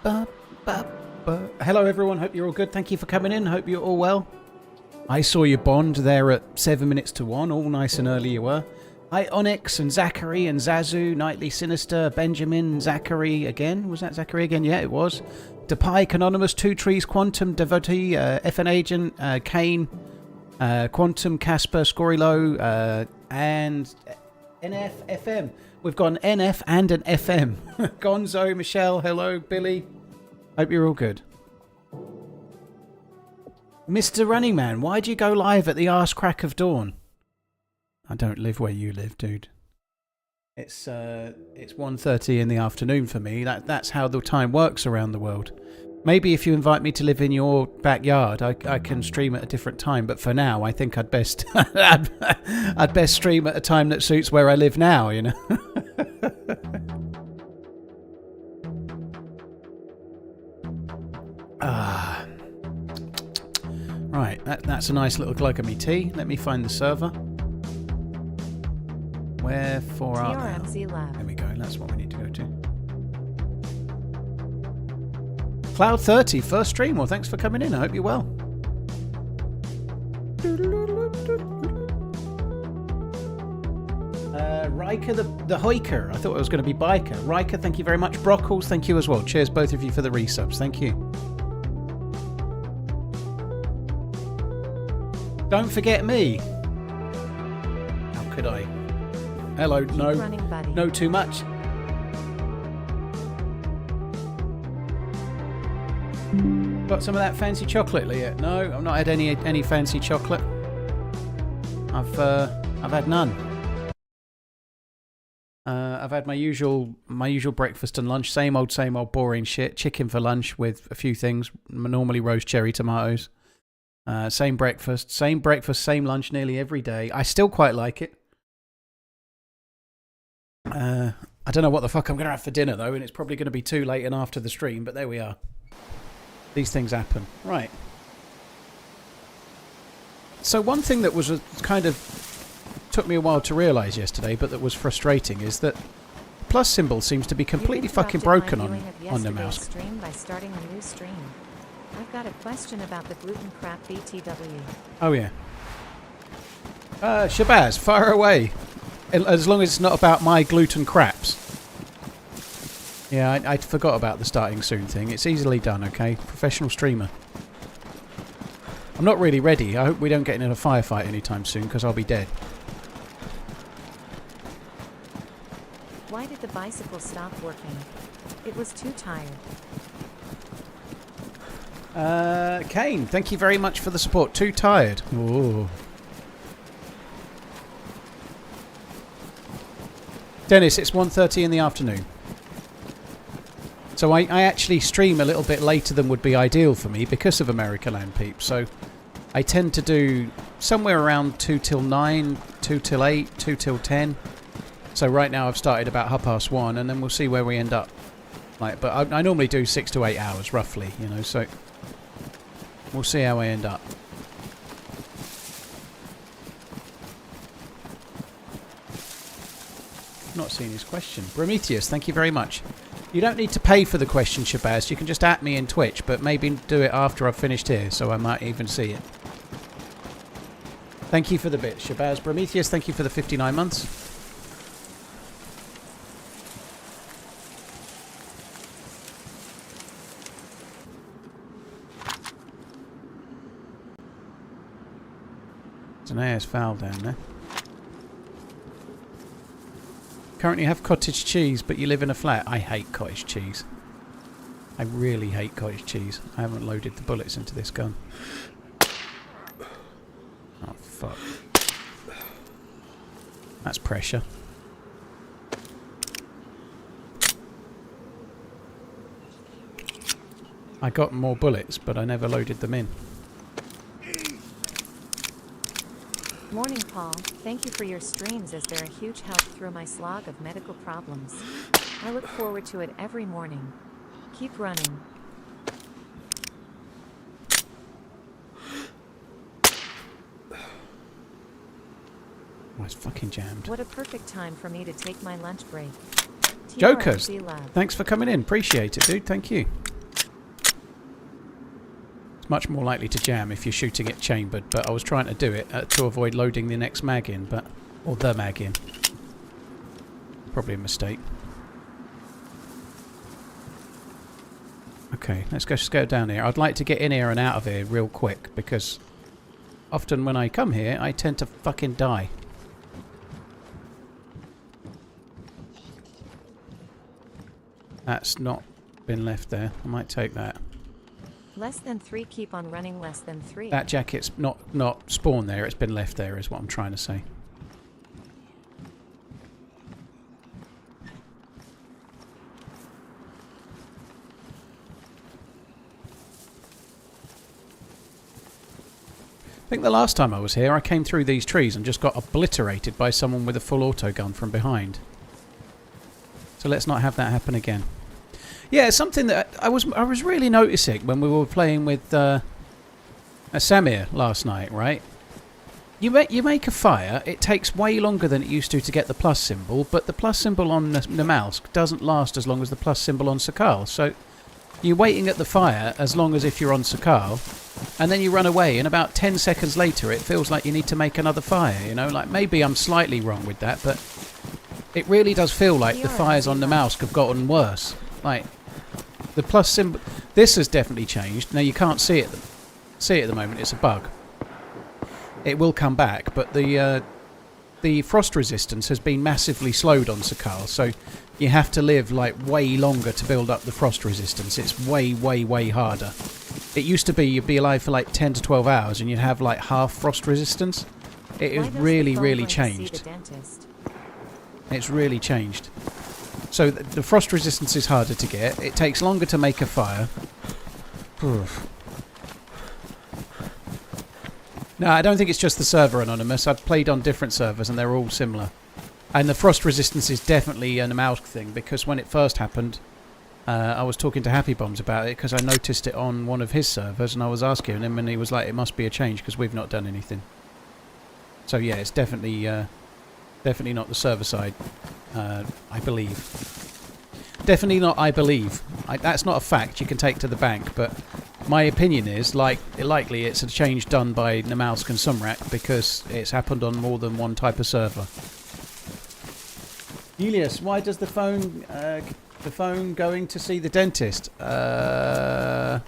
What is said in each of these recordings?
Hello everyone, hope you're all good. Thank you for coming in, hope you're all well. I saw you Bond there at 7 minutes to 1, all nice and early you were. Hi Onyx and Zachary and Zazu, Nightly Sinister, Benjamin, Zachary again. Was that Zachary again? Yeah, it was. Depike, Anonymous, Two Trees, Quantum, Devotee, FN Agent, Kane, Quantum, Casper, Scorilo, and NF, FM. We've got an NF and an FM. Gonzo, Michelle, hello, Billy. Hope you're all good. Mr. Running Man, why'd you go live at the arse crack of dawn? I don't live where you live, dude. It's 1:30 in the afternoon for me. That's how the time works around the world. Maybe if you invite me to live in your backyard, I can stream at a different time. But for now, I think I'd best I'd best stream at a time that suits where I live now. You know. Right, that's a nice little glug of me tea. Let me find the server. Where for our TRMZ lab. There we go, that's what we need to go to. Cloud30, first stream. Well, thanks for coming in. I hope you're well. Riker the hiker. I thought it was going to be biker. Riker, thank you very much. Brockles, thank you as well. Cheers, both of you, for the resubs. Thank you. Don't forget me. How could I? Hello, no. No, too much. Got some of that fancy chocolate yet? No, I've not had any fancy chocolate. I've had none. I've had my usual breakfast and lunch. Same old boring shit. Chicken for lunch with a few things. Normally roast cherry tomatoes. Same breakfast, same lunch nearly every day. I still quite like it. I don't know what the fuck I'm going to have for dinner though, and it's probably going to be too late and after the stream, but there we are. These things happen. Right. So one thing that was kind of took me a while to realise yesterday, but that was frustrating, is that the plus symbol seems to be completely fucking broken on Namalsk. Stream by starting a new stream. I've got a question about the gluten crap BTW. Oh yeah. Shabazz, fire away. As long as it's not about my gluten craps. Yeah, I forgot about the starting soon thing. It's easily done, okay? Professional streamer. I'm not really ready. I hope we don't get in a firefight anytime soon, because I'll be dead. Why did the bicycle stop working? It was too tired. Kane, thank you very much for the support. Too tired. Ooh. Dennis, it's 1:30 in the afternoon. So I actually stream a little bit later than would be ideal for me because of America Land Peeps. So I tend to do somewhere around 2 till 9, 2 till 8, 2 till 10. So right now I've started about 1:30, and then we'll see where we end up. But I normally do 6 to 8 hours roughly, you know, so we'll see how I end up. Not seeing his question. Prometheus, thank you very much. You don't need to pay for the question, Shabazz. You can just at me in Twitch, but maybe do it after I've finished here, so I might even see it. Thank you for the bit, Shabazz. Prometheus, thank you for the 59 months. There's an AS foul down there. Currently have cottage cheese, but you live in a flat. I hate cottage cheese. I really hate cottage cheese. I haven't loaded the bullets into this gun. Oh, fuck. That's pressure. I got more bullets, but I never loaded them in. Morning, Paul. Thank you for your streams as they're a huge help through my slog of medical problems. I look forward to it every morning. Keep running. Oh, it's fucking jammed. What a perfect time for me to take my lunch break. Jokers, TRMZ lab. thanks for coming in. Appreciate it, dude. Thank you. much more likely to jam if you're shooting it chambered, but I was trying to do it to avoid loading the next mag in, or the mag in. Probably a mistake. Okay, let's just go down here. I'd like to get in here and out of here real quick, because often when I come here, I tend to fucking die. That's not been left there. I might take that. Less than 3, keep on running less than 3. That jacket's not spawned there, it's been left there is what I'm trying to say. I think the last time I was here, I came through these trees and just got obliterated by someone with a full auto gun from behind. So let's not have that happen again. Yeah, it's something that I was really noticing when we were playing with Samir last night, right? You make a fire, it takes way longer than it used to get the plus symbol, but the plus symbol on Namalsk doesn't last as long as the plus symbol on Sakal. So you're waiting at the fire as long as if you're on Sakal, and then you run away, and about 10 seconds later it feels like you need to make another fire, you know? Like, maybe I'm slightly wrong with that, but it really does feel like the fires on Namalsk have gotten worse. Like, the plus symbol... This has definitely changed. Now, you can't see it at the moment, it's a bug. It will come back, but the frost resistance has been massively slowed on Sakal, so you have to live like way longer to build up the frost resistance. It's way, way, way harder. It used to be you'd be alive for like 10 to 12 hours and you'd have like half frost resistance. It has really, really changed. It's really changed. So the frost resistance is harder to get. It takes longer to make a fire. No, I don't think it's just the server, Anonymous. I've played on different servers and they're all similar. And the frost resistance is definitely an Namalsk thing, because when it first happened, I was talking to Happy Bombs about it because I noticed it on one of his servers and I was asking him and he was like, it must be a change because we've not done anything. So yeah, it's definitely not the server side, I believe. Definitely not, I believe. That's not a fact you can take to the bank, but my opinion is, likely it's a change done by Namalsk and Sumrak because it's happened on more than one type of server. Julius, why does the phone going to see the dentist? I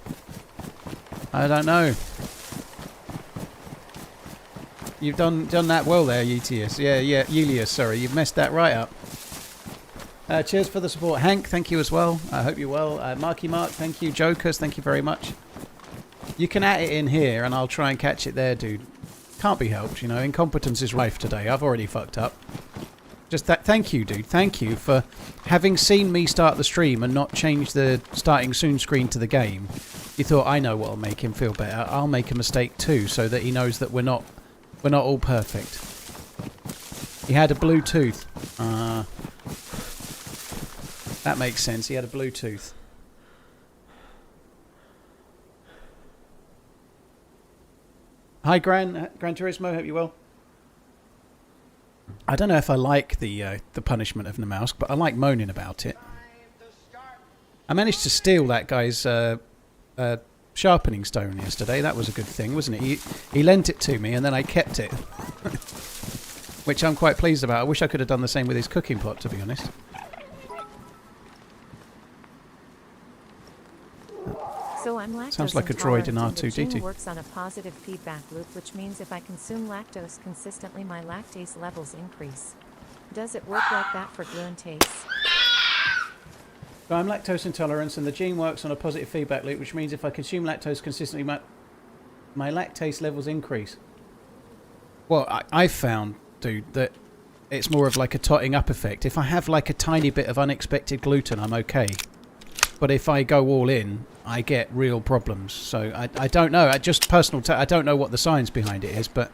don't know. You've done that well there, UTS. Yeah, Julius, sorry, you've messed that right up. Cheers for the support. Hank, thank you as well. I hope you're well. Marky Mark, thank you. Jokers, thank you very much. You can add it in here and I'll try and catch it there, dude. Can't be helped, you know. Incompetence is rife today. I've already fucked up. Just that. Thank you, dude. Thank you for having seen me start the stream and not change the starting soon screen to the game. You thought, I know what'll make him feel better. I'll make a mistake too, so that he knows that we're not all perfect. He had a blue tooth. That makes sense. He had a blue tooth. Hi, Gran Turismo. Hope you're well. I don't know if I like the punishment of Namalsk, but I like moaning about it. I managed to steal that guy's sharpening stone yesterday. That was a good thing, wasn't it? He lent it to me, and then I kept it, which I'm quite pleased about. I wish I could have done the same with his cooking pot, to be honest. So I'm lactose Sounds like a droid in R2-D2. The gene works on a positive feedback loop, which means if I consume lactose consistently, my lactase levels increase. Does it work like that for glutenase? So I'm lactose intolerant, and the gene works on a positive feedback loop, which means if I consume lactose consistently, my lactase levels increase. Well, I've found, dude, that it's more of like a totting up effect. If I have like a tiny bit of unexpected gluten, I'm okay. But if I go all in, I get real problems. So I don't know. I don't know what the science behind it is. But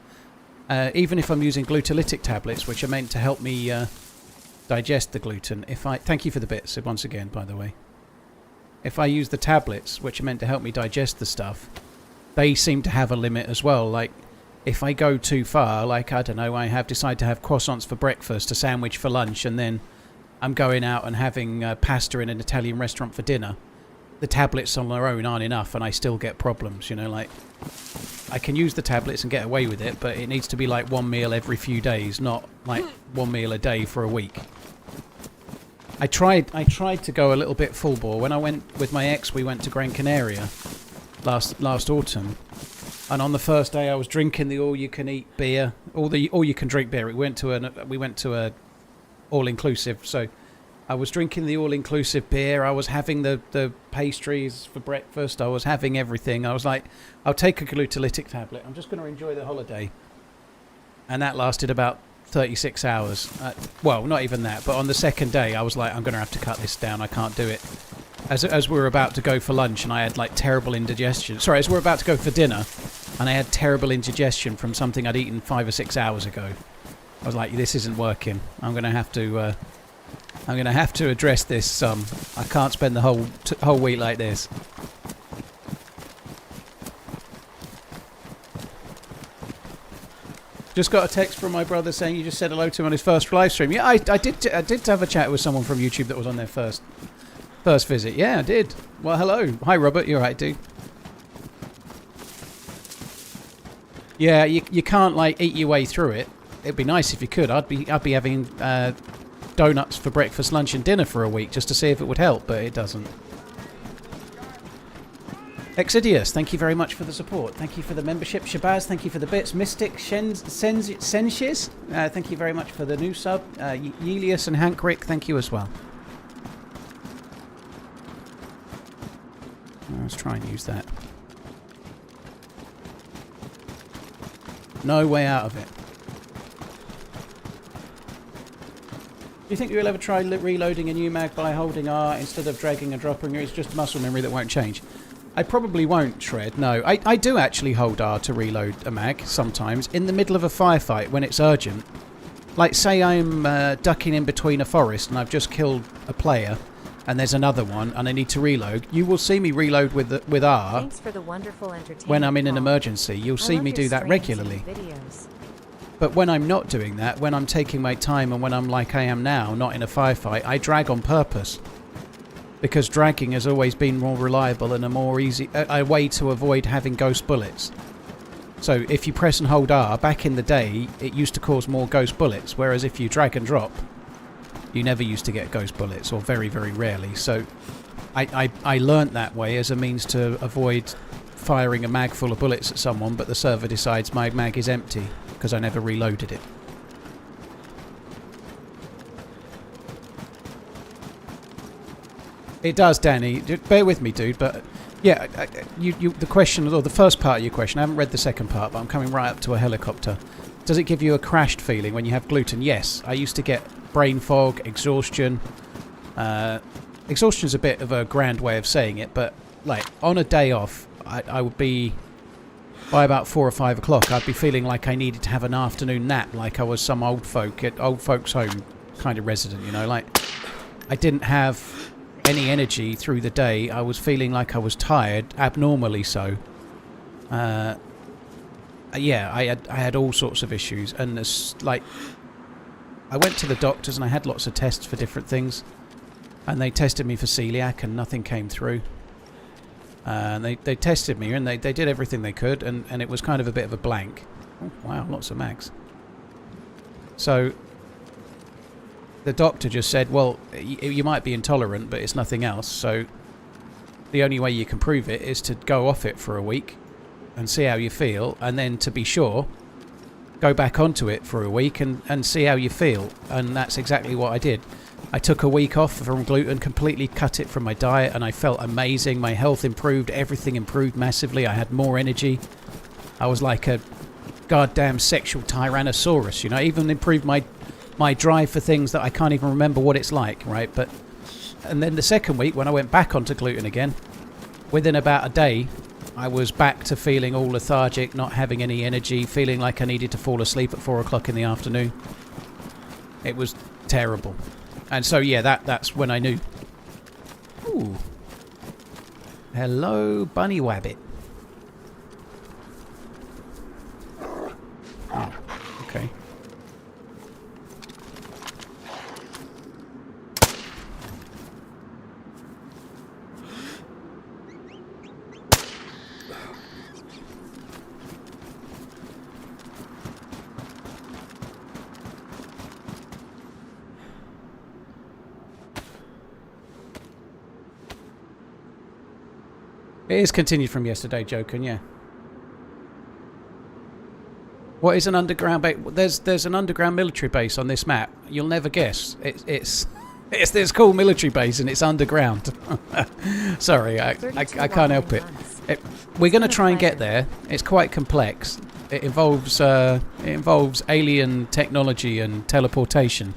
even if I'm using gluteolytic tablets, which are meant to help me digest the gluten, thank you for the bits once again, by the way. If I use the tablets, which are meant to help me digest the stuff, they seem to have a limit as well. Like if I go too far, like I don't know, I have decided to have croissants for breakfast, a sandwich for lunch, and then I'm going out and having pasta in an Italian restaurant for dinner. the tablets on their own aren't enough, and I still get problems. You know, like I can use the tablets and get away with it, but it needs to be like one meal every few days, not like one meal a day for a week. I tried to go a little bit full bore. When I went with my ex, we went to Gran Canaria last autumn, and on the first day I was drinking the all-you-can-eat beer, all-you-can-drink beer. We went to a all-inclusive, so I was drinking the all-inclusive beer. I was having the pastries for breakfast. I was having everything. I was like, I'll take a gluteolytic tablet. I'm just going to enjoy the holiday, and that lasted about 36 hours. Well, not even that, but on the second day I was like, I'm going to have to cut this down. I can't do it. As we were about to go for lunch, and I had like terrible indigestion. Sorry, as we were about to go for dinner, and I had terrible indigestion from something I'd eaten 5 or 6 hours ago. I was like, this isn't working. I'm going to have to address this. I can't spend the whole week like this. Just got a text from my brother saying you just said hello to him on his first live stream. Yeah, I did have a chat with someone from YouTube that was on their first visit. Yeah, I did. Well, hello. Hi, Robert. You all right, dude? Yeah, you can't like eat your way through it. It'd be nice if you could. I'd be having donuts for breakfast, lunch, and dinner for a week just to see if it would help, but it doesn't. Exidius, thank you very much for the support. Thank you for the membership. Shabazz, thank you for the bits. Mystic, Senshiz, thank you very much for the new sub. Yelius and Hankrick, thank you as well. Let's try and use that. No way out of it. Do you think you'll ever try reloading a new mag by holding R instead of dragging and dropping it? It's just muscle memory that won't change. I probably won't, Shred. No, I do actually hold R to reload a mag sometimes in the middle of a firefight when it's urgent. Like, say I'm ducking in between a forest and I've just killed a player and there's another one and I need to reload. You will see me reload with R. Thanks for the wonderful entertainment, when I'm in an Paul. emergency. You'll see me do that regularly. But when I'm not doing that, when I'm taking my time and when I'm like I am now, not in a firefight, I drag on purpose. Because dragging has always been more reliable and a way to avoid having ghost bullets. So if you press and hold R, back in the day, it used to cause more ghost bullets, whereas if you drag and drop, you never used to get ghost bullets, or very, very rarely. So I learnt that way as a means to avoid firing a mag full of bullets at someone, but the server decides my mag is empty, because I never reloaded it. It does, Danny. Bear with me, dude. But yeah, the question, or the first part of your question, I haven't read the second part, but I'm coming right up to a helicopter. Does it give you a crashed feeling when you have gluten? Yes. I used to get brain fog, exhaustion. Exhaustion's a bit of a grand way of saying it, but like on a day off, I would be, by about 4 or 5 o'clock, I'd be feeling like I needed to have an afternoon nap, like I was some old folks home kind of resident, you know, like I didn't have any energy through the day. I was feeling like I was tired, abnormally so. Yeah, I had all sorts of issues, and like I went to the doctors and I had lots of tests for different things, and they tested me for celiac and nothing came through. And they tested me and they did everything they could, and it was kind of a bit of a blank. Oh, wow, lots of mags. So the doctor just said, well, you might be intolerant, but it's nothing else. So the only way you can prove it is to go off it for a week and see how you feel, and then to be sure, go back onto it for a week and see how you feel. And that's exactly what I did. I took a week off from gluten, completely cut it from my diet, and I felt amazing. My health improved, everything improved massively. I had more energy. I was like a goddamn sexual tyrannosaurus, you know. Even improved my drive for things that I can't even remember what it's like, right? And then the second week, when I went back onto gluten again, within about a day, I was back to feeling all lethargic, not having any energy, feeling like I needed to fall asleep at 4 o'clock in the afternoon. It was terrible. And so, yeah, that's when I knew. Ooh. Hello, Bunny Wabbit. Oh, okay. It is continued from yesterday, Jokin, yeah. What is an underground base? There's an underground military base on this map. You'll never guess. It's this cool military base and it's underground. Sorry, I can't help it. We're going to try and get there. It's quite complex. It involves alien technology and teleportation.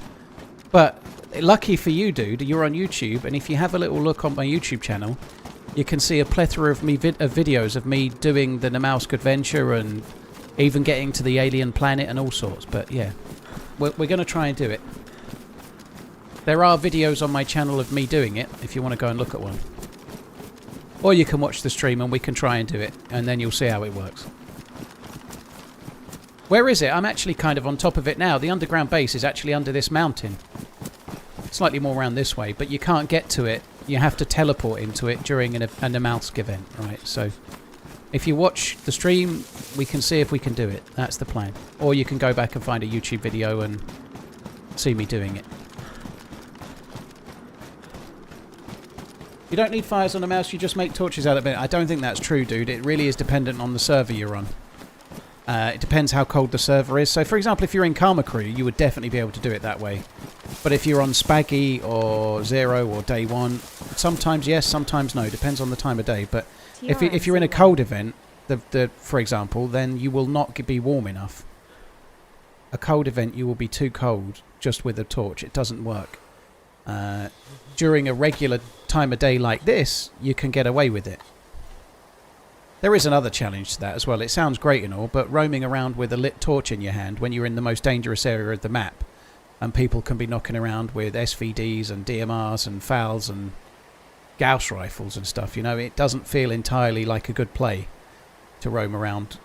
But lucky for you, dude, you're on YouTube, and if you have a little look on my YouTube channel, you can see a plethora of videos of me doing the Namalsk adventure and even getting to the alien planet and all sorts. But yeah, we're going to try and do it. There are videos on my channel of me doing it, if you want to go and look at one. Or you can watch the stream and we can try and do it, and then you'll see how it works. Where is it? I'm actually kind of on top of it now. The underground base is actually under this mountain. Slightly more around this way, but you can't get to it. You have to teleport into it during a Namalsk event, right? So if you watch the stream, we can see if we can do it. That's the plan. Or you can go back and find a YouTube video and see me doing it. You don't need fires on a mouse, you just make torches out of it. I don't think that's true, dude. It really is dependent on the server you're on. It depends how cold the server is. So, for example, if you're in Karma Crew, you would definitely be able to do it that way. But if you're on Spaggy or Zero or Day 1, sometimes yes, sometimes no. Depends on the time of day. But if you're in a cold event, for example, then you will not be warm enough. A cold event, you will be too cold just with a torch. It doesn't work. During a regular time of day like this, you can get away with it. There is another challenge to that as well. It sounds great and all, but roaming around with a lit torch in your hand when you're in the most dangerous area of the map, and people can be knocking around with SVDs and DMRs and FALs and Gauss rifles and stuff, you know, it doesn't feel entirely like a good play to roam around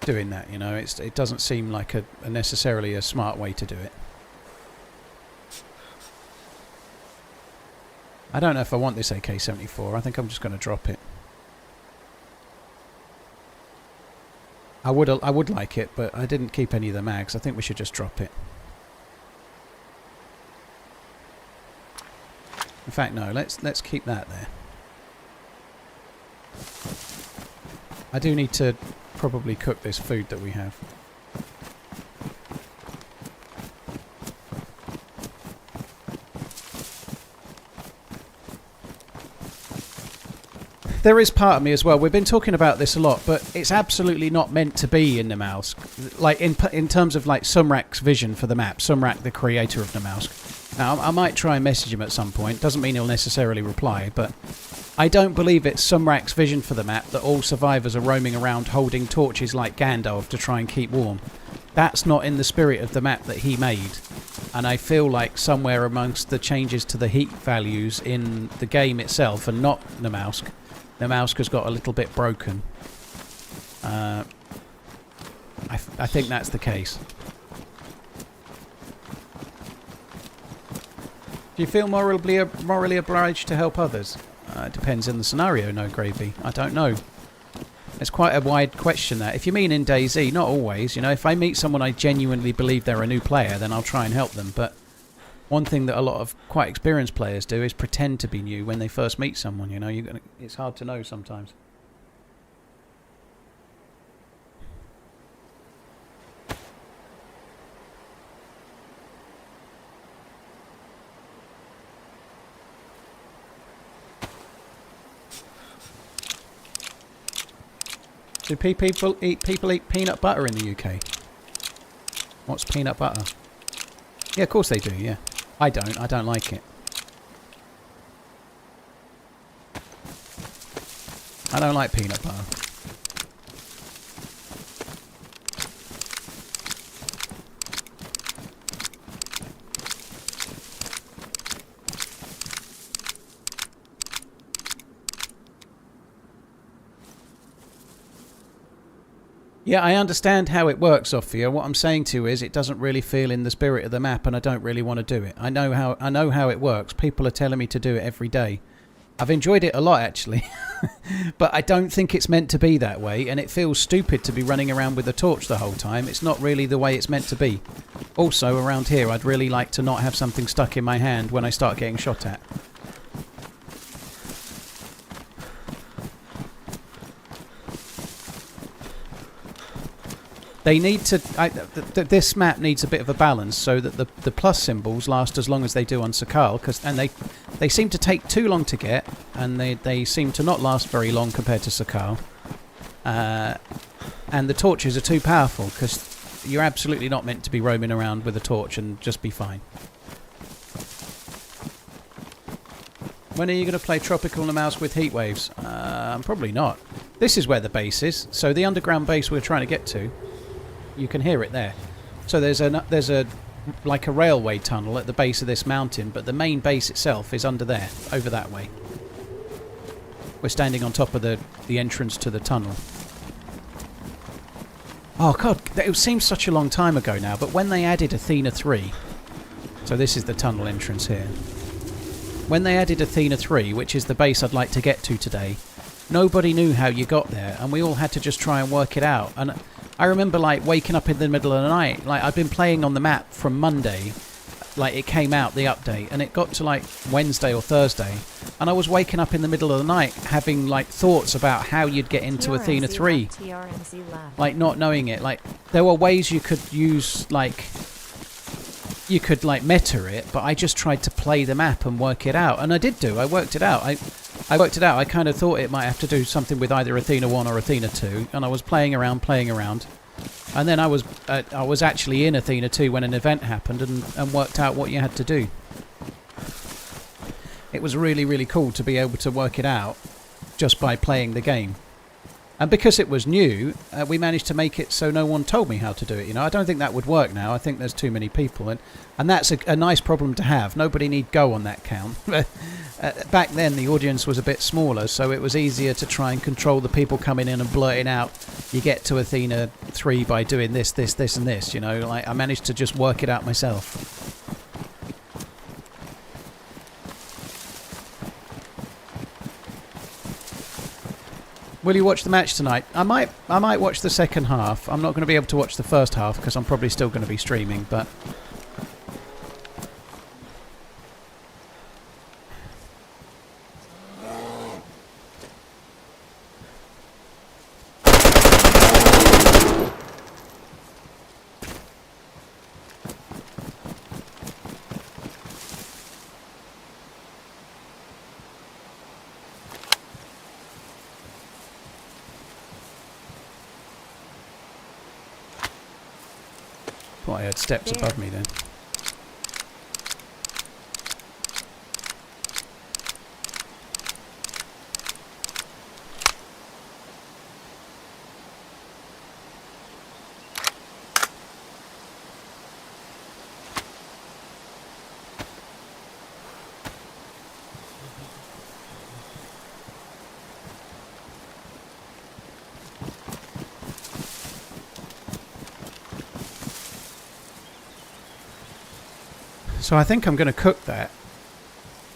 doing that, you know. It doesn't seem like a necessarily a smart way to do it. I don't know if I want this AK-74. I think I'm just going to drop it. I would like it, but I didn't keep any of the mags. I think we should just drop it. In fact, no. Let's keep that there. I do need to probably cook this food that we have. There is part of me as well. We've been talking about this a lot, but it's absolutely not meant to be in Namalsk. Like in terms of like Sumrak's vision for the map, Sumrak, the creator of Namalsk. Now, I might try and message him at some point. Doesn't mean he'll necessarily reply, but I don't believe it's Sumrak's vision for the map that all survivors are roaming around holding torches like Gandalf to try and keep warm. That's not in the spirit of the map that he made. And I feel like somewhere amongst the changes to the heat values in the game itself, and not Namalsk, Namalsk has got a little bit broken. I think that's the case. Do you feel morally obliged to help others? It depends on the scenario, no gravy. I don't know. It's quite a wide question, that. If you mean in DayZ, not always. You know, if I meet someone I genuinely believe they're a new player, then I'll try and help them. But one thing that a lot of quite experienced players do is pretend to be new when they first meet someone. You know, it's hard to know sometimes. Do people eat peanut butter in the UK? What's peanut butter? Yeah, of course they do, yeah. I don't like it. I don't like peanut butter. Yeah, I understand how it works, Sophia. What I'm saying to you is it doesn't really feel in the spirit of the map, and I don't really want to do it. I know how it works. People are telling me to do it every day. I've enjoyed it a lot, actually. But I don't think it's meant to be that way, and it feels stupid to be running around with a torch the whole time. It's not really the way it's meant to be. Also, around here, I'd really like to not have something stuck in my hand when I start getting shot at. They need to... this map needs a bit of a balance so that the plus symbols last as long as they do on Sakal, and they seem to take too long to get, and they seem to not last very long compared to Sakal. And the torches are too powerful, because you're absolutely not meant to be roaming around with a torch and just be fine. When are you going to play Tropical Namalsk with heat waves? Probably not. This is where the base is, so the underground base we're trying to get to. You can hear it there. So there's a like a railway tunnel at the base of this mountain, but the main base itself is under there, over that way. We're standing on top of the entrance to the tunnel. Oh god, it seems such a long time ago now, but when they added Athena 3, so this is the tunnel entrance here. When they added Athena 3, which is the base I'd like to get to today, nobody knew how you got there, and we all had to just try and work it out. And I remember like waking up in the middle of the night, like I'd been playing on the map from Monday, like it came out, the update, and it got to like Wednesday or Thursday, and I was waking up in the middle of the night having like thoughts about how you'd get into TRMZ Athena 3. TRMZ left. Like not knowing it. Like there were ways you could use, like you could like meta it, but I just tried to play the map and work it out, and I did do. I worked it out. I worked it out. I kind of thought it might have to do something with either Athena 1 or Athena 2, and I was playing around, and then I was actually in Athena 2 when an event happened and worked out what you had to do. It was really, really cool to be able to work it out just by playing the game. And because it was new, we managed to make it so no one told me how to do it. You know, I don't think that would work now. I think there's too many people, and that's a nice problem to have. Nobody need go on that count. Back then, the audience was a bit smaller, so it was easier to try and control the people coming in and blurting out, you get to Athena 3 by doing this, this, this, and this. You know, like I managed to just work it out myself. Will you watch the match tonight? I might watch the second half. I'm not going to be able to watch the first half because I'm probably still going to be streaming, but thought I heard steps above me then. So I think I'm going to cook that.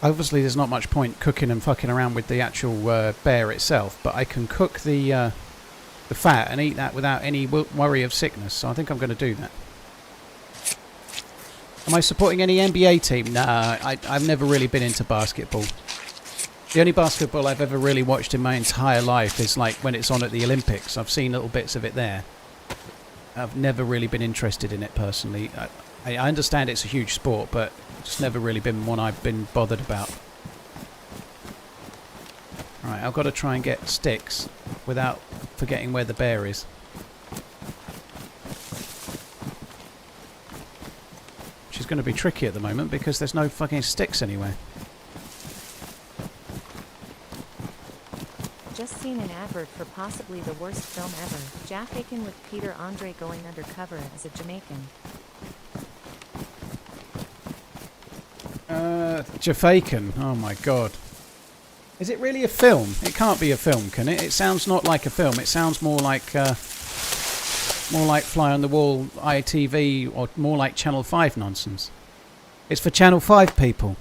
Obviously there's not much point cooking and fucking around with the actual bear itself, but I can cook the fat and eat that without any worry of sickness, so I think I'm going to do that. Am I supporting any NBA team? Nah, I've never really been into basketball. The only basketball I've ever really watched in my entire life is like when it's on at the Olympics. I've seen little bits of it there. I've never really been interested in it personally. I understand it's a huge sport, but it's never really been one I've been bothered about. Alright, I've got to try and get sticks without forgetting where the bear is. Which is going to be tricky at the moment because there's no fucking sticks anywhere. Just seen an advert for possibly the worst film ever. Jack Aiken with Peter Andre going undercover as a Jamaican. Jafaican. Oh my god. Is it really a film? It can't be a film, can it? It sounds not like a film. It sounds more like fly on the wall ITV or more like Channel 5 nonsense. It's for Channel 5 people.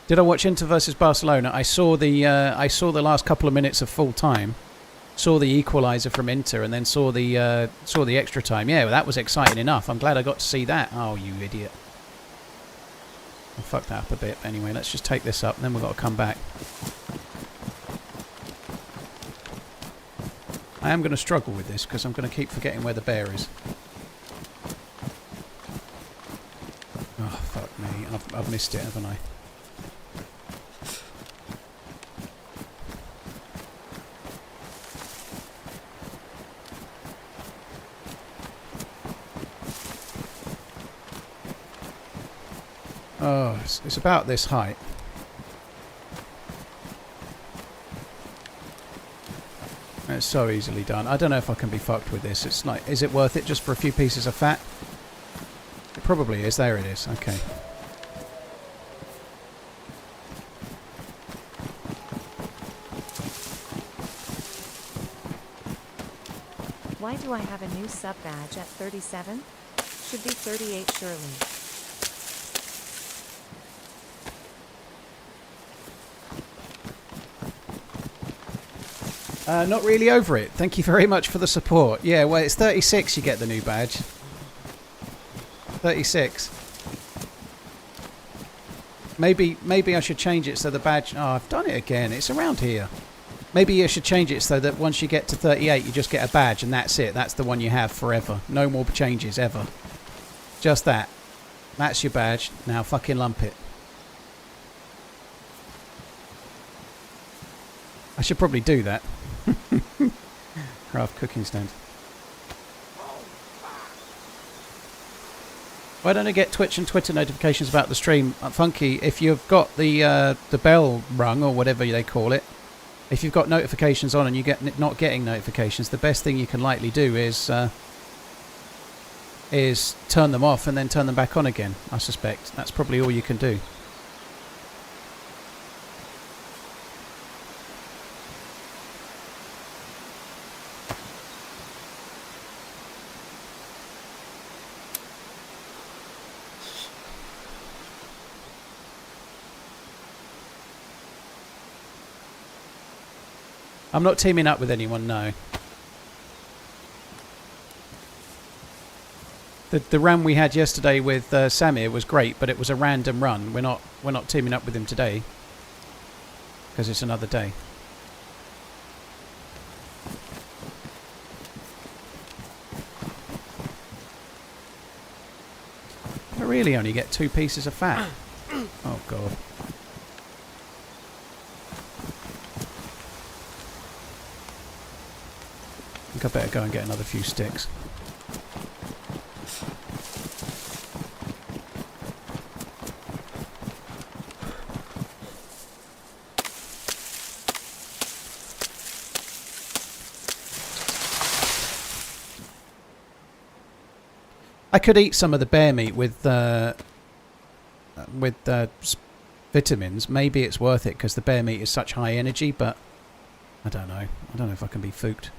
Did I watch Inter versus Barcelona? I saw the last couple of minutes of full time. Saw the equaliser from Inter, and then saw the extra time. Yeah, well, that was exciting enough. I'm glad I got to see that. Oh, you idiot! I fucked that up a bit. Anyway, let's just take this up, and then we've got to come back. I am going to struggle with this because I'm going to keep forgetting where the bear is. Oh, fuck me. I've missed it, haven't I? Oh, it's about this height. It's so easily done. I don't know if I can be fucked with this. It's like, is it worth it just for a few pieces of fat? It probably is. There it is. Okay. Why do I have a new sub badge at 37? Should be 38 surely. Not really over it. Thank you very much for the support. Yeah, well, it's 36 you get the new badge. 36. Maybe I should change it so the badge... Oh, I've done it again. It's around here. Maybe I should change it so that once you get to 38, you just get a badge and that's it. That's the one you have forever. No more changes ever. Just that. That's your badge. Now fucking lump it. I should probably do that. Craft cooking stand. Why don't I get Twitch and Twitter notifications about the stream? Funky, if you've got the bell rung or whatever they call it, if you've got notifications on and you get not getting notifications, the best thing you can likely do is turn them off and then turn them back on again. I suspect that's probably all you can do. I'm not teaming up with anyone, no. The run we had yesterday with Samir was great, but it was a random run. We're not teaming up with him today because it's another day. I really only get 2 pieces of fat. Oh god. I think I better go and get another few sticks. I could eat some of the bear meat with vitamins. Maybe it's worth it because the bear meat is such high energy, but I don't know. I don't know if I can be fooked.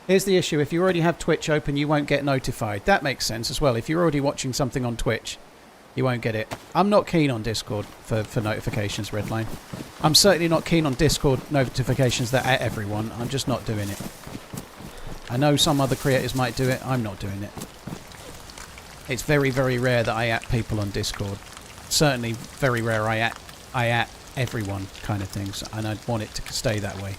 Here's the issue. If you already have Twitch open, you won't get notified. That makes sense as well. If you're already watching something on Twitch, you won't get it. I'm not keen on Discord for notifications, Redline. I'm certainly not keen on Discord notifications that at everyone. I'm just not doing it. I know some other creators might do it. I'm not doing it. It's very, very rare that I at people on Discord. Certainly very rare I at everyone kind of things. And I want it to stay that way.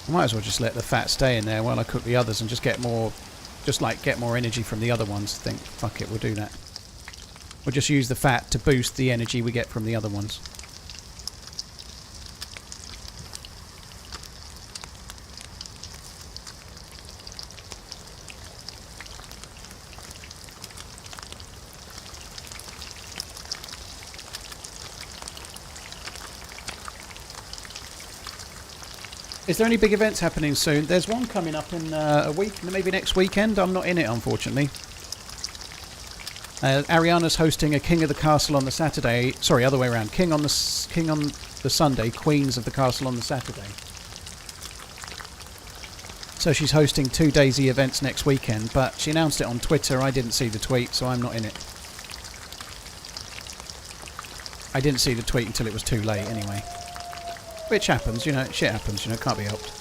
I might as well just let the fat stay in there while I cook the others and just get more, get more energy from the other ones. Think, fuck it, we'll do that. We'll just use the fat to boost the energy we get from the other ones. Is there any big events happening soon? There's one coming up in a week, maybe next weekend. I'm not in it, unfortunately. Ariana's hosting a King of the Castle on the Saturday. Sorry, other way around. King on the Sunday, Queens of the Castle on the Saturday. So she's hosting 2 DayZ events next weekend, but she announced it on Twitter. I didn't see the tweet, so I'm not in it. I didn't see the tweet until it was too late anyway. Which happens, you know, shit happens, you know, can't be helped.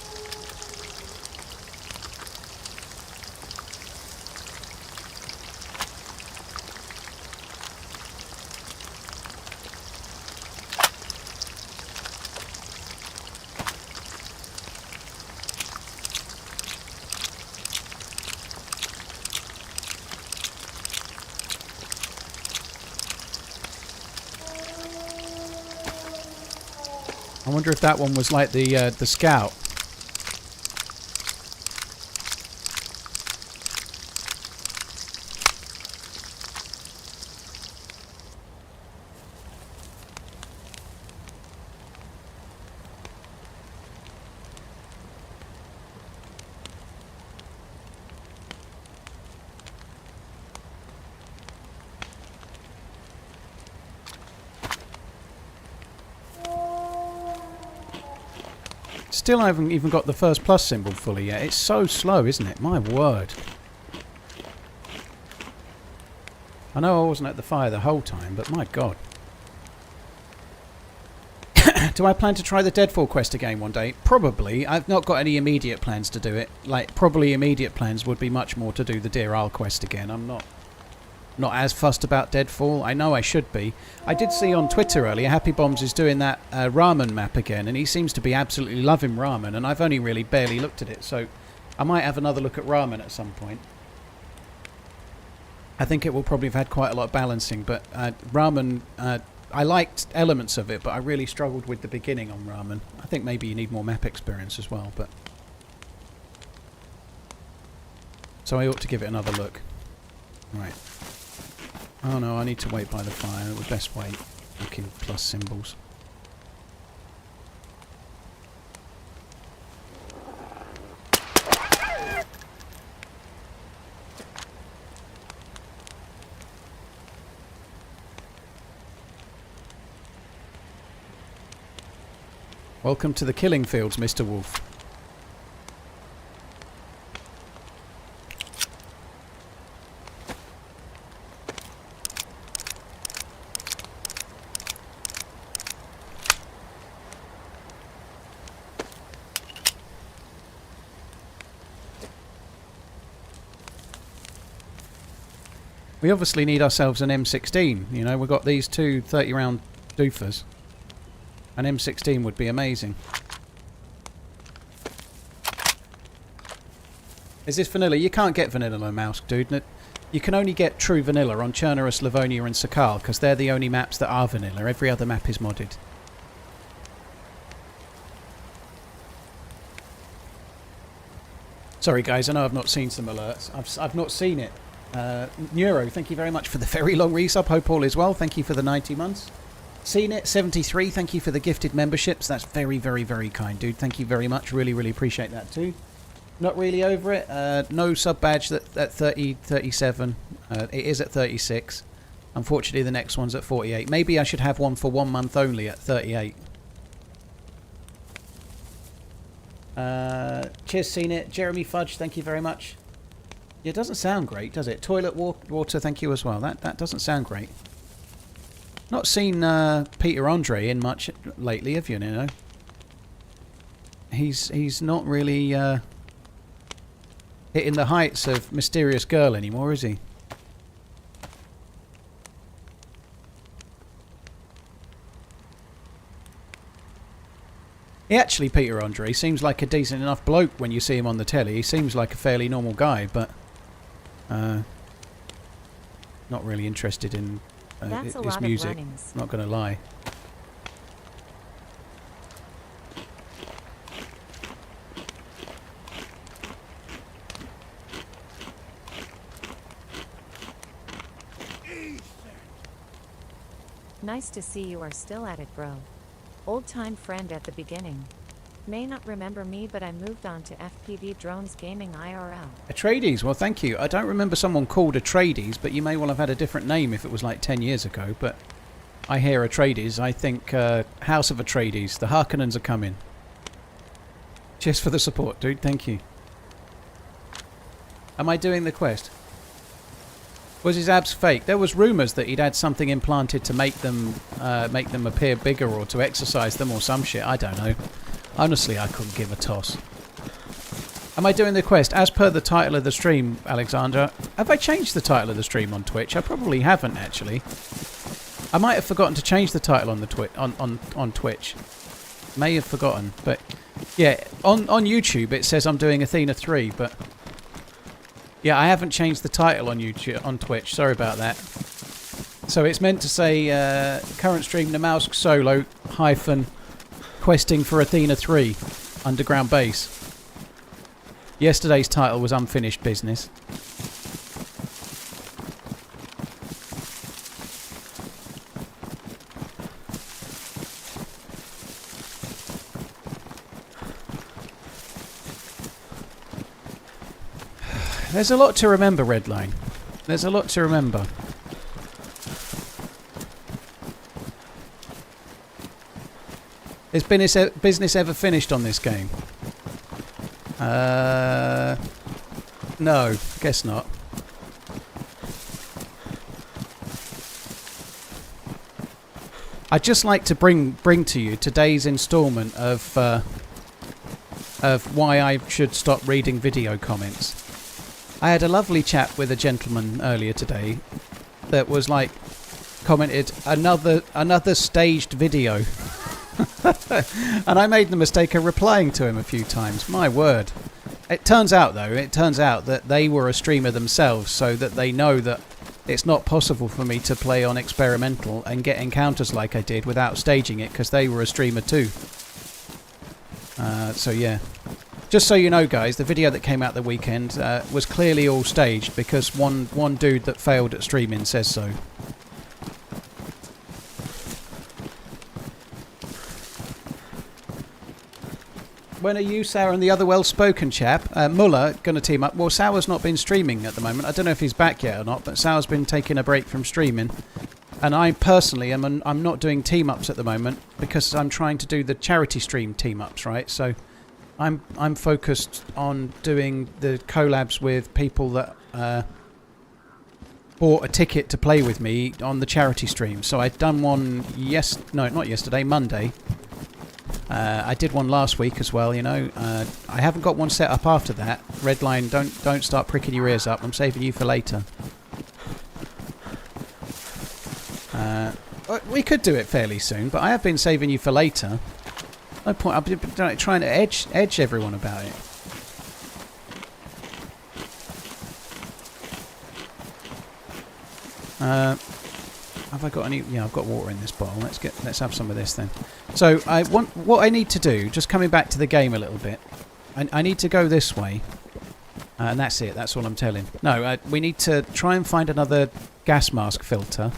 I wonder if that one was like the scout. Still haven't even got the first plus symbol fully yet. It's so slow, isn't it? My word. I know I wasn't at the fire the whole time, but my god. Do I plan to try the Deadfall quest again one day? Probably. I've not got any immediate plans to do it. Like, probably immediate plans would be much more to do the Deer Isle quest again. I'm not as fussed about Deadfall. I know I should be. I did see on Twitter earlier Happy Bombs is doing that ramen map again, and he seems to be absolutely loving ramen, and I've only really barely looked at it, so I might have another look at ramen at some point. I think it will probably have had quite a lot of balancing, but ramen, I liked elements of it, but I really struggled with the beginning on ramen. I think maybe you need more map experience as well, but so I ought to give it another look. Right. Oh no, I need to wait by the fire. We best wait. Looking plus symbols. Welcome to the killing fields, Mr. Wolf. We obviously need ourselves an M16, you know, we've got these two 30-round doofers. An M16 would be amazing. Is this vanilla? You can't get vanilla on Namalsk, dude. You can only get true vanilla on Chernobyl, Livonia and Sakal, because they're the only maps that are vanilla. Every other map is modded. Sorry guys, I know I've not seen some alerts. I've not seen it. Neuro, thank you very much for the very long resub. Hope all is well. Thank you for the 90 months. Seen it, 73. Thank you for the gifted memberships. That's very, very, very kind, dude. Thank you very much. Really, really appreciate that too. Not really over it. No sub badge at 30, 37. It is at 36. Unfortunately, the next one's at 48. Maybe I should have one for 1 month only at 38. Cheers, seen it. Jeremy Fudge, thank you very much. Yeah, it doesn't sound great, does it? Toilet water, thank you as well. That doesn't sound great. Not seen Peter Andre in much lately, have you? You know, he's not really hitting the heights of Mysterious Girl anymore, is he? He actually, Peter Andre, seems like a decent enough bloke when you see him on the telly. He seems like a fairly normal guy, but not really interested in his music. Not going to lie. Nice to see you are still at it, bro. Old-time friend at the beginning. May not remember me, but I moved on to FPV Drones Gaming IRL. Atreides, well thank you. I don't remember someone called Atreides, but you may well have had a different name if it was like 10 years ago, but I hear Atreides, I think House of Atreides, the Harkonnens are coming. Cheers for the support, dude, thank you. Am I doing the quest? Was his abs fake? There was rumours that he'd had something implanted to make them appear bigger or to exercise them or some shit, I don't know. Honestly, I couldn't give a toss. Am I doing the quest? As per the title of the stream, Alexandra, have I changed the title of the stream on Twitch? I probably haven't, actually. I might have forgotten to change the title on the on Twitch. May have forgotten, but yeah, on YouTube it says I'm doing Athena 3, but yeah, I haven't changed the title on YouTube on Twitch. Sorry about that. So it's meant to say current stream Namalsk solo hyphen questing for Athena 3 underground base. Yesterday's title was unfinished business. There's a lot to remember, Redline. There's a lot to remember. Is business ever finished on this game? No, guess not. I'd just like to bring to you today's instalment of why I should stop reading video comments. I had a lovely chat with a gentleman earlier today that was like commented another staged video. And I made the mistake of replying to him a few times. My word. It turns out that they were a streamer themselves, so that they know that it's not possible for me to play on experimental and get encounters like I did without staging it, because they were a streamer too. So yeah. Just so you know, guys, the video that came out the weekend was clearly all staged, because one dude that failed at streaming says so. When are you, Sarah, and the other well-spoken chap, Muller, going to team up? Well, Sauer's not been streaming at the moment. I don't know if he's back yet or not, but Sauer's been taking a break from streaming. And I personally I'm not doing team-ups at the moment because I'm trying to do the charity stream team-ups, right? So I'm focused on doing the collabs with people that bought a ticket to play with me on the charity stream. So I'd done one not yesterday, Monday. I did one last week as well, you know. I haven't got one set up after that. Redline, don't start pricking your ears up. I'm saving you for later. We could do it fairly soon, but I have been saving you for later. No point. I've been trying to edge everyone about it. Have I got any? Yeah, I've got water in this bottle. Let's have some of this then. So what I need to do, just coming back to the game a little bit, I need to go this way, and that's it. That's all I'm telling. No, we need to try and find another gas mask filter,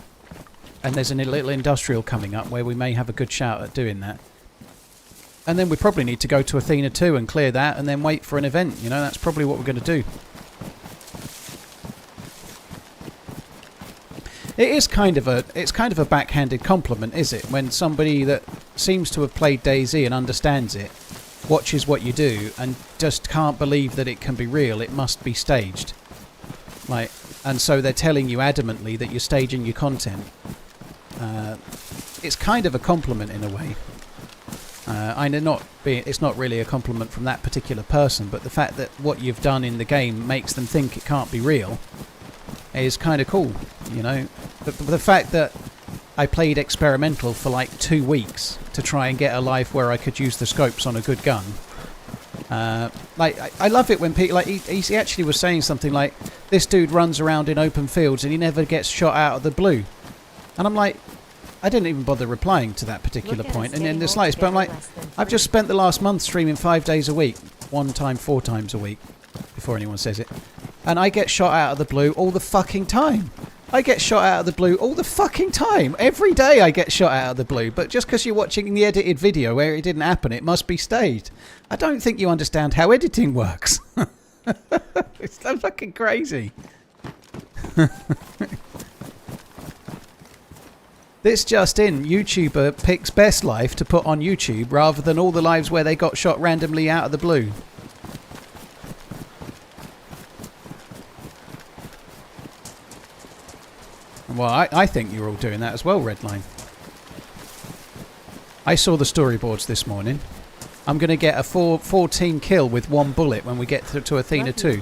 and there's a little industrial coming up where we may have a good shout at doing that. And then we probably need to go to Athena 2 and clear that, and then wait for an event. You know, that's probably what we're going to do. It's kind of a backhanded compliment, is it? When somebody that seems to have played DayZ and understands it watches what you do and just can't believe that it can be real, it must be staged. And so they're telling you adamantly that you're staging your content. It's kind of a compliment in a way. It's not really a compliment from that particular person, but the fact that what you've done in the game makes them think it can't be real is kind of cool, you know. The fact that I played experimental for like 2 weeks to try and get a life where I could use the scopes on a good gun. I love it when people, like, he actually was saying something like, this dude runs around in open fields and he never gets shot out of the blue. And I'm like, I didn't even bother replying to that particular point, and in the slightest, but I'm like, I've just spent the last month streaming 5 days a week, 4 times a week, before anyone says it, and I get shot out of the blue all the fucking time. I get shot out of the blue all the fucking time. Every day I get shot out of the blue. But just because you're watching the edited video where it didn't happen, it must be staged. I don't think you understand how editing works. It's so fucking crazy. This just in, YouTuber picks best life to put on YouTube rather than all the lives where they got shot randomly out of the blue. Well, I think you're all doing that as well, Redline. I saw the storyboards this morning. I'm going to get a 14 kill with one bullet when we get to Athena 2.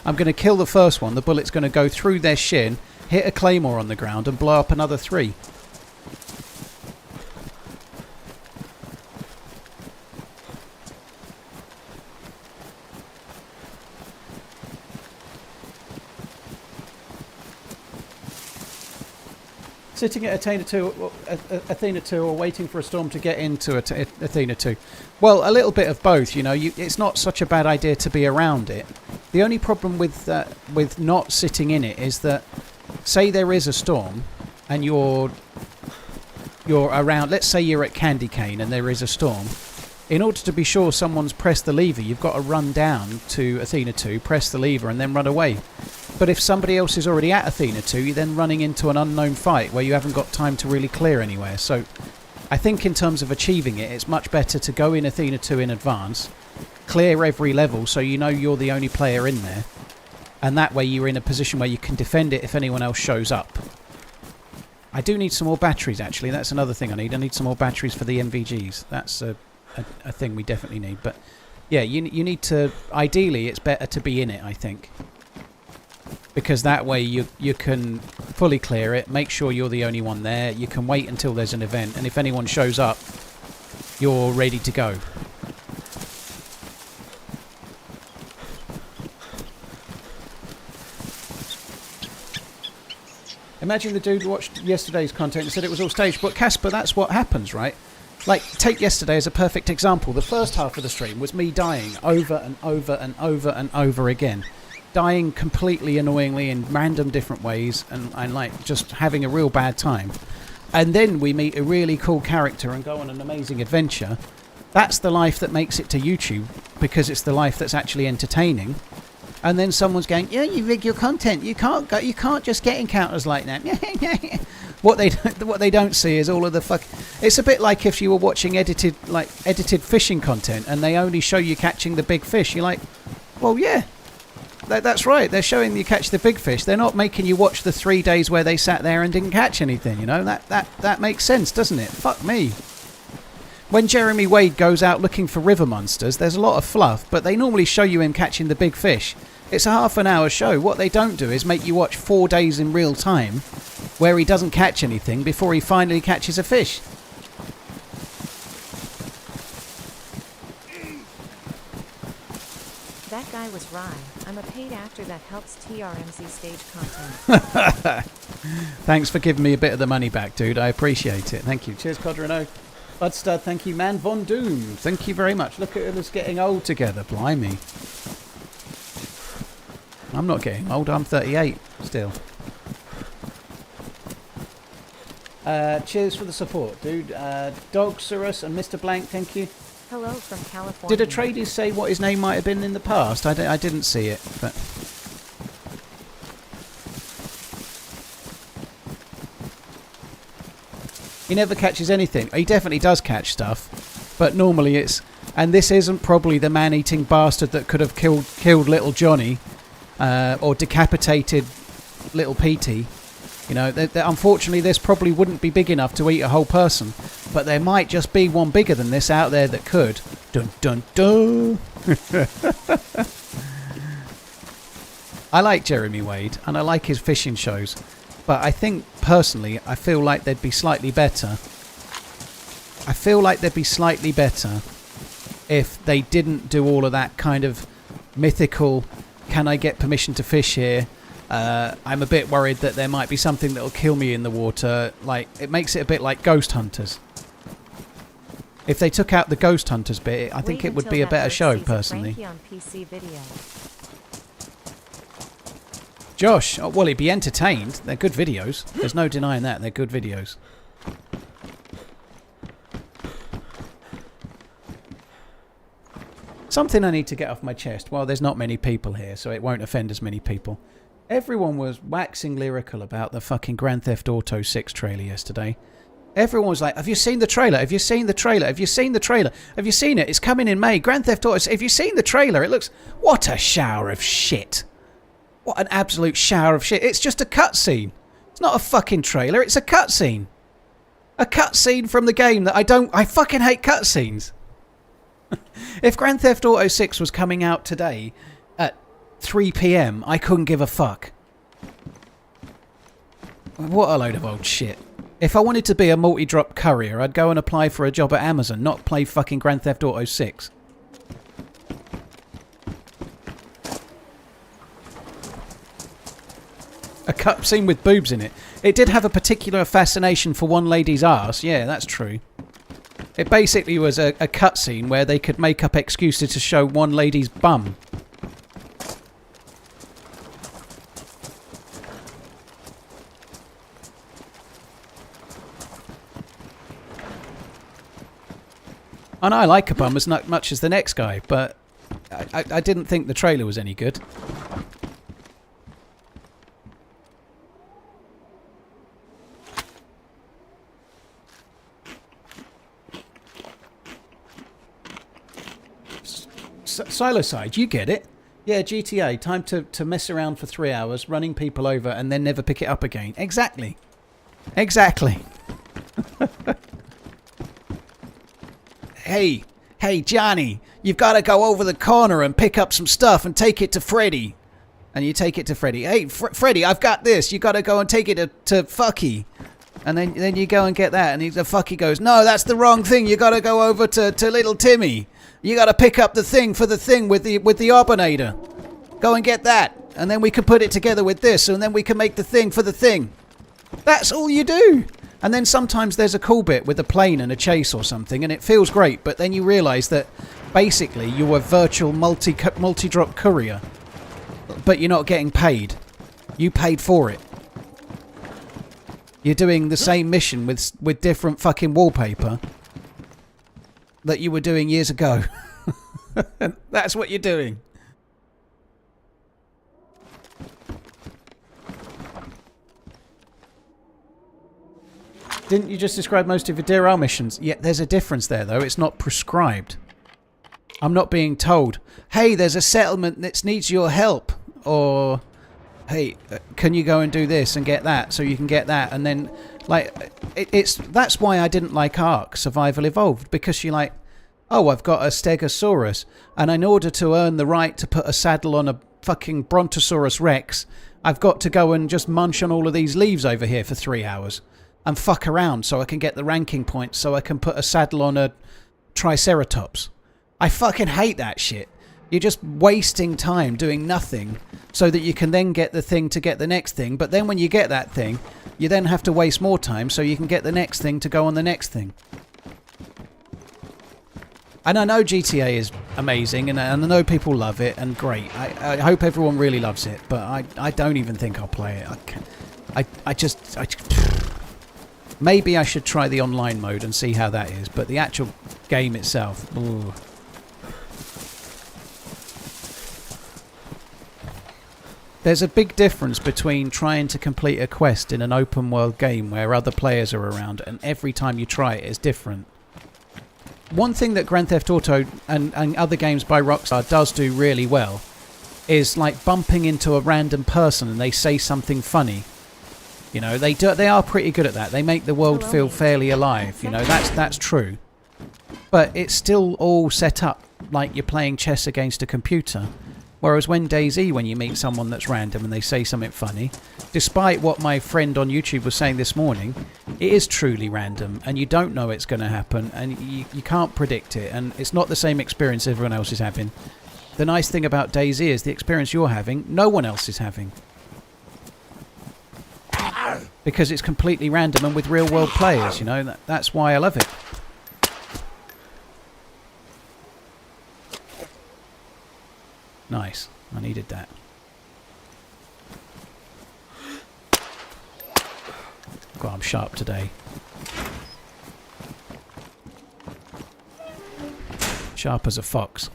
I'm going to kill the first one. The bullet's going to go through their shin, hit a claymore on the ground and blow up another 3. Sitting at Athena 2 or waiting for a storm to get into Athena 2. Well, a little bit of both, you know. It's not such a bad idea to be around it. The only problem with not sitting in it is that, say there is a storm and you're around, let's say you're at Candy Cane and there is a storm. In order to be sure someone's pressed the lever, you've got to run down to Athena 2, press the lever and then run away. But if somebody else is already at Athena 2, you're then running into an unknown fight where you haven't got time to really clear anywhere. So I think in terms of achieving it, it's much better to go in Athena 2 in advance, clear every level so you know you're the only player in there. And that way you're in a position where you can defend it if anyone else shows up. I do need some more batteries, actually. That's another thing I need. I need some more batteries for the MVGs. That's a thing we definitely need. But yeah, you need to... Ideally, it's better to be in it, I think. Because that way you can fully clear it, make sure you're the only one there. You can wait until there's an event. And if anyone shows up, you're ready to go. Imagine the dude watched yesterday's content and said it was all staged. But Casper, that's what happens, right? Like, take yesterday as a perfect example. The first half of the stream was me dying over and over and over and over again. Dying completely annoyingly in random different ways and like just having a real bad time. And then we meet a really cool character and go on an amazing adventure. That's the life that makes it to YouTube, because it's the life that's actually entertaining. And then someone's going, yeah, you rig your content. You can't just get encounters like that. What they don't see is all of the fuck. It's a bit like if you were watching edited fishing content and they only show you catching the big fish. You're like, well, yeah, that's right. They're showing you catch the big fish. They're not making you watch the 3 days where they sat there and didn't catch anything. You know, that makes sense, doesn't it? Fuck me. When Jeremy Wade goes out looking for river monsters, there's a lot of fluff, but they normally show you him catching the big fish. It's a half-an-hour show. What they don't do is make you watch 4 days in real time where he doesn't catch anything before he finally catches a fish. That guy was Rye. I'm a paid actor that helps TRMZ stage content. Thanks for giving me a bit of the money back, dude. I appreciate it. Thank you. Cheers, Codrano. Budstud, thank you. Man Von Doom, thank you very much. Look at us getting old together. Blimey. I'm not getting old. I'm 38 still. Cheers for the support, dude. Dogsaurus and Mr. Blank, thank you. Hello from California. Did Atreides say what his name might have been in the past? I didn't see it, but... He never catches anything. He definitely does catch stuff, but normally it's... And this isn't probably the man-eating bastard that could have killed little Johnny, or decapitated little Petey. You know, unfortunately this probably wouldn't be big enough to eat a whole person, but there might just be one bigger than this out there that could. Dun dun dun! I like Jeremy Wade, and I like his fishing shows. But I think, personally, I feel like they'd be slightly better. I feel like they'd be slightly better if they didn't do all of that kind of mythical, can I get permission to fish here? I'm a bit worried that there might be something that'll kill me in the water. Like, it makes it a bit like Ghost Hunters. If they took out the Ghost Hunters bit, I think it would be a better show, personally. Josh, oh, well, he'd be entertained. They're good videos. There's no denying that. They're good videos. Something I need to get off my chest. Well, there's not many people here, so it won't offend as many people. Everyone was waxing lyrical about the fucking Grand Theft Auto 6 trailer yesterday. Everyone was like, have you seen the trailer? Have you seen the trailer? Have you seen the trailer? Have you seen it? It's coming in May. Grand Theft Auto. Have you seen the trailer? It looks... What a shower of shit. What an absolute shower of shit. It's just a cutscene. It's not a fucking trailer. It's a cutscene. A cutscene from the game that I fucking hate cutscenes. If Grand Theft Auto 6 was coming out today at 3 PM, I couldn't give a fuck. What a load of old shit. If I wanted to be a multi-drop courier, I'd go and apply for a job at Amazon, not play fucking Grand Theft Auto 6. A cutscene with boobs in it. It did have a particular fascination for one lady's arse. Yeah, that's true. It basically was a cutscene where they could make up excuses to show one lady's bum. And I like a bum as much as the next guy, but I didn't think the trailer was any good. Siloside, you get it. Yeah, GTA, time to mess around for 3 hours, running people over and then never pick it up again. Exactly. Exactly. Hey, Johnny, you've got to go over the corner and pick up some stuff and take it to Freddy. And you take it to Freddy. Hey, Freddy, I've got this. You got to go and take it to Fucky. And then you go and get that. And the Fucky goes, no, that's the wrong thing. You got to go over to little Timmy. You got to pick up the thing for the thing with the orbinator. Go and get that. And then we can put it together with this. And then we can make the thing for the thing. That's all you do. And then sometimes there's a cool bit with a plane and a chase or something. And it feels great. But then you realise that basically you're a virtual multi-drop courier. But you're not getting paid. You paid for it. You're doing the same mission with different fucking wallpaper that you were doing years ago. That's what you're doing. Didn't you just describe most of your DRL missions? Yeah, there's a difference there, though. It's not prescribed. I'm not being told, hey, there's a settlement that needs your help. Or, hey, can you go and do this and get that so you can get that? And then, like, that's why I didn't like Ark Survival Evolved. Because you're like, oh, I've got a Stegosaurus. And in order to earn the right to put a saddle on a fucking Brontosaurus Rex, I've got to go and just munch on all of these leaves over here for 3 hours. And fuck around so I can get the ranking points so I can put a saddle on a Triceratops. I fucking hate that shit. You're just wasting time doing nothing so that you can then get the thing to get the next thing. But then when you get that thing, you then have to waste more time so you can get the next thing to go on the next thing. And I know GTA is amazing and I know people love it and great. I hope everyone really loves it, but I don't even think I'll play it. Maybe I should try the online mode and see how that is, but the actual game itself... Ooh. There's a big difference between trying to complete a quest in an open world game where other players are around and every time you try it is different. One thing that Grand Theft Auto and other games by Rockstar does do really well is like bumping into a random person and they say something funny. You know, they are pretty good at that. They make the world feel fairly alive. You know, that's true. But it's still all set up like you're playing chess against a computer. Whereas when DayZ, when you meet someone that's random and they say something funny, despite what my friend on YouTube was saying this morning, it is truly random and you don't know it's going to happen and you can't predict it and it's not the same experience everyone else is having. The nice thing about DayZ is the experience you're having, no one else is having. Because it's completely random and with real world players, you know, that's why I love it. Nice. I needed that. God, I'm sharp today. Sharp as a fox.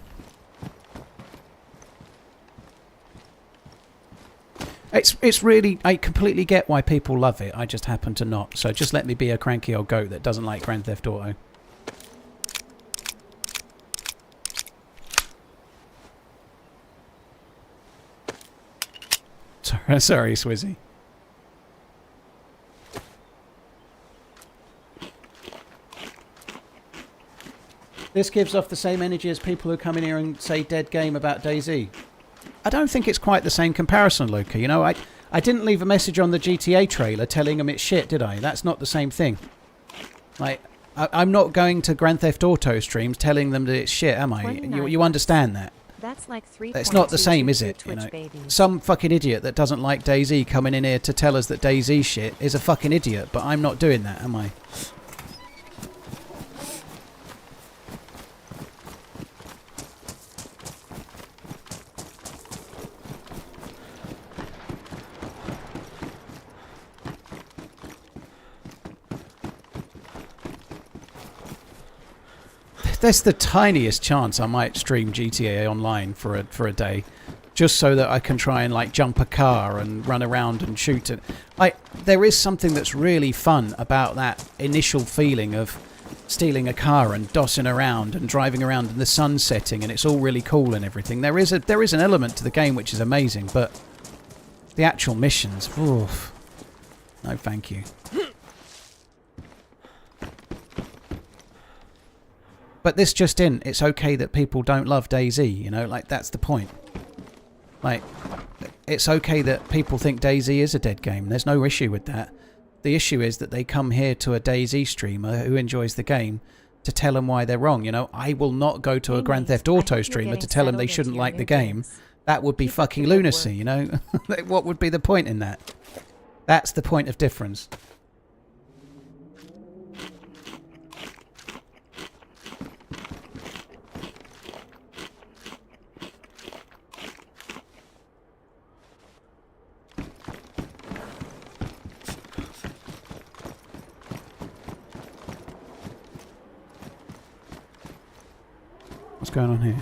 It's really... I completely get why people love it. I just happen to not. So just let me be a cranky old goat that doesn't like Grand Theft Auto. Sorry, Swizzy. This gives off the same energy as people who come in here and say dead game about DayZ. I don't think it's quite the same comparison, Luca. You know, I didn't leave a message on the GTA trailer telling them it's shit, did I? That's not the same thing. Like, I'm not going to Grand Theft Auto streams telling them that it's shit, am I? You understand that? That's like 3. It's not the same, is it? You know, some fucking idiot that doesn't like DayZ coming in here to tell us that DayZ shit is a fucking idiot, but I'm not doing that, am I? There's the tiniest chance I might stream GTA Online for a day, just so that I can try and like jump a car and run around and shoot it. There is something that's really fun about that initial feeling of stealing a car and dossing around and driving around in the sun setting, and it's all really cool and everything. There is an element to the game which is amazing, but the actual missions, oof, no thank you. But this just in, it's okay that people don't love DayZ, you know, like that's the point. Like, it's okay that people think DayZ is a dead game. There's no issue with that. The issue is that they come here to a DayZ streamer who enjoys the game to tell them why they're wrong. You know, I will not go to a Grand Theft Auto streamer to tell them they shouldn't like the game. That would be fucking lunacy, you know? What would be the point in that? That's the point of difference. What's going on here?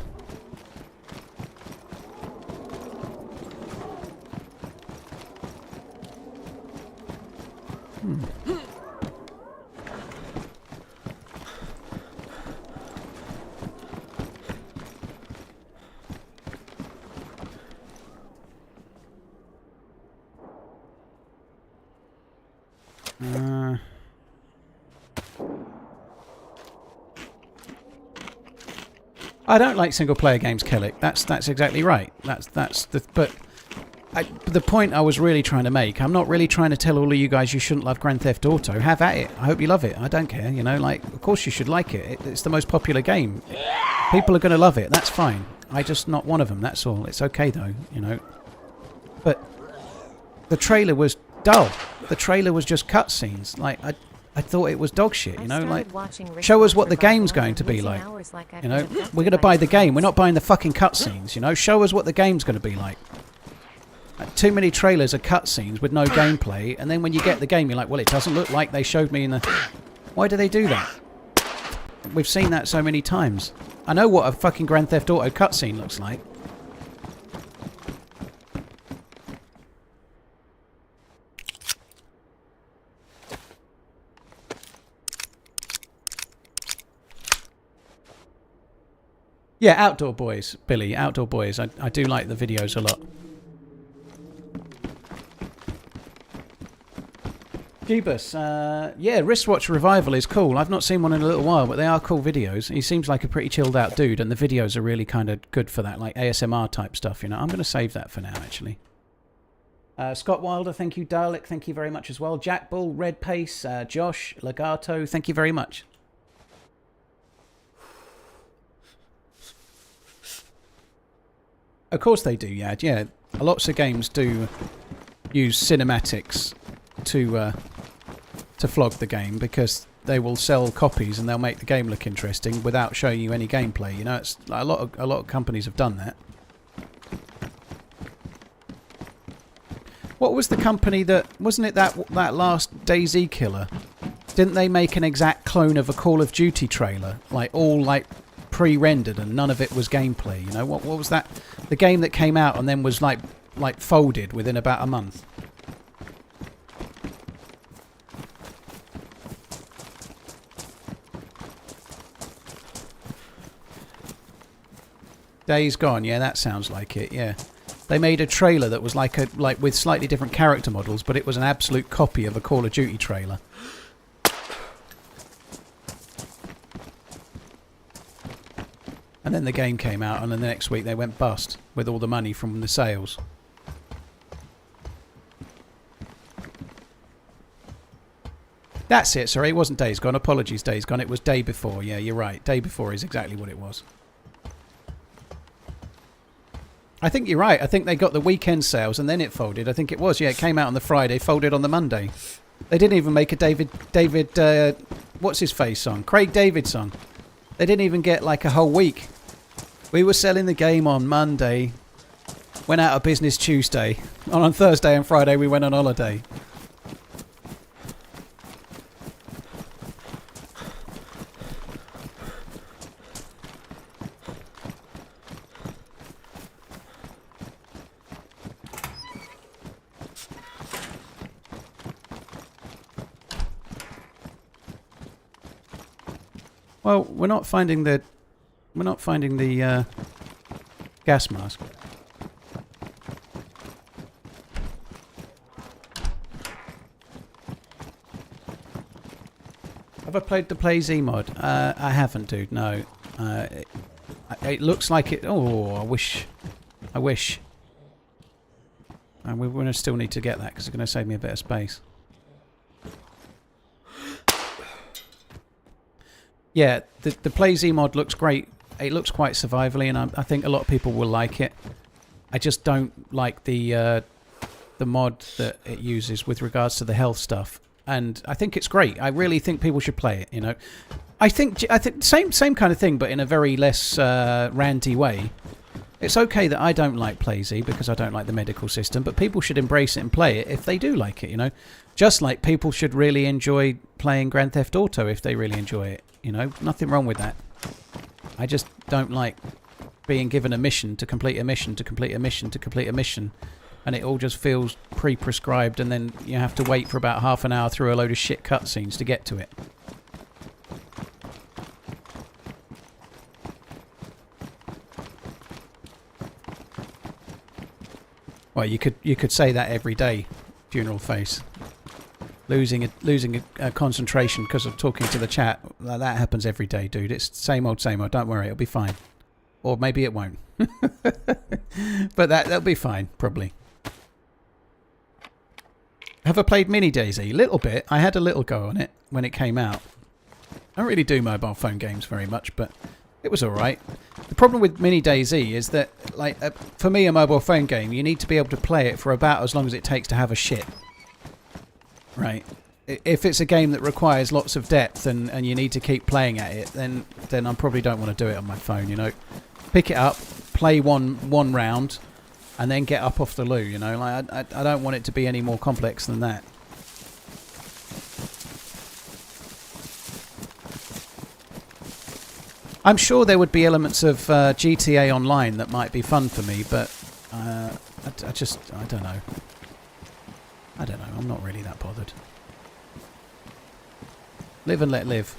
I don't like single player games, Kellic. That's exactly right. But the point I was really trying to make, I'm not really trying to tell all of you guys you shouldn't love Grand Theft Auto. Have at it. I hope you love it. I don't care, you know, like, of course you should like it. It's the most popular game. People are going to love it. That's fine. I'm just not one of them. That's all. It's okay though, you know. But the trailer was dull. The trailer was just cutscenes. Like, I thought it was dog shit, you know, like, show us what the game's going to be like, you know, we're going to buy the game, we're not buying the fucking cutscenes, you know, show us what the game's going to be like. Too many trailers are cutscenes with no gameplay, and then when you get the game, you're like, well, it doesn't look like they showed me in the... Why do they do that? We've seen that so many times. I know what a fucking Grand Theft Auto cutscene looks like. Yeah, Outdoor Boys, Billy. Outdoor Boys. I do like the videos a lot. Jeebus. Yeah, Wristwatch Revival is cool. I've not seen one in a little while, but they are cool videos. He seems like a pretty chilled out dude, and the videos are really kind of good for that, like ASMR type stuff, you know. I'm going to save that for now, actually. Scott Wilder, thank you. Dalek, thank you very much as well. Jack Bull, Red Pace, Josh, Legato, thank you very much. Of course they do, yeah. Yeah, lots of games do use cinematics to flog the game because they will sell copies and they'll make the game look interesting without showing you any gameplay. You know, it's a lot of companies have done that. What was the company that... Wasn't it that last DayZ killer? Didn't they make an exact clone of a Call of Duty trailer? Like, all, like, pre-rendered and none of it was gameplay, you know? What was that? The game that came out and then was, like folded within about a month. Days Gone, yeah, that sounds like it, yeah. They made a trailer that was like with slightly different character models, but it was an absolute copy of a Call of Duty trailer. And then the game came out, and then the next week they went bust with all the money from the sales. That's it, sorry, it wasn't Days Gone. Apologies, Days Gone. It was Day Before. Yeah, you're right. Day Before is exactly what it was. I think you're right. I think they got the weekend sales and then it folded. I think it was. Yeah, it came out on the Friday, folded on the Monday. They didn't even make a David, what's his face song? Craig David song. They didn't even get like a whole week. We were selling the game on Monday, went out of business Tuesday. On Thursday and Friday we went on holiday. Well, we're not finding the gas mask. Have I played the DayZ mod? I haven't, dude. No. It looks like it. Oh, I wish. And we're going to still need to get that because it's going to save me a bit of space. Yeah, the DayZ mod looks great. It looks quite survivally, and I think a lot of people will like it. I just don't like the mod that it uses with regards to the health stuff. And I think it's great. I really think people should play it. You know, I think same kind of thing, but in a very less ranty way. It's okay that I don't like DayZ because I don't like the medical system, but people should embrace it and play it if they do like it. You know, just like people should really enjoy playing Grand Theft Auto if they really enjoy it. You know, nothing wrong with that. I just don't like being given a mission to complete a mission to complete a mission to complete a mission, and it all just feels pre-prescribed, and then you have to wait for about half an hour through a load of shit cutscenes to get to it. Well, you could say that every day, Funeral Face. Losing a concentration because of talking to the chat. That happens every day, dude. It's same old, same old. Don't worry, it'll be fine. Or maybe it won't. But that'll be fine, probably. Have I played Mini DayZ? Little bit. I had a little go on it when it came out. I don't really do mobile phone games very much, but it was alright. The problem with Mini DayZ is that, like, for me, a mobile phone game, you need to be able to play it for about as long as it takes to have a shit. Right. If it's a game that requires lots of depth and you need to keep playing at it, then I probably don't want to do it on my phone, you know. Pick it up, play one round, and then get up off the loo, you know. Like I don't want it to be any more complex than that. I'm sure there would be elements of GTA Online that might be fun for me, but I don't know. I don't know, I'm not really that bothered. Live and let live.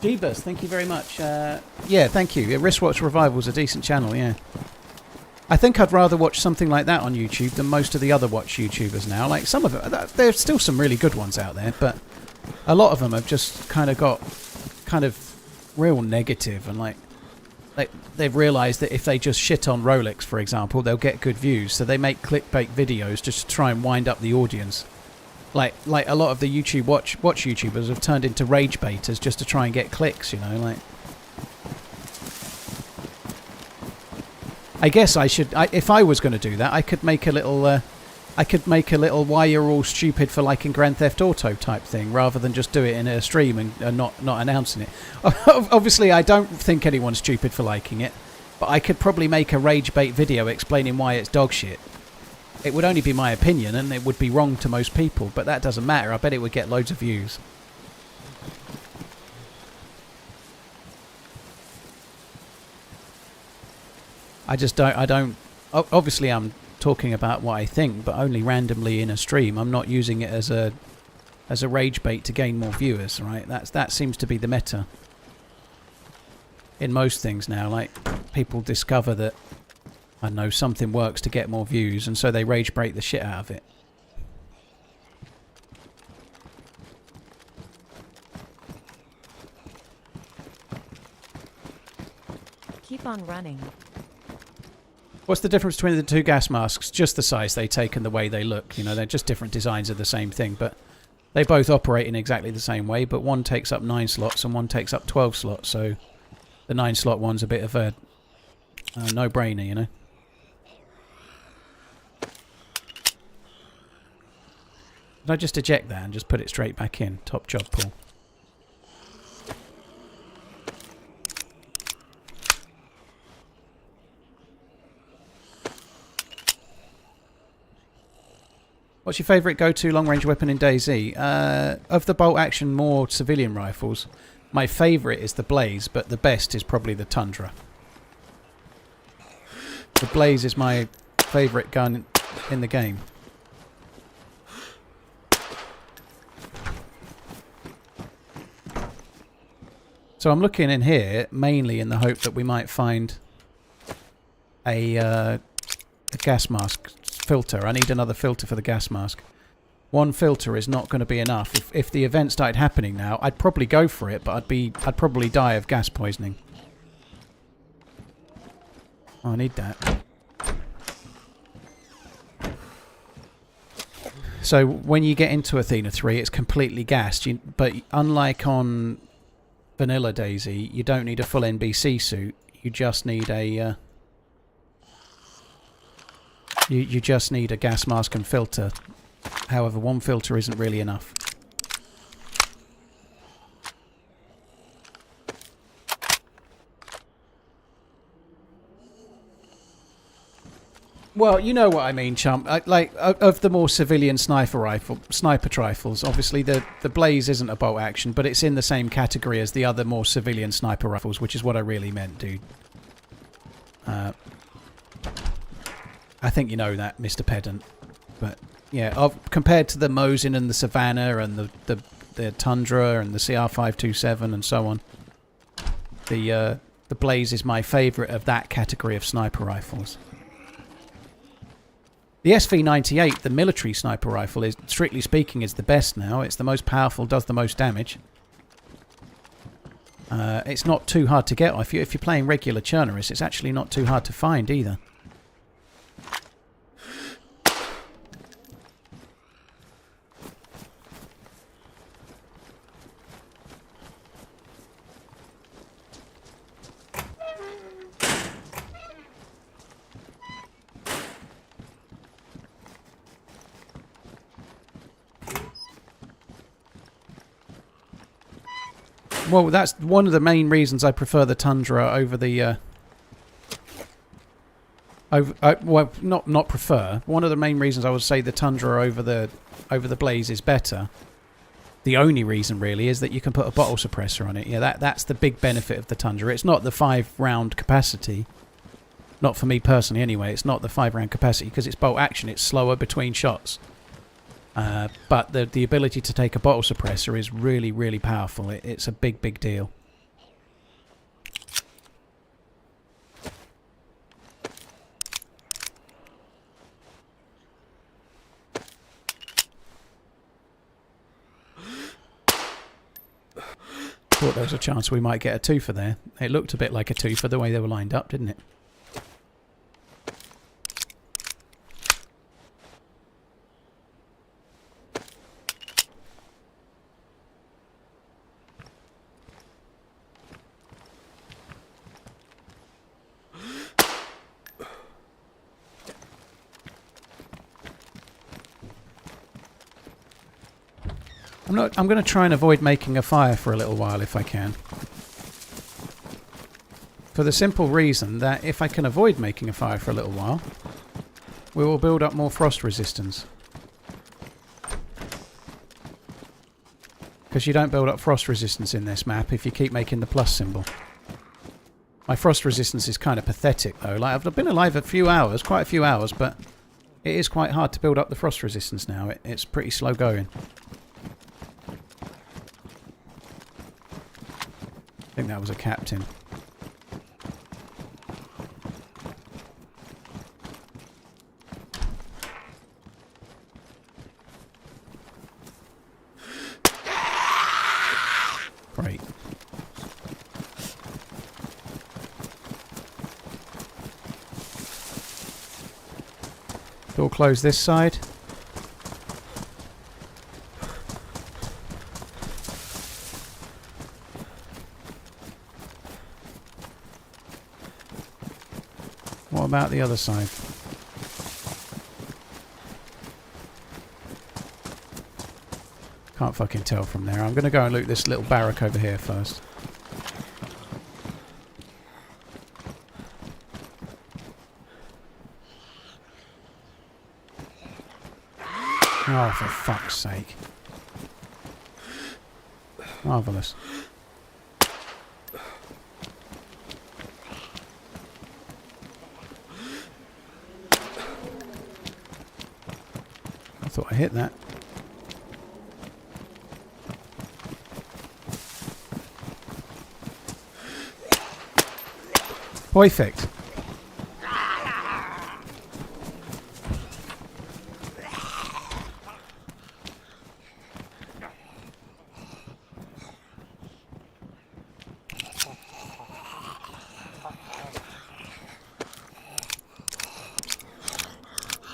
Jeebus, thank you very much. Yeah, thank you. Wristwatch Revival's a decent channel, yeah. I think I'd rather watch something like that on YouTube than most of the other watch YouTubers now. Like, some of them, there's still some really good ones out there, but a lot of them have just kind of got kind of real negative, and like they've realised that if they just shit on Rolex, for example, they'll get good views, so they make clickbait videos just to try and wind up the audience. Like a lot of the watch YouTubers have turned into rage baiters just to try and get clicks, you know, like. I guess I should, if I was going to do that, I could make a little I could make a little why you're all stupid for liking Grand Theft Auto type thing rather than just do it in a stream and not announcing it. Obviously, I don't think anyone's stupid for liking it, but I could probably make a rage bait video explaining why it's dog shit. It would only be my opinion and it would be wrong to most people, but that doesn't matter. I bet it would get loads of views. I don't... Obviously, I'm talking about what I think, but only randomly in a stream. I'm not using it as a rage bait to gain more viewers, right? That seems to be the meta in most things now. Like, people discover that, I don't know, something works to get more views, and so they rage bait the shit out of it. Keep on running. What's the difference between the two gas masks? Just the size they take and the way they look. You know, they're just different designs of the same thing, but they both operate in exactly the same way, but one takes up 9 slots and one takes up 12 slots, so the 9 slot one's a bit of a no-brainer, you know. Did I just eject that and just put it straight back in? Top job, Paul. What's your favourite go-to long-range weapon in DayZ? Of the bolt-action, more civilian rifles, my favourite is the Blaze, but the best is probably the Tundra. The Blaze is my favourite gun in the game. So I'm looking in here mainly in the hope that we might find a gas mask filter. I need another filter for the gas mask. One filter is not going to be enough. If the event started happening now, I'd probably go for it, but I'd probably die of gas poisoning. Oh, I need that. So when you get into Athena 3, it's completely gassed. But unlike on vanilla DayZ, you don't need a full NBC suit. You just need a you just need a gas mask and filter. However, one filter isn't really enough. Well, you know what I mean, chump. Like, of the more civilian sniper rifles, obviously the Blaze isn't a bolt action, but it's in the same category as the other more civilian sniper rifles, which is what I really meant, dude. I think you know that, Mr. Pedant. But yeah, compared to the Mosin and the Savannah and the Tundra and the CR527 and so on, the Blaze is my favourite of that category of sniper rifles. The SV98, the military sniper rifle, is, strictly speaking, is the best now. It's the most powerful, does the most damage. It's not too hard to get. If you're playing regular Churnerus, it's actually not too hard to find either. Well, that's one of the main reasons I prefer the Tundra over the... well, not prefer. One of the main reasons I would say the Tundra over the Blaze is better. The only reason, really, is that you can put a bottle suppressor on it. Yeah, that's the big benefit of the Tundra. It's not the 5-round capacity. Not for me personally, anyway. It's not the 5-round capacity, because it's bolt action. It's slower between shots. But the ability to take a bottle suppressor is really, really powerful. It's a big, big deal. Thought there was a chance we might get a twofer there. It looked a bit like a twofer the way they were lined up, didn't it? I'm going to try and avoid making a fire for a little while if I can. For the simple reason that if I can avoid making a fire for a little while, we will build up more frost resistance. Because you don't build up frost resistance in this map if you keep making the plus symbol. My frost resistance is kind of pathetic though. Like, I've been alive a few hours, quite a few hours, but it is quite hard to build up the frost resistance now. It's pretty slow going. I think that was a captain. Great. Door closed this side. What about the other side? Can't fucking tell from there. I'm going to go and loot this little barrack over here first. Oh, for fuck's sake. Marvellous. I thought I hit that. Perfect.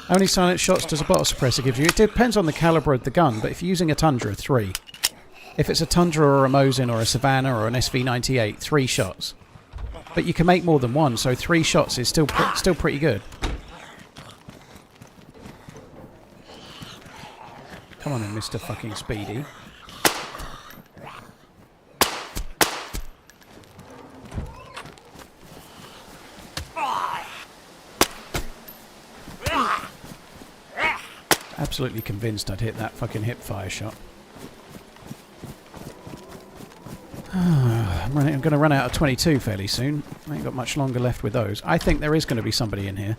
How many silent shots does a bottle suppressor give you? It depends on the calibre of the gun, but if you're using a Tundra, 3. If it's a Tundra or a Mosin or a Savannah or an SV98, 3 shots. But you can make more than 1, so 3 shots is still pretty good. Come on then, Mr. fucking Speedy. Absolutely convinced I'd hit that fucking hip fire shot. I'm going to run out of 22 fairly soon. I ain't got much longer left with those. I think there is going to be somebody in here.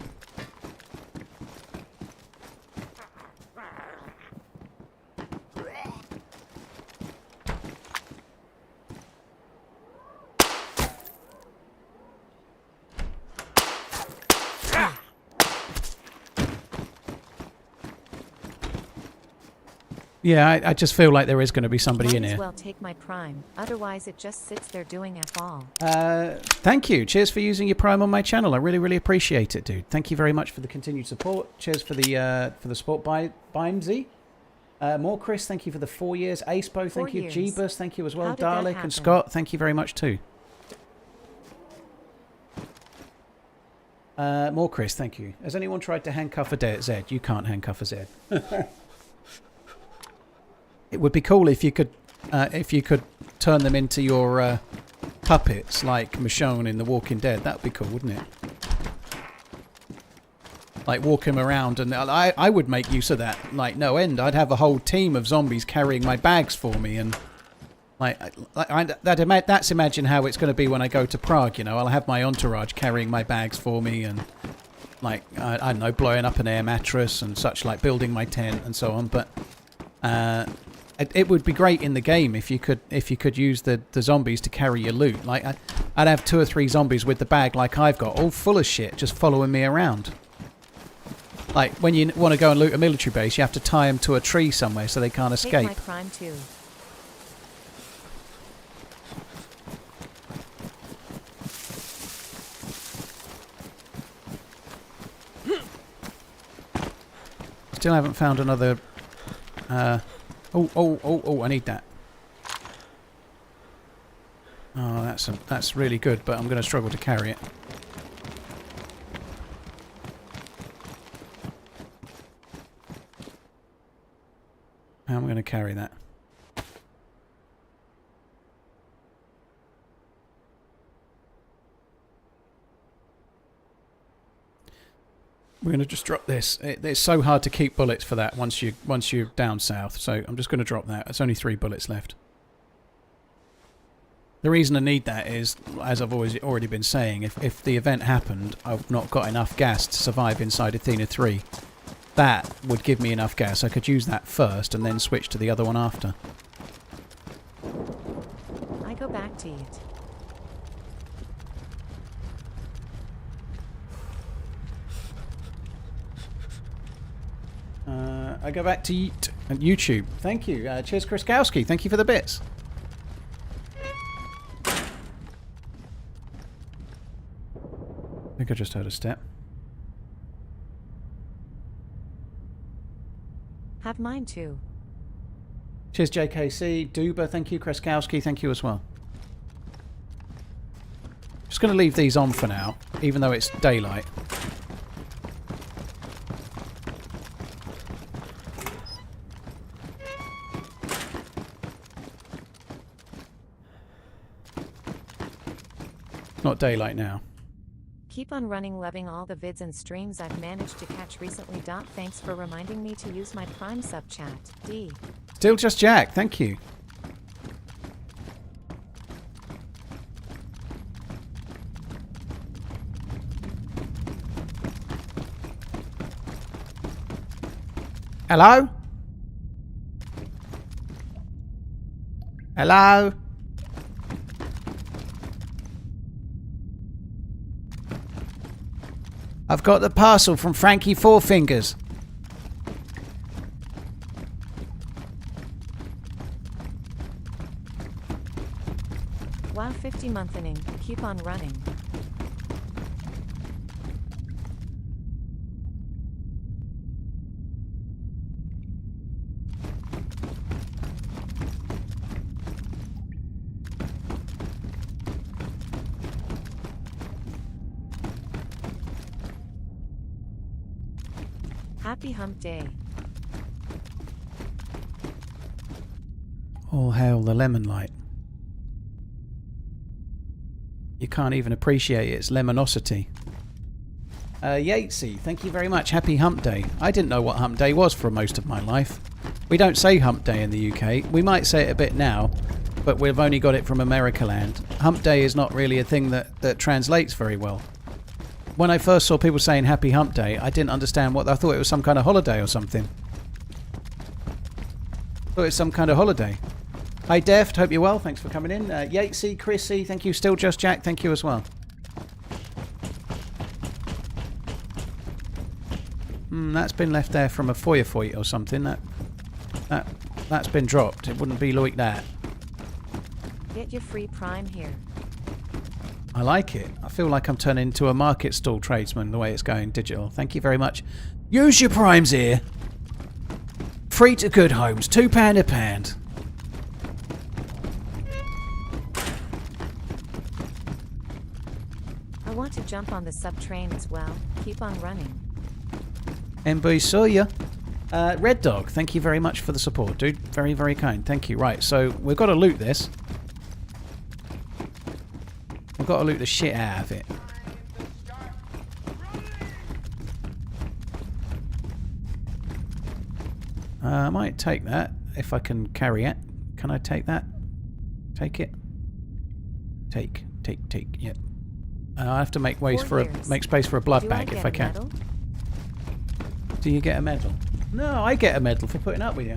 Yeah, I just feel like there is going to be somebody in here. Might as well take my prime, otherwise it just sits there doing F all. Thank you. Cheers for using your prime on my channel. I really, really appreciate it, dude. Thank you very much for the continued support. Cheers for the support by BIMZ. More Chris, thank you for the 4 years. Acepo, thank you. Jeebus, thank you as well. Dalek and Scott, thank you very much too. More Chris, thank you. Has anyone tried to handcuff a DayZ? You can't handcuff a Z. It would be cool if you could turn them into your puppets like Michonne in The Walking Dead. That would be cool, wouldn't it? Like walk him around, and I would make use of that like no end. I'd have a whole team of zombies carrying my bags for me, and that's imagine how it's going to be when I go to Prague. You know, I'll have my entourage carrying my bags for me, and like I don't know, blowing up an air mattress and such, like building my tent and so on. But it would be great in the game if you could use the zombies to carry your loot. Like I'd have 2 or 3 zombies with the bag like I've got, all full of shit, just following me around. Like when you want to go and loot a military base, you have to tie them to a tree somewhere so they can't escape. Take my prime too. Still haven't found another. Oh! I need that. Oh, that's really good, but I'm going to struggle to carry it. How am I going to carry that? We're going to just drop this. It's so hard to keep bullets for that once you're down south. So I'm just going to drop that. It's only 3 bullets left. The reason I need that is, as I've already been saying, if the event happened, I've not got enough gas to survive inside Athena 3. That would give me enough gas. I could use that first and then switch to the other one after. I go back to eat. I go back to YouTube. Thank you. Cheers, Kriskowski. Thank you for the bits. I think I just heard a step. Have mine too. Cheers, JKC. Duba, thank you. Kreskowski, thank you as well. Just going to leave these on for now, even though it's daylight. Not daylight now. Keep on running, loving all the vids and streams I've managed to catch recently. Thanks for reminding me to use my Prime sub chat. D. Still just Jack, thank you. Hello? Hello? I've got the parcel from Frankie Four Fingers. Wow, 50 monthening. Keep on running. Happy hump day. All hail the lemon light. You can't even appreciate its lemonosity. Yatesy, thank you very much. Happy hump day. I didn't know what hump day was for most of my life. We don't say hump day in the UK. We might say it a bit now, but we've only got it from America land. Hump day is not really a thing that translates very well. When I first saw people saying happy hump day, I didn't understand what... I thought it was some kind of holiday or something. I thought it was some kind of holiday. Hi Deft, hope you're well. Thanks for coming in. Yatesy, Chrissy, thank you. Still just Jack, thank you as well. That's been left there from a foyer or something. That's been dropped. It wouldn't be like that. Get your free Prime here. I like it. I feel like I'm turning into a market stall tradesman the way it's going digital. Thank you very much. Use your primes here. Free to good homes. £2 a pound. I want to jump on the sub train as well. Keep on running. MB saw ya. Red Dog, thank you very much for the support, dude. Very, very kind. Thank you. Right, so we've got to loot this. We've got to loot the shit out of it. I might take that if I can carry it. Can I take that? Take it. Take. Yep. I have to make space for a blood bag if I can. Medal? Do you get a medal? No, I get a medal for putting up with you.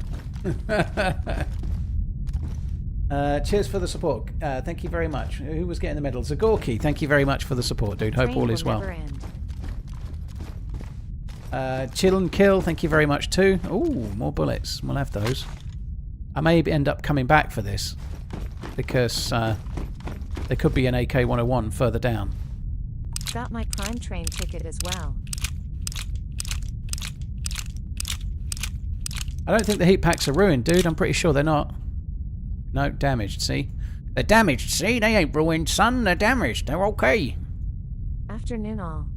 Cheers for the support. Thank you very much. Who was getting the medal? Zagorki, thank you very much for the support, dude. Hope all is well. Chill and Kill, thank you very much too. Ooh, more bullets. We'll have those. I may end up coming back for this because there could be an AK-101 further down. Got my Prime train ticket as well. I don't think the heat packs are ruined, dude. I'm pretty sure they're not. No, damaged, see? They're damaged, see? They ain't ruined, son. They're damaged. They're okay. Afternoon all.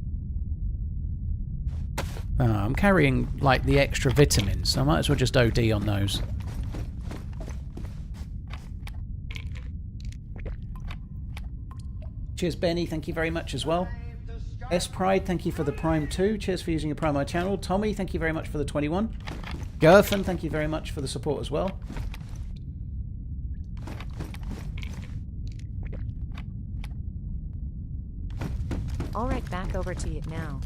I'm carrying, like, the extra vitamins. So I might as well just OD on those. Cheers, Benny. Thank you very much as well. S Pride, thank you for the Prime 2. Cheers for using your Prime on my channel. Tommy, thank you very much for the 21. Gerthen, thank you very much for the support as well. Alright, back over to you now.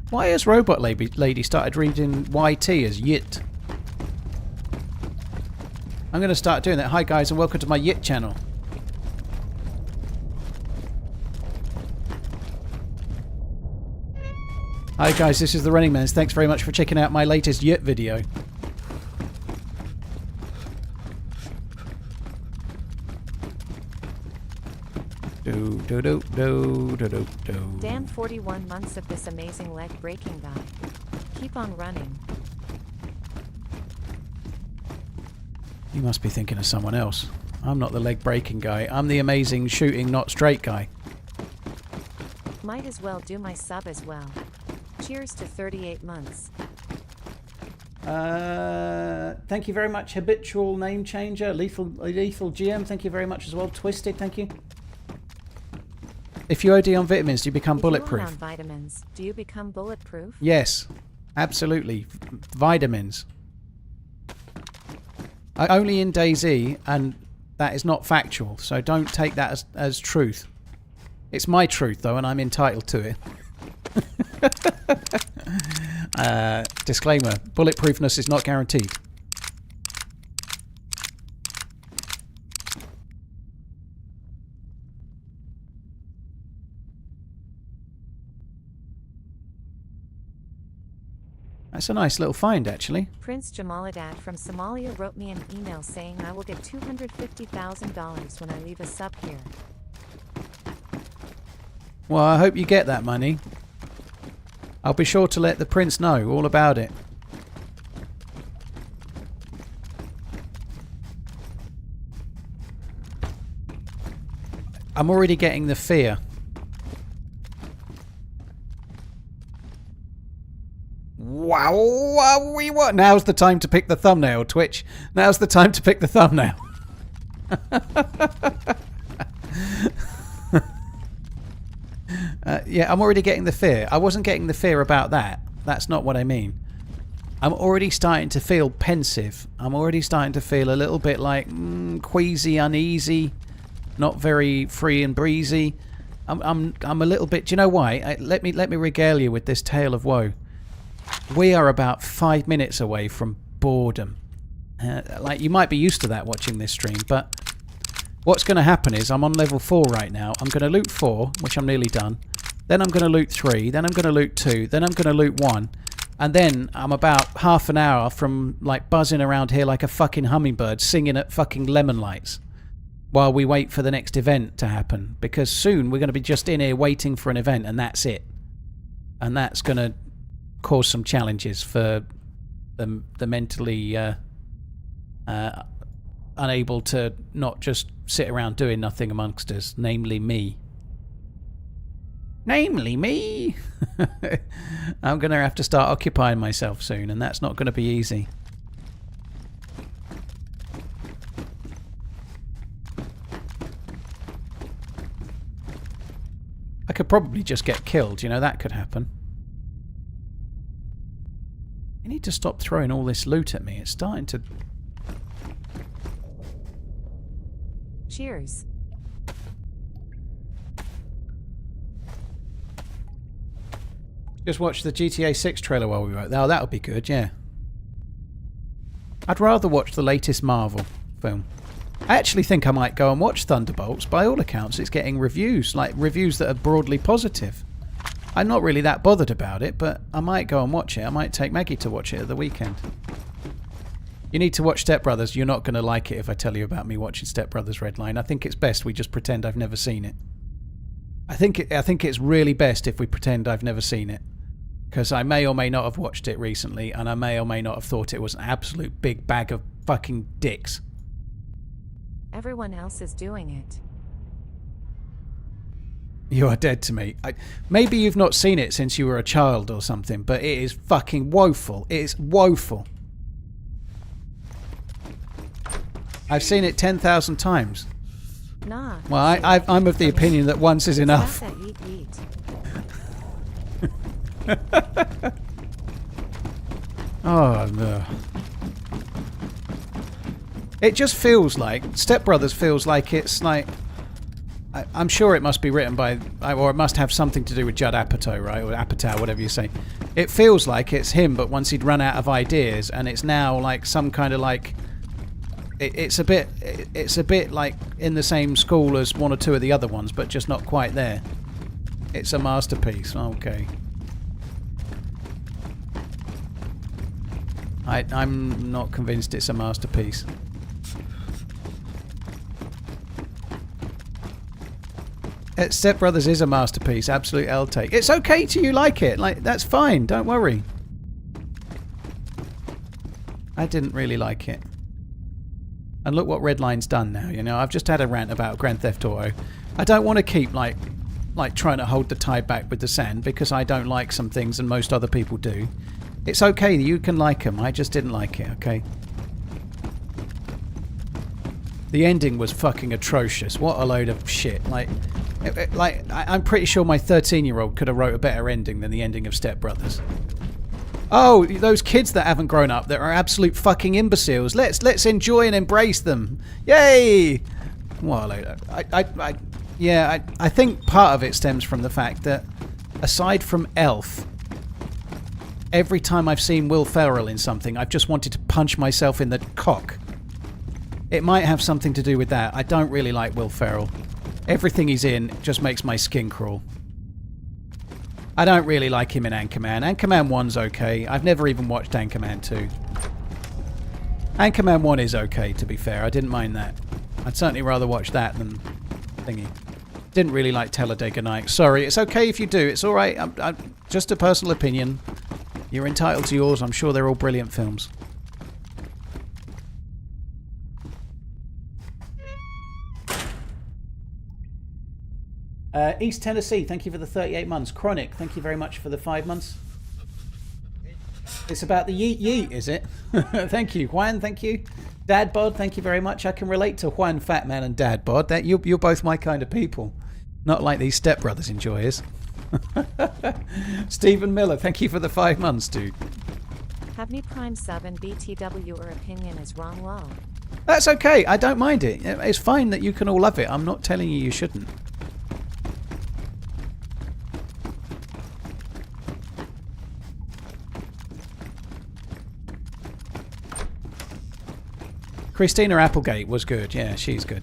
Why has Robot Lady started reading YT as Yit? I'm going to start doing that. Hi guys and welcome to my Yit channel. Hi guys, this is TheRunningManZ. Thanks very much for checking out my latest Yit video. Damn 41 months of this amazing leg breaking guy. Keep on running. You must be thinking of someone else. I'm not the leg breaking guy. I'm the amazing shooting not straight guy. Might as well do my sub as well. Cheers to 38 months. Thank you very much, Habitual Name Changer. Lethal GM, thank you very much as well. Twisted, thank you. If you OD on vitamins, do you become bulletproof? If you OD on vitamins, do you become bulletproof? Yes, absolutely. Vitamins. Only in DayZ, and that is not factual, so don't take that as truth. It's my truth, though, and I'm entitled to it. Disclaimer, bulletproofness is not guaranteed. That's a nice little find, actually. Prince Jamaladad from Somalia wrote me an email saying I will get $250,000 when I leave a sub here. Well, I hope you get that money. I'll be sure to let the prince know all about it. I'm already getting the fear. Wow, we what? Now's the time to pick the thumbnail, Twitch. Now's the time to pick the thumbnail. Yeah, I'm already getting the fear. I wasn't getting the fear about that. That's not what I mean. I'm already starting to feel pensive. I'm already starting to feel a little bit like queasy, uneasy, not very free and breezy. I'm a little bit. Do you know why? Let me regale you with this tale of woe. We are about 5 minutes away from boredom. Like, you might be used to that watching this stream, but what's going to happen is I'm on level 4 right now. I'm going to loot 4, which I'm nearly done. Then I'm going to loot 3. Then I'm going to loot 2. Then I'm going to loot 1. And then I'm about half an hour from, like, buzzing around here like a fucking hummingbird, singing at fucking lemon lights while we wait for the next event to happen. Because soon we're going to be just in here waiting for an event, and that's it. And that's going to cause some challenges for the mentally unable to not just sit around doing nothing amongst us, namely me. Namely me! I'm going to have to start occupying myself soon, and that's not going to be easy. I could probably just get killed, you know, that could happen. You need to stop throwing all this loot at me. It's starting to... Cheers. Just watch the GTA 6 trailer while we were... Oh, that would be good, yeah. I'd rather watch the latest Marvel film. I actually think I might go and watch Thunderbolts. By all accounts, it's getting reviews, like reviews that are broadly positive. I'm not really that bothered about it, but I might go and watch it. I might take Maggie to watch it at the weekend. You need to watch Step Brothers. You're not going to like it if I tell you about me watching Step Brothers Red Line. I think it's best we just pretend I've never seen it. I think it's really best if we pretend I've never seen it. Because I may or may not have watched it recently, and I may or may not have thought it was an absolute big bag of fucking dicks. Everyone else is doing it. You are dead to me. Maybe you've not seen it since you were a child or something, but it is fucking woeful. It is woeful. I've seen it 10,000 times. Nah. Well, I'm of the opinion that once is enough. Oh, no. It just feels like... Step Brothers feels like it's like... I'm sure it must be written by... Or it must have something to do with Judd Apatow, right? Or Apatow, whatever you say. It feels like it's him, but once he'd run out of ideas, and it's now like some kind of like... It's a bit like in the same school as one or two of the other ones, but just not quite there. It's a masterpiece. Okay. I'm not convinced it's a masterpiece. Step Brothers is a masterpiece. Absolute L take. It's okay to you like it. Like, that's fine. Don't worry. I didn't really like it. And look what Redline's done now. You know, I've just had a rant about Grand Theft Auto. I don't want to keep like trying to hold the tide back with the sand because I don't like some things and most other people do. It's okay. You can like them. I just didn't like it. Okay. The ending was fucking atrocious. What a load of shit. I'm pretty sure my 13-year-old could have wrote a better ending than the ending of Step Brothers. Oh, those kids that haven't grown up that are absolute fucking imbeciles. Let's enjoy and embrace them. Yay! What a load of... I think part of it stems from the fact that aside from Elf, every time I've seen Will Ferrell in something, I've just wanted to punch myself in the cock. It might have something to do with that. I don't really like Will Ferrell. Everything he's in just makes my skin crawl. I don't really like him in Anchorman. Anchorman 1's okay. I've never even watched Anchorman 2. Anchorman 1 is okay, to be fair. I didn't mind that. I'd certainly rather watch that than thingy. Didn't really like Talladega Nights. Sorry, it's okay if you do. It's alright. I'm just a personal opinion. You're entitled to yours. I'm sure they're all brilliant films. East Tennessee, thank you for the 38 months. Chronic, thank you very much for the 5 months. It's about the yeet yeet, is it? Thank you. Juan, thank you. Dad Bod, thank you very much. I can relate to Juan Fatman and Dad Bod. You're both my kind of people. Not like these Step Brothers enjoyers. Stephen Miller, thank you for the 5 months, dude. Have me prime sub and BTW or opinion is wrong low. That's okay. I don't mind it. It's fine that you can all love it. I'm not telling you shouldn't. Christina Applegate was good. Yeah, she's good.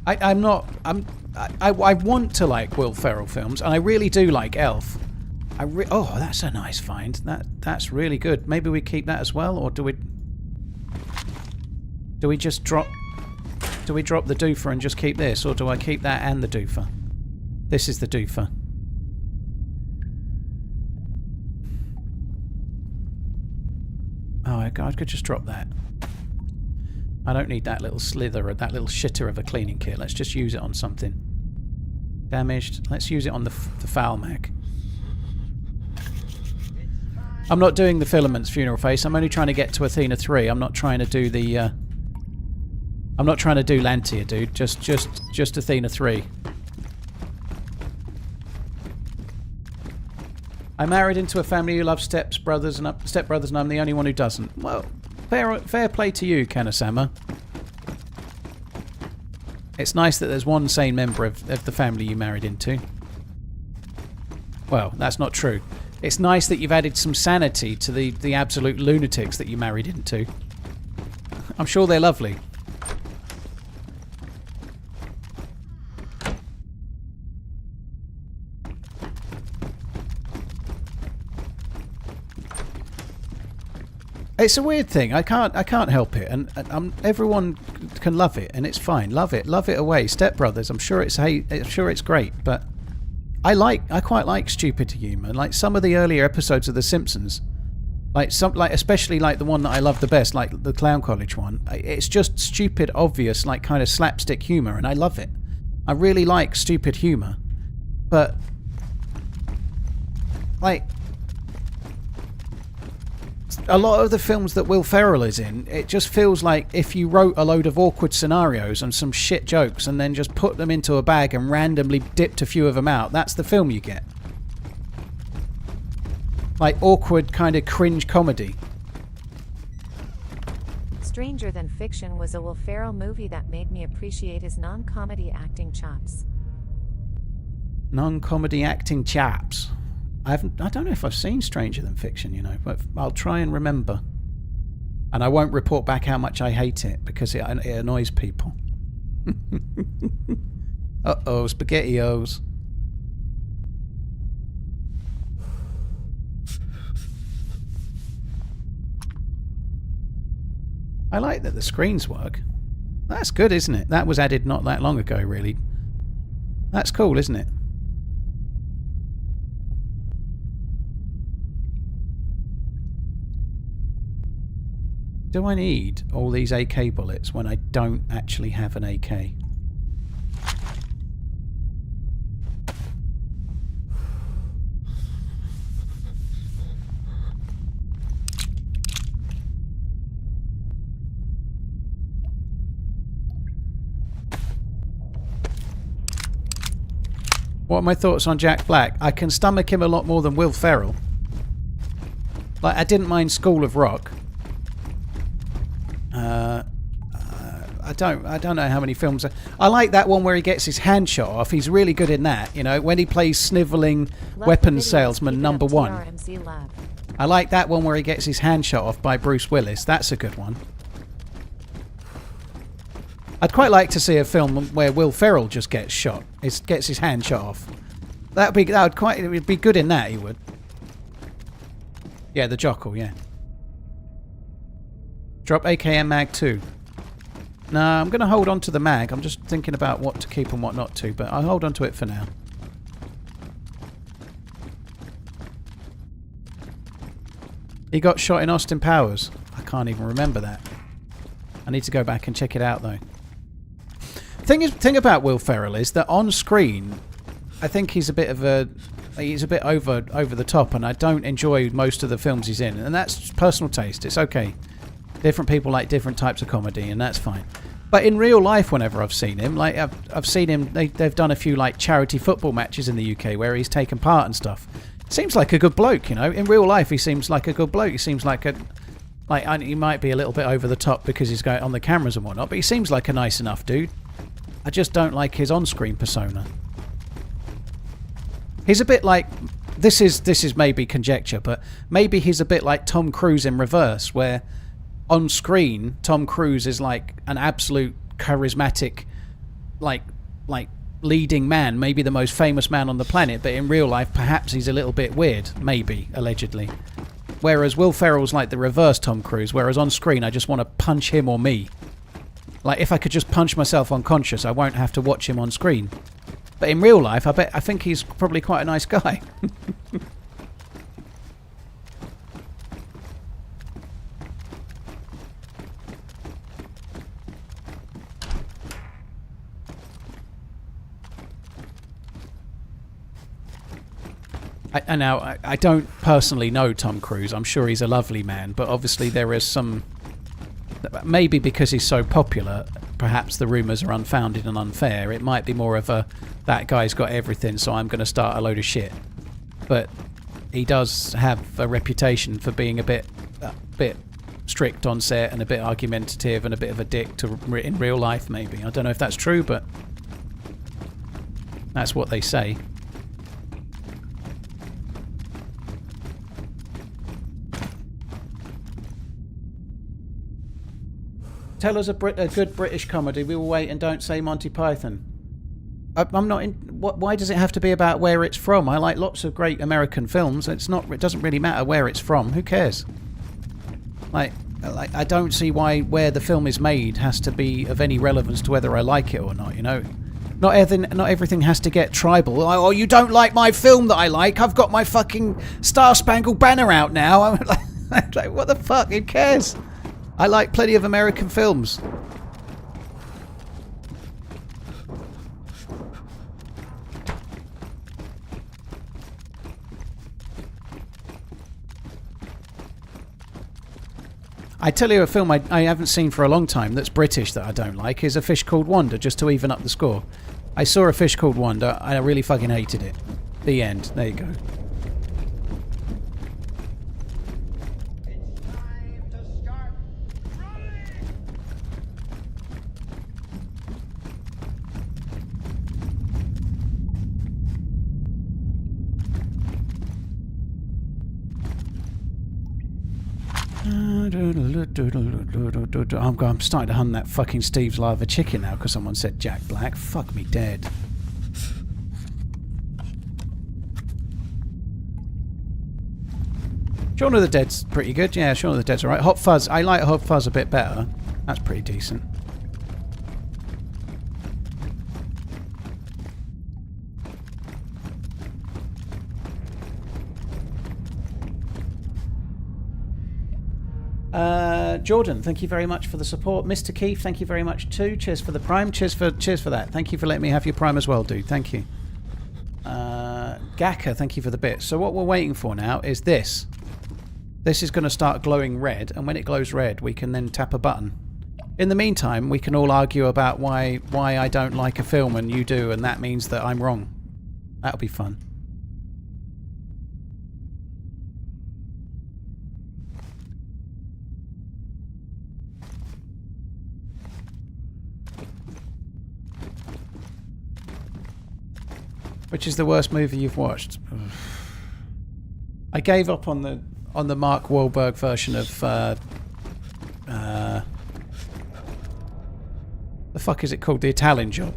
I want to like Will Ferrell films, and I really do like Elf. Oh, that's a nice find. That's really good. Maybe we keep that as well, or do we just drop? Do we drop the doofer and just keep this, or do I keep that and the doofer? This is the doofer. Oh, I could just drop that. I don't need that little slither, that little shitter of a cleaning kit. Let's just use it on something. Damaged. Let's use it on the foul mag. I'm not doing the Filaments funeral face. I'm only trying to get to Athena 3. I'm not trying to do the... I'm not trying to do Lantia, dude. Just Athena 3. I married into a family who loves stepbrothers, and I'm the only one who doesn't. Well, fair play to you, Kanasama. It's nice that there's one sane member of the family you married into. Well, that's not true. It's nice that you've added some sanity to the absolute lunatics that you married into. I'm sure they're lovely. It's a weird thing. I can't help it, and everyone can love it, and it's fine. Love it away. Step Brothers. I'm sure it's great, but I quite like stupid humour. Like some of the earlier episodes of The Simpsons, especially like the one that I love the best, like the Clown College one. It's just stupid, obvious, like kind of slapstick humour, and I love it. I really like stupid humour, but like. a lot of the films that Will Ferrell is in, it just feels like if you wrote a load of awkward scenarios and some shit jokes and then just put them into a bag and randomly dipped a few of them out, that's the film you get. Like awkward kind of cringe comedy. Stranger Than Fiction was a Will Ferrell movie that made me appreciate his non-comedy acting chops. Non-comedy acting chaps. I don't know if I've seen Stranger Than Fiction, you know, but I'll try and remember. And I won't report back how much I hate it, because it annoys people. Uh-oh, SpaghettiOs. I like that the screens work. That's good, isn't it? That was added not that long ago, really. That's cool, isn't it? Do I need all these AK bullets when I don't actually have an AK? What are my thoughts on Jack Black? I can stomach him a lot more than Will Ferrell. Like, I didn't mind School of Rock. I don't know how many films. I like that one where he gets his hand shot off. He's really good in that, you know, when he plays snivelling weapons salesman number 1. TRMZ Lab. I like that one where he gets his hand shot off by Bruce Willis. That's a good one. I'd quite like to see a film where Will Ferrell just gets shot. Gets his hand shot off. It would be good in that, he would. Yeah, the Jockle, yeah. Drop AKM Mag 2. No, I'm going to hold on to the mag. I'm just thinking about what to keep and what not to, but I'll hold on to it for now. He got shot in Austin Powers. I can't even remember that. I need to go back and check it out, though. Thing about Will Ferrell is that on screen, I think he's a bit over the top, and I don't enjoy most of the films he's in, and that's personal taste. It's okay. Different people like different types of comedy, and that's fine. But in real life, whenever I've seen him, like I've seen him, they've done a few like charity football matches in the UK where he's taken part and stuff. Seems like a good bloke, you know. In real life, he seems like a good bloke. He seems like he might be a little bit over the top because he's going on the cameras and whatnot, but he seems like a nice enough dude. I just don't like his on-screen persona. He's a bit like, this is maybe conjecture, but maybe he's a bit like Tom Cruise in reverse, where on screen Tom Cruise is like an absolute charismatic, like leading man, maybe the most famous man on the planet, but in real life perhaps he's a little bit weird, maybe, allegedly. Whereas Will Ferrell's like the reverse Tom Cruise, whereas on screen I just want to punch him or me. Like, if I could just punch myself unconscious, I won't have to watch him on screen. But in real life, I think he's probably quite a nice guy. I don't personally know Tom Cruise. I'm sure he's a lovely man, but obviously there is some... Maybe because he's so popular, perhaps the rumours are unfounded and unfair. It might be more of a, that guy's got everything, so I'm going to start a load of shit. But he does have a reputation for being a bit strict on set and a bit argumentative and a bit of a dick in real life, maybe. I don't know if that's true, but that's what they say. Tell us a good British comedy. We will wait and don't say Monty Python. I'm not in. Why does it have to be about where it's from? I like lots of great American films. It doesn't really matter where it's from. Who cares? Like I don't see where the film is made has to be of any relevance to whether I like it or not. You know, not everything has to get tribal. Oh, you don't like my film that I like? I've got my fucking Star Spangled Banner out now. I'm like, what the fuck? Who cares? I like plenty of American films. I tell you a film I haven't seen for a long time that's British that I don't like is A Fish Called Wanda, just to even up the score. I saw A Fish Called Wanda, and I really fucking hated it. The end. There you go. I'm starting to hunt that fucking Steve's Lava Chicken now because someone said Jack Black. Fuck me dead. Shaun of the Dead's pretty good. Yeah, Shaun of the Dead's alright. Hot Fuzz. I like Hot Fuzz a bit better. That's pretty decent. Jordan, thank you very much for the support. Mr. Keith, thank you very much too. Cheers for the Prime. Cheers for that. Thank you for letting me have your Prime as well, dude. Thank you. Gaka, thank you for the bit. So what we're waiting for now is this. This is going to start glowing red, and when it glows red, we can then tap a button. In the meantime, we can all argue about why I don't like a film and you do, and that means that I'm wrong. That'll be fun. Which is the worst movie you've watched? I gave up on the Mark Wahlberg version of the fuck is it called? The Italian Job.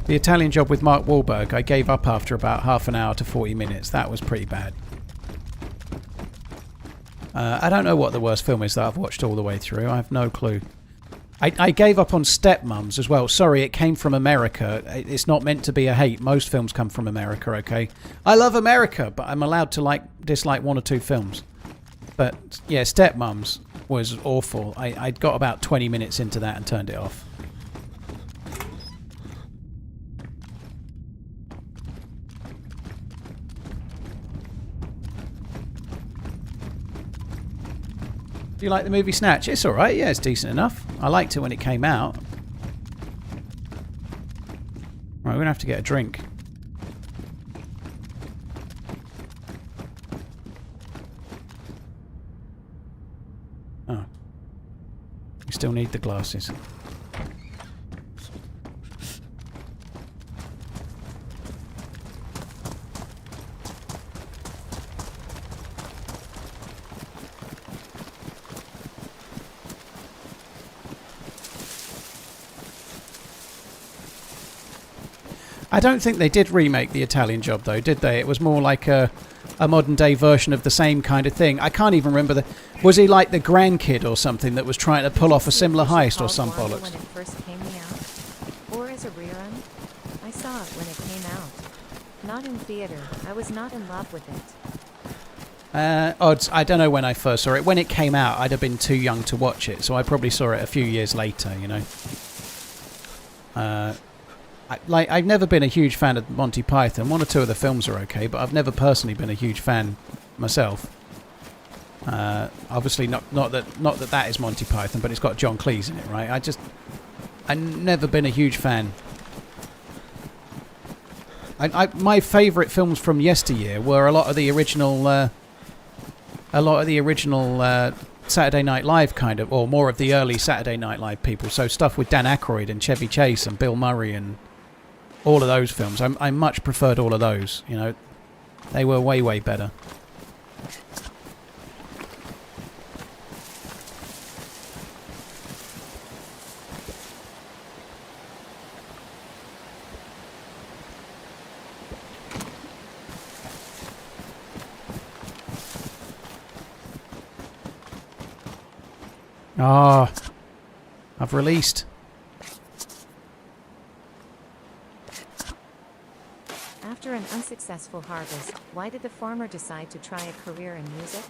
The Italian Job with Mark Wahlberg. I gave up after about half an hour to 40 minutes. That was pretty bad. I don't know what the worst film is that I've watched all the way through. I have no clue. I gave up on Stepmoms as well. Sorry, it came from America. It's not meant to be a hate. Most films come from America, okay? I love America, but I'm allowed to dislike one or two films. But, yeah, Stepmoms was awful. I got about 20 minutes into that and turned it off. Do you like the movie Snatch? It's alright, yeah, it's decent enough. I liked it when it came out. Right, we're going to have to get a drink. Oh. We still need the glasses. I don't think they did remake The Italian Job, though, did they? It was more like a modern-day version of the same kind of thing. I can't even remember Was he like the grandkid or something that was trying to pull off a similar heist or some bollocks? When it first came out, or as a rerun? I saw it when it came out. Not in theater. I was not in love with it. Odds. I don't know when I first saw it. When it came out, I'd have been too young to watch it, so I probably saw it a few years later, you know. I've never been a huge fan of Monty Python. One or two of the films are okay, but I've never personally been a huge fan myself. Obviously, not that is Monty Python, but it's got John Cleese in it, right? I've never been a huge fan. My favourite films from yesteryear were a lot of the original Saturday Night Live kind of, or more of the early Saturday Night Live people. So stuff with Dan Aykroyd and Chevy Chase and Bill Murray and all of those films. I much preferred all of those. You know, they were way, way better. Ah, I've released. After an unsuccessful harvest, why did the farmer decide to try a career in music?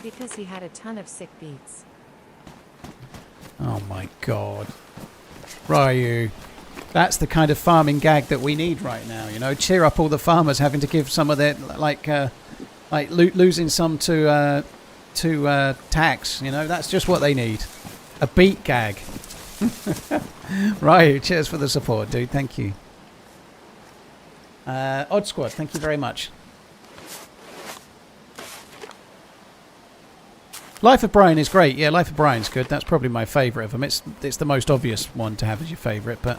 Because he had a ton of sick beats. Oh my god. Ryu. That's the kind of farming gag that we need right now, you know. Cheer up all the farmers having to give some of their, losing some to to tax, you know, that's just what they need. A beat gag. Right, cheers for the support, dude. Thank you. Odd Squad, thank you very much. Life of Brian is great. Yeah, Life of Brian's good. That's probably my favourite of them. It's the most obvious one to have as your favourite, but...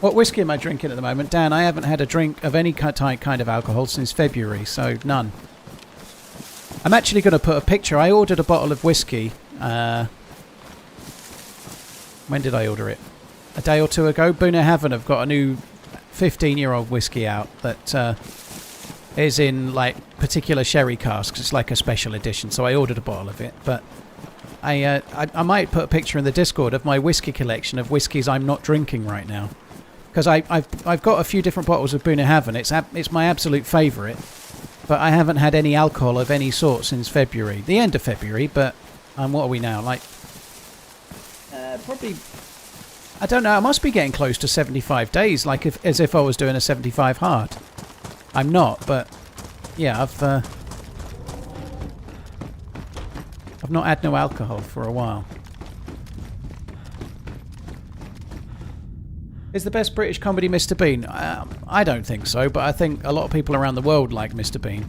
What whiskey am I drinking at the moment? Dan, I haven't had a drink of any kind of alcohol since February, so none. I'm actually going to put a picture. I ordered a bottle of whiskey. When did I order it? A day or two ago. Boone Haven have got a new 15-year-old whiskey out that is in like particular sherry casks. It's like a special edition, so I ordered a bottle of it. But I might put a picture in the Discord of my whiskey collection of whiskies I'm not drinking right now. Because I've got a few different bottles of Boone Haven. It's my absolute favourite, but I haven't had any alcohol of any sort since February, the end of February. But what are we now? Like probably, I don't know. I must be getting close to 75 days, like as if I was doing a 75 hard. I'm not, but yeah, I've not had no alcohol for a while. Is the best British comedy Mr. Bean? I don't think so, but I think a lot of people around the world like Mr. Bean.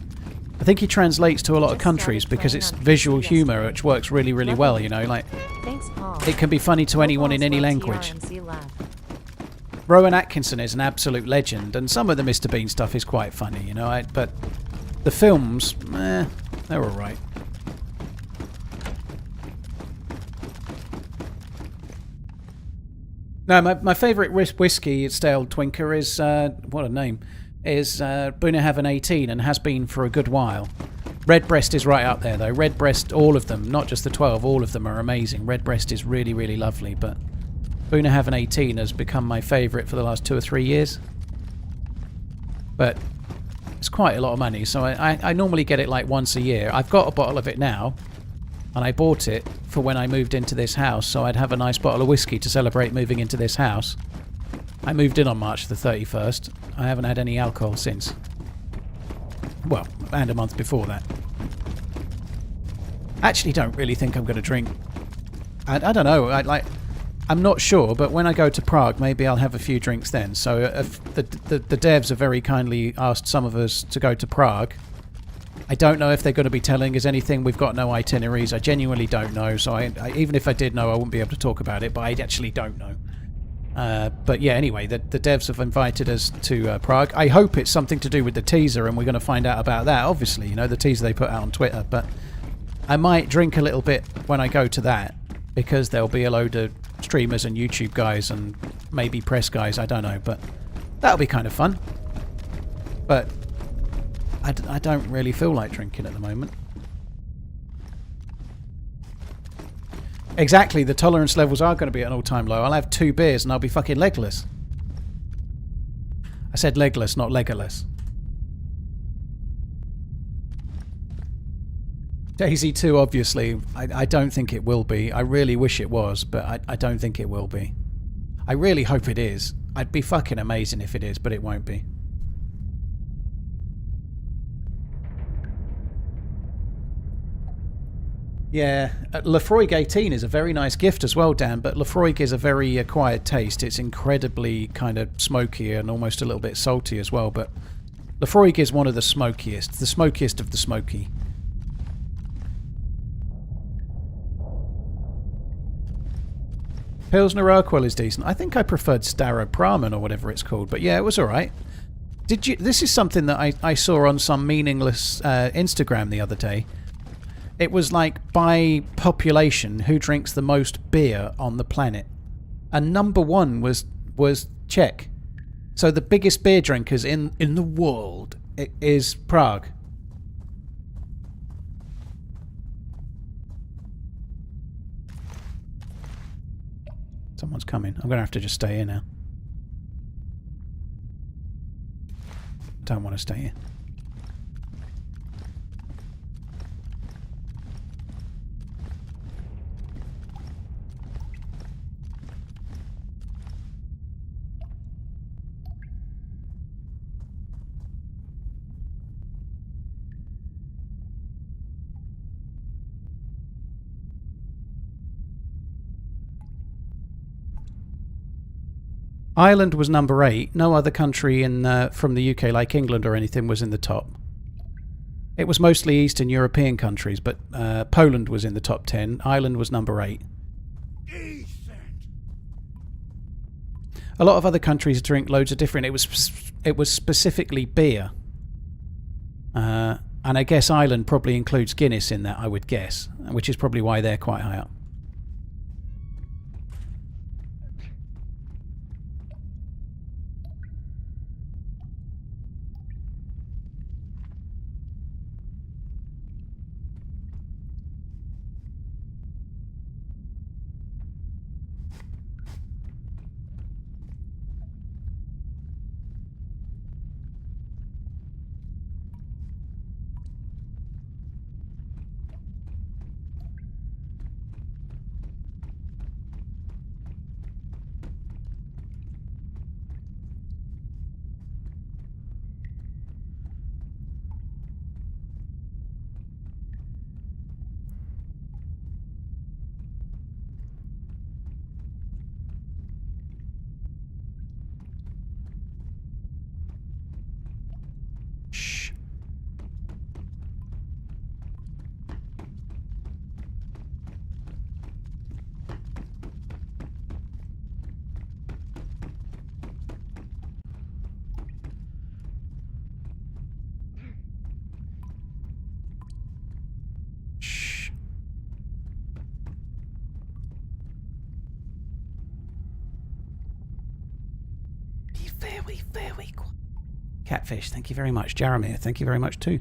I think he translates to a lot of countries because it's visual humour, which works really, really well, you know, like... Thanks, Paul. It can be funny to anyone in any language. Rowan Atkinson is an absolute legend, and some of the Mr. Bean stuff is quite funny, you know, but the films, they're alright. No, my favourite whiskey, stale twinker, is, what a name, is Boone Haven 18 and has been for a good while. Redbreast is right up there, though. Redbreast, all of them, not just the 12, all of them are amazing. Redbreast is really, really lovely, but Boone Haven 18 has become my favourite for the last 2 or 3 years. But it's quite a lot of money, so I normally get it like once a year. I've got a bottle of it now, and I bought it for when I moved into this house, so I'd have a nice bottle of whiskey to celebrate moving into this house. I moved in on March the 31st. I haven't had any alcohol since. Well, and a month before that. Actually don't really think I'm going to drink. I don't know, I'm not sure, but when I go to Prague, maybe I'll have a few drinks then. So if the devs have very kindly asked some of us to go to Prague. I don't know if they're going to be telling us anything. We've got no itineraries. I genuinely don't know. So even if I did know, I wouldn't be able to talk about it. But I actually don't know. But yeah, anyway, the devs have invited us to Prague. I hope it's something to do with the teaser, and we're going to find out about that. Obviously, you know, the teaser they put out on Twitter. But I might drink a little bit when I go to that, because there'll be a load of streamers and YouTube guys and maybe press guys. I don't know, but that'll be kind of fun. But I don't really feel like drinking at the moment. Exactly, the tolerance levels are going to be at an all-time low. I'll have 2 beers and I'll be fucking legless. I said legless, not Legolas. DayZ 2, obviously. I don't think it will be. I really wish it was, but I don't think it will be. I really hope it is. I'd be fucking amazing if it is, but it won't be. Yeah, Lafroig 18 is a very nice gift as well, Dan, but Lafroig is a very acquired taste. It's incredibly kind of smoky and almost a little bit salty as well, but Lafroig is one of the smokiest of the smoky. Pilsner Urquell is decent. I think I preferred Staropramen or whatever it's called, but yeah, it was alright. This is something that I saw on some meaningless Instagram the other day. It was like, by population, who drinks the most beer on the planet. And number 1 was Czech. So the biggest beer drinkers in the world is Prague. Someone's coming. I'm going to have to just stay here now. Don't want to stay here. Ireland was number 8. No other country from the UK, like England or anything, was in the top. It was mostly Eastern European countries, but Poland was in the top 10. Ireland was number 8. A lot of other countries drink loads of different... It was specifically beer. And I guess Ireland probably includes Guinness in that, I would guess, which is probably why they're quite high up. Shh. Shh. Be very, very quiet. Catfish, thank you very much. Jaromir, thank you very much too.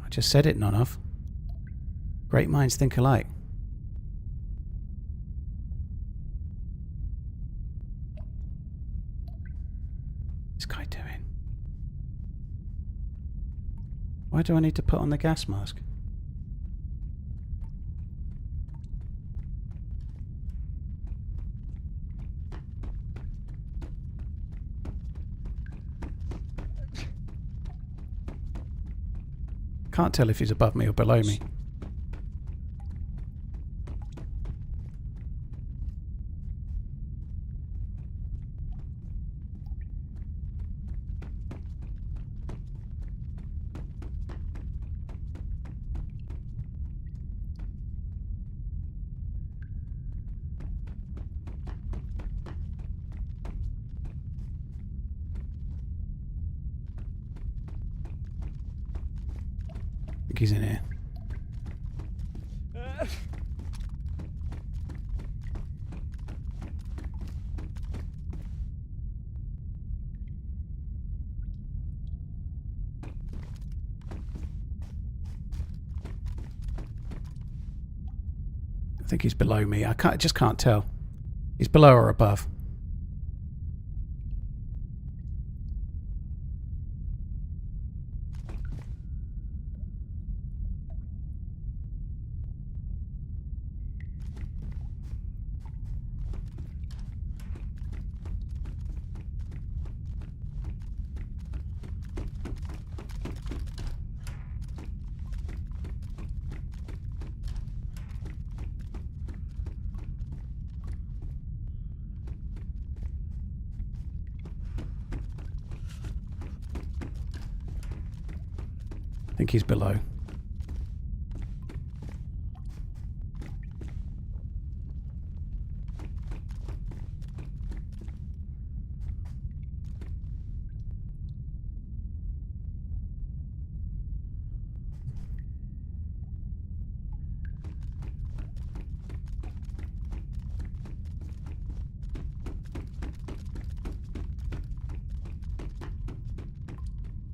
I just said it, none of. Great minds think alike. What's this guy doing? Why do I need to put on the gas mask? Can't tell if he's above me or below me. I think he's in here. I think he's below me. I just can't tell. He's below or above. I think he's below.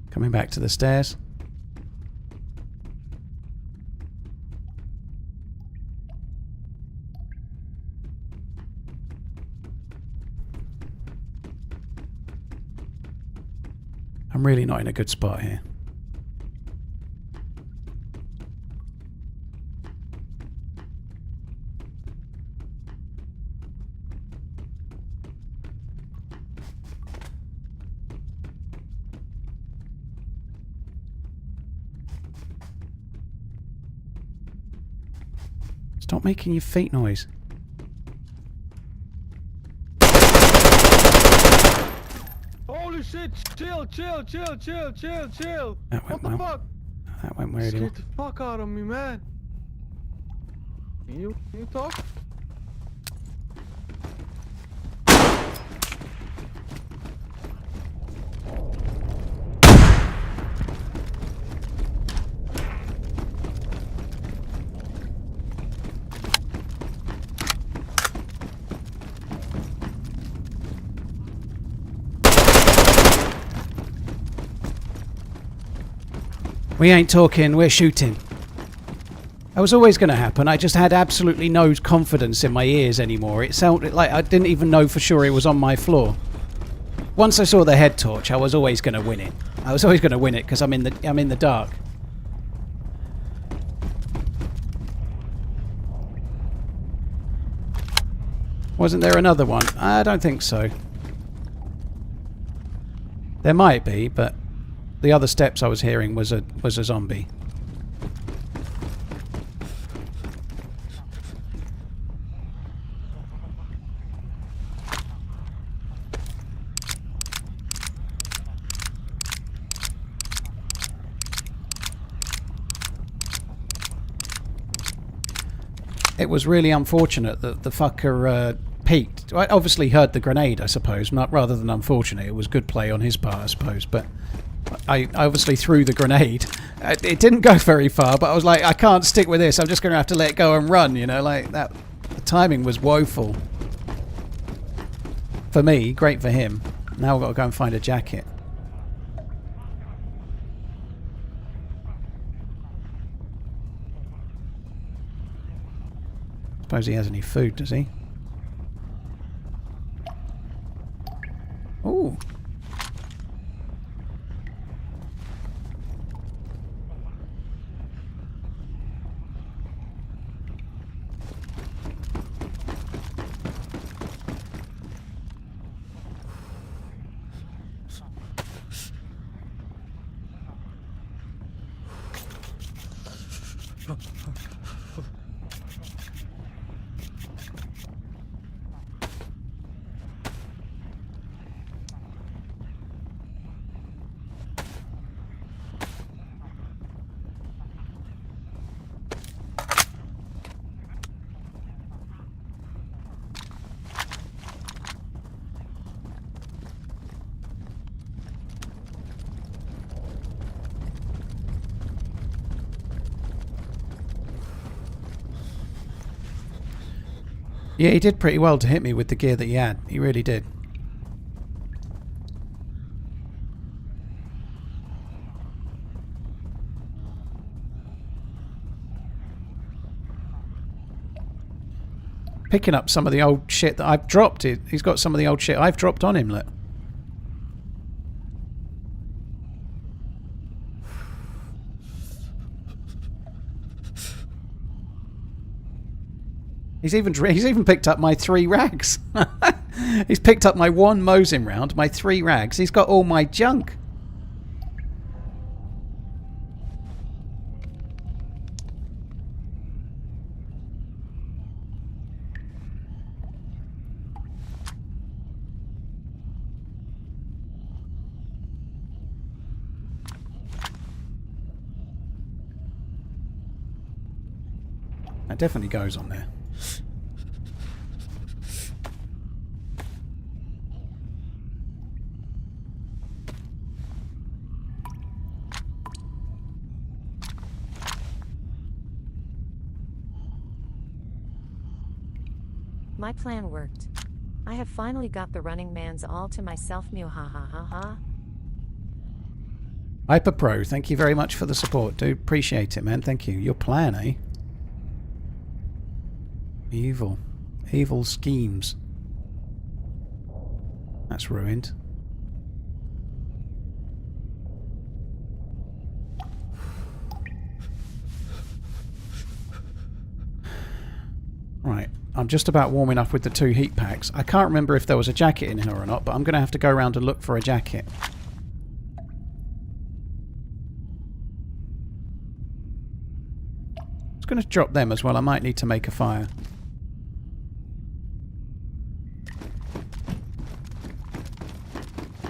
Coming back to the stairs. I'm really not in a good spot here. Stop making your feet noise. Holy shit! Chill, chill, chill, chill, chill, chill! That What went the well. fuck? That went really well. Scared the fuck out of me, man. Can you talk? We ain't talking, we're shooting. That was always going to happen. I just had absolutely no confidence in my ears anymore. It sounded like I didn't even know for sure it was on my floor. Once I saw the head torch, I was always going to win it. I was always going to win it because I'm in the dark. Wasn't there another one? I don't think so. There might be, but the other steps I was hearing was a zombie. It was really unfortunate that the fucker peeked. I obviously heard the grenade, I suppose. Not rather than unfortunate. It was good play on his part, I suppose. But I obviously threw the grenade. It didn't go very far, but I was like, I can't stick with this. I'm just going to have to let it go and run, you know, like that. The timing was woeful. For me, great for him. Now I've got to go and find a jacket. Suppose he has any food, does he? Ooh. Yeah, he did pretty well to hit me with the gear that he had. He really did. Picking up some of the old shit that I've dropped. He's got some of the old shit I've dropped on him, look. He's even picked up my 3 rags. He's picked up my 1 Mosin round, my 3 rags. He's got all my junk. That definitely goes on there. My plan worked. I have finally got the running man's all to myself, mew ha ha ha ha. Hyper Pro, thank you very much for the support, dude. Appreciate it, man. Thank you. Your plan, eh? Evil. Evil schemes. That's ruined. Right. I'm just about warming up with the 2 heat packs. I can't remember if there was a jacket in here or not, but I'm going to have to go around and look for a jacket. I was going to drop them as well. I might need to make a fire.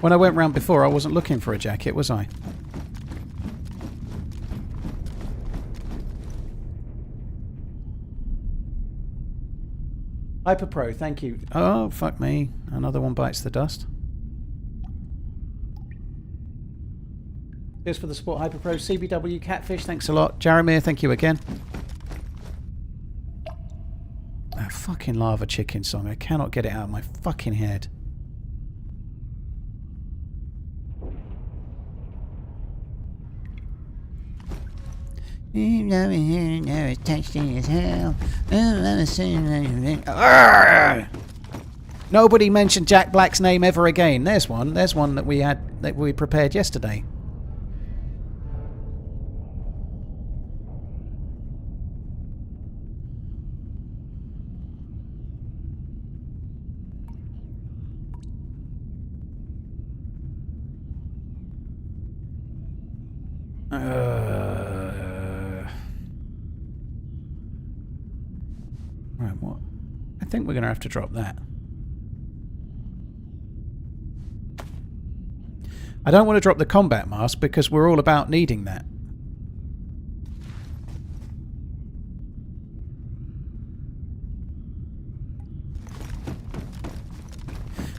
When I went round before, I wasn't looking for a jacket, was I? Hyper Pro, thank you. Oh, fuck me. Another one bites the dust. Cheers for the support, Hyper Pro. CBW Catfish, thanks a lot. Jaromir, thank you again. That fucking lava chicken song. I cannot get it out of my fucking head. Nobody mentioned Jack Black's name ever again. There's one. There's one that we prepared yesterday. Right, what? I think we're going to have to drop that. I don't want to drop the combat mask because we're all about needing that.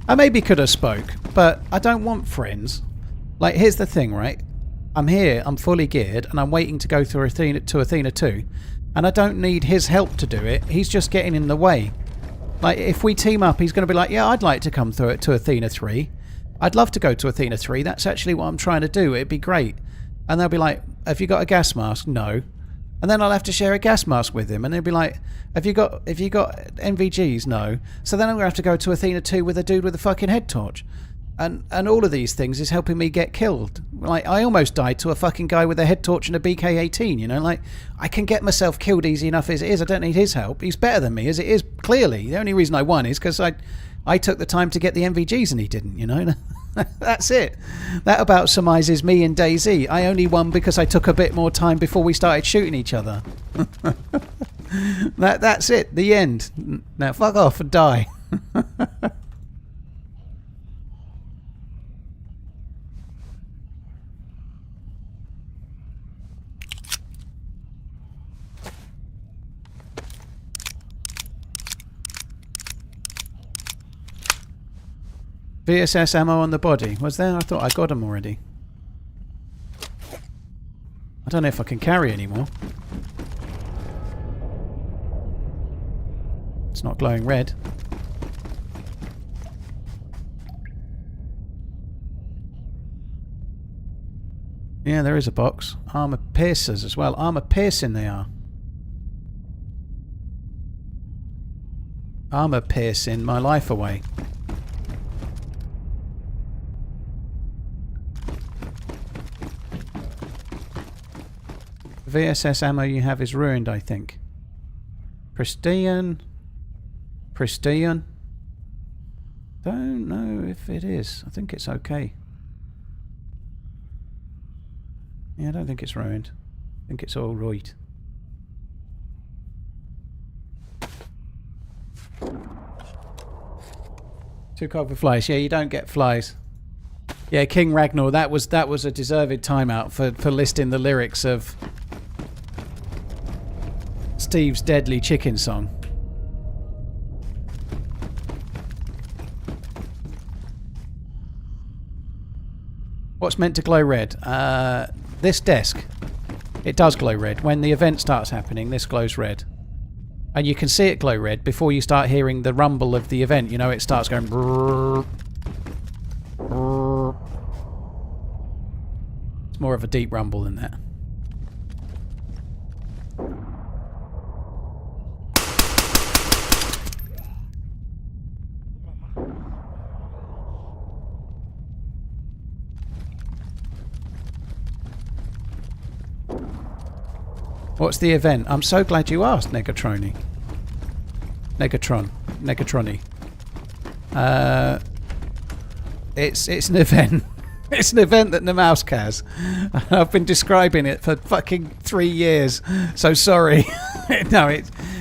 I maybe could have spoke, but I don't want friends. Like, here's the thing, right? I'm here, I'm fully geared, and I'm waiting to go through Athena 2, and I don't need his help to do it. He's just getting in the way. Like, if we team up, he's going to be like, yeah, I'd like to come through it to Athena 3. I'd love to go to Athena 3. That's actually what I'm trying to do. It'd be great. And they'll be like, have you got a gas mask? No. And then I'll have to share a gas mask with him. And they'll be like, have you got NVGs? No. So then I'm going to have to go to Athena 2 with a dude with a fucking head torch. And all of these things is helping me get killed. Like, I almost died to a fucking guy with a head torch and a BK-18, you know? Like, I can get myself killed easy enough as it is. I don't need his help. He's better than me as it is, clearly. The only reason I won is because I took the time to get the MVGs and he didn't, you know? That's it. That about surmises me and DayZ. I only won because I took a bit more time before we started shooting each other. That's it. The end. Now, fuck off and die. VSS ammo on the body. Was there? I thought I got them already. I don't know if I can carry anymore. It's not glowing red. Yeah, there is a box. Armor piercers as well. Armor piercing they are. Armor piercing my life away. VSS ammo you have is ruined, I think. Pristine. Pristine. Don't know if it is. I think it's okay. Yeah, I don't think it's ruined. I think it's all right. Too cold for flies. Yeah, you don't get flies. Yeah, King Ragnar, that was a deserved timeout for listing the lyrics of Steve's Deadly Chicken song. What's meant to glow red? This desk. It does glow red. When the event starts happening, this glows red. And you can see it glow red before you start hearing the rumble of the event. You know, it starts going brrr, brrr. It's more of a deep rumble than that. What's the event? I'm so glad you asked, Negatroni. Negatroni. It's an event. It's an event that Namalsk has. I've been describing it for fucking 3 years. So sorry. No,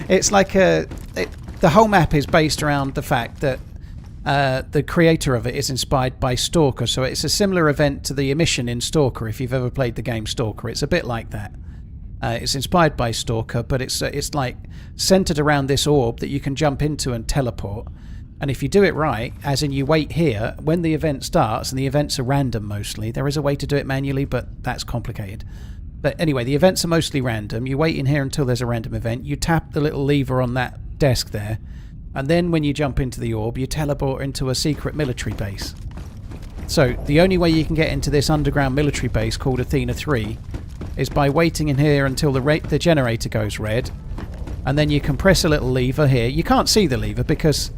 it's like the whole map is based around the fact that the creator of it is inspired by Stalker, so it's a similar event to the emission in Stalker. If you've ever played the game Stalker, it's a bit like that. It's inspired by Stalker, but it's like centered around this orb that you can jump into and teleport. And if you do it right, as in you wait here, when the event starts, and the events are random mostly, there is a way to do it manually, but that's complicated. But anyway, the events are mostly random. You wait in here until there's a random event. You tap the little lever on that desk there, and then when you jump into the orb, you teleport into a secret military base. So the only way you can get into this underground military base called Athena 3 is by waiting in here until the generator goes red, and then you can press a little lever here. You can't see the lever because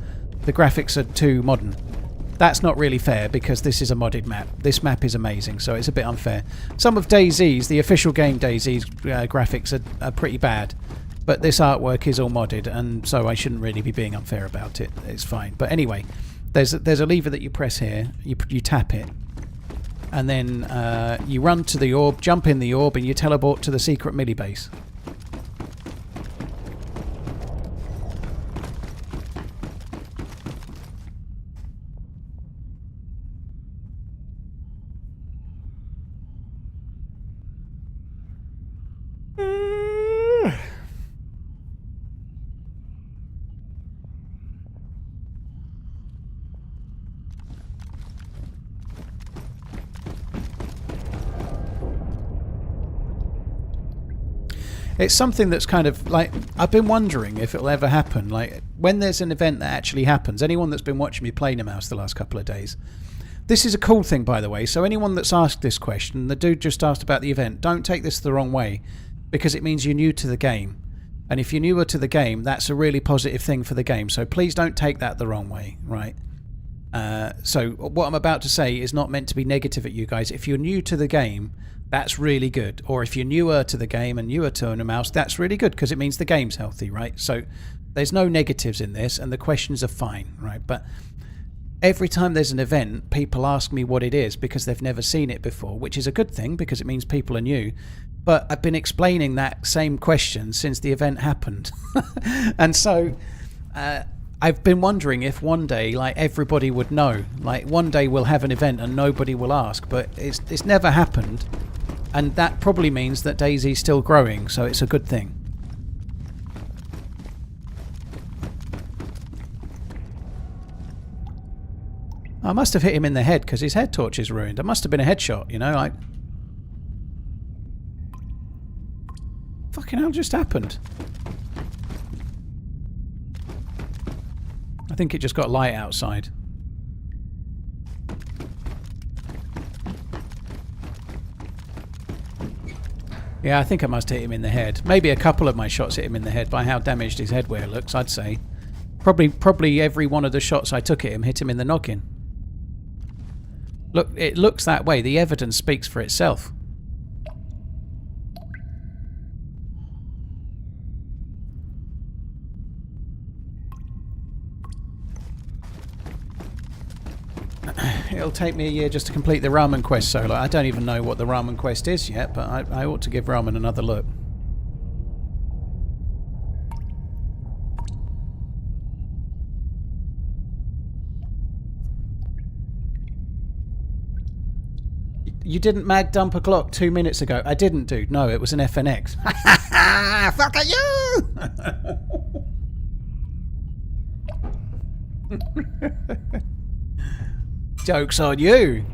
the graphics are too modern. That's not really fair because this is a modded map. This map is amazing, so it's a bit unfair. Some of DayZ's, the official game DayZ's graphics are pretty bad, but this artwork is all modded, and so I shouldn't really be being unfair about it. It's fine. But anyway, there's a lever that you press here. You tap it, and then you run to the orb, jump in the orb, and you teleport to the secret mini base. It's something that's kind of like, I've been wondering if it'll ever happen. Like, when there's an event that actually happens, anyone that's been watching me play Namalsk the last couple of days, this is a cool thing, by the way. So anyone that's asked this question, the dude just asked about the event, don't take this the wrong way, because it means you're new to the game. And if you're newer to the game, that's a really positive thing for the game. So please don't take that the wrong way, right? So what I'm about to say is not meant to be negative at you guys. If you're new to the game, that's really good. Or if you're newer to the game and newer to Namalsk, that's really good because it means the game's healthy, right? So there's no negatives in this and the questions are fine, right? But every time there's an event, people ask me what it is because they've never seen it before, which is a good thing because it means people are new. But I've been explaining that same question since the event happened. And so I've been wondering if one day, like, everybody would know. Like, one day we'll have an event and nobody will ask, but it's never happened. And that probably means that DayZ's still growing, so it's a good thing. I must have hit him in the head because his head torch is ruined. It must have been a headshot, you know, like... Fucking hell just happened? I think it just got light outside. Yeah, I think I must hit him in the head. Maybe a couple of my shots hit him in the head by how damaged his headwear looks, I'd say. Probably every one of the shots I took at him hit him in the noggin. Look, it looks that way. The evidence speaks for itself. It'll take me a year just to complete the ramen quest solo. I don't even know what the ramen quest is yet, but I ought to give ramen another look. You didn't mag dump a Glock 2 minutes ago. I didn't, dude. No, it was an FNX. Fuck at you! Joke's on you.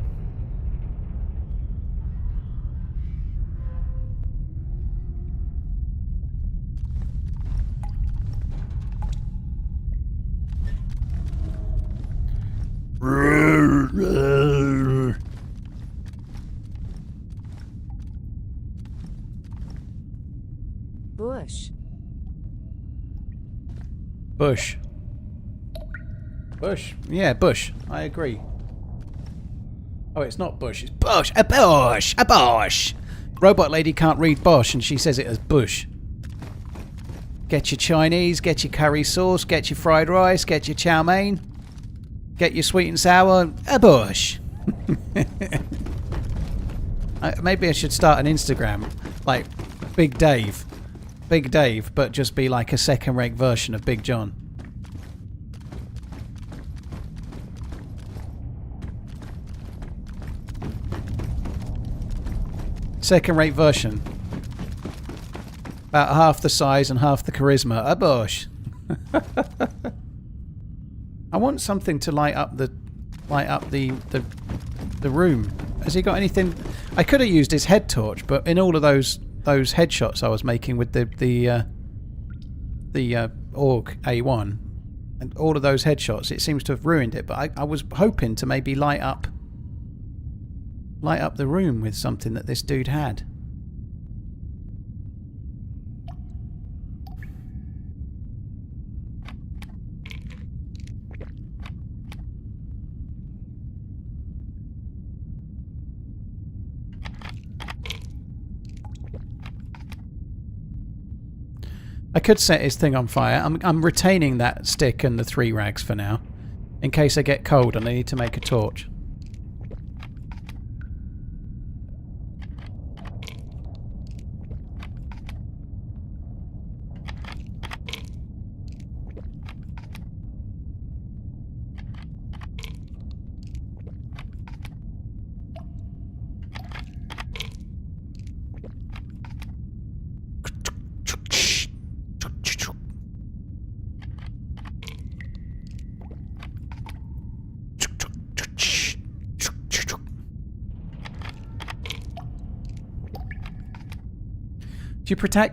Bush. Bush. Bush. Yeah, Bush. I agree. Oh, it's not Bush. It's Bush. A Bush. A Bush. Robot lady can't read Bosch and she says it as Bush. Get your Chinese, get your curry sauce, get your fried rice, get your chow mein, get your sweet and sour. A Bush. Maybe I should start an Instagram like Big Dave. Big Dave, but just be like a second-rate version of Big John. Second-rate version. About half the size and half the charisma. A bosh. I want something to light up the room. Has he got anything? I could have used his head torch, but in all of those headshots I was making with the Org A1 and all of those headshots, it seems to have ruined it. But I was hoping to maybe light up the room with something that this dude had. I could set his thing on fire. I'm retaining that stick and the 3 rags for now, in case I get cold and I need to make a torch.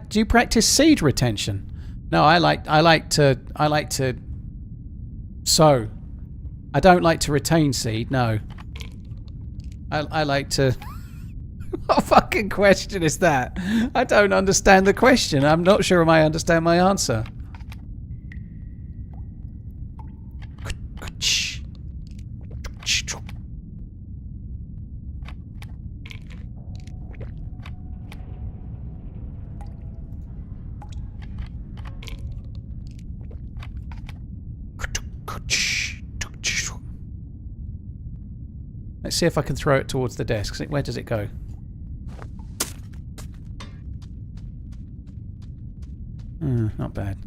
Do you practice seed retention? No, I like to sow. I don't like to retain seed. No, I like to. What fucking question is that? I don't understand the question. I'm not sure I understand my answer. Let's see if I can throw it towards the desk. Where does it go? Not bad.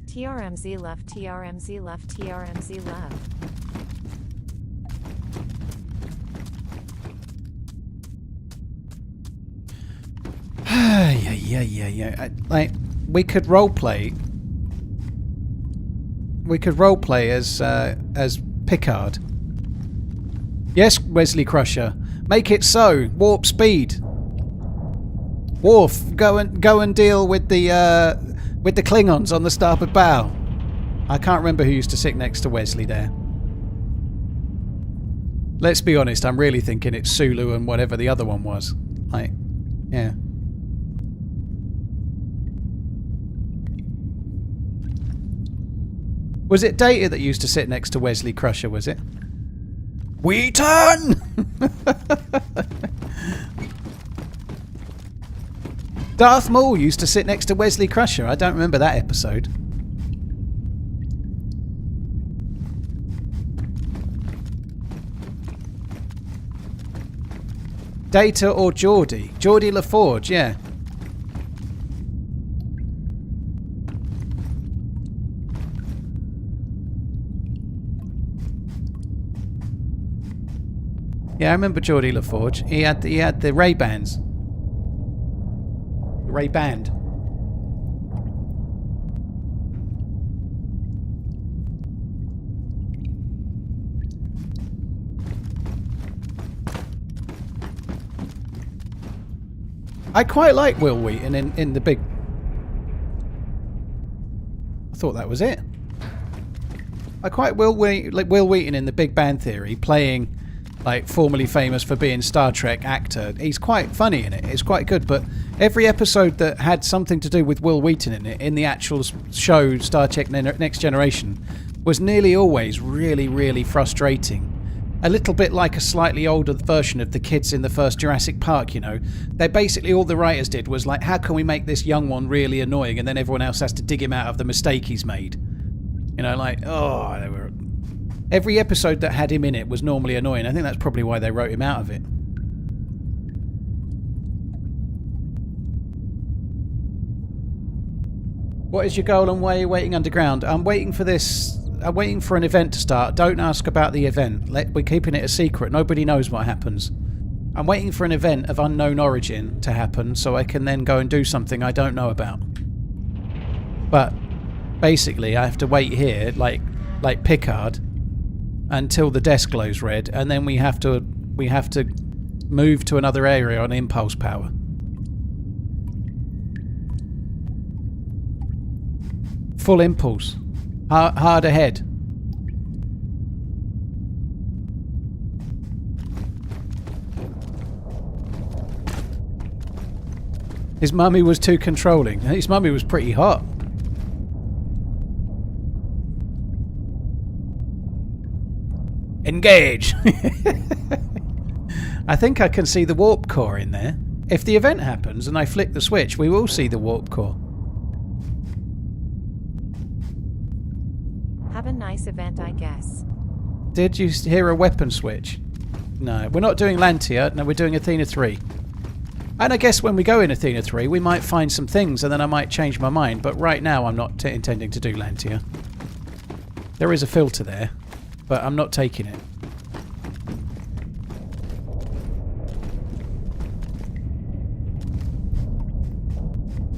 TRMZ left, TRMZ left, TRMZ left. Yeah. Like, we could roleplay. We could roleplay as Picard. Yes, Wesley Crusher. Make it so. Warp speed. Worf, go and deal with the Klingons on the starboard bow. I can't remember who used to sit next to Wesley there. Let's be honest, I'm really thinking it's Sulu and whatever the other one was. Like, yeah. Was it Data that used to sit next to Wesley Crusher, was it? Wheaton! Darth Maul used to sit next to Wesley Crusher. I don't remember that episode. Data or Geordie? Geordie LaForge, yeah. Yeah, I remember Geordie LaForge. He had the Ray-Bans. The Ray-Band. I quite like Will Wheaton in the big... I thought that was it. I quite like Will Wheaton in the Big Bang Theory playing... like formerly famous for being Star Trek actor. He's quite funny in it. It's quite good. But every episode that had something to do with Will Wheaton in it, in the actual show Star Trek Next Generation, was nearly always really, really frustrating. A little bit like a slightly older version of the kids in the first Jurassic Park, you know. They basically, all the writers did was like, how can we make this young one really annoying, and then everyone else has to dig him out of the mistake he's made. You know, like, oh, they were... Every episode that had him in it was normally annoying. I think that's probably why they wrote him out of it. What is your goal and why are you waiting underground? I'm waiting for this. I'm waiting for an event to start. Don't ask about the event. We're keeping it a secret. Nobody knows what happens. I'm waiting for an event of unknown origin to happen so I can then go and do something I don't know about. But basically I have to wait here like Picard until the desk glows red, and then we have to move to another area on impulse power. Full impulse. Hard ahead. His mummy was too controlling. His mummy was pretty hot. Engage! I think I can see the warp core in there. If the event happens and I flick the switch, we will see the warp core. Have a nice event, I guess. Did you hear a weapon switch? No, we're not doing Lantia. No, we're doing Athena 3. And I guess when we go in Athena 3, we might find some things and then I might change my mind. But right now, I'm not intending to do Lantia. There is a filter there, but I'm not taking it.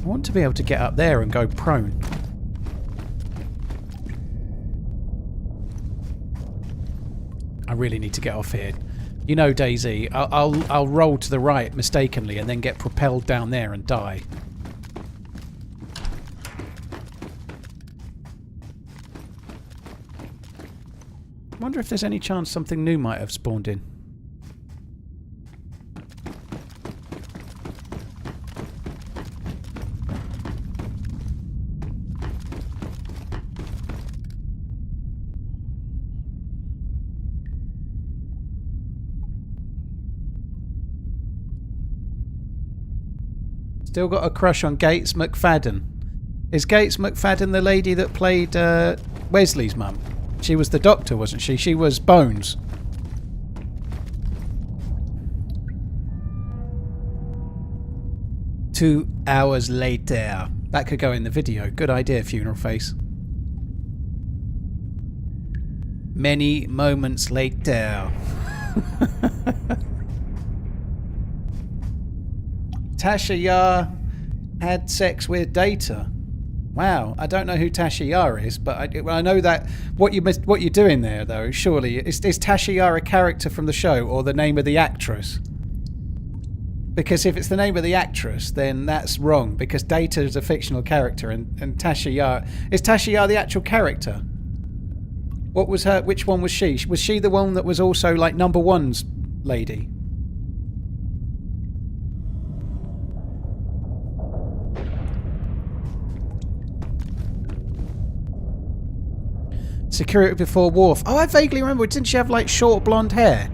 I want to be able to get up there and go prone. I really need to get off here. You know, DayZ, I'll roll to the right mistakenly and then get propelled down there and die. I wonder if there's any chance something new might have spawned in. Still got a crush on Gates McFadden. Is Gates McFadden the lady that played Wesley's mum? She was the doctor, wasn't she? She was Bones. "2 hours later." That could go in the video. Good idea, Funeral Face. "Many moments later." Tasha Yar had sex with Data. Wow, I don't know who Tasha Yar is, but I know that what you're doing there, though. Surely is Tasha Yar a character from the show or the name of the actress? Because if it's the name of the actress, then that's wrong. Because Data is a fictional character, and Tasha Yar is Tasha Yar the actual character? What was her? Which one was she? Was she the one that was also like number one's lady? Security before Worf. Oh, I vaguely remember. Didn't she have like short blonde hair?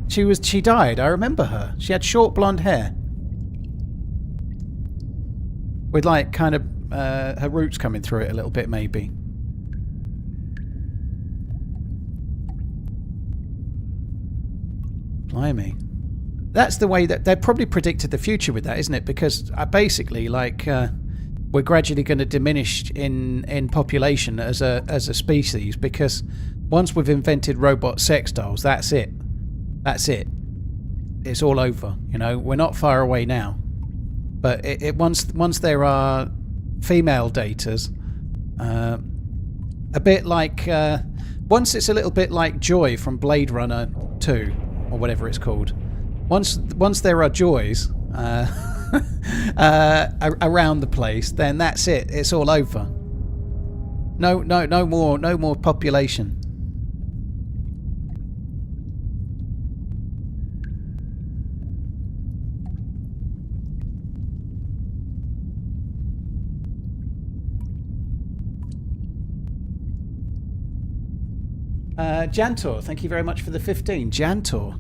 She died. I remember her. She had short blonde hair. With like kind of her roots coming through it a little bit maybe. Blimey. That's the way that they probably predicted the future with that, isn't it? Because basically like we're gradually going to diminish in population as a species, because once we've invented robot sex dolls, that's it. That's it. It's all over. You know, we're not far away now. But once there are female datas, a bit like once it's a little bit like Joy from Blade Runner 2 or whatever it's called. Once there are joys. Around the place, then that's it. It's all over. No more population. Jantor, thank you very much for the 15. Jantor.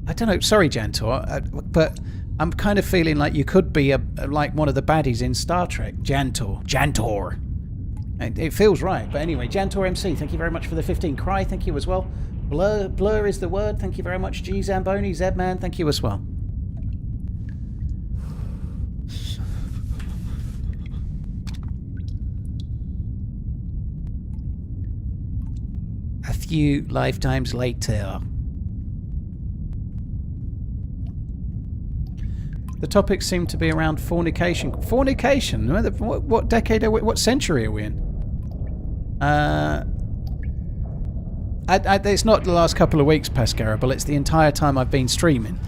I don't know. Sorry, Jantor, but I'm kind of feeling like you could be like one of the baddies in Star Trek. Jantor. It feels right. But anyway, Jantor MC, thank you very much for the 15. Cry, thank you as well. Blur is the word. Thank you very much. G Zamboni, Zedman, thank you as well. few lifetimes later. The topics seem to be around fornication. Fornication? What decade are we? What century are we in? It's not the last couple of weeks, Pascarable. It's the entire time I've been streaming.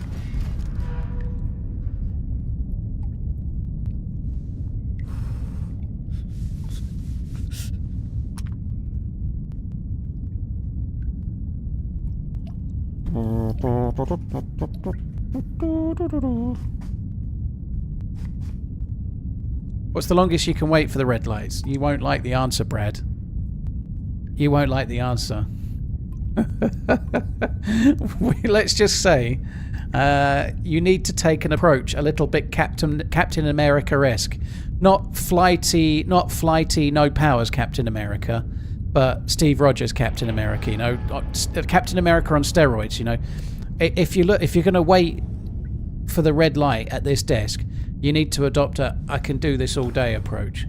What's the longest you can wait for the red lights? You won't like the answer, Brad. You won't like the answer. Let's just say you need to take an approach a little bit Captain America-esque. Not flighty, no powers Captain America, but Steve Rogers Captain America, you know, Captain America on steroids, you know. If you're going to wait for the red light at this desk, you need to adopt a I can do this all day approach.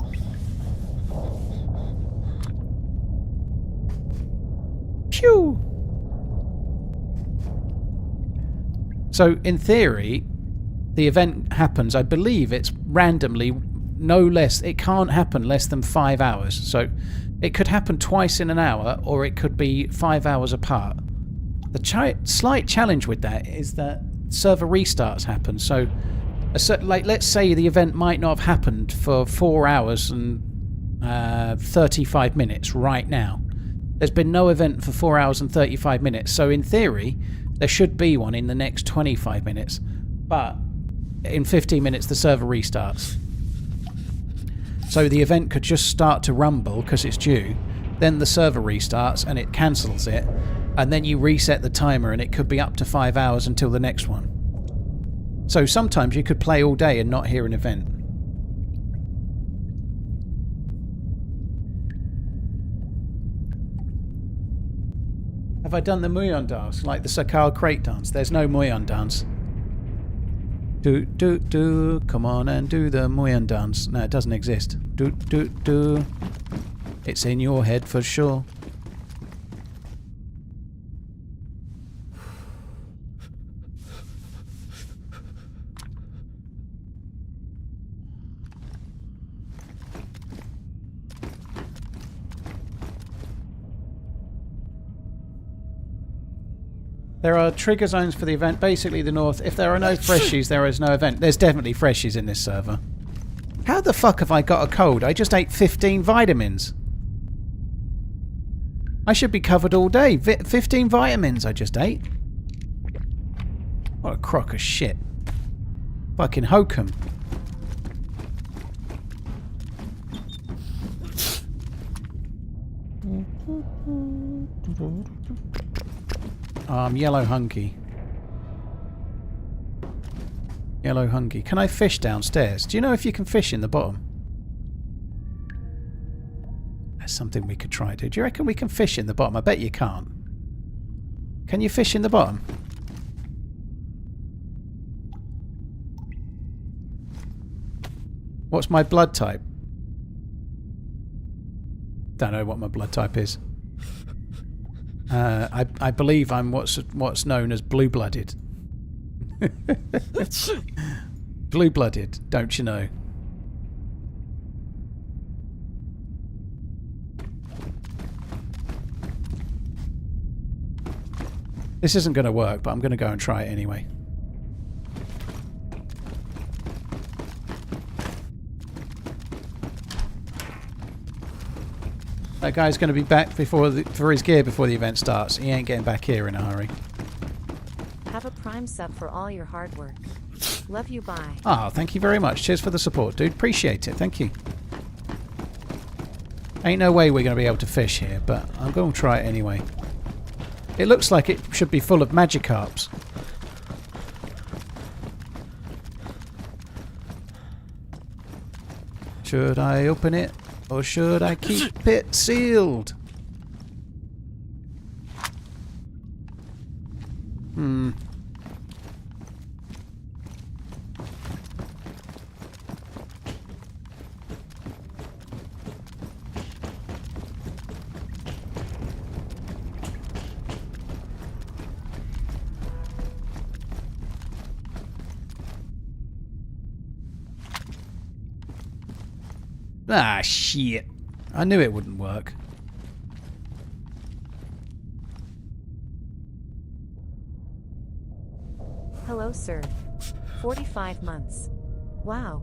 Phew! So, in theory, the event happens, I believe it's randomly, no less, it can't happen less than 5 hours. So, it could happen twice in an hour, or it could be 5 hours apart. The slight challenge with that is that server restarts happen. So, like, let's say the event might not have happened for 4 hours and 35 minutes right now. There's been no event for 4 hours and 35 minutes. So, in theory, there should be one in the next 25 minutes. But in 15 minutes, the server restarts. So the event could just start to rumble because it's due. Then the server restarts and it cancels it. And then you reset the timer and it could be up to 5 hours until the next one. So sometimes you could play all day and not hear an event. Have I done the Muyon dance, like the Sakal crate dance? There's no Muyon dance. Do, come on and do the Muyon dance. No, it doesn't exist. Do. It's in your head for sure. There are trigger zones for the event, basically the north. If there are no freshies, there is no event. There's definitely freshies in this server. How the fuck have I got a cold? I just ate 15 vitamins. I should be covered all day. 15 vitamins I just ate. What a crock of shit. Fucking hokum. Yellow hunky. Yellow hunky. Can I fish downstairs? Do you know if you can fish in the bottom? That's something we could try to. Do you reckon we can fish in the bottom? I bet you can't. Can you fish in the bottom? What's my blood type? Don't know what my blood type is. I believe I'm what's known as blue-blooded. Blue-blooded, don't you know? This isn't going to work, but I'm going to go and try it anyway. That guy's going to be back for his gear before the event starts. He ain't getting back here in a hurry. Have a prime sub for all your hard work. Love you, bye. Ah, thank you very much. Cheers for the support, dude. Appreciate it. Thank you. Ain't no way we're going to be able to fish here, but I'm going to try it anyway. It looks like it should be full of Magikarps. Should I open it? Or should I keep it sealed? Ah, shit. I knew it wouldn't work. Hello, sir. 45 months. Wow.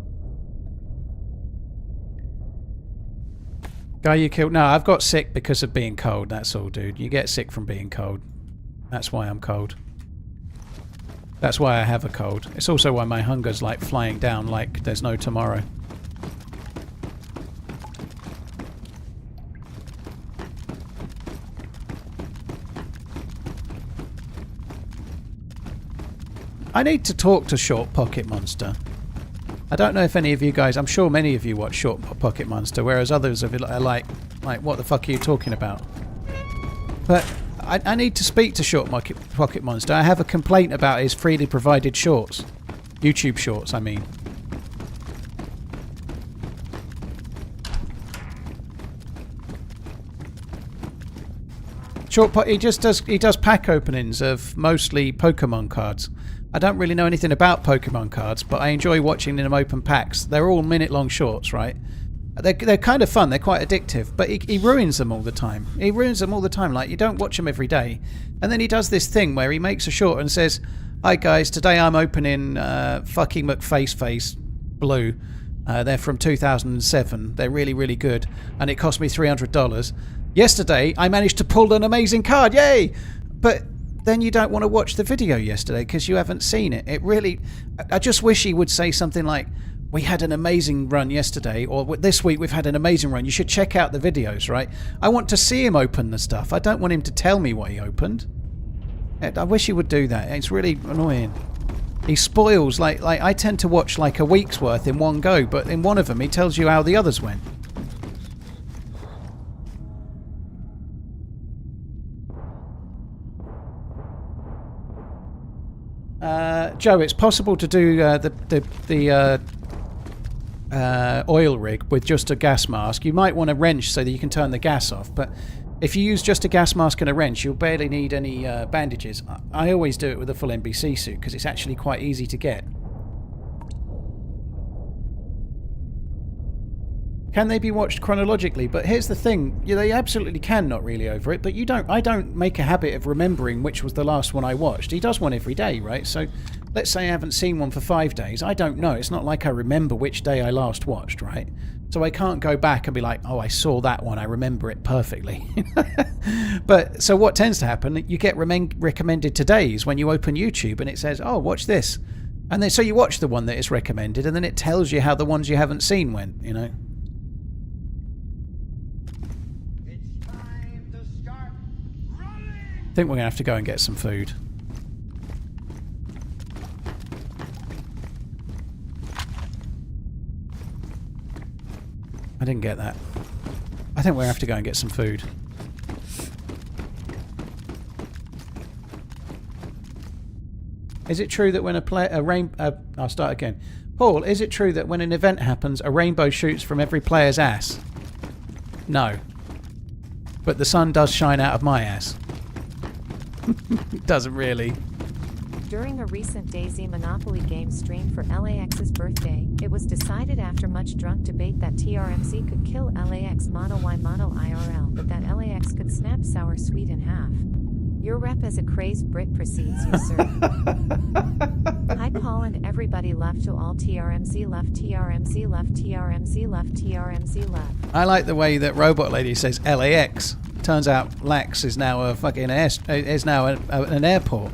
Guy you killed? No, I've got sick because of being cold. That's all, dude. You get sick from being cold. That's why I'm cold. That's why I have a cold. It's also why my hunger's like flying down like there's no tomorrow. I need to talk to Short Pocket Monster. I don't know if any of you guys... I'm sure many of you watch Short Pocket Monster, whereas others of you are like, what the fuck are you talking about? But I need to speak to Short Pocket Monster. I have a complaint about his freely provided shorts. YouTube shorts, I mean. He does pack openings of mostly Pokemon cards. I don't really know anything about Pokemon cards, but I enjoy watching them open packs. They're all minute-long shorts, right? They're kind of fun. They're quite addictive, but he ruins them all the time. He ruins them all the time. Like, you don't watch them every day. And then he does this thing where he makes a short and says, "Hi guys, today I'm opening fucking McFaceface Blue. They're from 2007. They're really, really good. And it cost me $300. Yesterday, I managed to pull an amazing card. Yay!" But then you don't want to watch the video yesterday because you haven't seen it. It really... I just wish he would say something like, "We had an amazing run yesterday," or "This week we've had an amazing run. You should check out the videos," right? I want to see him open the stuff. I don't want him to tell me what he opened. I wish he would do that. It's really annoying. He spoils, like I tend to watch like a week's worth in one go, but in one of them he tells you how the others went. Joe, it's possible to do the oil rig with just a gas mask. You might want a wrench so that you can turn the gas off, but if you use just a gas mask and a wrench, you'll barely need any bandages. I always do it with a full NBC suit because it's actually quite easy to get. Can they be watched chronologically? But here's the thing, they absolutely can, not really over it, but you don't. I don't make a habit of remembering which was the last one I watched. He does one every day, right? So let's say I haven't seen one for 5 days. I don't know. It's not like I remember which day I last watched, right? So I can't go back and be like, "Oh, I saw that one. I remember it perfectly." But so what tends to happen, you get recommended today's when you open YouTube and it says, "Oh, watch this." And then so you watch the one that is recommended and then it tells you how the ones you haven't seen went, you know? I think we're going to have to go and get some food. I didn't get that. I think we're going to have to go and get some food. Is it true that when I'll start again. Paul, is it true that when an event happens, a rainbow shoots from every player's ass? No. But the sun does shine out of my ass. It doesn't really. During a recent DayZ Monopoly game stream for LAX's birthday, it was decided after much drunk debate that TRMZ could kill LAX mono Y mono IRL, but that LAX could snap sour sweet in half. Your rep as a crazed Brit precedes you, sir. Hi Paul and everybody left to all TRMZ left, TRMZ left, TRMZ left, TRMZ left. I like the way that Robot Lady says LAX. Turns out Lax is now a fucking an airport.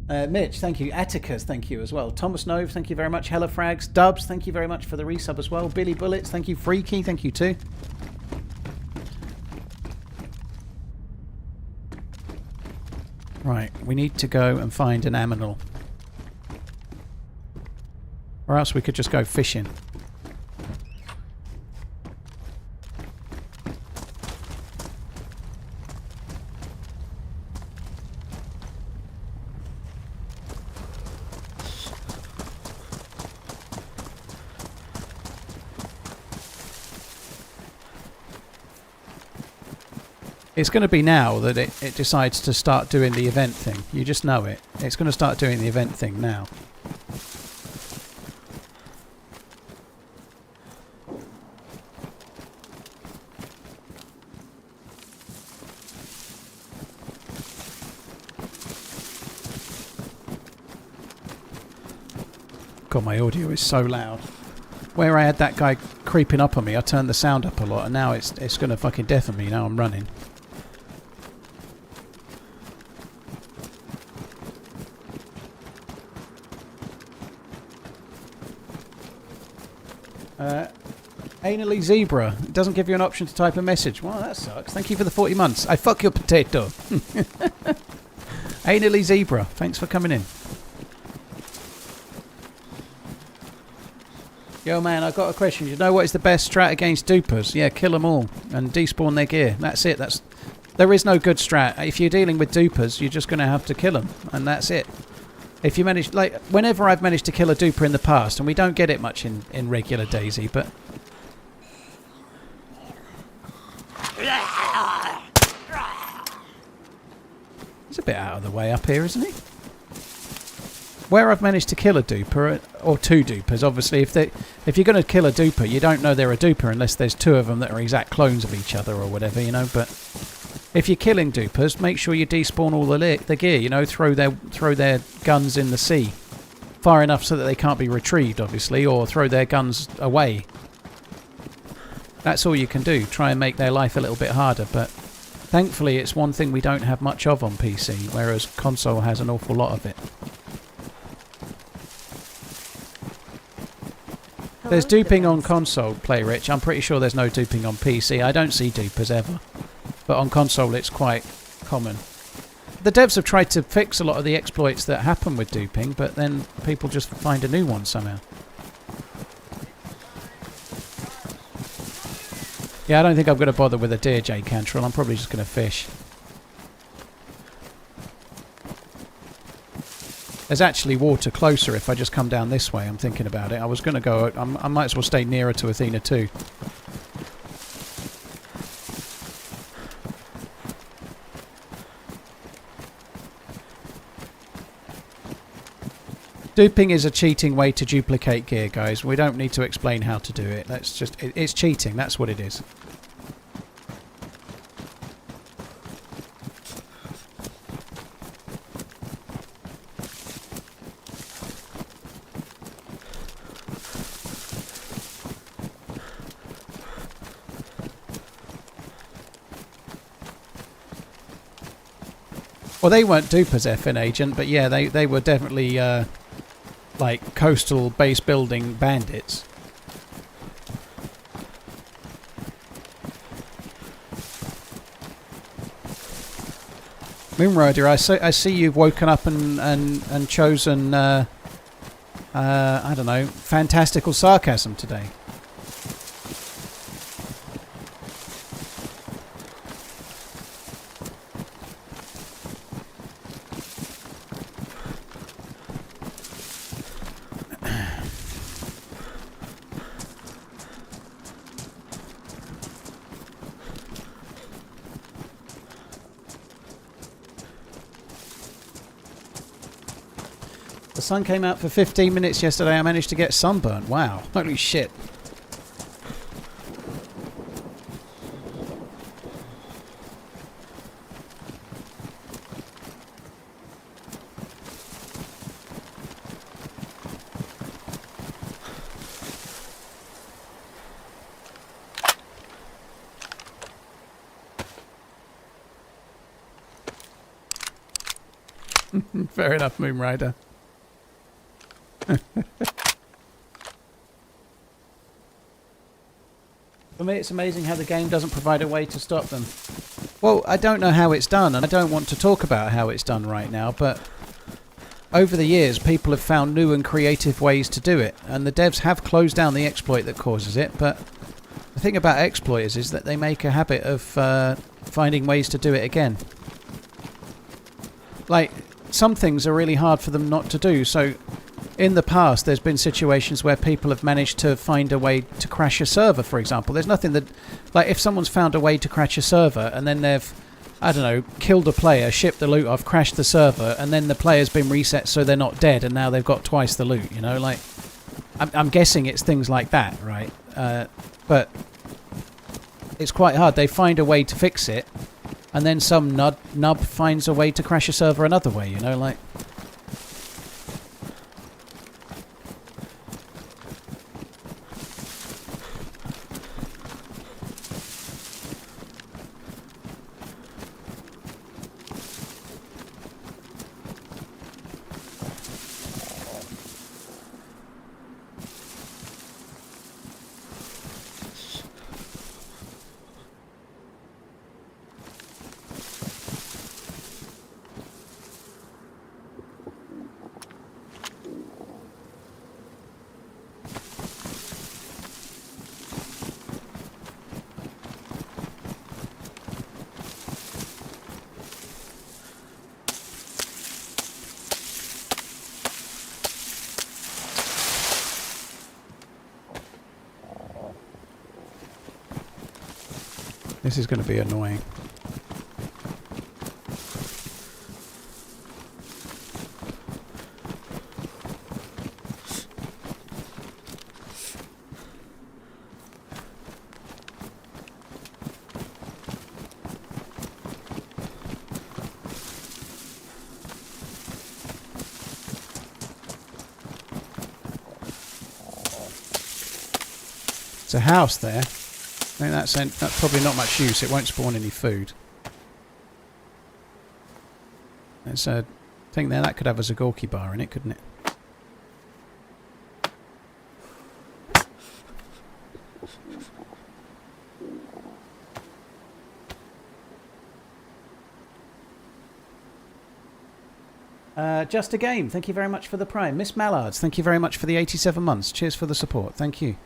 Mitch, thank you. Atticus, thank you as well. Thomas Nove, thank you very much. Hella Frags. Dubs, thank you very much for the resub as well. Billy Bullets, thank you. Freaky, thank you too. Right, we need to go and find an aminal. Or else we could just go fishing. It's going to be now that it decides to start doing the event thing. You just know it. It's going to start doing the event thing now. God, my audio is so loud. Where I had that guy creeping up on me, I turned the sound up a lot, and now it's going to fucking deafen me. Now I'm running. Anally Zebra. It doesn't give you an option to type a message. Well, that sucks. Thank you for the 40 months. I fuck your potato. Anally Zebra. Thanks for coming in. Yo, man, I've got a question. You know what is the best strat against dupers? Yeah, kill them all and despawn their gear. That's it. There is no good strat. If you're dealing with dupers, you're just going to have to kill them, and that's it. If you manage, like, whenever I've managed to kill a duper in the past, and we don't get it much in regular DayZ, but... He's a bit out of the way up here, isn't he? Where I've managed to kill a duper, or two dupers, obviously, if you're going to kill a duper, you don't know they're a duper unless there's two of them that are exact clones of each other or whatever, you know, but... If you're killing dupers, make sure you despawn all the gear, you know, throw their guns in the sea. Far enough so that they can't be retrieved, obviously, or throw their guns away. That's all you can do, try and make their life a little bit harder, but thankfully it's one thing we don't have much of on PC, whereas console has an awful lot of it. There's duping on console, Play Rich. I'm pretty sure there's no duping on PC. I don't see dupers ever. But on console it's quite common. The devs have tried to fix a lot of the exploits that happen with duping, but then people just find a new one somehow. Yeah, I don't think I'm going to bother with a deer, J Cantrell. I'm probably just going to fish. There's actually water closer if I just come down this way. I'm thinking about it. I was going to go... I might as well stay nearer to Athena too. Duping is a cheating way to duplicate gear, guys. We don't need to explain how to do it. That's just... It's cheating. That's what it is. Well, they weren't dupers, FN Agent, but yeah, they were definitely... like coastal base building bandits. Moonrider, I see you've woken up and chosen I don't know, fantastical sarcasm today. The sun came out for 15 minutes yesterday. I managed to get sunburnt. Wow. Holy shit. Fair enough, Moonrider. For me, it's amazing how the game doesn't provide a way to stop them. Well, I don't know how it's done, and I don't want to talk about how it's done right now, but over the years, people have found new and creative ways to do it, and the devs have closed down the exploit that causes it, but the thing about exploiters is that they make a habit of finding ways to do it again. Like, some things are really hard for them not to do, so... In the past, there's been situations where people have managed to find a way to crash a server, for example. There's nothing that... Like, if someone's found a way to crash a server, and then they've, I don't know, killed a player, shipped the loot off, crashed the server, and then the player's been reset so they're not dead, and now they've got twice the loot, you know? Like, I'm guessing it's things like that, right? But it's quite hard. They find a way to fix it, and then some nub finds a way to crash a server another way, you know? Like... This is going to be annoying. It's a house there. I think that's probably not much use. It won't spawn any food. There's a thing there that could have a Zagorki bar in it, couldn't it? Just a game. Thank you very much for the prime. Miss Mallards, thank you very much for the 87 months. Cheers for the support. Thank you.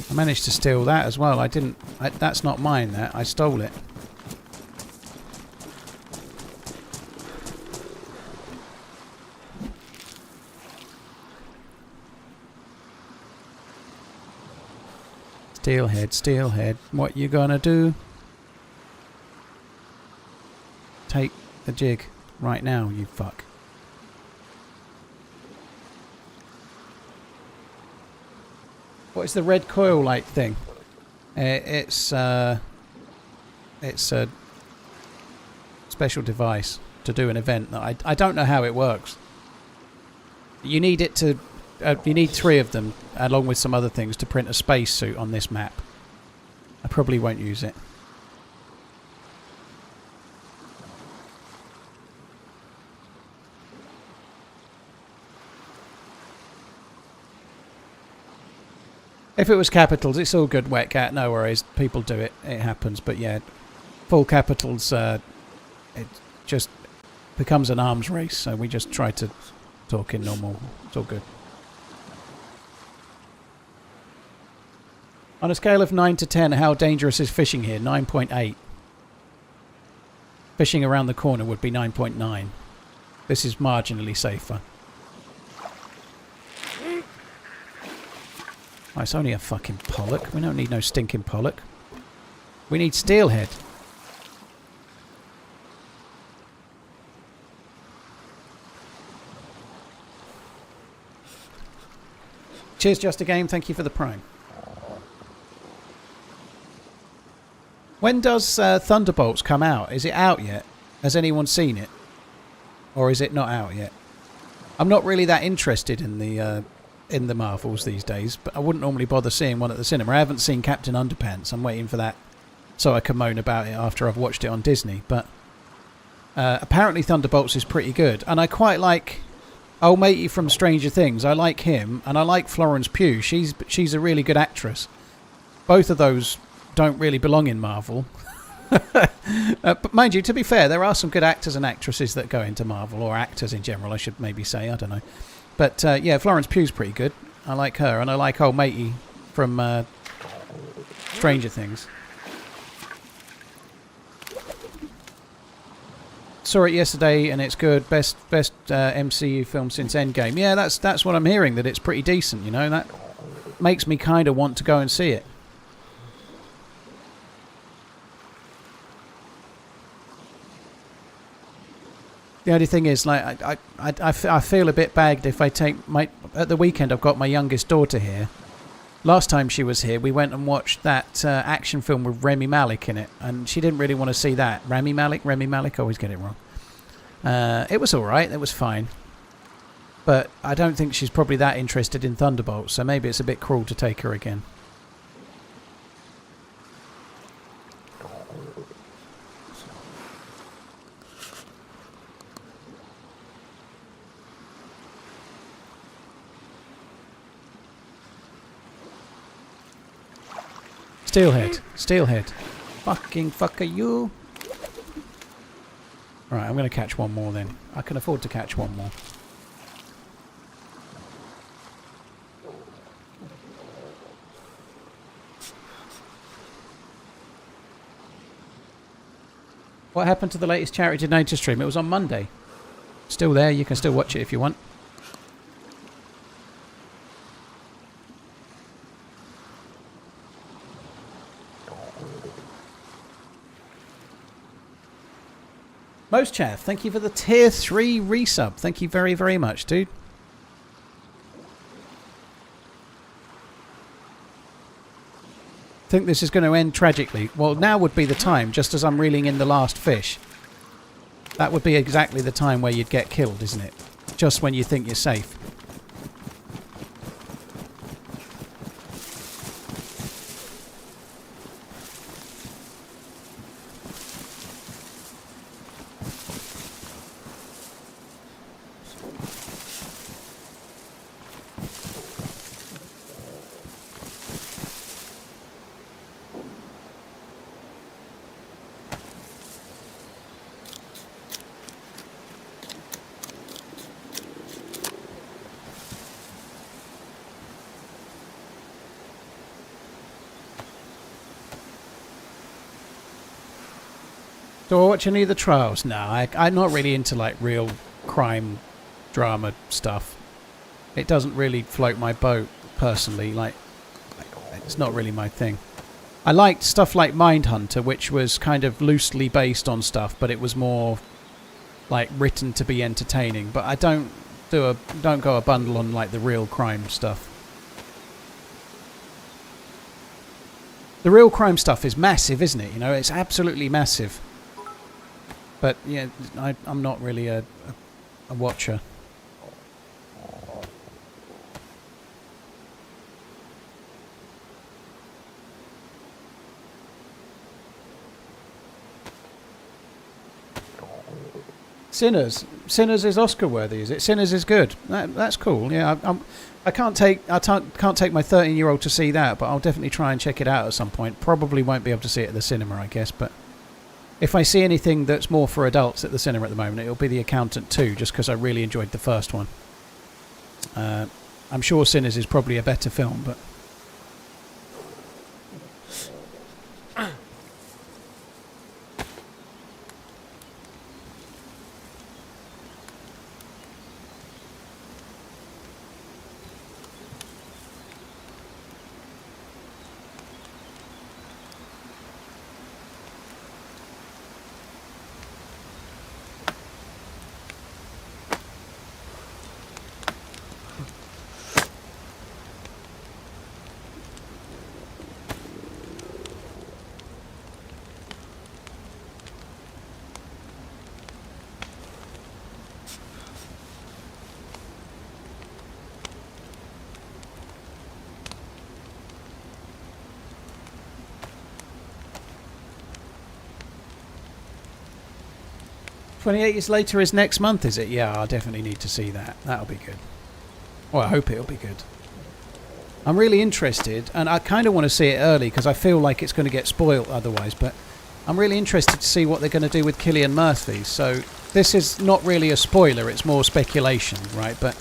I managed to steal that as well. That's not mine, that. I stole it. Steelhead, steelhead. What you gonna do? Take the jig right now, you fuck. What is the red coil light thing? It's a special device to do an event that I don't know how it works. You need it to you need 3 of them along with some other things to print a spacesuit on this map. I probably won't use it. If it was capitals, it's all good, Wet Cat, no worries. People do it, it happens. But yeah, full capitals, it just becomes an arms race. So we just try to talk in normal. It's all good. On a scale of 9 to 10, how dangerous is fishing here? 9.8. Fishing around the corner would be 9.9. This is marginally safer. Oh, it's only a fucking pollock. We don't need no stinking pollock. We need steelhead. Cheers, Just a Game. Thank you for the prime. When does Thunderbolts come out? Is it out yet? Has anyone seen it? Or is it not out yet? I'm not really that interested in the Marvels these days, but I wouldn't normally bother seeing one at the cinema. I haven't seen Captain Underpants. I'm waiting for that so I can moan about it after I've watched it on Disney. But apparently Thunderbolts is pretty good. And I quite like old matey from Stranger Things. I like him, and I like Florence Pugh. She's a really good actress. Both of those don't really belong in Marvel. But mind you, to be fair, there are some good actors and actresses that go into Marvel, or actors in general, I should maybe say. I don't know. But yeah, Florence Pugh's pretty good. I like her, and I like old matey from Stranger Things. Saw it yesterday, and it's good. Best MCU film since Endgame. Yeah, that's what I'm hearing. That it's pretty decent. You know, that makes me kind of want to go and see it. The only thing is, like, I feel a bit bagged if I take at the weekend. I've got my youngest daughter here. Last time she was here, we went and watched that action film with Rami Malek in it, and she didn't really want to see that. Rami Malek, I always get it wrong. It was all right. It was fine, but I don't think she's probably that interested in Thunderbolts. So maybe it's a bit cruel to take her again. Steelhead. Steelhead. Fucking fucker you. Right, I'm going to catch one more then. I can afford to catch one more. What happened to the latest charity donator stream? It was on Monday. Still there, you can still watch it if you want. Most Chaff, thank you for the tier 3 resub. Thank you very, very much, dude. Think this is going to end tragically. Well, now would be the time, just as I'm reeling in the last fish. That would be exactly the time where you'd get killed, isn't it? Just when you think you're safe. Do I watch any of the trials? No, I'm not really into like real crime drama stuff. It doesn't really float my boat personally. Like, it's not really my thing. I liked stuff like Mindhunter, which was kind of loosely based on stuff, but it was more like written to be entertaining. But I don't go a bundle on like the real crime stuff. The real crime stuff is massive, isn't it? You know, it's absolutely massive. But yeah, I'm not really a watcher. Sinners is Oscar worthy, is it? Sinners is good. That's cool. Yeah, I can't take my 13-year-old to see that, but I'll definitely try and check it out at some point. Probably won't be able to see it at the cinema, I guess, but if I see anything that's more for adults at the cinema at the moment, it'll be The Accountant 2, just because I really enjoyed the first one. I'm sure Sinners is probably a better film, but 28 years later is next month, is it? Yeah, I definitely need to see that. That'll be good. Well, I hope it'll be good. I'm really interested, and I kind of want to see it early because I feel like it's going to get spoiled otherwise, but I'm really interested to see what they're going to do with Cillian Murphy. So this is not really a spoiler, it's more speculation, right? But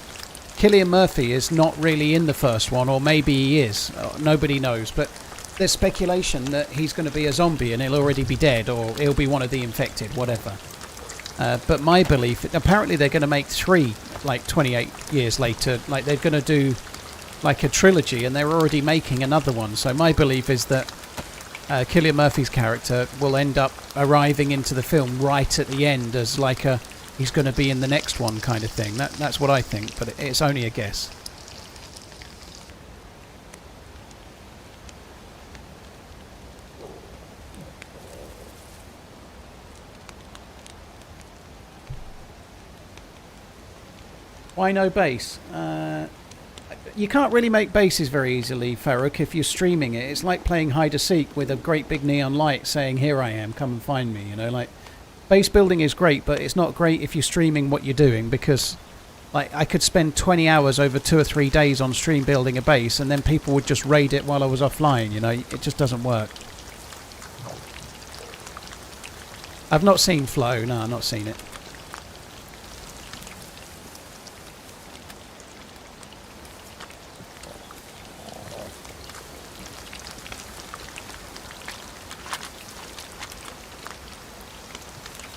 Cillian Murphy is not really in the first one, or maybe he is. Nobody knows, but there's speculation that he's going to be a zombie and he'll already be dead, or he'll be one of the infected, whatever. But my belief, apparently they're going to make 3, like 28 years later, like they're going to do like a trilogy, and they're already making another one. So my belief is that Cillian Murphy's character will end up arriving into the film right at the end as like he's going to be in the next one kind of thing. That's what I think, but it's only a guess. Why no base? You can't really make bases very easily, Farrokh, if you're streaming it. It's like playing hide-and-seek with a great big neon light saying, "Here I am, come and find me." You know, like, base building is great, but it's not great if you're streaming what you're doing, because Like, I could spend 20 hours over 2 or 3 days on stream building a base, and then people would just raid it while I was offline, you know? It just doesn't work. I've not seen Flow. No, I've not seen it.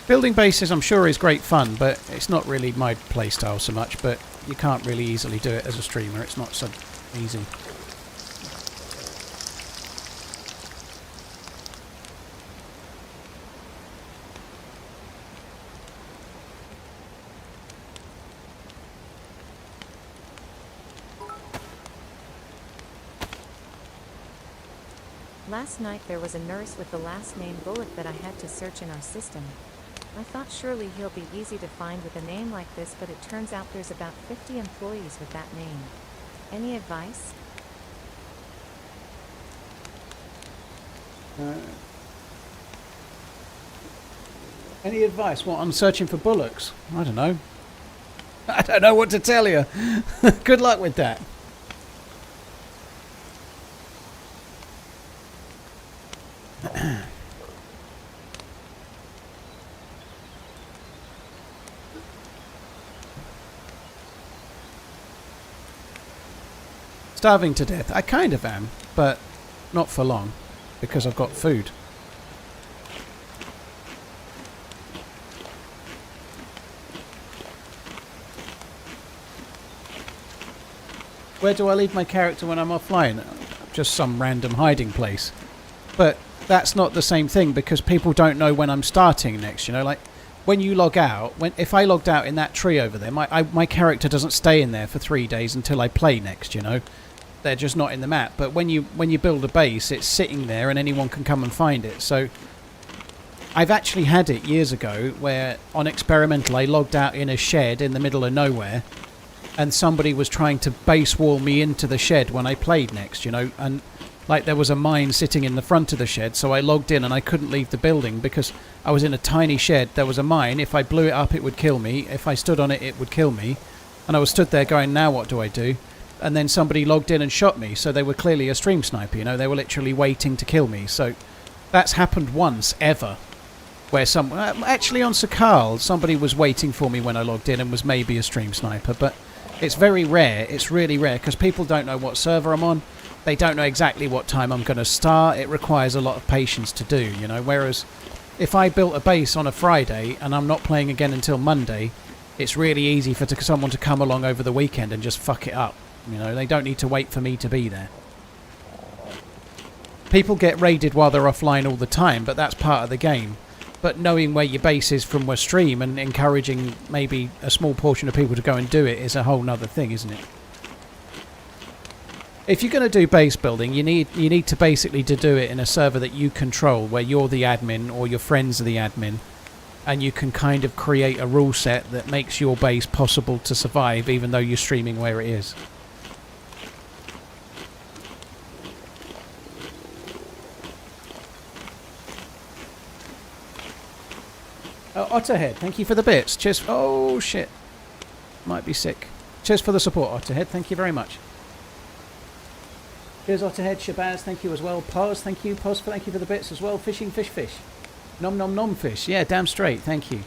Building bases, I'm sure, is great fun, but it's not really my playstyle so much, but you can't really easily do it as a streamer. It's not so easy. Last night there was a nurse with the last name Bullock that I had to search in our system. I thought surely he'll be easy to find with a name like this, but it turns out there's about 50 employees with that name. Any advice? Any advice? What, on searching for bullocks? I don't know. I don't know what to tell you. Good luck with that. Starving to death. I kind of am, but not for long, because I've got food. Where do I leave my character when I'm offline? Just some random hiding place. But that's not the same thing, because people don't know when I'm starting next, you know, like when you log out, if I logged out in that tree over there, my character doesn't stay in there for 3 days until I play next, you know. They're just not in the map. But when you build a base, it's sitting there and anyone can come and find it. So I've actually had it years ago where on experimental I logged out in a shed in the middle of nowhere, and somebody was trying to base wall me into the shed when I played next, you know, and like there was a mine sitting in the front of the shed, so I logged in and I couldn't leave the building because I was in a tiny shed. There was a mine. If I blew it up, it would kill me. If I stood on it, it would kill me. And I was stood there going, now what do I do? And then somebody logged in and shot me, so they were clearly a stream sniper, you know, they were literally waiting to kill me. So that's happened once ever, where actually on Sakal, somebody was waiting for me when I logged in and was maybe a stream sniper, but it's very rare. It's really rare because people don't know what server I'm on. They don't know exactly what time I'm going to start. It requires a lot of patience to do, you know, whereas if I built a base on a Friday and I'm not playing again until Monday, it's really easy for someone to come along over the weekend and just fuck it up. You know, they don't need to wait for me to be there. People get raided while they're offline all the time, but that's part of the game. But knowing where your base is from your stream and encouraging maybe a small portion of people to go and do it is a whole nother thing, isn't it? If you're going to do base building, you need to basically do it in a server that you control, where you're the admin or your friends are the admin, and you can kind of create a rule set that makes your base possible to survive even though you're streaming where it is. Oh, Otterhead, thank you for the bits. Cheers. Oh, shit. Might be sick. Cheers for the support, Otterhead. Thank you very much. Cheers, Otterhead. Shabazz, thank you as well. Paz, thank you. Paz, thank you for the bits as well. Fishing, fish, fish. Nom, nom, nom, fish. Yeah, damn straight. Thank you.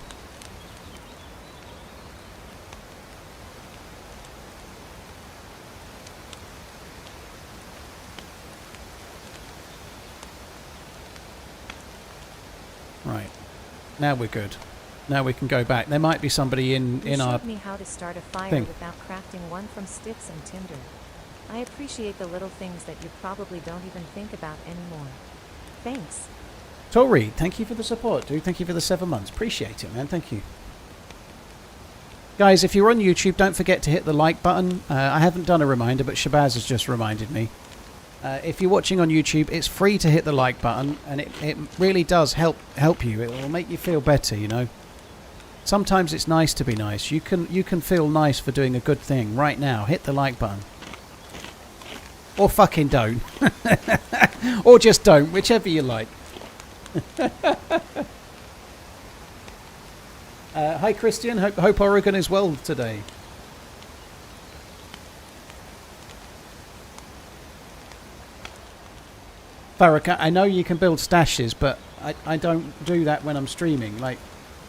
Right. Now we're good. Now we can go back. There might be somebody in our showed me how to start a fire thing. without crafting one from sticks and tinder. I appreciate the little things that you probably don't even think about anymore. Thanks. Tori, thank you for the support, dude. Thank you for the 7 months. Appreciate it, man. Thank you. Guys, if you're on YouTube, don't forget to hit the like button. I haven't done a reminder, but Shabazz has just reminded me. If you're watching on YouTube, it's free to hit the like button, and it really does help you. It will make you feel better, you know. Sometimes it's nice to be nice. You can feel nice for doing a good thing right now. Hit the like button. Or fucking don't. Or just don't, whichever you like. Hi Christian, hope Oregon is well today. Farrakhan, I know you can build stashes, but I don't do that when I'm streaming. Like,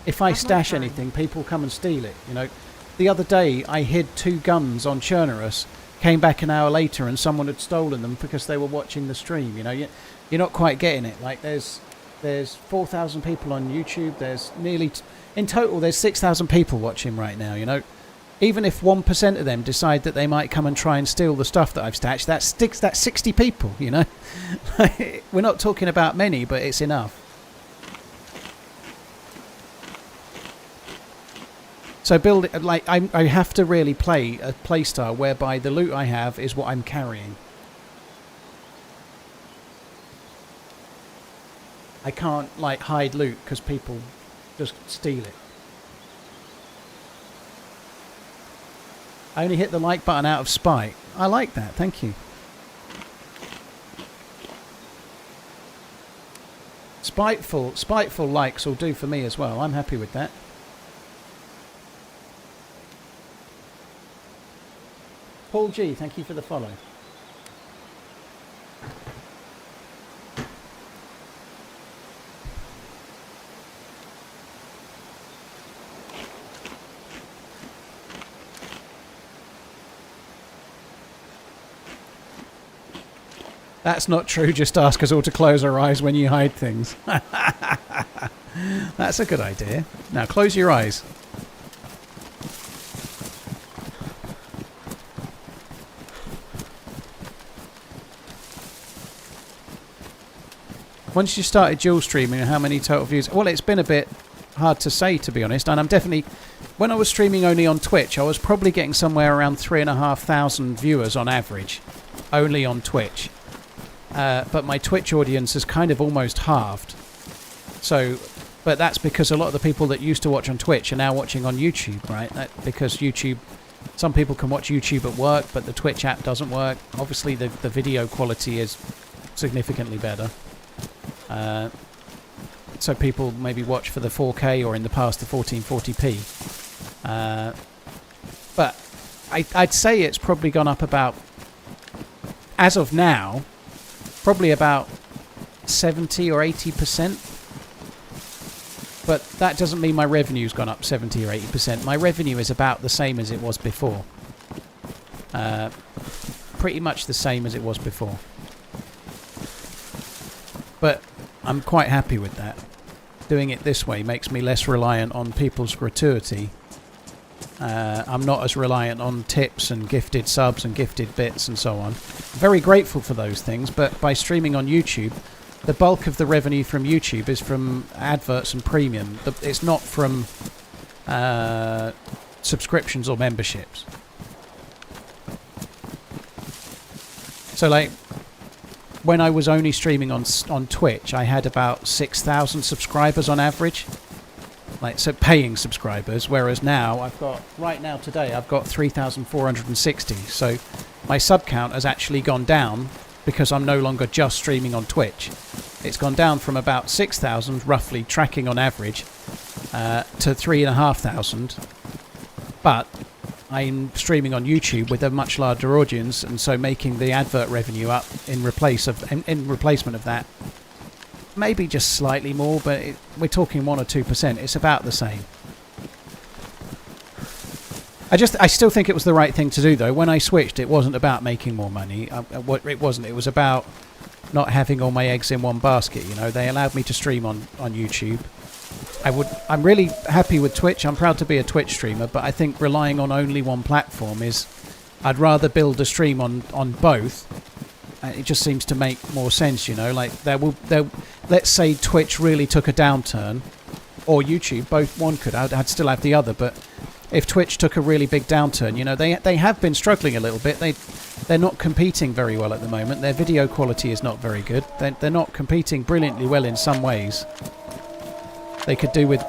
if I stash anything, people come and steal it, you know. The other day, I hid 2 guns on Chernerus, came back an hour later, and someone had stolen them because they were watching the stream, you know. You're not quite getting it. Like, there's 4,000 people on YouTube. There's nearly... in total, there's 6,000 people watching right now, you know. Even if 1% of them decide that they might come and try and steal the stuff that I've stashed, that's 60 people, you know. We're not talking about many, but it's enough. So build it, like, I have to really play a playstyle whereby the loot I have is what I'm carrying. I can't, like, hide loot because people just steal it. I only hit the like button out of spite. I like that, thank you. Spiteful likes will do for me as well. I'm happy with that. Paul G, thank you for the follow. That's not true, just ask us all to close our eyes when you hide things. That's a good idea. Now close your eyes. Once you started dual streaming, how many total views? Well, it's been a bit hard to say, to be honest. And I'm definitely... when I was streaming only on Twitch, I was probably getting somewhere around 3,500 viewers on average. Only on Twitch. But my Twitch audience has kind of almost halved. So... but that's because a lot of the people that used to watch on Twitch are now watching on YouTube, right? Because YouTube... some people can watch YouTube at work, but the Twitch app doesn't work. Obviously, the video quality is significantly better. So people maybe watch for the 4K or in the past the 1440p. But I'd say it's probably gone up about, as of now, probably about 70 or 80%. But that doesn't mean my revenue's gone up 70 or 80%. My revenue is about the same as it was before. Pretty much the same as it was before. But I'm quite happy with that. Doing it this way makes me less reliant on people's gratuity. I'm not as reliant on tips and gifted subs and gifted bits and so on. Very grateful for those things, but by streaming on YouTube, the bulk of the revenue from YouTube is from adverts and premium. It's not from subscriptions or memberships. So, like, when I was only streaming on Twitch, I had about 6,000 subscribers on average. Like, so paying subscribers, whereas now right now today I've got 3,460. So my sub count has actually gone down because I'm no longer just streaming on Twitch. It's gone down from about 6,000, roughly tracking on average, to 3,500. But I'm streaming on YouTube with a much larger audience, and so making the advert revenue up in replacement of that. Maybe just slightly more, but we're talking 1 or 2%. It's about the same. I still think it was the right thing to do, though. When I switched, it wasn't about making more money. It wasn't. It was about not having all my eggs in one basket. You know, they allowed me to stream on YouTube. I'm really happy with Twitch. I'm proud to be a Twitch streamer, but I think relying on only one platform is... I'd rather build a stream on both. It just seems to make more sense, you know. Like, let's say Twitch really took a downturn, or YouTube, both one could. I'd still have the other, but if Twitch took a really big downturn, you know, they have been struggling a little bit. They're not competing very well at the moment. Their video quality is not very good. They're not competing brilliantly well in some ways. They could do with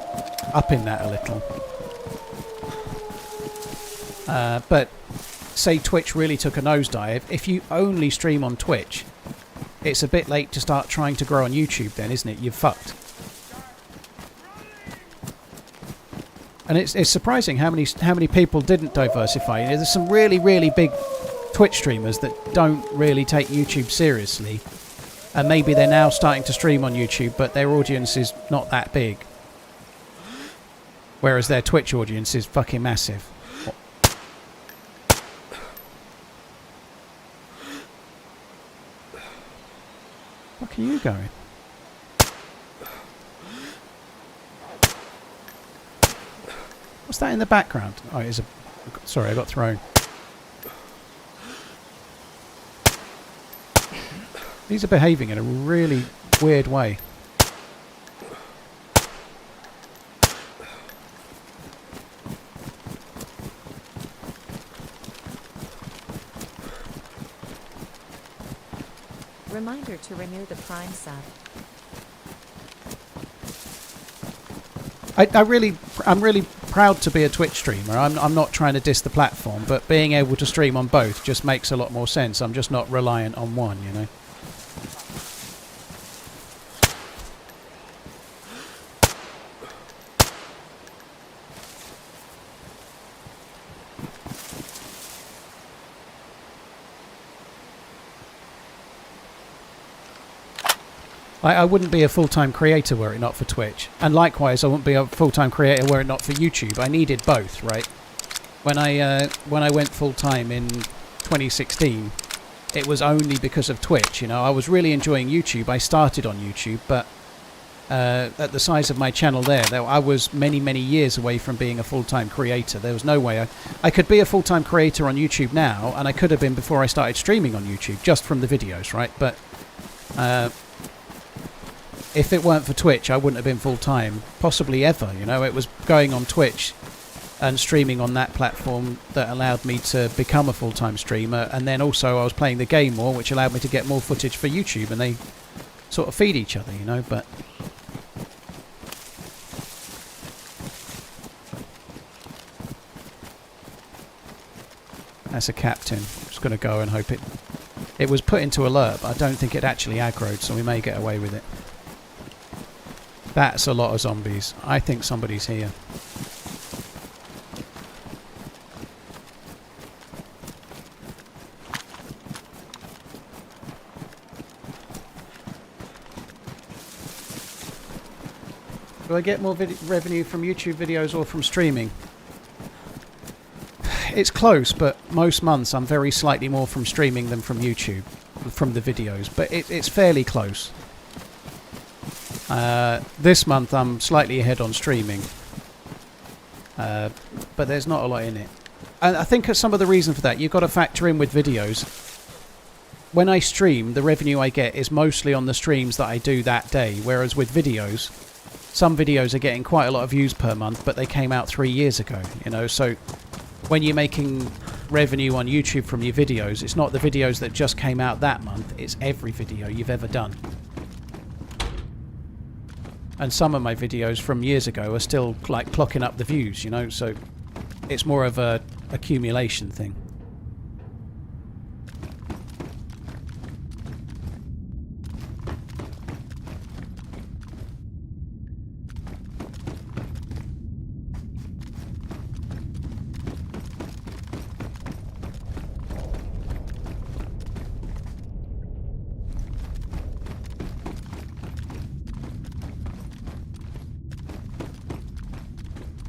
upping that a little. But say Twitch really took a nosedive, if you only stream on Twitch, it's a bit late to start trying to grow on YouTube then, isn't it? You're fucked. And it's surprising how many people didn't diversify. There's some really, really big Twitch streamers that don't really take YouTube seriously. And maybe they're now starting to stream on YouTube, but their audience is not that big. Whereas their Twitch audience is fucking massive. Where are you going? What's that in the background? Oh, it is a... Sorry, I got thrown. These are behaving in a really weird way. Reminder to renew the Prime sub. I'm really proud to be a Twitch streamer. I'm not trying to diss the platform, but being able to stream on both just makes a lot more sense. I'm just not reliant on one, you know. I wouldn't be a full-time creator were it not for Twitch. And likewise, I wouldn't be a full-time creator were it not for YouTube. I needed both, right? When I went full-time in 2016, it was only because of Twitch, you know. I was really enjoying YouTube. I started on YouTube, but at the size of my channel there, I was many, many years away from being a full-time creator. There was no way I could be a full-time creator on YouTube now, and I could have been before I started streaming on YouTube, just from the videos, right? But... if it weren't for Twitch, I wouldn't have been full-time, possibly ever, you know. It was going on Twitch and streaming on that platform that allowed me to become a full-time streamer, and then also I was playing the game more, which allowed me to get more footage for YouTube, and they sort of feed each other, you know, but... That's a captain. Just going to go and hope it... It was put into alert, but I don't think it actually aggroed, so we may get away with it. That's a lot of zombies. I think somebody's here. Do I get more revenue from YouTube videos or from streaming? It's close, but most months I'm very slightly more from streaming than from YouTube, from the videos, but it's fairly close. This month I'm slightly ahead on streaming, but there's not a lot in it. And I think some of the reason for that, you've got to factor in with videos. When I stream, the revenue I get is mostly on the streams that I do that day, whereas with videos, some videos are getting quite a lot of views per month, but they came out 3 years ago, you know, so when you're making revenue on YouTube from your videos, it's not the videos that just came out that month, it's every video you've ever done. And some of my videos from years ago are still like clocking up the views, you know, so it's more of a accumulation thing.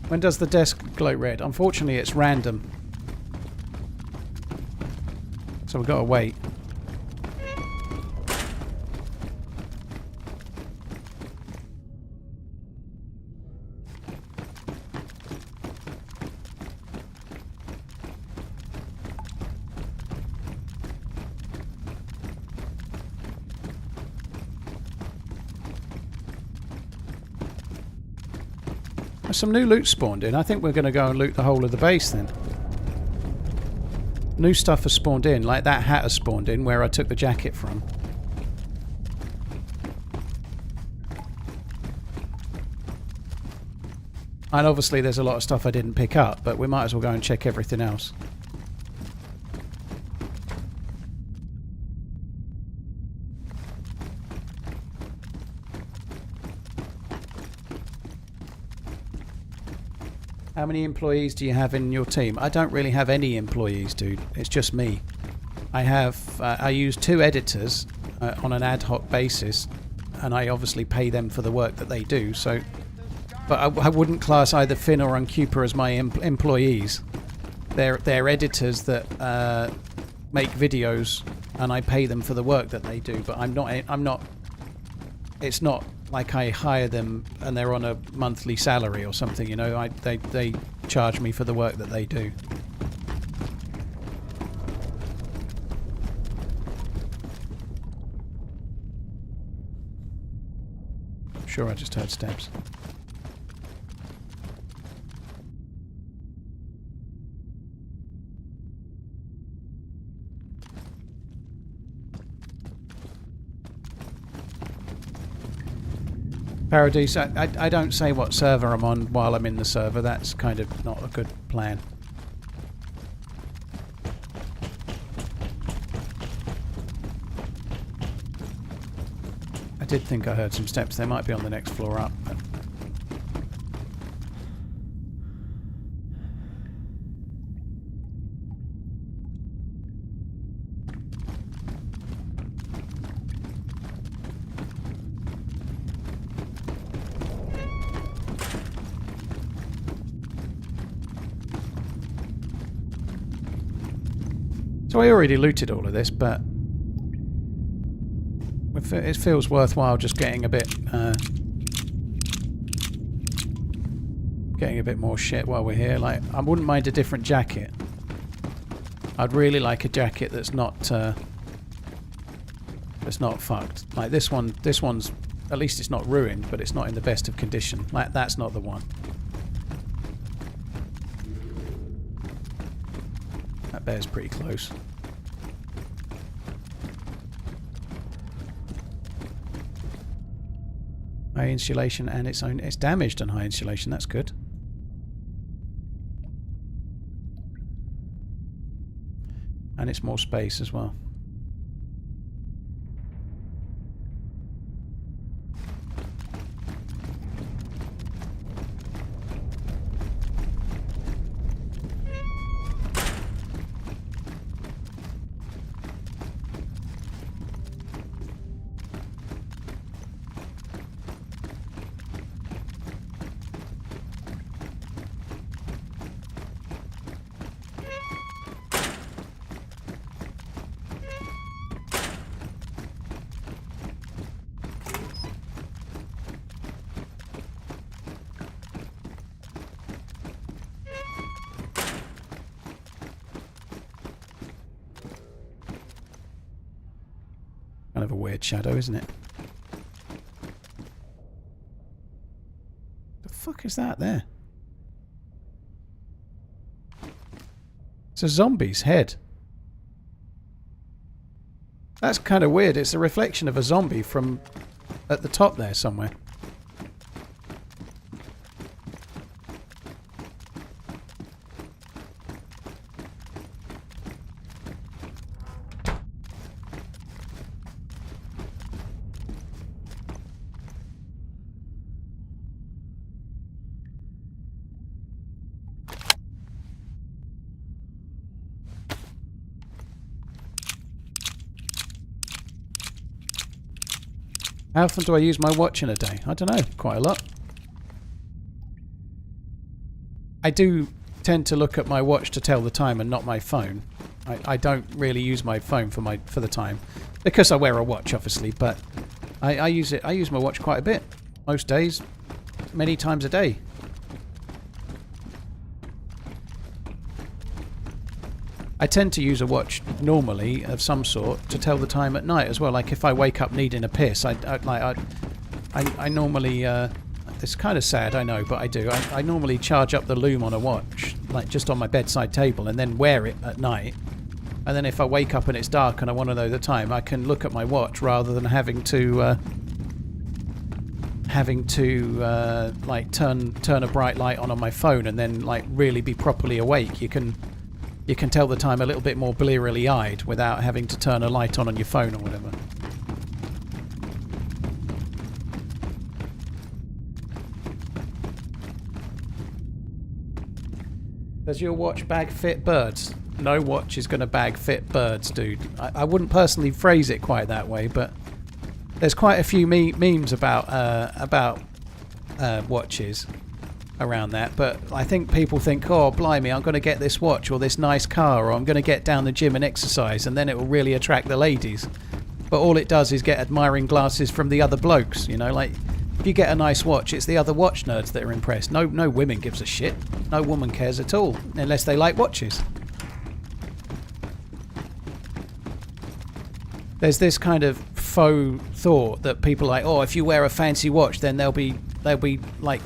When does the desk glow red? Unfortunately, it's random. So we've got to wait. Some new loot spawned in. I think we're going to go and loot the whole of the base then. New stuff has spawned in, like that hat has spawned in where I took the jacket from. And obviously there's a lot of stuff I didn't pick up, but we might as well go and check everything else. How many employees do you have in your team? I don't really have any employees, dude. It's just me. I use 2 editors on an ad hoc basis, and I obviously pay them for the work that they do. So, but I wouldn't class either Finn or Uncupa as my employees. They're editors that make videos, and I pay them for the work that they do. But I'm not. It's not like I hire them and they're on a monthly salary or something. You know, they charge me for the work that they do. Sure, I just heard steps. Paradise, I don't say what server I'm on while I'm in the server. That's kind of not a good plan. I did think I heard some steps. They might be on the next floor up. But so I already looted all of this, but it feels worthwhile just getting a bit more shit while we're here. Like, I wouldn't mind a different jacket. I'd really like a jacket that's not fucked. Like this one's at least it's not ruined, but it's not in the best of condition. Like, that's not the one. That bear's pretty close. High insulation, and it's damaged on high insulation. That's good. And it's more space as well. Kind of a weird shadow, isn't it? The fuck is that there? It's a zombie's head. That's kind of weird. It's a reflection of a zombie from at the top there somewhere. How often do I use my watch in a day? I don't know, quite a lot. I do tend to look at my watch to tell the time and not my phone. I don't really use my phone for the time because I wear a watch, obviously, but I use my watch quite a bit. Most days, many times a day. I tend to use a watch normally of some sort to tell the time at night as well. Like if I wake up needing a piss, I normally it's kind of sad, I know, but I do. I normally charge up the lume on a watch, like just on my bedside table, and then wear it at night. And then if I wake up and it's dark and I want to know the time, I can look at my watch rather than having to like turn a bright light on my phone and then like really be properly awake. You can tell the time a little bit more blearily eyed without having to turn a light on your phone or whatever. Does your watch bag fit birds? no watch is going to bag fit birds, dude. I wouldn't personally phrase it quite that way, but there's quite a few memes about watches around that. But I think people think, oh, blimey, I'm going to get this watch or this nice car, or I'm going to get down the gym and exercise, and then it will really attract the ladies. But all it does is get admiring glances from the other blokes, you know, like... If you get a nice watch, it's the other watch nerds that are impressed. No women gives a shit. No woman cares at all, unless they like watches. There's this kind of faux thought that people are like, oh, if you wear a fancy watch, then they'll be like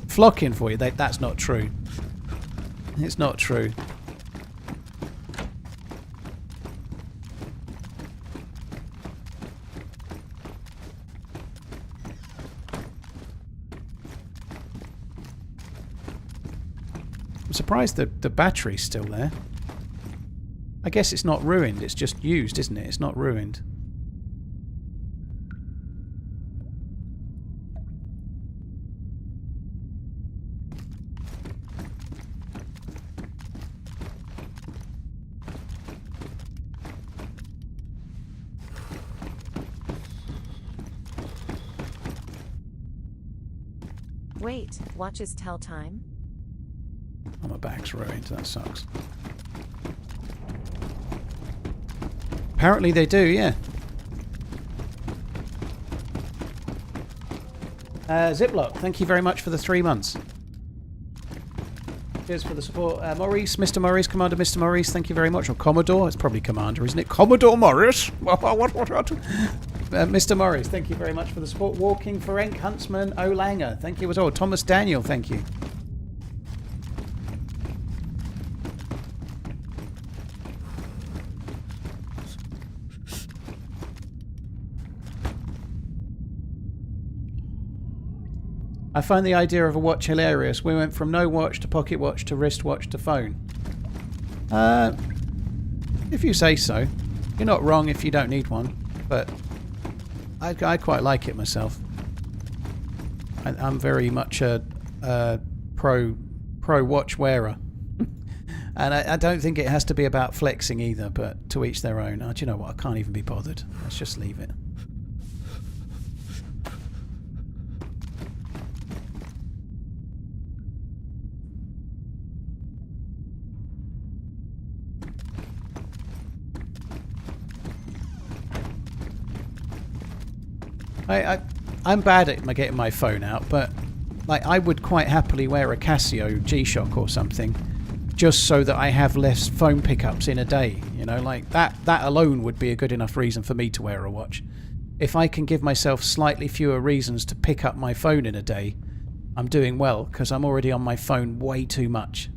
flocking for you. That's not true. It's not true. I'm surprised the battery's still there. I guess it's not ruined, it's just used, isn't it? It's not ruined. Wait, watches tell time? Oh, my bag's ruined, that sucks. Apparently they do, yeah. Ziploc, thank you very much for the 3 months. Cheers for the support. Maurice, Mr. Maurice, Commander Mr. Maurice, thank you very much. Or Commodore, it's probably Commander, isn't it? Commodore Morris! What? Mr. Morris, thank you very much for the support. Walking Ferenc, Huntsman, Olanger, thank you as well. Thomas Daniel, thank you. I find the idea of a watch hilarious. We went from no watch to pocket watch to wristwatch to phone. If you say so. You're not wrong if you don't need one, but I quite like it myself. I'm very much a pro watch wearer. And I don't think it has to be about flexing either, but to each their own. Do you know what? I can't even be bothered. Let's just leave it. I'm bad at getting my phone out, but like I would quite happily wear a Casio G-Shock or something, just so that I have less phone pickups in a day. You know, like that alone would be a good enough reason for me to wear a watch. If I can give myself slightly fewer reasons to pick up my phone in a day, I'm doing well, because I'm already on my phone way too much.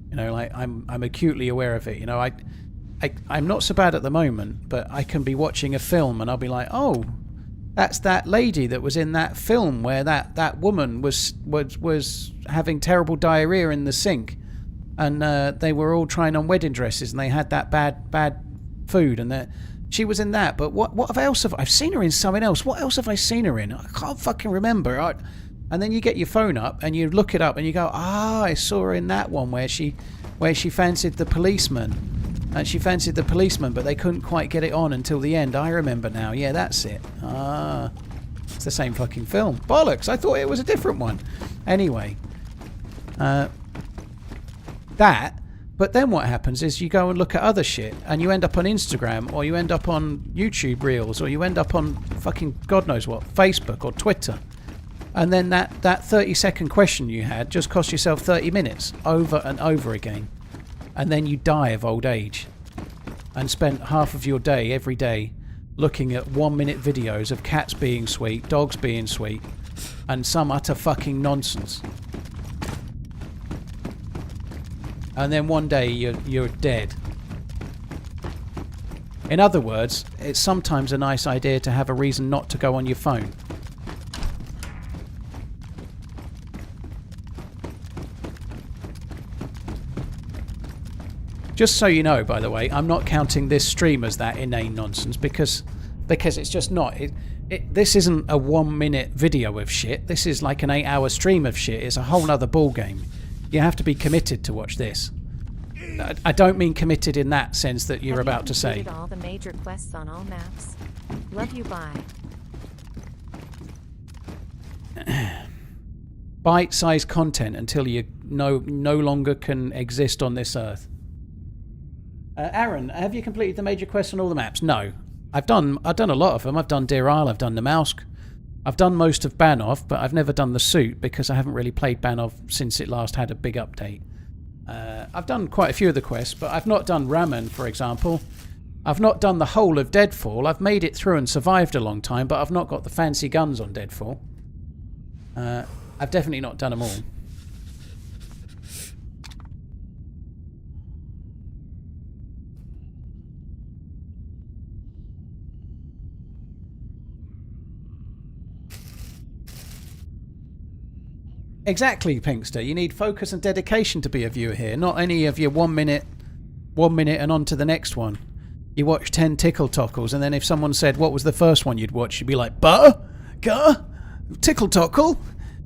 You know, like I'm acutely aware of it. You know, I'm not so bad at the moment, but I can be watching a film and I'll be like, oh, that's that lady that was in that film where that woman was having terrible diarrhea in the sink, and they were all trying on wedding dresses and they had that bad food, and she was in that. But what else have I've seen her in? Something else. What else have I seen her in? I can't fucking remember. And then you get your phone up and you look it up and you go, I saw her in that one where she fancied the policeman. And she fancied the policeman, but they couldn't quite get it on until the end. I remember now. Yeah, that's it. Ah, it's the same fucking film. Bollocks! I thought it was a different one. Anyway, that. But then what happens is you go and look at other shit, and you end up on Instagram, or you end up on YouTube Reels, or you end up on fucking God knows what, Facebook or Twitter. And then that 30-second question you had just cost yourself 30 minutes over and over again. And then you die of old age and spent half of your day every day looking at 1-minute videos of cats being sweet, dogs being sweet, and some utter fucking nonsense. And then one day you're dead. In other words, it's sometimes a nice idea to have a reason not to go on your phone. Just so you know, by the way, I'm not counting this stream as that inane nonsense because it's just not. This isn't a 1-minute video of shit. This is like an 8-hour stream of shit. It's a whole other ball game. You have to be committed to watch this. I don't mean committed in that sense that you're Have about you to say. completed all the major quests on all maps? Love you, bye. Bite-sized content until you no longer can exist on this earth. Aaron, have you completed the major quests on all the maps? No. I've done a lot of them. I've done Deer Isle, I've done Namalsk. I've done most of Banov, but I've never done the suit because I haven't really played Banov since it last had a big update. I've done quite a few of the quests, but I've not done Ramen, for example. I've not done the whole of Deadfall. I've made it through and survived a long time, but I've not got the fancy guns on Deadfall. I've definitely not done them all. Exactly, Pinkster. You need focus and dedication to be a viewer here, not any of your 1 minute and on to the next one. You watch 10 tickle tockles, and then if someone said what was the first one you'd watch, you'd be like, butter? Guh? Tickle tockle?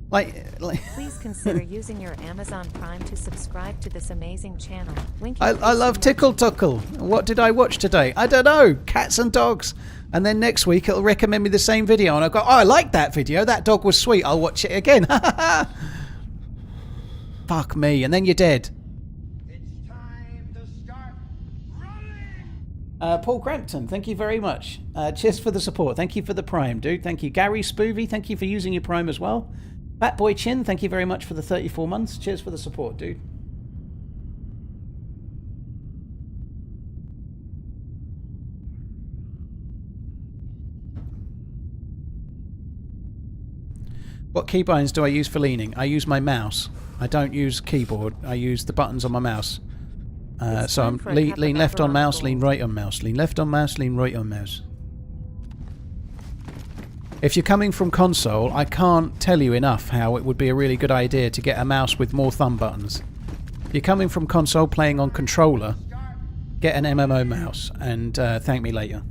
Like Please consider using your Amazon Prime to subscribe to this amazing channel. Link I love tickle tockle. What did I watch today? I don't know. Cats and dogs. And then next week it'll recommend me the same video, and I'll go, oh, I like that video. That dog was sweet. I'll watch it again. Fuck me. And then you're dead. It's time to start running! Paul Crampton, thank you very much. Cheers for the support. Thank you for the Prime, dude. Thank you. Gary Spoovy, thank you for using your Prime as well. Batboy Chin, thank you very much for the 34 months. Cheers for the support, dude. What keybinds do I use for leaning? I use my mouse. I don't use keyboard. I use the buttons on my mouse. So I'm lean left on mouse, lean right on mouse. Lean left on mouse, lean right on mouse. If you're coming from console, I can't tell you enough how it would be a really good idea to get a mouse with more thumb buttons. If you're coming from console playing on controller, get an MMO mouse and thank me later.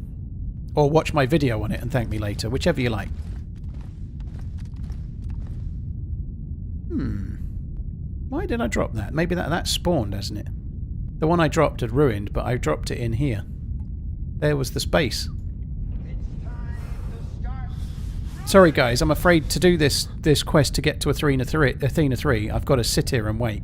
Or watch my video on it and thank me later, whichever you like. Why did I drop that? Maybe that spawned, hasn't it? The one I dropped had ruined, but I dropped it in here. There was the space. Sorry guys, I'm afraid to do this quest to get to Athena 3, I've got to sit here and wait.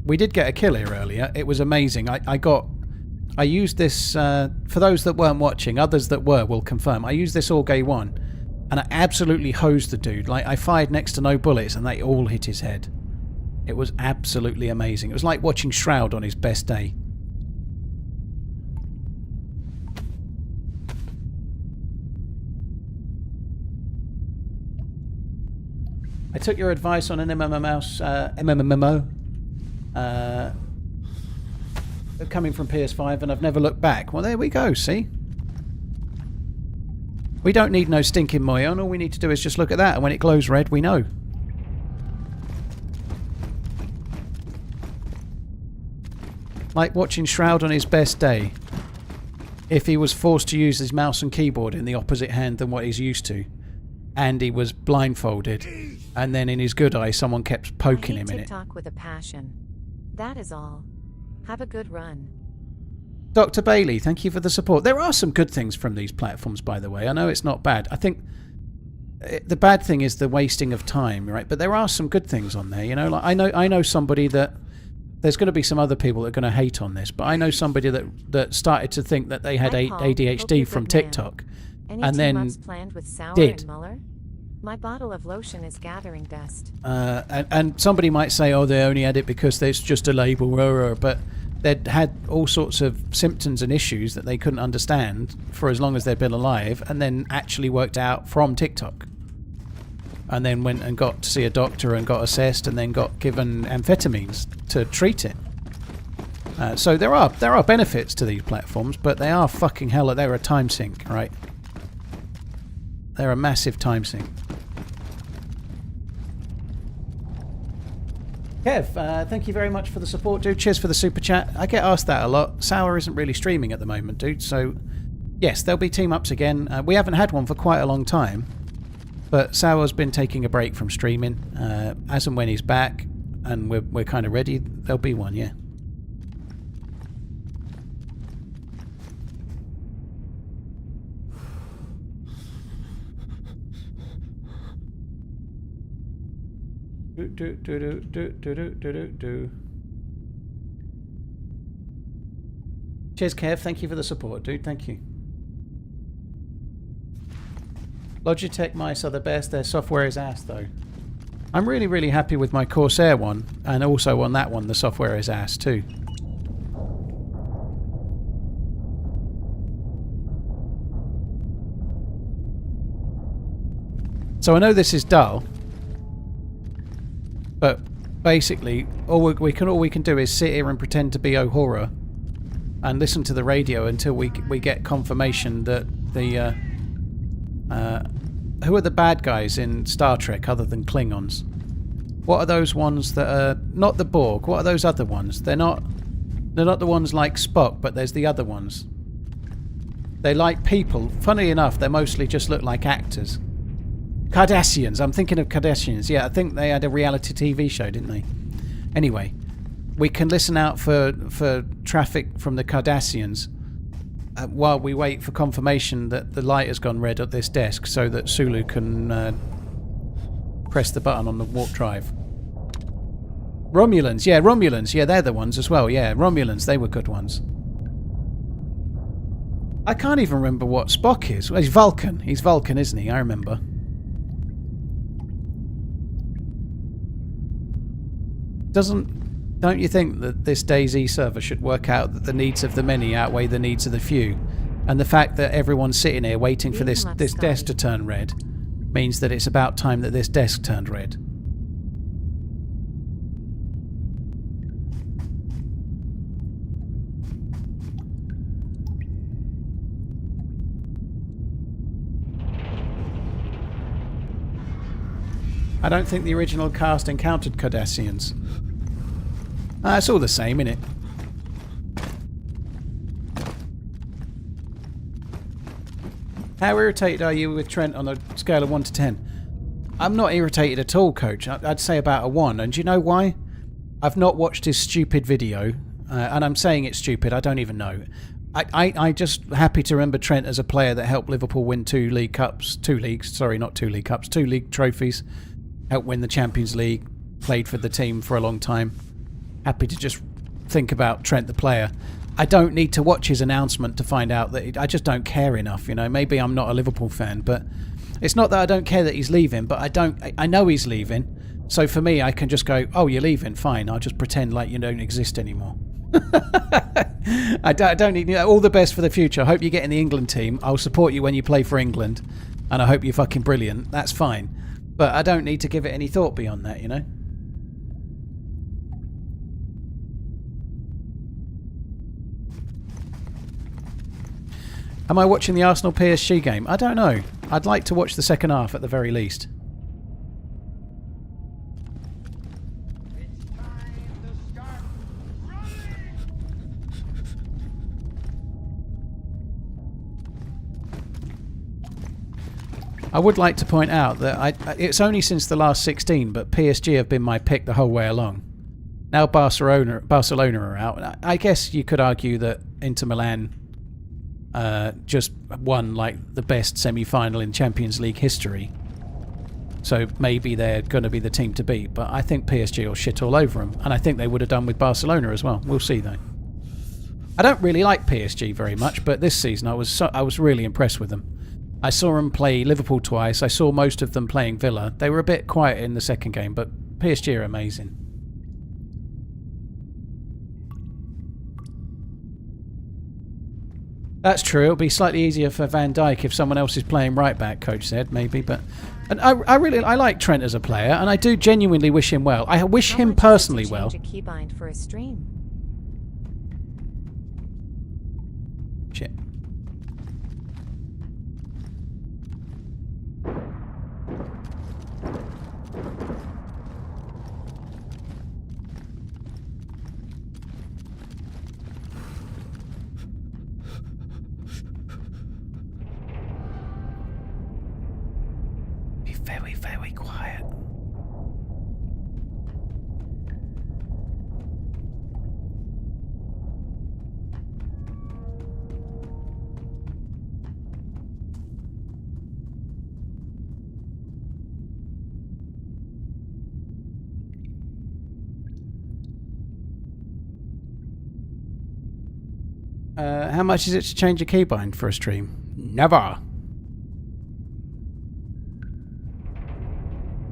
We did get a kill here earlier. It was amazing. I used this, for those that weren't watching, others that were will confirm. I used this all gay one, and I absolutely hosed the dude. Like, I fired next to no bullets, and they all hit his head. It was absolutely amazing. It was like watching Shroud on his best day. I took your advice on an MMO coming from PS5, and I've never looked back. Well, there we go, see? We don't need no stinking Moyon. All we need to do is just look at that, and when it glows red, we know. Like watching Shroud on his best day. If he was forced to use his mouse and keyboard in the opposite hand than what he's used to, and he was blindfolded, and then in his good eye someone kept poking him in it. TikTok with a passion. That is all. Have a good run. Dr. Bailey, thank you for the support. There are some good things from these platforms, by the way. I know it's not bad. I think the bad thing is the wasting of time, right? But there are some good things on there, you know. Like I know somebody that there's going to be some other people that are going to hate on this, but I know somebody that started to think that they had Hi, Paul. ADHD from TikTok, Any and then team-ups planned with Sauer did. and Muller? My bottle of lotion is gathering dust. And somebody might say, oh, they only had it because there's just a label, but they'd had all sorts of symptoms and issues that they couldn't understand for as long as they'd been alive, and then actually worked out from TikTok. And then went and got to see a doctor and got assessed, and then got given amphetamines to treat it. So there are benefits to these platforms, but they are fucking hell. They're a time sink, right? They're a massive time sink. Kev, thank you very much for the support, dude. Cheers for the super chat. I get asked that a lot. Sour isn't really streaming at the moment, dude. So, yes, there'll be team-ups again. We haven't had one for quite a long time. But Sour's been taking a break from streaming. As and when he's back, and we're kind of ready, there'll be one, yeah. Do. Cheers, Kev. Thank you for the support, dude. Thank you. Logitech mice are the best. Their software is ass, though. I'm really, really happy with my Corsair one, and also on that one, the software is ass too. So I know this is dull, but basically, all we can do is sit here and pretend to be Uhura and listen to the radio until we get confirmation that the who are the bad guys in Star Trek other than Klingons? What are those ones that are not the Borg? What are those other ones? They're not the ones like Spock, but there's the other ones. They like people. Funny enough, they mostly just look like actors. Cardassians. I'm thinking of Cardassians. Yeah, I think they had a reality TV show, didn't they? Anyway, we can listen out for traffic from the Cardassians while we wait for confirmation that the light has gone red at this desk so that Sulu can press the button on the warp drive. Romulans. Yeah, they're the ones as well. Yeah, Romulans, they were good ones. I can't even remember what Spock is. Well, he's Vulcan. He's Vulcan, isn't he? I remember. Don't you think that this DayZ server should work out that the needs of the many outweigh the needs of the few? And the fact that everyone's sitting here waiting for this desk to turn red means that it's about time that this desk turned red. I don't think the original cast encountered Cardassians. It's all the same, innit? How irritated are you with Trent on a scale of 1 to 10? I'm not irritated at all, Coach. I'd say about a 1. And do you know why? I've not watched his stupid video. And I'm saying it's stupid. I don't even know. I just happy to remember Trent as a player that helped Liverpool win 2 league trophies. Helped win the Champions League. Played for the team for a long time. Happy to just think about Trent the player. I don't need to watch his announcement to find out that I just don't care enough, you know. Maybe I'm not a Liverpool fan, but it's not that I don't care that he's leaving, but I know he's leaving. So for me, I can just go, oh, you're leaving, fine. I'll just pretend like you don't exist anymore. I don't need, you know, all the best for the future. I hope you get in the England team. I'll support you when you play for England, and I hope you're fucking brilliant. That's fine. But I don't need to give it any thought beyond that, you know. Am I watching the Arsenal PSG game? I don't know. I'd like to watch the second half at the very least. It's time to start running! I would like to point out that it's only since the last 16, but PSG have been my pick the whole way along. Now Barcelona are out. I guess you could argue that Inter Milan just won like the best semi-final in Champions League history. So maybe they're going to be the team to beat, but I think PSG will shit all over them, and I think they would have done with Barcelona as well. We'll see though. I don't really like PSG very much, but this season I was really impressed with them. I saw them play Liverpool twice. I saw most of them playing Villa. They were a bit quiet in the second game, but PSG are amazing. That's true. It'll be slightly easier for Van Dijk if someone else is playing right back, Coach said, maybe. But and I like Trent as a player, and I do genuinely wish him well. I wish him personally well. Change a keybind for a stream. Shit. Very, very quiet. How much is it to change a keybind for a stream? Never.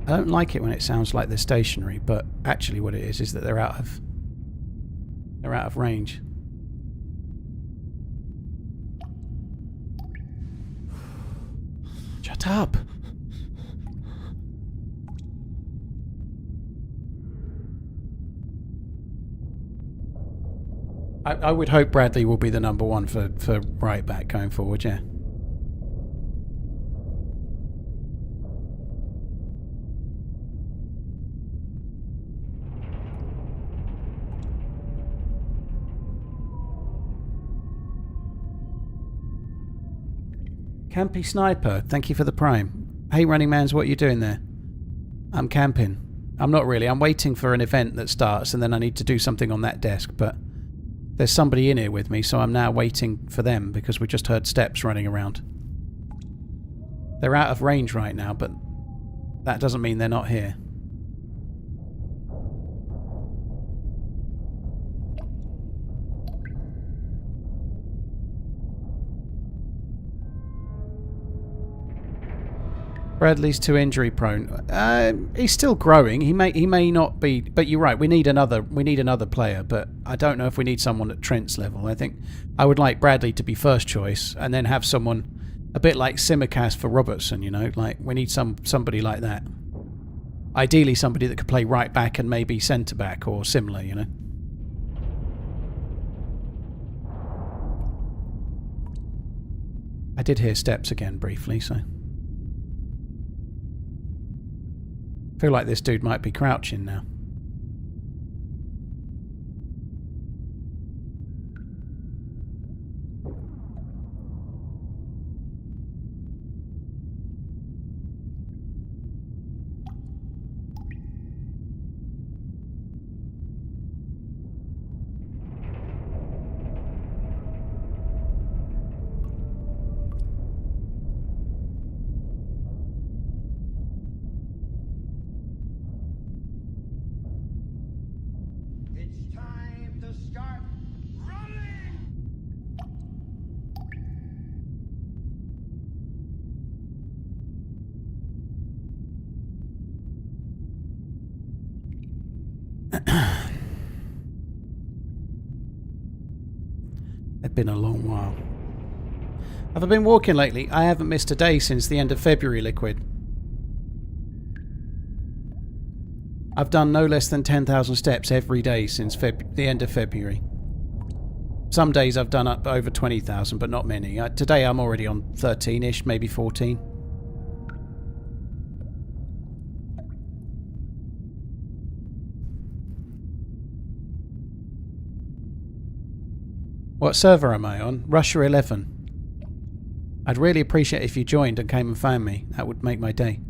I don't like it when it sounds like they're stationary, but actually what it is that they're out of range. Shut up. I would hope Bradley will be the number one for right back going forward, yeah. Campy Sniper, thank you for the prime. Hey TheRunningManZ, what are you doing there? I'm camping. I'm not really. I'm waiting for an event that starts and then I need to do something on that desk, but there's somebody in here with me, so I'm now waiting for them because we just heard steps running around. They're out of range right now, but that doesn't mean they're not here. Bradley's too injury prone. He's still growing. He may not be, but you're right. We need another player, but I don't know if we need someone at Trent's level. I think I would like Bradley to be first choice, and then have someone a bit like Simicast for Robertson. You know, like we need somebody like that. Ideally, somebody that could play right back and maybe centre back or similar. You know. I did hear steps again briefly, so. I feel like this dude might be crouching now. It's been a long while. Have I been walking lately? I haven't missed a day since the end of February, Liquid. I've done no less than 10,000 steps every day since the end of February. Some days I've done up over 20,000, but not many. Today I'm already on 13-ish, maybe 14. What server am I on? Russia 11. I'd really appreciate if you joined and came and found me. That would make my day.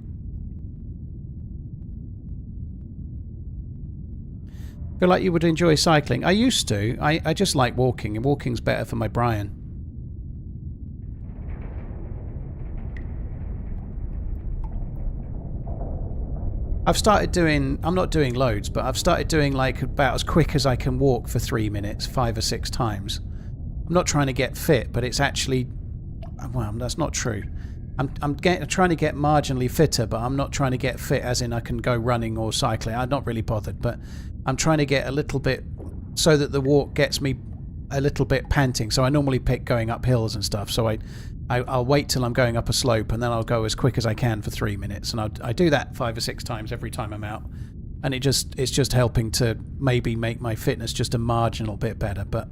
Feel like you would enjoy cycling. I used to. I just like walking, and walking's better for my Brian. I've started doing, I'm not doing loads, but I've started doing like about as quick as I can walk for 3 minutes, 5 or 6 times. I'm not trying to get fit, but it's actually, well, that's not true. I'm trying to get marginally fitter, but I'm not trying to get fit as in I can go running or cycling. I'm not really bothered, but I'm trying to get a little bit so that the walk gets me a little bit panting. So I normally pick going up hills and stuff. So I'll wait till I'm going up a slope and then I'll go as quick as I can for 3 minutes. And I do that 5 or 6 times every time I'm out. And it's just helping to maybe make my fitness just a marginal bit better. But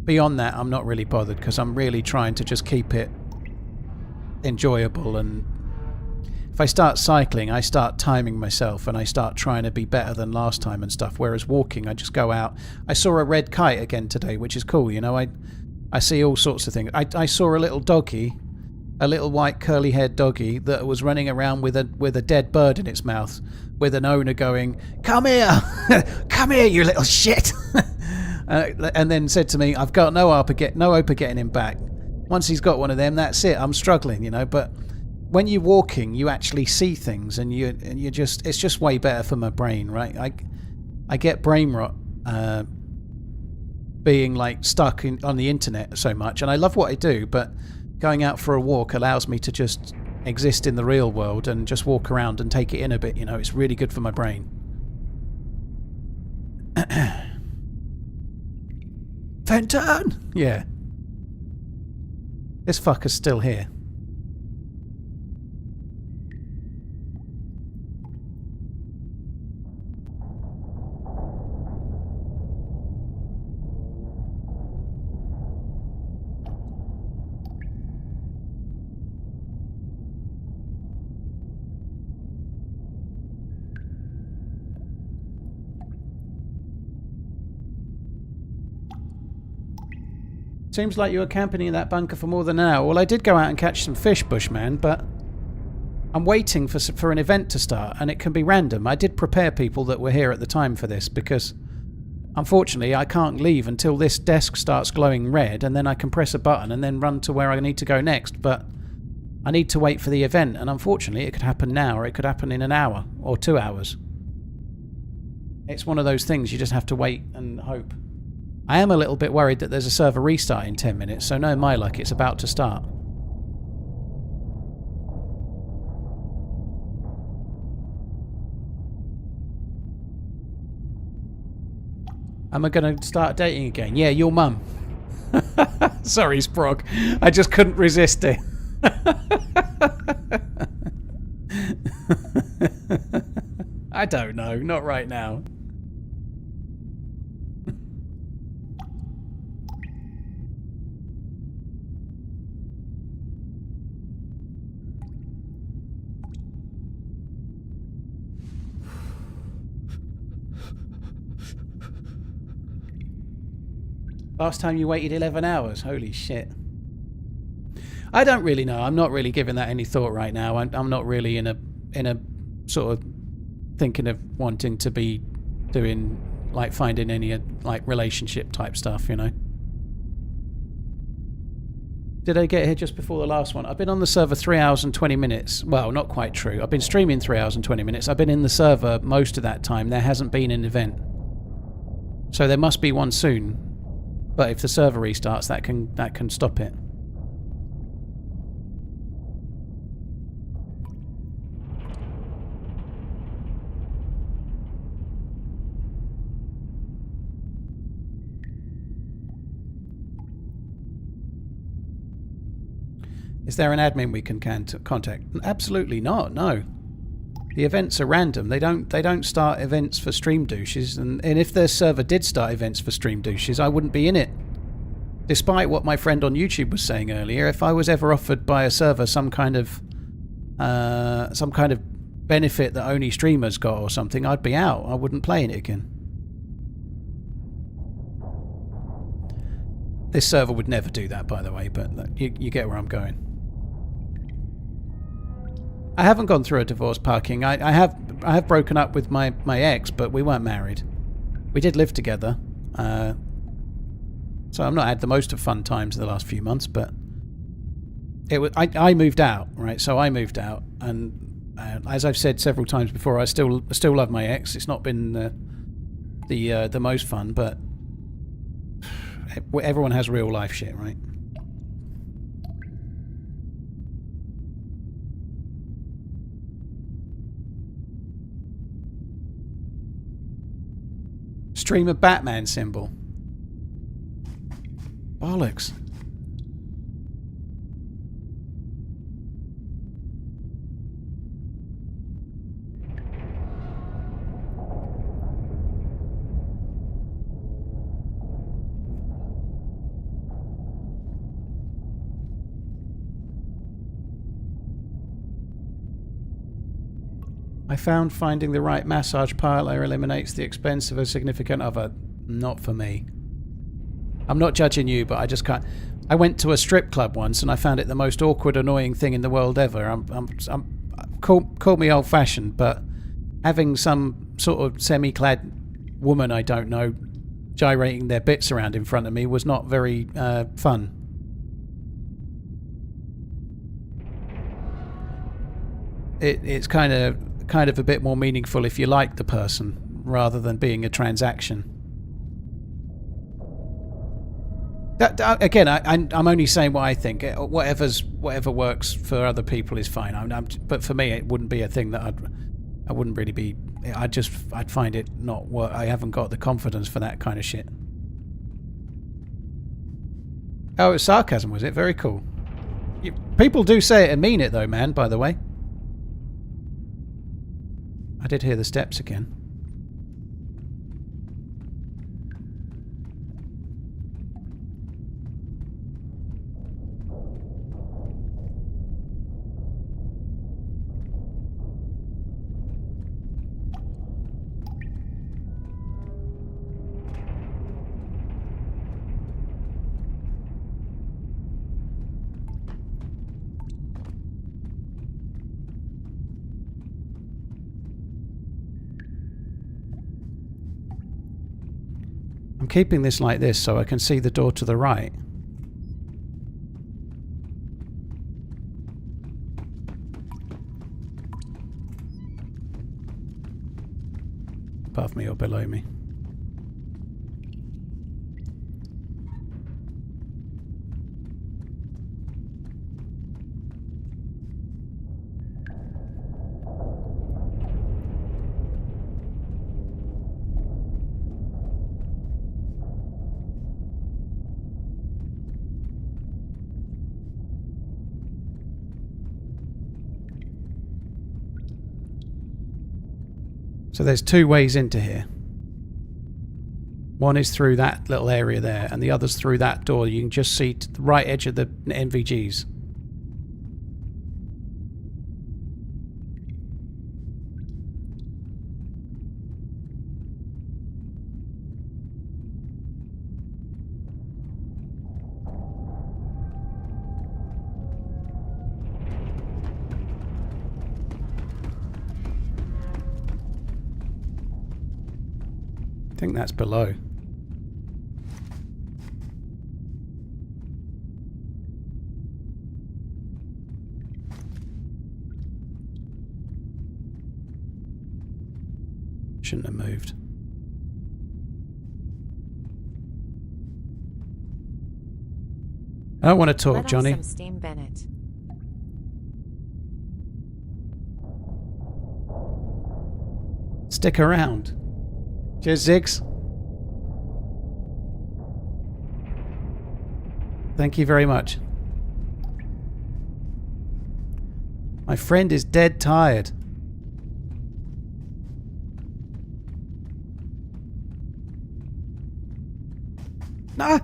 beyond that, I'm not really bothered because I'm really trying to just keep it enjoyable. And if I start cycling, I start timing myself and I start trying to be better than last time and stuff. Whereas walking, I just go out. I saw a red kite again today, which is cool. You know, I see all sorts of things. I saw a little doggy, a little white curly-haired doggy that was running around with a dead bird in its mouth, with an owner going, "Come here, come here, you little shit," and then said to me, "I've got no hope of getting him back. Once he's got one of them, that's it. I'm struggling, you know." But when you're walking, you actually see things, and you just, it's just way better for my brain, right? I get brain rot being like stuck on the internet so much, and I love what I do, but going out for a walk allows me to just exist in the real world and just walk around and take it in a bit, you know. It's really good for my brain. Fenton! Yeah. This fucker's still here. Seems like you were camping in that bunker for more than an hour. Well, I did go out and catch some fish, Bushman, but I'm waiting for an event to start, and it can be random. I did prepare people that were here at the time for this, because unfortunately I can't leave until this desk starts glowing red, and then I can press a button and then run to where I need to go next. But I need to wait for the event, and unfortunately it could happen now, or it could happen in an hour or 2 hours. It's one of those things, you just have to wait and hope. I am a little bit worried that there's a server restart in 10 minutes, so no, my luck, it's about to start. Am I going to start dating again? Yeah, your mum. Sorry, Sprog. I just couldn't resist it. I don't know, not right now. Last time you waited 11 hours. Holy shit. I don't really know. I'm not really giving that any thought right now. I'm not really in a sort of thinking of wanting to be doing, like, finding any, like, relationship type stuff, you know. Did I get here just before the last one? I've been on the server 3 hours and 20 minutes. Well, not quite true. I've been streaming 3 hours and 20 minutes. I've been in the server most of that time. There hasn't been an event. So there must be one soon. But if the server restarts, that can stop it. Is there an admin we can contact? Absolutely not. No. The events are random. They don't start events for stream douches, and if their server did start events for stream douches, I wouldn't be in it. Despite what my friend on YouTube was saying earlier, if I was ever offered by a server some kind of benefit that only streamers got or something, I'd be out. I wouldn't play in it again. This server would never do that, by the way, but you get where I'm going. I haven't gone through a divorce, Parking. I have broken up with my ex, but we weren't married. We did live together. So I've not had the most of fun times the last few months, but I moved out, right? So I moved out, and as I've said several times before, I still love my ex. It's not been the most fun, but everyone has real life shit, right? Stream a Batman symbol. Bollocks. I found finding the right massage parlour eliminates the expense of a significant other. Not for me. I'm not judging you, but I just can't. I went to a strip club once and I found it the most awkward, annoying thing in the world ever. Call me old-fashioned, but having some sort of semi-clad woman I don't know gyrating their bits around in front of me was not very fun. It's kind of a bit more meaningful if you like the person rather than being a transaction. Again, I'm only saying what I think. Whatever works for other people is fine. But for me, it wouldn't be a thing that I wouldn't really be. I'd find it not work. I haven't got the confidence for that kind of shit. Oh, it was sarcasm, was it? Very cool. People do say it and mean it, though, man. By the way, I did hear the steps again. I'm keeping this like this so I can see the door to the right. Above me or below me. So there's two ways into here. One is through that little area there, and the other's through that door. You can just see to the right edge of the NVGs. I think that's below. Shouldn't have moved. I don't want to talk, Let off Johnny. some steam, Bennett. Stick around. Cheers, Ziggs. Thank you very much. My friend is dead tired. Nah!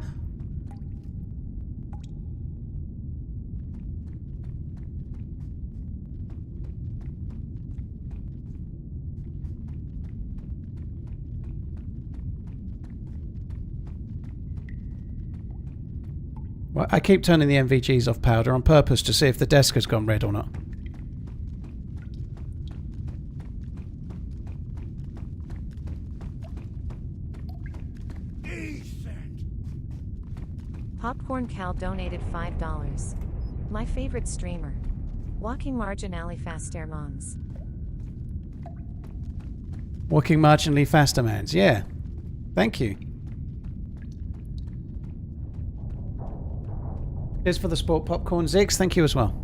Well, I keep turning the NVGs off powder on purpose to see if the desk has gone red or not. Popcorn Cal donated $5. My favorite streamer. Walking marginally faster mons. Walking marginally faster, mans. Yeah. Thank you. Here's for the sport popcorn, Ziggs. Thank you as well.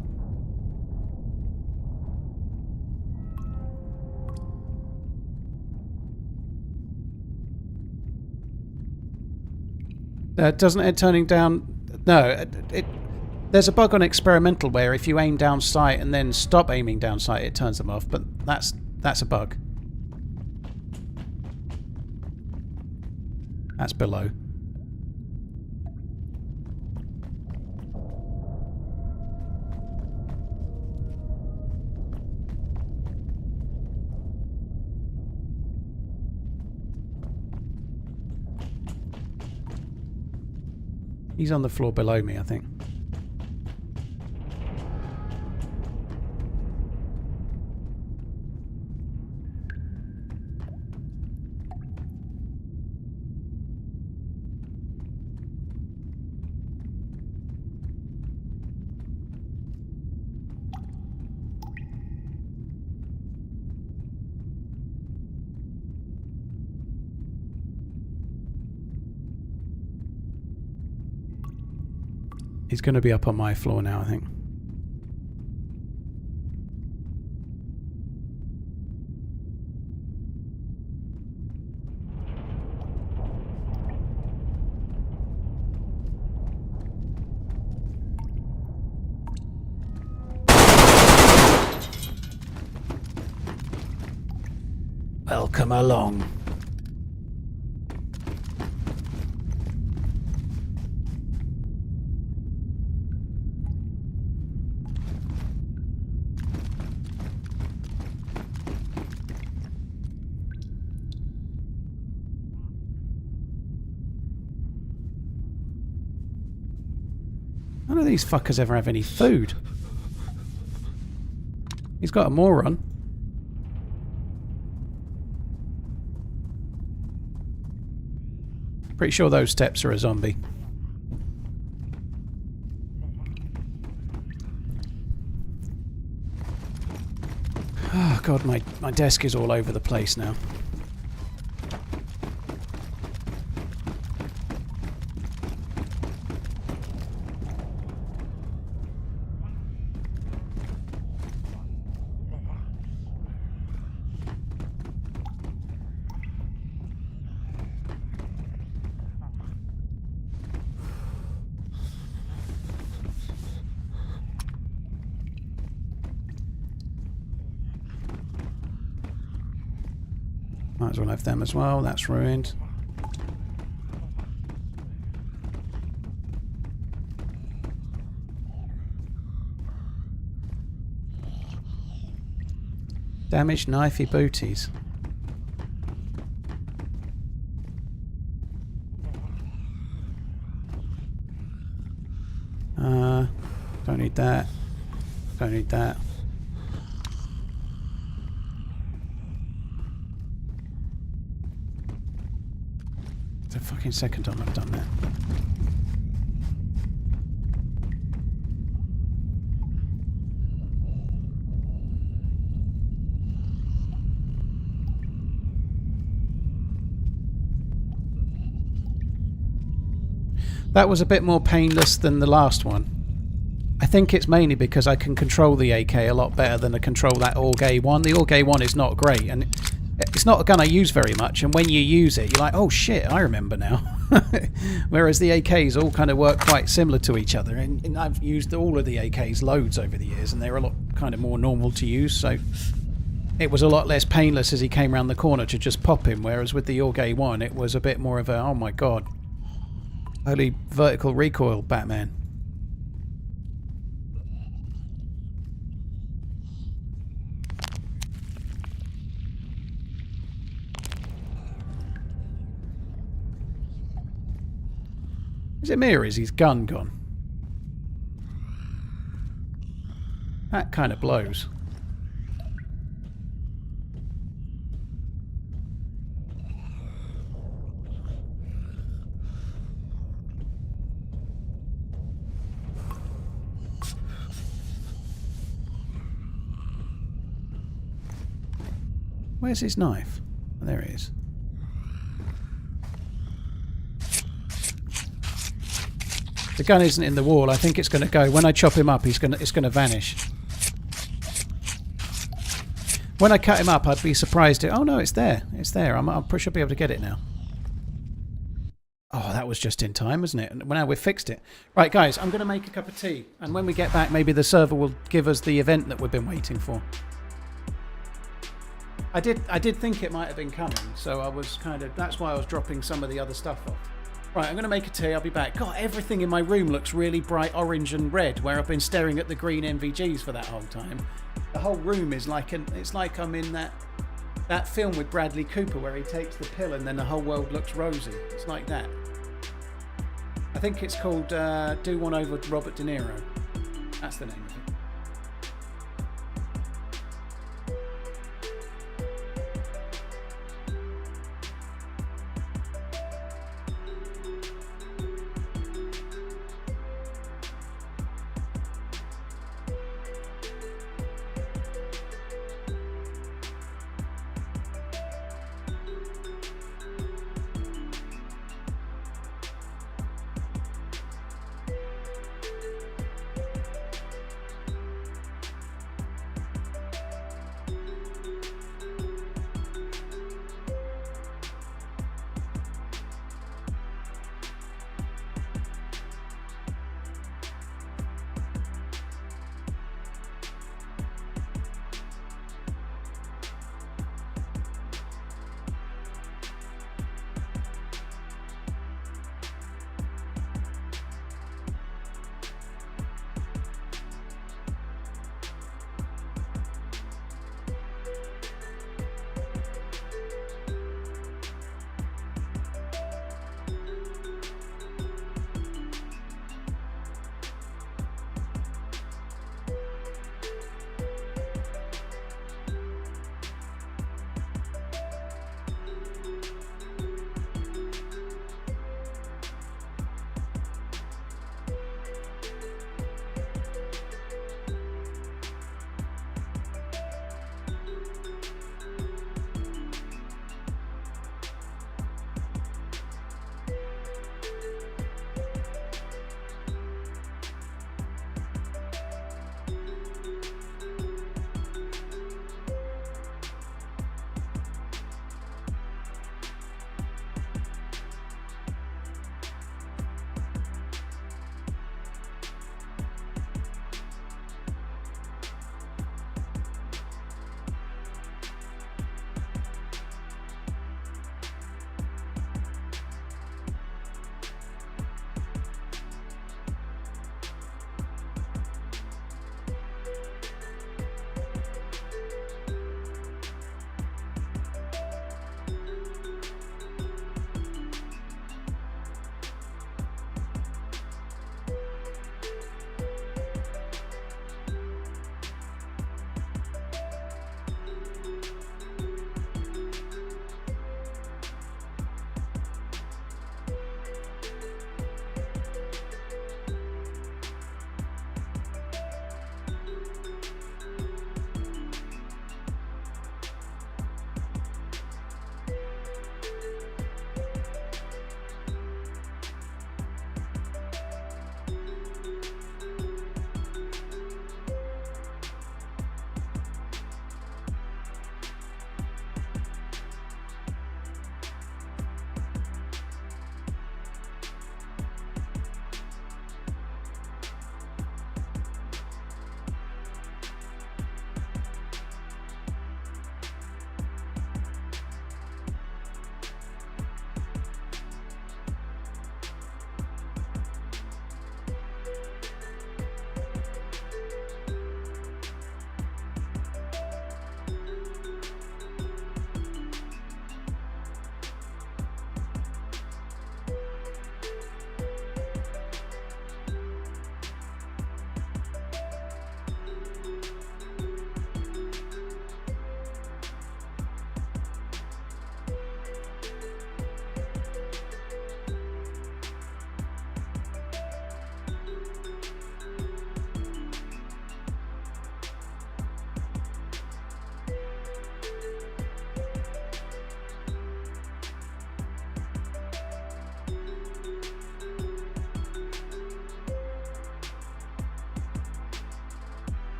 Doesn't it turning down... No, there's a bug on experimental where if you aim down sight and then stop aiming down sight, it turns them off, but that's a bug. That's below. He's on the floor below me, I think. He's going to be up on my floor now, I think. Welcome along. None of these fuckers ever have any food. He's got a moron. Pretty sure those steps are a zombie. Oh god, my desk is all over the place now. Might as well have them as well. That's ruined. Damaged knifey booties. Don't need that. Don't need that. It's the fucking second time I've done that. That was a bit more painless than the last one. I think it's mainly because I can control the AK a lot better than I control that AUG A1. The AUG A1 is not great, and it's not a gun I use very much, and when you use it, you're like, oh shit, I remember now. Whereas the AKs all kind of work quite similar to each other, and I've used all of the AKs loads over the years, and they're a lot kind of more normal to use, so it was a lot less painless as he came around the corner to just pop him, whereas with the AUG A1 it was a bit more of a, oh my god, holy vertical recoil Batman. Is it me or is his gun gone? That kind of blows. Where's his knife? Oh, there it is. The gun isn't in the wall. I think it's going to go. When I chop him up, it's going to vanish. When I cut him up, I'd be surprised. Oh no, it's there. It's there. I'm pretty sure I'll be able to get it now. Oh, that was just in time, wasn't it? Well, now we've fixed it. Right, guys, I'm going to make a cup of tea. And when we get back, maybe the server will give us the event that we've been waiting for. I did think it might have been coming, so I was kind of... That's why I was dropping some of the other stuff off. Right, I'm going to make a tea, I'll be back. God, everything in my room looks really bright orange and red, where I've been staring at the green NVGs for that whole time. The whole room is like it's like I'm in that film with Bradley Cooper where he takes the pill and then the whole world looks rosy. It's like that. I think it's called Do One Over Robert De Niro. That's the name of it.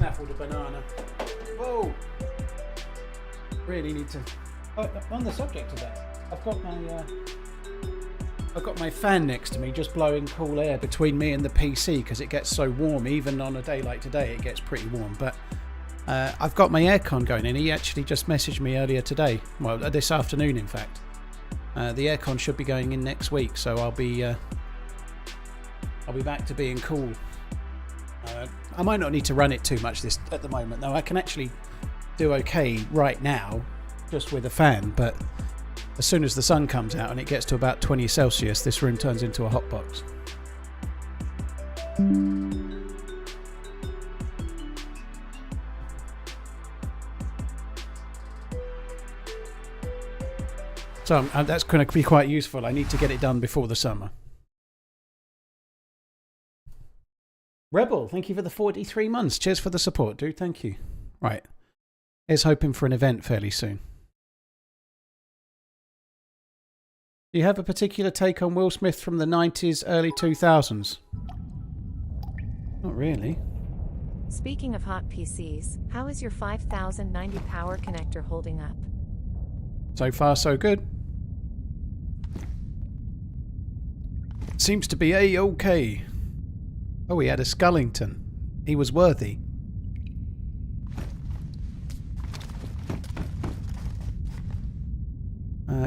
snaffled a banana. Whoa! Really need to. Oh, on the subject of that, I've got my fan next to me, just blowing cool air between me and the PC because it gets so warm. Even on a day like today, it gets pretty warm. But I've got my aircon going in. He actually just messaged me earlier today. Well, this afternoon, in fact. The aircon should be going in next week, so I'll be back to being cool. I might not need to run it too much at the moment, though. I can actually do okay right now, just with a fan. But as soon as the sun comes out and it gets to about 20 Celsius, this room turns into a hot box. So that's going to be quite useful. I need to get it done before the summer. Rebel, thank you for the 43 months. Cheers for the support, dude. Thank you. Right. Here's hoping for an event fairly soon. Do you have a particular take on Will Smith from the 90s, early 2000s? Not really. Speaking of hot PCs, how is your 5090 power connector holding up? So far, so good. Seems to be A-OK. Oh, he had a Skullington. He was worthy.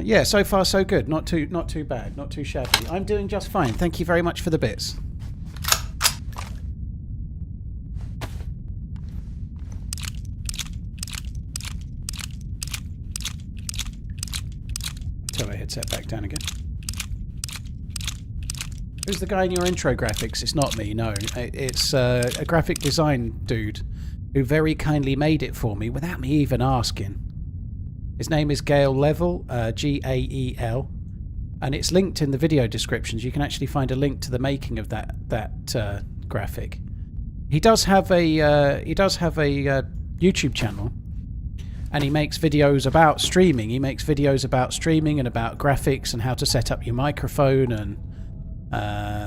Yeah, so far so good. Not too bad. Not too shabby. I'm doing just fine. Thank you very much for the bits. Turn my headset back down again. Who's the guy in your intro graphics? It's not me, no. It's a graphic design dude who very kindly made it for me without me even asking. His name is Gael Level, G-A-E-L, and it's linked in the video descriptions. You can actually find a link to the making of that graphic. He does have a YouTube channel, and he makes videos about streaming. He makes videos about streaming and about graphics and how to set up your microphone and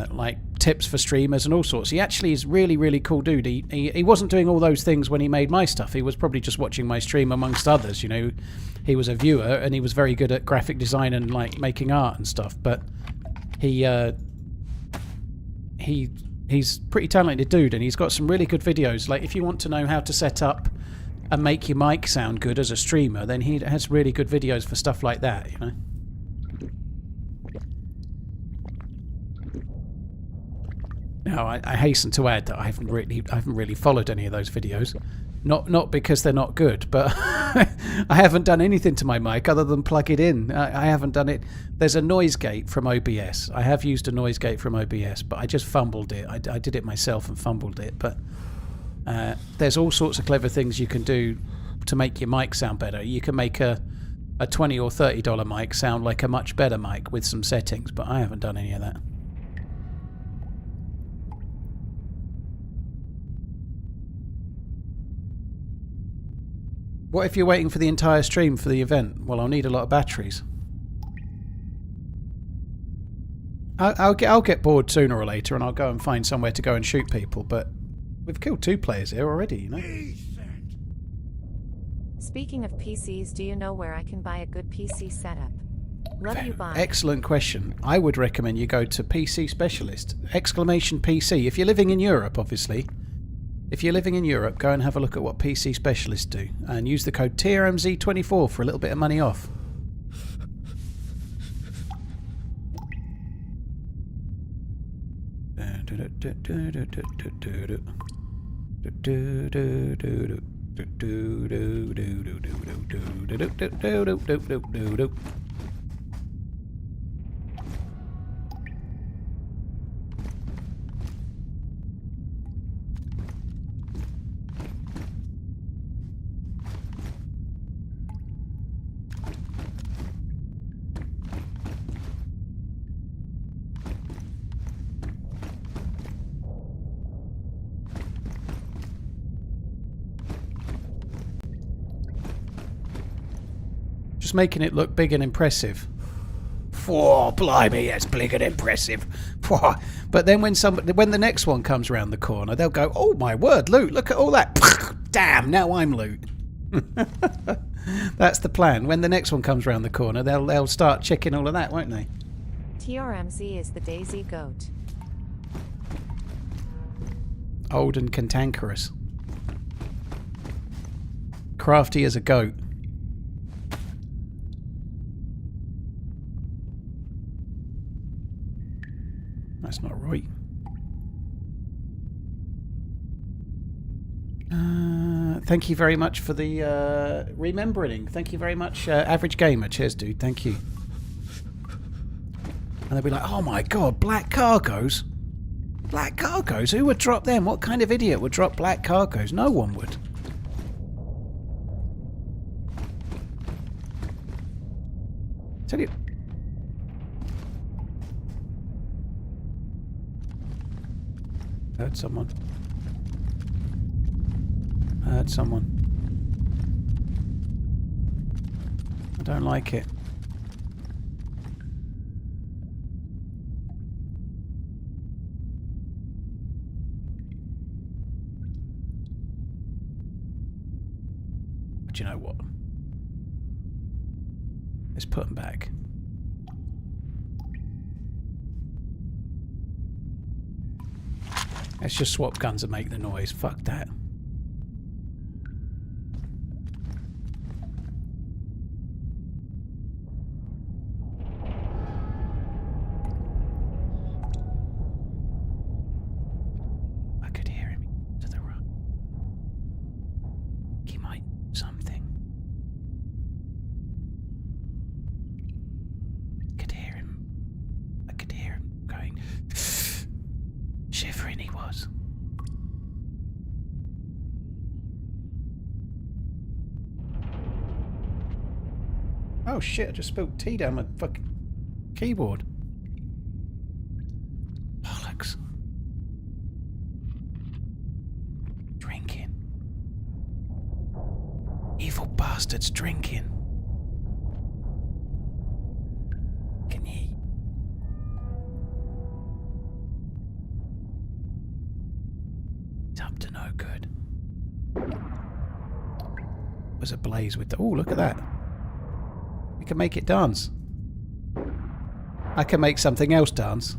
like tips for streamers and all sorts. He actually is really cool dude. He wasn't doing all those things when he made my stuff. He was probably just watching my stream amongst others, you know. He was a viewer and he was very good at graphic design and like making art and stuff, but he's pretty talented dude, and he's got some really good videos. Like if you want to know how to set up and make your mic sound good as a streamer, then he has really good videos for stuff like that, you know. Now, I hasten to add that I haven't really followed any of those videos, not because they're not good, but I haven't done anything to my mic other than plug it in. I haven't done it. There's a noise gate from OBS. I have used a noise gate from OBS, but I just fumbled it. I did it myself and fumbled it. But there's all sorts of clever things you can do to make your mic sound better. You can make a $20 or $30 mic sound like a much better mic with some settings, but I haven't done any of that. What if you're waiting for the entire stream for the event? Well, I'll need a lot of batteries. I'll get bored sooner or later, and I'll go and find somewhere to go and shoot people. But we've killed 2 players here already, you know. Speaking of PCs, do you know where I can buy a good PC setup? Love you, bye. Excellent question. I would recommend you go to PC Specialist. Exclamation PC. If you're living in Europe, obviously. If you're living in Europe, go and have a look at what PC Specialists do, and use the code TRMZ24 for a little bit of money off. Just making it look big and impressive Whoa, blimey, that's big and impressive. Whoa. But then when the next one comes around the corner, they'll go, oh my word, loot, look at all that. Damn, now I'm loot. That's the plan. When the next one comes around the corner, they'll start checking all of that, won't they? TRMZ is the DayZ goat. Old and cantankerous. Crafty as a goat. That's not right. Thank you very much for the remembering. Thank you very much, Average Gamer. Cheers, dude. Thank you. And they'll be like, oh my god, black cargoes? Black cargoes? Who would drop them? What kind of idiot would drop black cargoes? No one would. Tell you. Heard someone. Heard someone. I don't like it. But you know what? Let's put them back. Let's just swap guns and make the noise. Fuck that. I could hear him to the right. He might something. I could hear him going. Shivering he was. Oh shit, I just spilled tea down my fucking keyboard. Bollocks. Drinking. Evil bastards drinking. Can he? It's up to no good. Was ablaze with the... Oh, look at that. We can make it dance. I can make something else dance.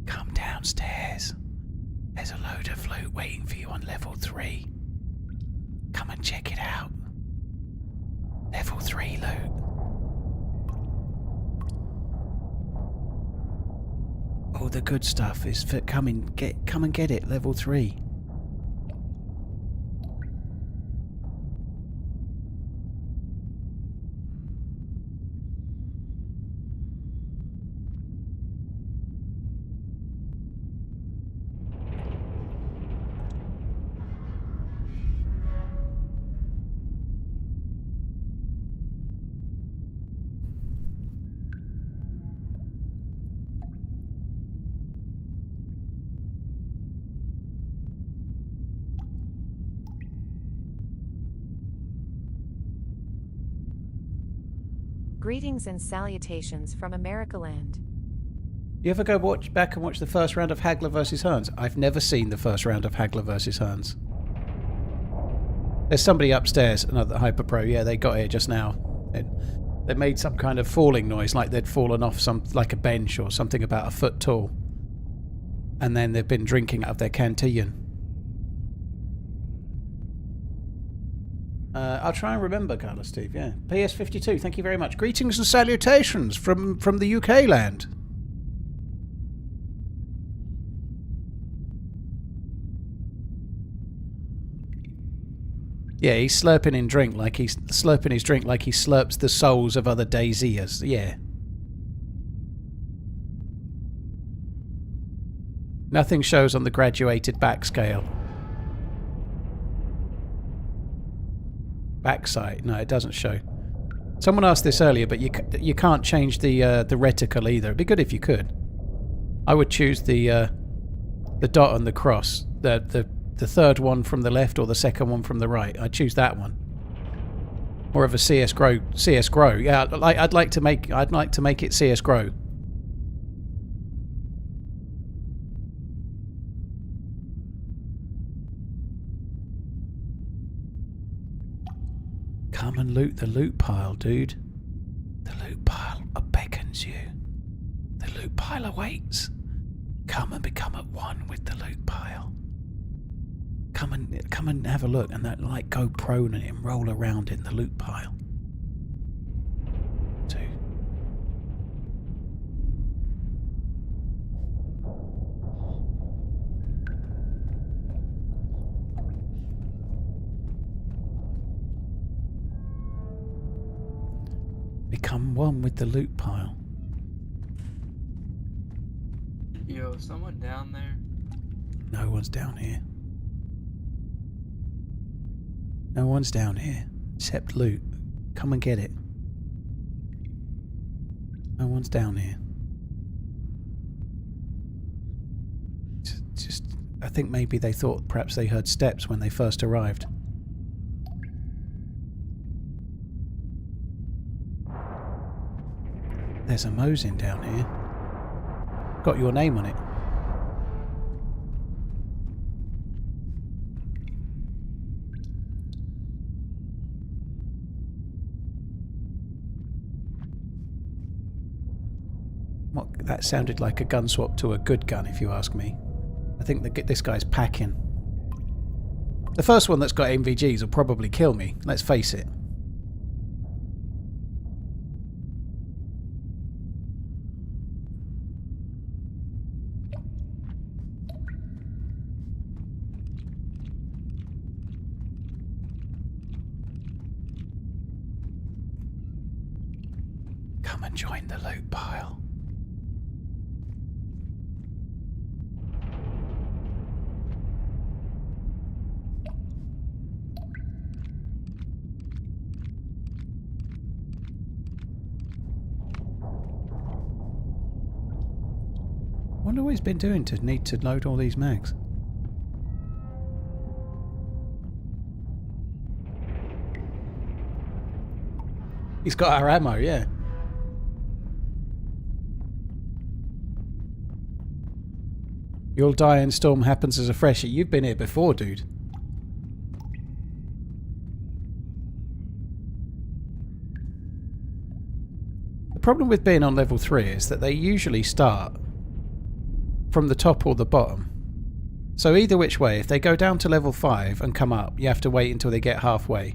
Come downstairs. There's a load of loot waiting for you on level 3. Come and check it out. Level 3 loot. All the good stuff is for come and get it, level 3. Greetings and salutations from Americaland. You ever go back and watch the first round of Hagler vs. Hearns? I've never seen the first round of Hagler vs. Hearns. There's somebody upstairs, another Hyper Pro. Yeah, they got here just now. They made some kind of falling noise, like they'd fallen off like a bench or something about a foot tall. And then they've been drinking out of their canteen. I'll try and remember, Carlos Steve, yeah. PS52, thank you very much. Greetings and salutations from the UK land. Yeah, he's slurping his drink like he slurps the souls of other DayZers. Yeah. Nothing shows on the graduated back scale. Backside. No, it doesn't show. Someone asked this earlier, but you can't change the reticle either. It'd be good if you could. I would choose the dot and the cross, the third one from the left or the second one from the right. I'd choose that one. More of a CS grow. Yeah, I'd like to make it CS grow. Come and loot the loot pile, dude. The loot pile beckons you. The loot pile awaits. Come and become at one with the loot pile. Come and have a look, and that like go prone and roll around in the loot pile. 2. Become one with the loot pile. Yo, is someone down there? No one's down here. No one's down here, except loot. Come and get it. No one's down here. Just, I think maybe they thought perhaps they heard steps when they first arrived. There's a musing down here. Got your name on it. What? That sounded like a gun swap to a good gun, if you ask me. I think this guy's packing. The first one that's got MVGs will probably kill me, let's face it. Come and join the loot pile. Wonder what he's been doing to need to load all these mags. He's got our ammo, yeah. You'll die and storm happens as a freshie. You've been here before, dude. The problem with being on level 3 is that they usually start from the top or the bottom. So either which way, if they go down to level 5 and come up, you have to wait until they get halfway.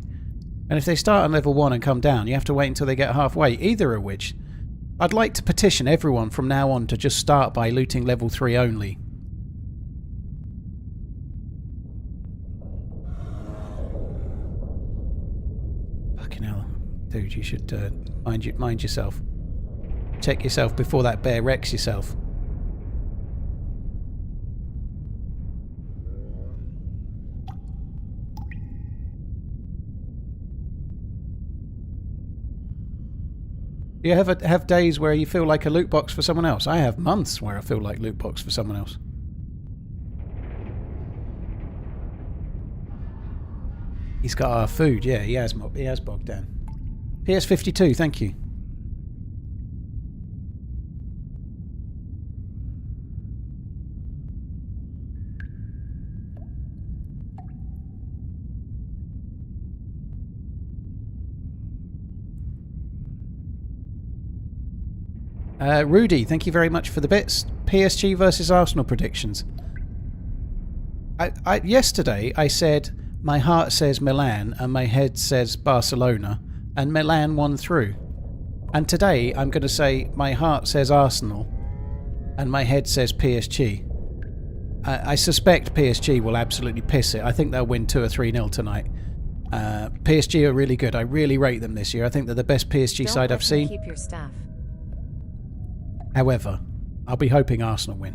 And if they start on level 1 and come down, you have to wait until they get halfway. Either of which, I'd like to petition everyone from now on to just start by looting level 3 only. Fucking hell. Dude, you should mind yourself. Check yourself before that bear wrecks yourself. Do you ever have days where you feel like a loot box for someone else? I have months where I feel like loot box for someone else. He's got our food, yeah, he has bogged down. PS52, thank you. Rudy, thank you very much for the bits. PSG versus Arsenal predictions. Yesterday I said my heart says Milan and my head says Barcelona, and Milan won through. And today I'm going to say my heart says Arsenal and my head says PSG. I suspect PSG will absolutely piss it. I think they'll win 2 or 3-0 tonight. PSG are really good. I really rate them this year. I think they're the best PSG side I've seen. Keep your stuff. However, I'll be hoping Arsenal win.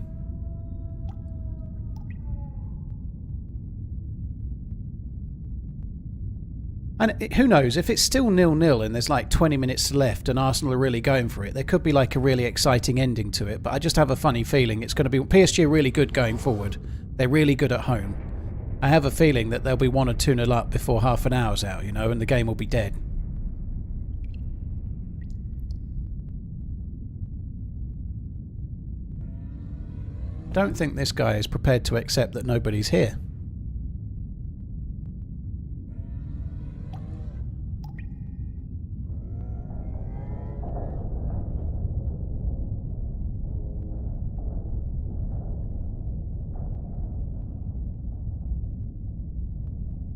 And who knows, if it's still 0-0 and there's like 20 minutes left and Arsenal are really going for it, there could be like a really exciting ending to it. But I just have a funny feeling it's going to be... PSG are really good going forward. They're really good at home. I have a feeling that they'll be 1 or 2-0 up before half an hour's out, you know, and the game will be dead. I don't think this guy is prepared to accept that nobody's here.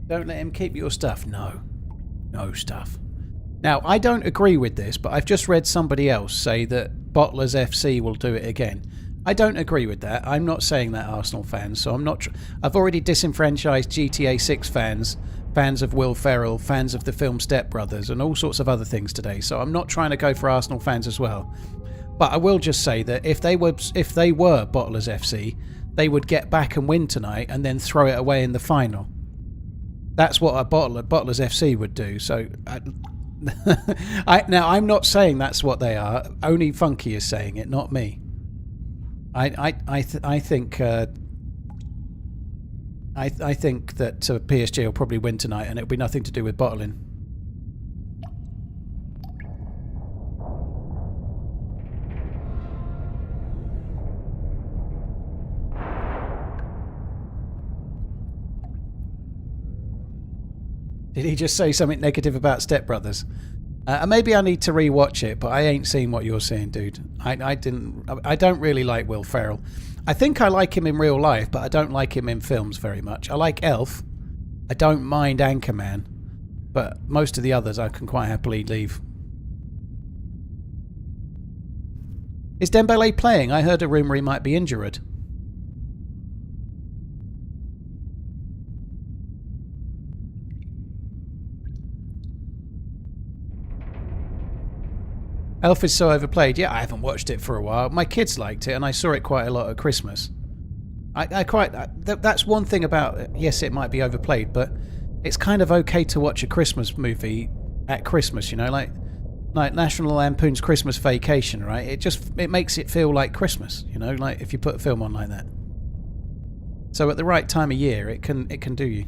Don't let him keep your stuff. No. No stuff. Now, I don't agree with this, but I've just read somebody else say that Bottlers FC will do it again. I don't agree with that. I'm not saying that, Arsenal fans, so I'm not... I've already disenfranchised GTA 6 fans, fans of Will Ferrell, fans of the film Step Brothers, and all sorts of other things today, so I'm not trying to go for Arsenal fans as well. But I will just say that if they were Bottlers FC, they would get back and win tonight and then throw it away in the final. That's what a Bottlers FC would do. So, now I'm not saying that's what they are. Only Funky is saying it, not me. I think that PSG will probably win tonight, and it'll be nothing to do with bottling. Did he just say something negative about Step Brothers? Maybe I need to rewatch it, but I ain't seen what you're saying, dude. I don't really like Will Ferrell. I think I like him in real life, but I don't like him in films very much. I like Elf. I don't mind Anchorman, but most of the others I can quite happily leave. Is Dembele playing? I heard a rumour he might be injured. Elf is so overplayed. Yeah, I haven't watched it for a while. My kids liked it, and I saw it quite a lot at Christmas. That's one thing about it. Yes, it might be overplayed, but it's kind of okay to watch a Christmas movie at Christmas. You know, like National Lampoon's Christmas Vacation, right? It makes it feel like Christmas. You know, like if you put a film on like that. So at the right time of year, it can do you.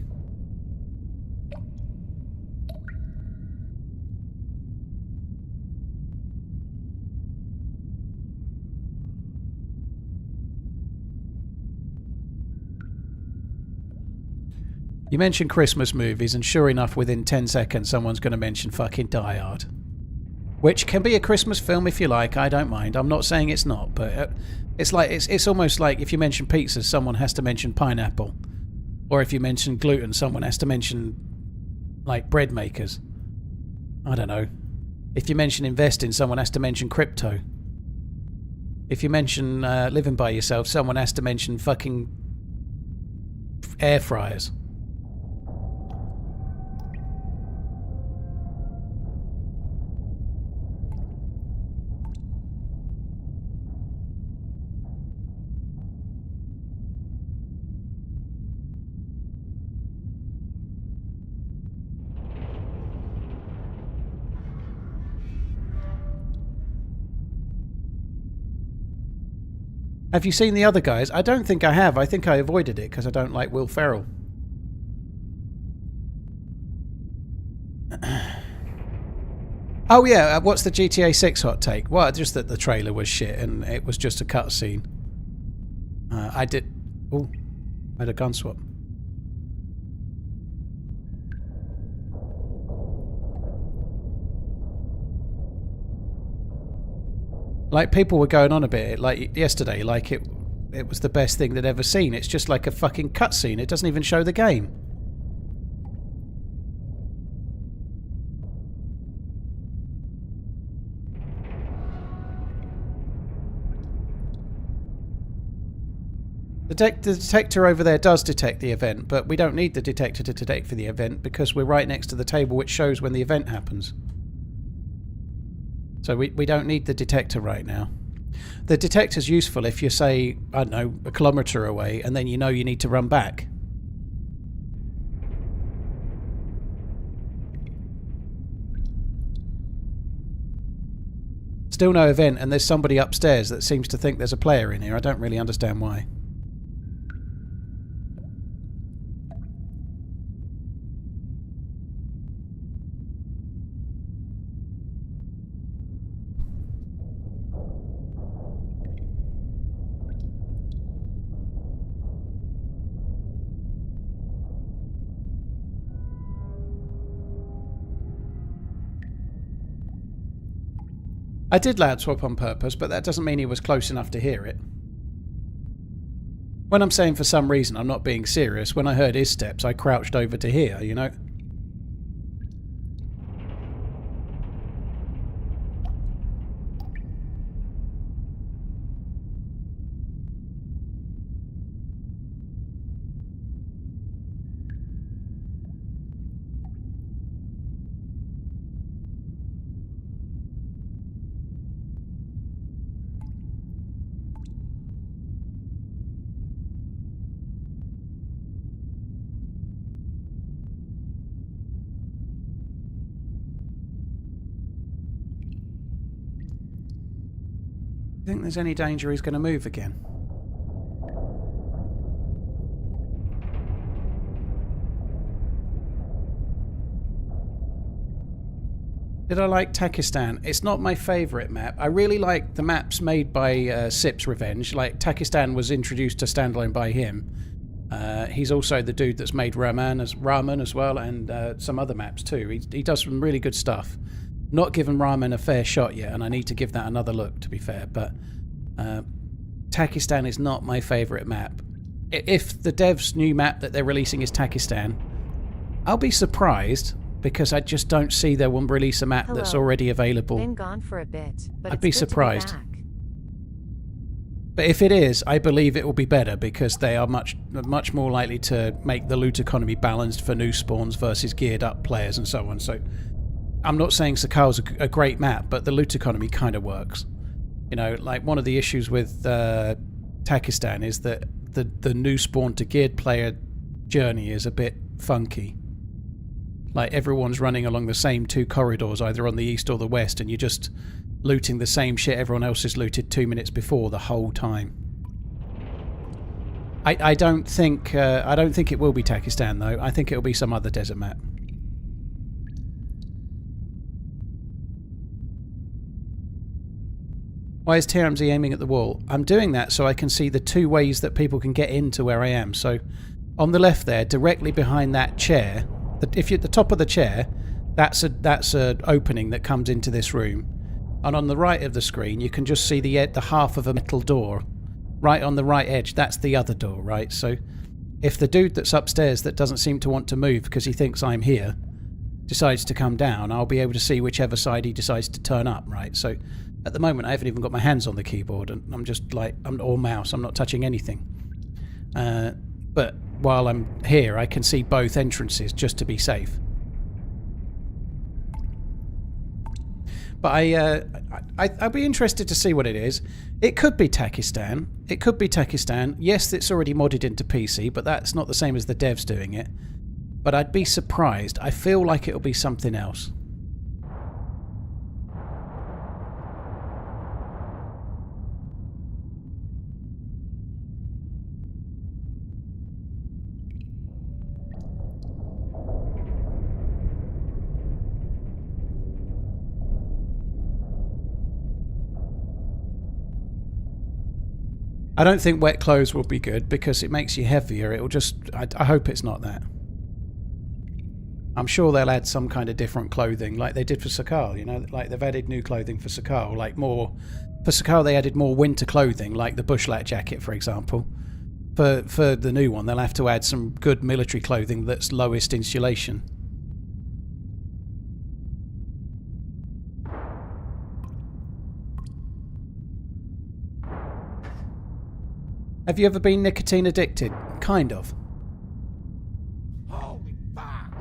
You mention Christmas movies, and sure enough, within 10 seconds, someone's going to mention fucking Die Hard. Which can be a Christmas film if you like, I don't mind. I'm not saying it's not, but it's almost like if you mention pizza, someone has to mention pineapple. Or if you mention gluten, someone has to mention, like, bread makers. I don't know. If you mention investing, someone has to mention crypto. If you mention living by yourself, someone has to mention fucking air fryers. Have you seen the other guys? I don't think I have. I think I avoided it because I don't like Will Ferrell. Oh yeah, what's the GTA 6 hot take? Well, just that the trailer was shit and it was just a cutscene. I did... Oh, I had a gun swap. Like, people were going on a bit, like yesterday, like it was the best thing they'd ever seen. It's just like a fucking cutscene. It doesn't even show the game. The detector over there does detect the event, but we don't need the detector to detect for the event because we're right next to the table which shows when the event happens. So we don't need the detector right now. The detector's useful if you're, say, I don't know, a kilometre away and then you know you need to run back. still no event, and there's somebody upstairs that seems to think there's a player in here. I don't really understand why. I did loud swap on purpose, but that doesn't mean he was close enough to hear it. When I'm saying for some reason, I'm not being serious. When I heard his steps, I crouched over to hear, you know? Think there's any danger he's going to move again? Did I like Takistan? It's not my favourite map. I really like the maps made by Sip's Revenge. Like, Takistan was introduced to Standalone by him. He's also the dude that's made Raman as well, and some other maps too. He does some really good stuff. Not given Raman a fair shot yet, and I need to give that another look, to be fair, but Takistan is not my favourite map. If the devs' new map that they're releasing is Takistan, I'll be surprised, because I just don't see they will release a map that's already available. Been gone for a bit, but I'd be it's good surprised. to be back. But if it is, I believe it will be better, because they are much more likely to make the loot economy balanced for new spawns versus geared up players and so on. So I'm not saying Sakal's a great map, but the loot economy kind of works. You know, like one of the issues with Takistan is that the new spawn to geared player journey is a bit funky. Like, everyone's running along the same two corridors, either on the east or the west, and you're just looting the same shit everyone else has looted 2 minutes before the whole time. I don't think it will be Takistan though. I think it'll be some other desert map. Why is TRMZ aiming at the wall? I'm doing that so I can see the two ways that people can get into where I am. So on the left there, directly behind that chair, if you're at the top of the chair, that's a opening that comes into this room. And on the right of the screen, you can just see the half of a metal door. Right on the right edge, that's the other door, right? So if the dude that's upstairs that doesn't seem to want to move because he thinks I'm here decides to come down, I'll be able to see whichever side he decides to turn up, right? So at the moment, I haven't even got my hands on the keyboard, and I'm just like, I'm all mouse, I'm not touching anything. But while I'm here, I can see both entrances just to be safe. But I'd be interested to see what it is. It could be Takistan. It could be Takistan. Yes, it's already modded into PC, but that's not the same as the devs doing it. But I'd be surprised. I feel like it'll be something else. I don't think wet clothes will be good because it makes you heavier. It'll just... I hope it's not that. I'm sure they'll add some kind of different clothing like they did for Sakal, you know? Like they've added new clothing for Sakal. Like more... For Sakal they added more winter clothing, like the bushlat jacket, for example. For the new one, they'll have to add some good military clothing that's lowest insulation. Have you ever been nicotine addicted? Kind of. Holy fuck!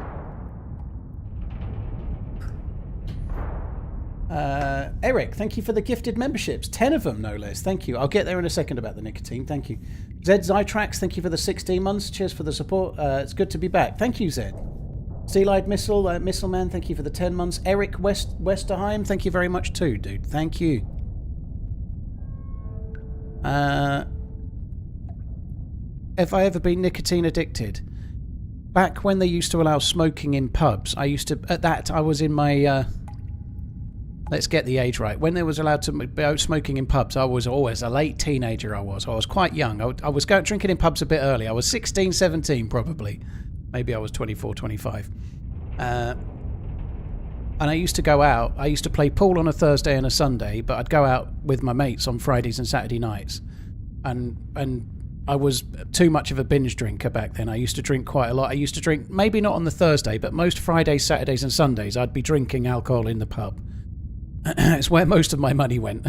Eric, thank you for the gifted memberships. 10 of them, no less. Thank you. I'll get there in a second about the nicotine. Thank you. Zed Zytrax, thank you for the 16 months. Cheers for the support. It's good to be back. Thank you, Zed. Steel-eyed Missile Man, thank you for the 10 months. Eric Westerheim, thank you very much too, dude. Thank you. Have I ever been nicotine addicted? Back when they used to allow smoking in pubs, I used to... I was in my... let's get the age right. When they was allowed to be out smoking in pubs, I was always a late teenager. I was quite young. I was drinking in pubs a bit early. I was 16, 17 probably. Maybe I was 24, 25. And I used to go out. I used to play pool on a Thursday and a Sunday, but I'd go out with my mates on Fridays and Saturday nights. And I was too much of a binge drinker back then. I used to drink quite a lot. I used to drink, maybe not on the Thursday, but most Fridays, Saturdays and Sundays, I'd be drinking alcohol in the pub. It's where most of my money went.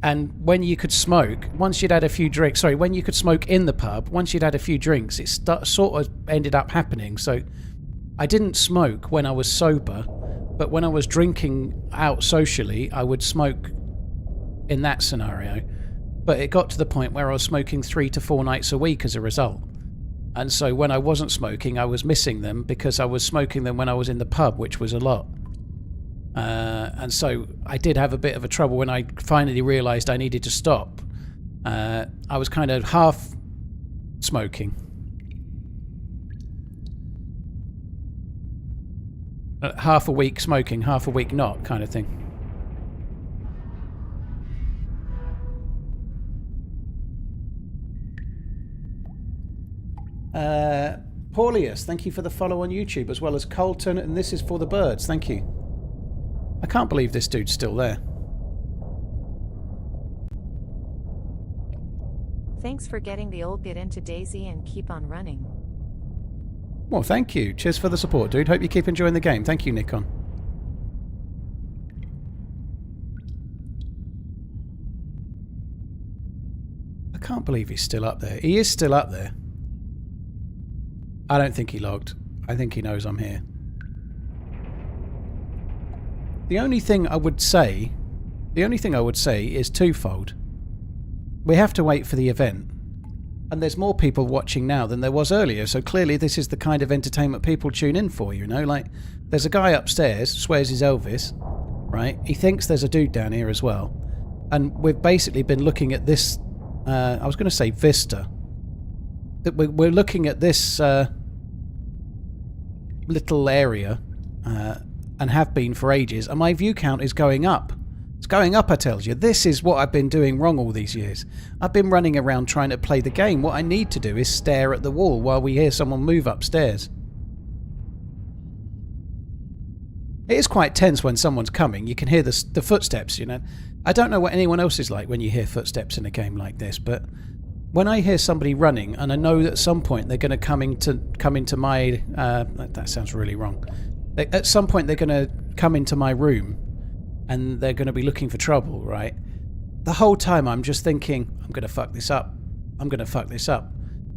And when you could smoke, once you'd had a few drinks, when you could smoke in the pub, once you'd had a few drinks, it sort of ended up happening. So I didn't smoke when I was sober, but when I was drinking out socially, I would smoke in that scenario. But it got to the point where I was smoking 3 to 4 nights a week as a result. And so when I wasn't smoking, I was missing them because I was smoking them when I was in the pub, which was a lot. And so I did have a bit of a trouble when I finally realised I needed to stop. I was kind of half smoking. Half a week smoking, half a week not, kind of thing. Paulius, thank you for the follow on YouTube, as well as Colton, and this is for the birds. Thank you. I can't believe this dude's still there. Thanks for getting the old bit into DayZ and keep on running. Well, thank you. Cheers for the support, dude. Hope you keep enjoying the game. Thank you, Nikon. I can't believe he's still up there. He is still up there. I don't think he logged. I think he knows I'm here. The only thing I would say is twofold. We have to wait for the event. And there's more people watching now than there was earlier, so clearly this is the kind of entertainment people tune in for, you know? Like, there's a guy upstairs, swears he's Elvis, right? He thinks there's a dude down here as well. And we've basically been looking at this, I was going to say Vista. That we're looking at this little area, and have been for ages, and my view count is going up. It's going up, I tell you. This is what I've been doing wrong all these years. I've been running around trying to play the game. What I need to do is stare at the wall while we hear someone move upstairs. It is quite tense when someone's coming. You can hear the footsteps, you know. I don't know what anyone else is like when you hear footsteps in a game like this, but when I hear somebody running and I know that at some point they're going to come into my... that sounds really wrong. At some point they're going to come into my room and they're going to be looking for trouble, right? The whole time I'm just thinking, I'm going to fuck this up. I'm going to fuck this up.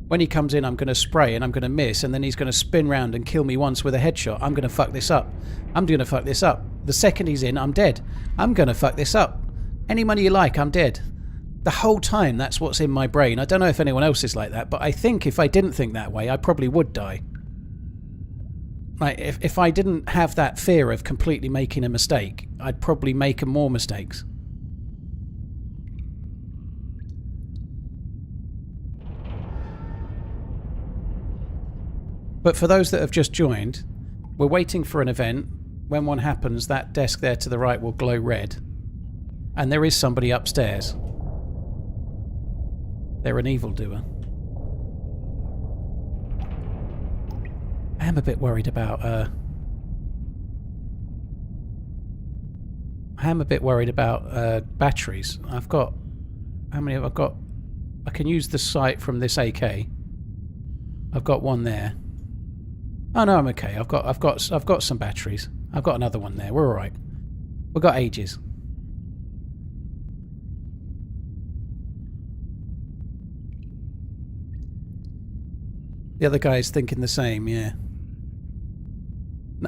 When he comes in, I'm going to spray and I'm going to miss, and then he's going to spin round and kill me once with a headshot. I'm going to fuck this up. I'm going to fuck this up. The second he's in, I'm dead. I'm going to fuck this up. Any money you like, I'm dead. The whole time, that's what's in my brain. I don't know if anyone else is like that, but I think if I didn't think that way, I probably would die. Like, if I didn't have that fear of completely making a mistake, I'd probably make more mistakes. But for those that have just joined, we're waiting for an event. When one happens, that desk there to the right will glow red. And there is somebody upstairs. They're an evildoer. I am a bit worried about batteries. I've got... How many have I got? I can use the sight from this AK. I've got one there. Oh no, I'm okay. I've got some batteries. I've got another one there. We're alright. We've got ages. The other guy's thinking the same, yeah.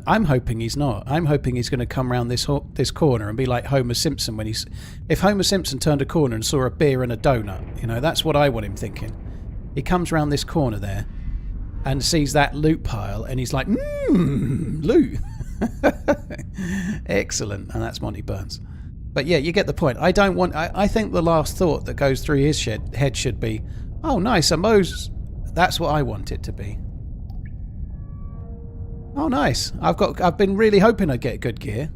I'm hoping he's not. I'm hoping he's going to come around this corner and be like Homer Simpson when he's... If Homer Simpson turned a corner and saw a beer and a donut, you know, that's what I want him thinking. He comes around this corner there and sees that loot pile and he's like, loot. Excellent. And that's Monty Burns. But yeah, you get the point. I don't want... I think the last thought that goes through his head should be, oh, nice, a Mose. That's what I want it to be. Oh, nice. I've been really hoping I'd get good gear.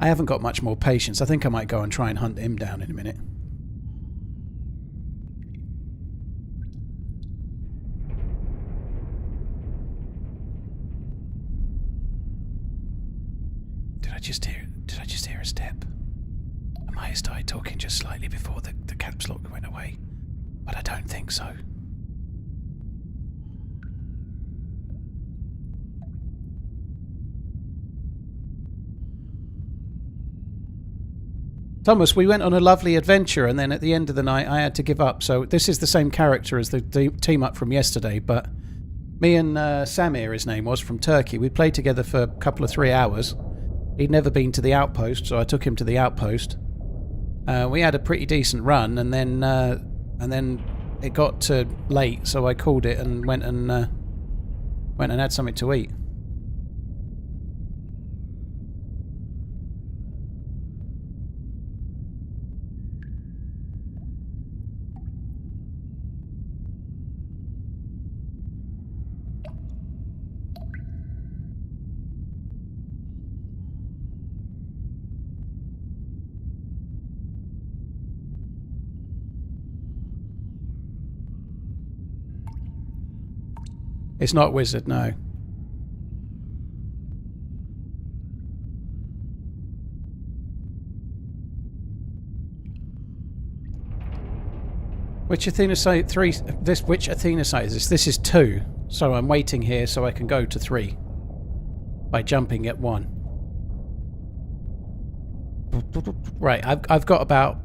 I haven't got much more patience. I think I might go and try and hunt him down in a minute. Did I just hear a step? I might have started talking just slightly before the caps lock went away, but I don't think so. Thomas, we went on a lovely adventure, and then at the end of the night I had to give up. So this is the same character as the team up from yesterday, but me and Samir, his name was, from Turkey, we played together for a couple of 3 hours. He'd never been to the outpost, so I took him to the outpost. We had a pretty decent run, and then it got late, so I called it and went and had something to eat. It's not Wizard, no. Which Athena site 3? Which Athena site is this? This is 2. So I'm waiting here so I can go to 3 by jumping at 1. Right, I've got about,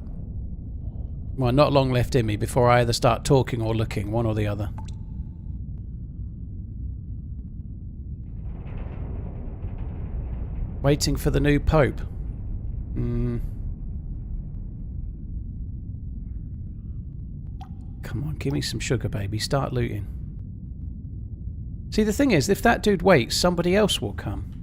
well, not long left in me before I either start talking or looking, one or the other. Waiting for the new Pope. Come on, give me some sugar, baby. Start looting. See, the thing is, if that dude waits, somebody else will come.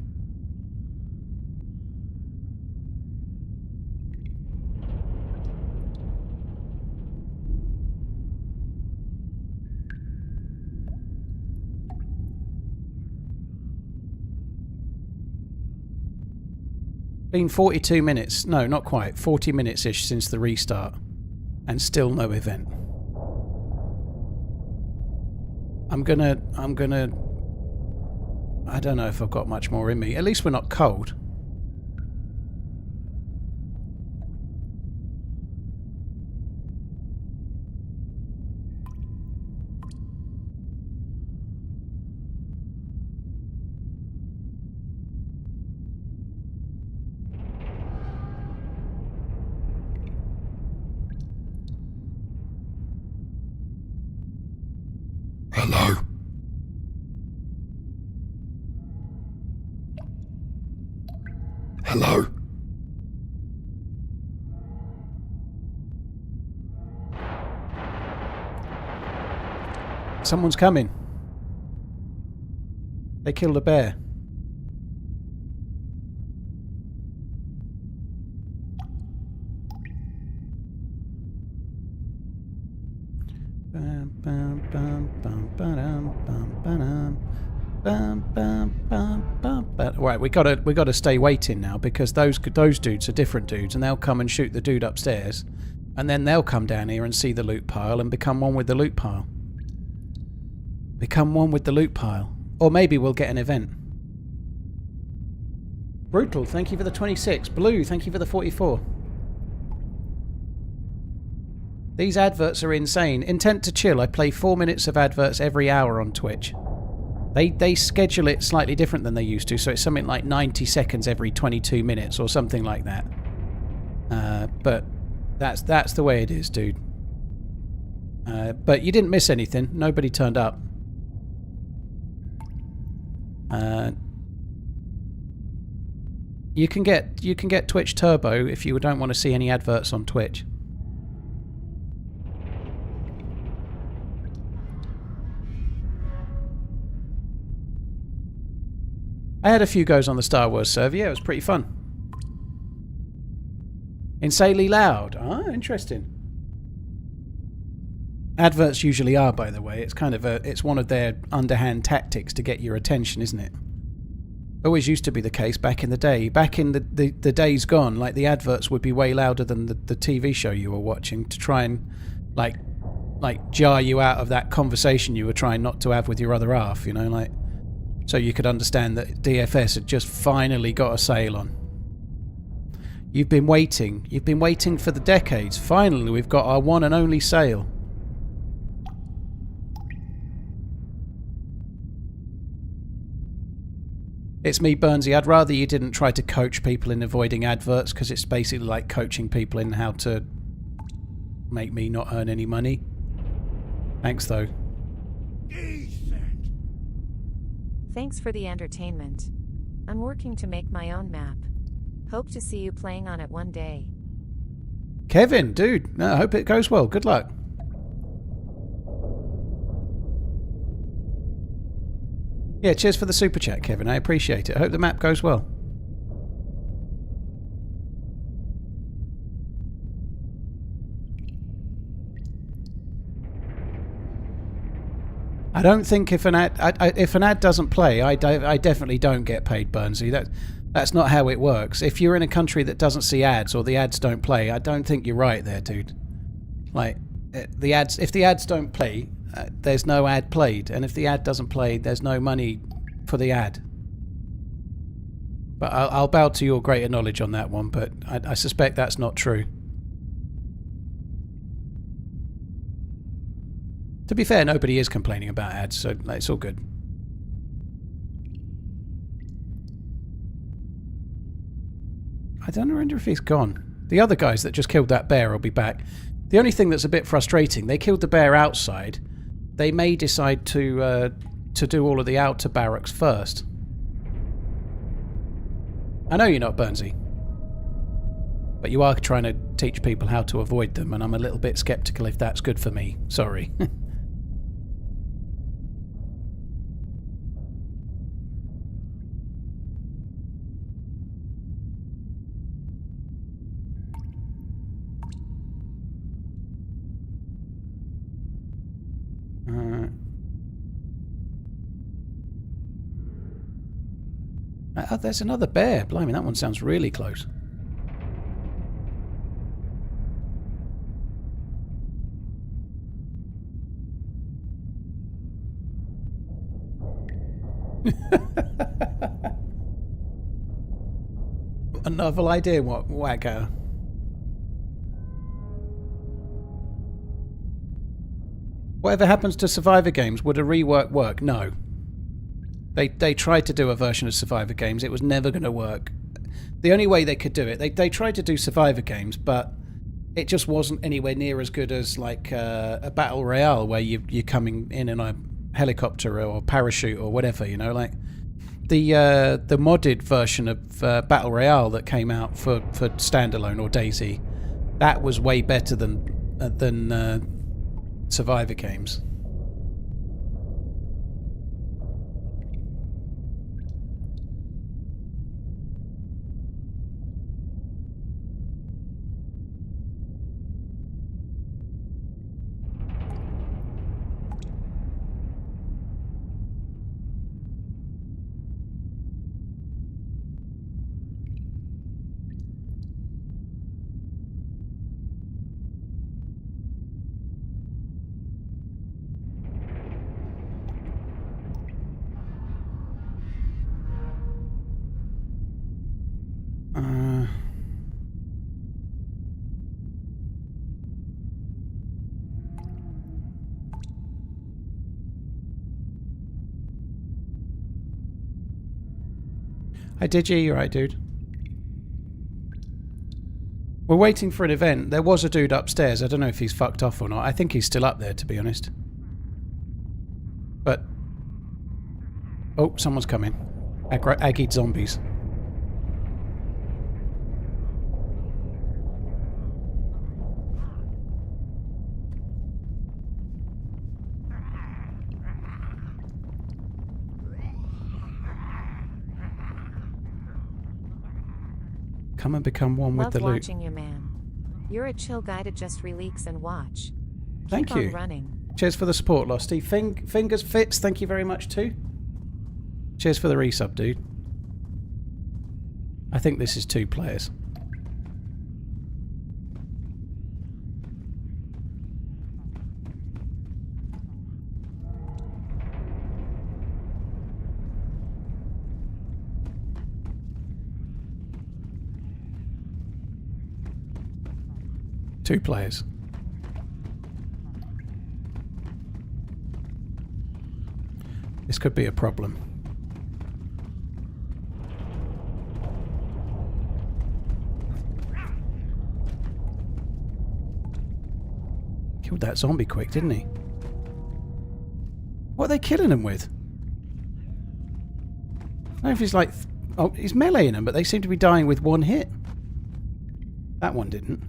Been 42 minutes. No, not quite. 40 minutes-ish since the restart. And still no event. I'm gonna... I don't know if I've got much more in me. At least we're not cold. Hello? Hello? Someone's coming. They killed a bear. Right, we gotta stay waiting now because those dudes are different dudes, and they'll come and shoot the dude upstairs, and then they'll come down here and see the loot pile and become one with the loot pile. Become one with the loot pile, or maybe we'll get an event. Brutal, thank you for the 26. Blue, thank you for the 44. These adverts are insane. Intent to chill. I play 4 minutes of adverts every hour on Twitch. They schedule it slightly different than they used to, so it's something like 90 seconds every 22 minutes or something like that. But that's the way it is, dude. But you didn't miss anything. Nobody turned up. You can get Twitch Turbo if you don't want to see any adverts on Twitch. I had a few goes on the Star Wars server. Yeah, it was pretty fun. Insanely loud. Ah, interesting. Adverts usually are, by the way. It's kind of it's one of their underhand tactics to get your attention, isn't it? Always used to be the case back in the day. Back in the days gone, like the adverts would be way louder than the TV show you were watching to try and like jar you out of that conversation you were trying not to have with your other half, you know, like so you could understand that DFS had just finally got a sale on. You've been waiting for the decades. Finally, we've got our one and only sale. It's me, Burnsy. I'd rather you didn't try to coach people in avoiding adverts, because it's basically like coaching people in how to make me not earn any money. Thanks, though. Thanks for the entertainment. I'm working to make my own map. Hope to see you playing on it one day. Kevin, dude, I hope it goes well. Good luck. Yeah, cheers for the super chat, Kevin. I appreciate it. I hope the map goes well. I don't think if an ad doesn't play, I definitely don't get paid, Burnsy. That's not how it works. If you're in a country that doesn't see ads or the ads don't play, I don't think you're right there, dude. Like if the ads don't play, there's no ad played, and if the ad doesn't play, there's no money for the ad. But I'll bow to your greater knowledge on that one, but I suspect that's not true. To be fair, nobody is complaining about ads, so it's all good. I don't wonder if he's gone. The other guys that just killed that bear will be back. The only thing that's a bit frustrating, they killed the bear outside. They may decide to do all of the outer barracks first. I know you're not, Burnsy. But you are trying to teach people how to avoid them, and I'm a little bit sceptical if that's good for me. Sorry. There's another bear. Blimey, that one sounds really close. A novel idea, what, Wagger? Whatever happens to Survivor games, would a rework work? No. They tried to do a version of Survivor games. It was never going to work. The only way they could do it, they tried to do Survivor games, but it just wasn't anywhere near as good as like a battle royale where you're coming in a helicopter or parachute or whatever. You know, like the modded version of battle royale that came out for standalone or DayZ, that was way better than Survivor games. Hi Digi, you right, dude? We're waiting for an event. There was a dude upstairs. I don't know if he's fucked off or not. I think he's still up there, to be honest. But... oh, someone's coming. Aggied zombies. Come and become one with Love the loot. watching you, man. You're a chill guy to just relax and watch. Thank Keep you. on running. Cheers for the support, Losty. Fingers Fits, thank you very much too. Cheers for the resub, dude. I think this is 2 players. Two players. This could be a problem. Killed that zombie quick, didn't he? What are they killing him with? I don't know if he's like... Oh, he's meleeing them, but they seem to be dying with one hit. That one didn't.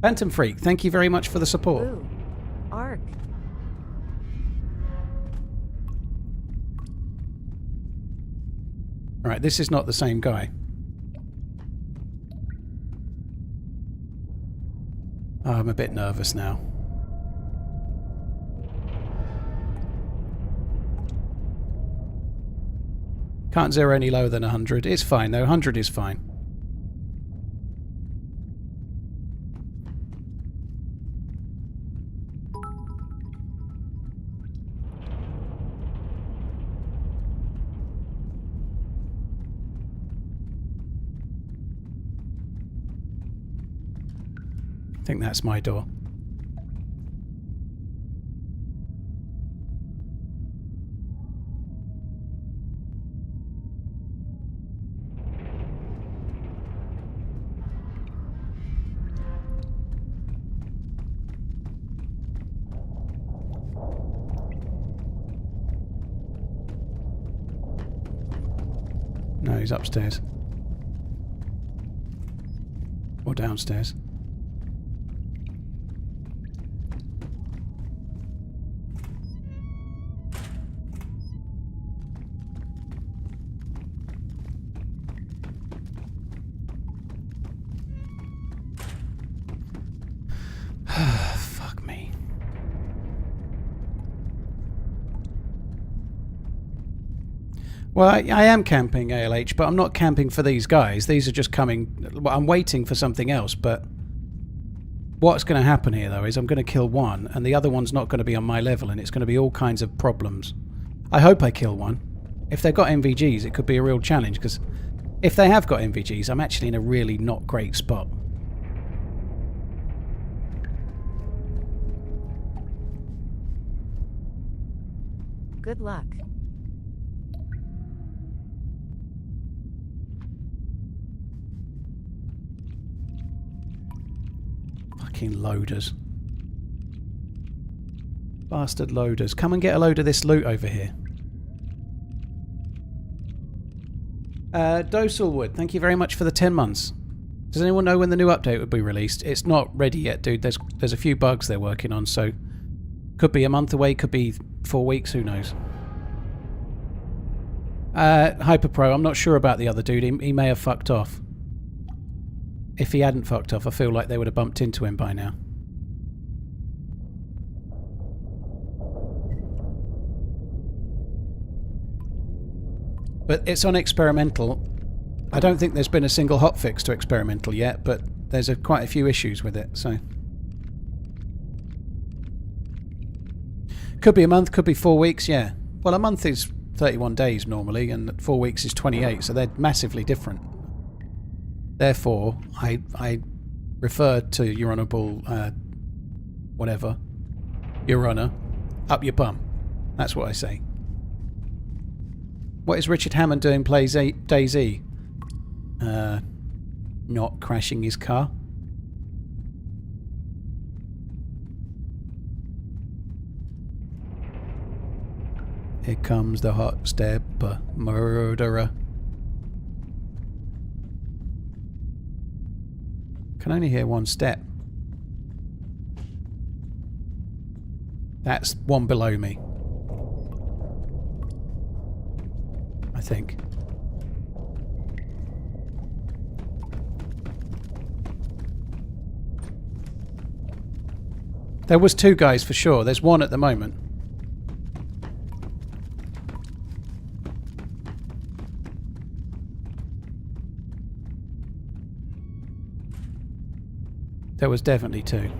Phantom Freak, thank you very much for the support. Ooh. Arc. Alright, this is not the same guy. Oh, I'm a bit nervous now. Can't zero any lower than 100. It's fine though, 100 is fine. I think that's my door. No, he's upstairs. Or downstairs. Fuck me. Well, I am camping ALH, but I'm not camping for these guys. These are just coming... Well, I'm waiting for something else, but... What's going to happen here, though, is I'm going to kill one, and the other one's not going to be on my level, and it's going to be all kinds of problems. I hope I kill one. If they've got MVGs, it could be a real challenge, because if they have got MVGs, I'm actually in a really not great spot. Good luck. Fucking loaders. Bastard loaders. Come and get a load of this loot over here. Doselwood, thank you very much for the 10 months. Does anyone know when the new update would be released? It's not ready yet, dude. There's a few bugs they're working on, so... Could be a month away, could be 4 weeks, who knows. Hyperpro, I'm not sure about the other dude. He may have fucked off. If he hadn't fucked off, I feel like they would have bumped into him by now. But it's on experimental. I don't think there's been a single hotfix to experimental yet, but there's quite a few issues with it, so... Could be a month, could be 4 weeks, yeah. Well, a month is 31 days normally, and 4 weeks is 28, so they're massively different. Therefore, I refer to your honourable, whatever, your honour, up your bum. That's what I say. What is Richard Hammond doing plays DayZ? Not crashing his car. Here comes the hot stepper, murderer. Can only hear one step. That's one below me. I think. There was 2 guys for sure. There's 1 at the moment. There was definitely 2. I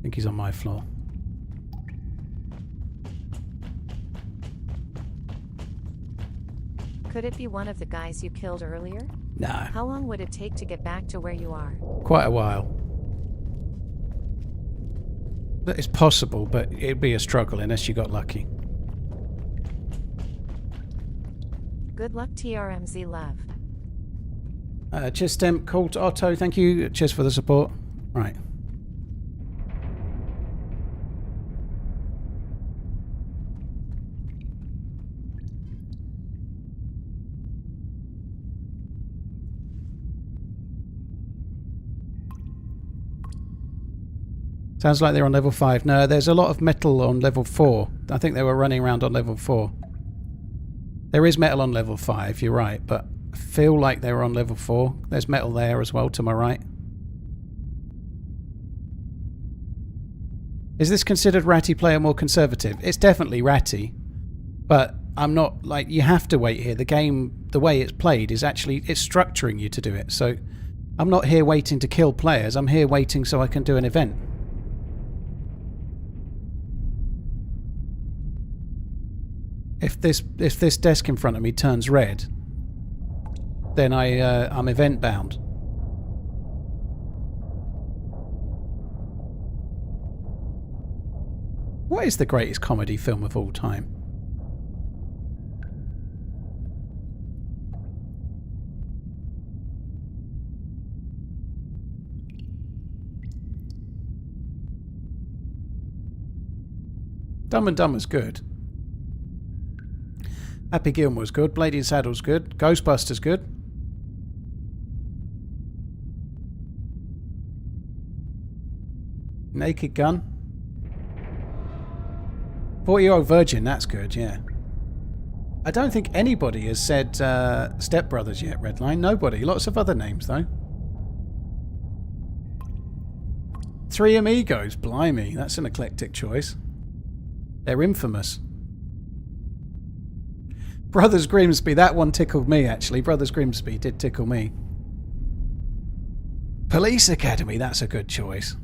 think he's on my floor. Could it be one of the guys you killed earlier? No. How long would it take to get back to where you are? Quite a while. It's possible, but it'd be a struggle unless you got lucky. Good luck, TRMZ love. Cheers, Stem. Call to Otto. Thank you. Cheers for the support. Right. Sounds like they're on level 5. No, there's a lot of metal on level 4. I think they were running around on level 4. There is metal on level 5, you're right, but I feel like they were on level 4. There's metal there as well to my right. Is this considered ratty play or more conservative? It's definitely ratty, but I'm not, like, you have to wait here. The game, the way it's played is actually, it's structuring you to do it. So I'm not here waiting to kill players. I'm here waiting so I can do an event. If this desk in front of me turns red, then I'm event bound. What is the greatest comedy film of all time? Dumb and Dumber's good. Happy Gilmore's good. Blade in Saddle's good. Ghostbusters good. Naked Gun. 40-Year-Old Virgin, that's good, yeah. I don't think anybody has said Step Brothers yet, Redline. Nobody. Lots of other names, though. 3 Amigos. Blimey, that's an eclectic choice. They're infamous. Brothers Grimsby, that one tickled me, actually. Brothers Grimsby did tickle me. Police Academy, that's a good choice.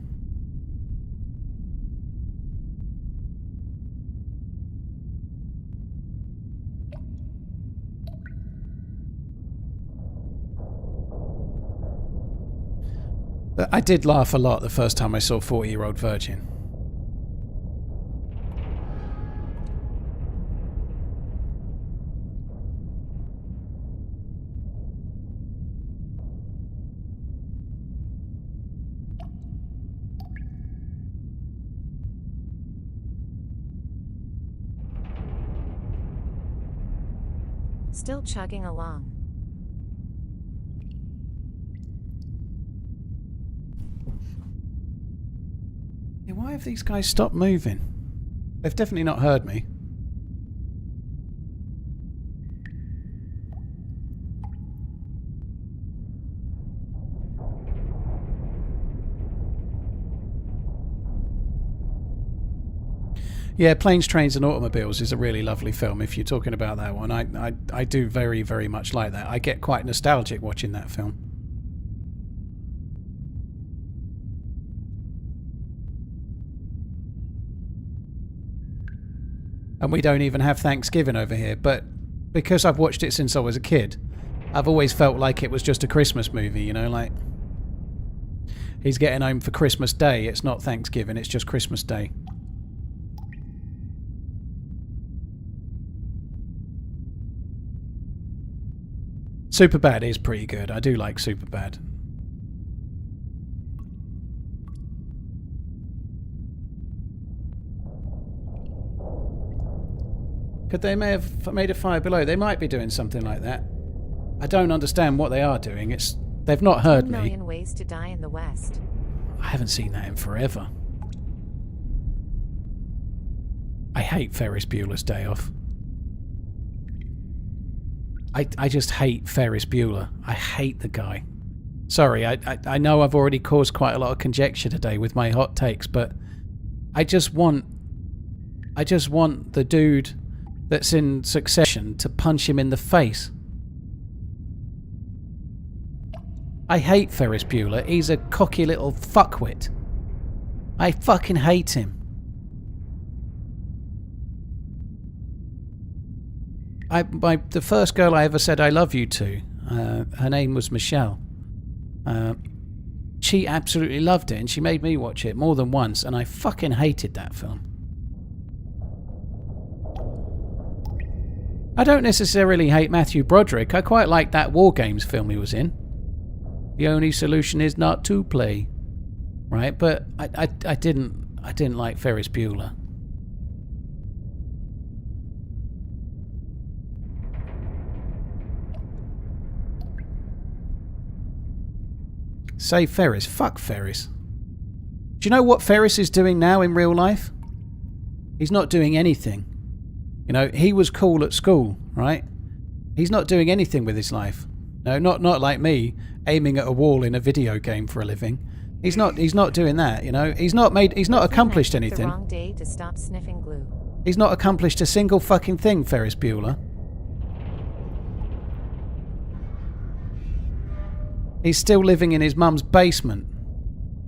But I did laugh a lot the first time I saw 40-Year-Old Virgin. Still chugging along. Yeah, why have these guys stopped moving? They've definitely not heard me. Yeah, Planes, Trains and Automobiles is a really lovely film if you're talking about that one. I do very, very much like that. I get quite nostalgic watching that film. And we don't even have Thanksgiving over here, but because I've watched it since I was a kid, I've always felt like it was just a Christmas movie, you know, like he's getting home for Christmas Day. It's not Thanksgiving, it's just Christmas Day. Superbad is pretty good. I do like Superbad. Could they may have made a fire below? They might be doing something like that. I don't understand what they are doing. They've not heard 10 me. million ways to die in the West. I haven't seen that in forever. I hate Ferris Bueller's Day Off. I just hate Ferris Bueller. I hate the guy. Sorry, I know I've already caused quite a lot of conjecture today with my hot takes, but I just want the dude that's in Succession to punch him in the face. I hate Ferris Bueller. He's a cocky little fuckwit. I fucking hate him. The first girl I ever said I love you to, her name was Michelle. She absolutely loved it, and she made me watch it more than once, and I fucking hated that film. I don't necessarily hate Matthew Broderick. I quite like that War Games film he was in. The only solution is not to play, right? But I didn't like Ferris Bueller. Say Ferris. Fuck Ferris. Do you know what Ferris is doing now in real life? He's not doing anything. You know, he was cool at school, right? He's not doing anything with his life. No, not like me, aiming at a wall in a video game for a living. He's not doing that, you know. He's not accomplished anything. The wrong day to stop sniffing glue. He's not accomplished a single fucking thing, Ferris Bueller. He's still living in his mum's basement,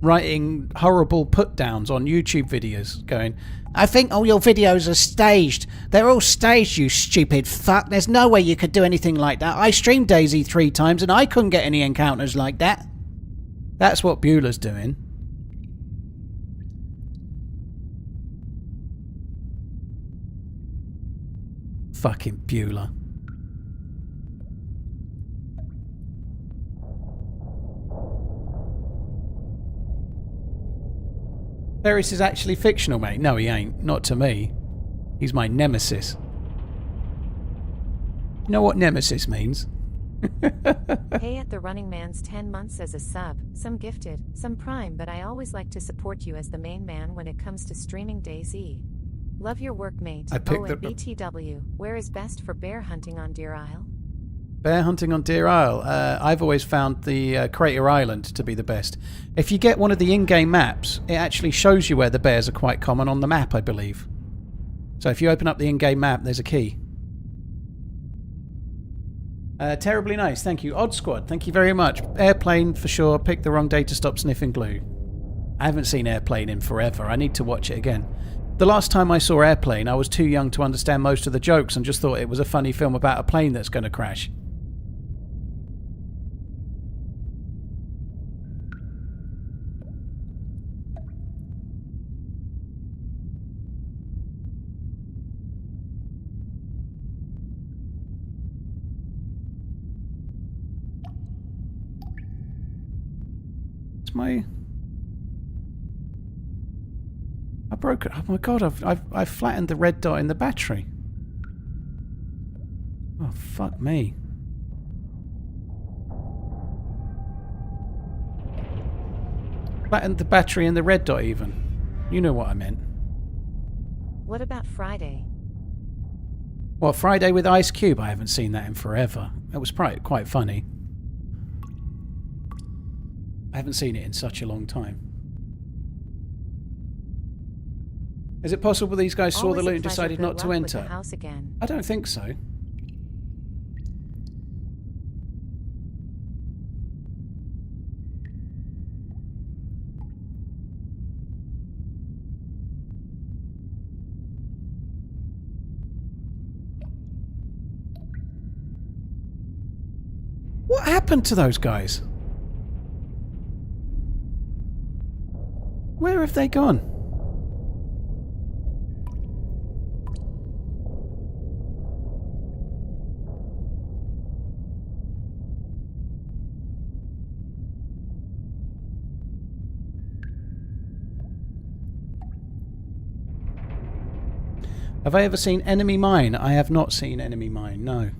writing horrible put-downs on YouTube videos, going, I think all your videos are staged. They're all staged, you stupid fuck. There's no way you could do anything like that. I streamed DayZ 3 times and I couldn't get any encounters like that. That's what Bueller's doing. Fucking Bueller. Ferris is actually fictional, mate. No, he ain't. Not to me. He's my nemesis. You know what nemesis means? Hey, at TheRunningManZ 10 months as a sub, some gifted, some prime, but I always like to support you as the main man when it comes to streaming DayZ. Love your work, mate. I picked and BTW, where is best for bear hunting on Deer Isle? Bear hunting on Deer Isle. I've always found the Crater Island to be the best. If you get one of the in-game maps, it actually shows you where the bears are quite common on the map, I believe. So if you open up the in-game map, there's a key. Terribly nice, thank you. Odd Squad, thank you very much. Airplane for sure. Picked the wrong day to stop sniffing glue. I haven't seen Airplane in forever. I need to watch it again. The last time I saw Airplane, I was too young to understand most of the jokes and just thought it was a funny film about a plane that's going to crash. I broke it. Oh my god! I've flattened the red dot in the battery. Oh fuck me! Flattened the battery and the red dot even. You know what I meant. What about Friday? Well, Friday with Ice Cube. I haven't seen that in forever. It was quite funny. I haven't seen it in such a long time. Is it possible these guys saw the loot and decided not to enter? House again. I don't think so. What happened to those guys? Where have they gone? Have I ever seen Enemy Mine? I have not seen Enemy Mine, no.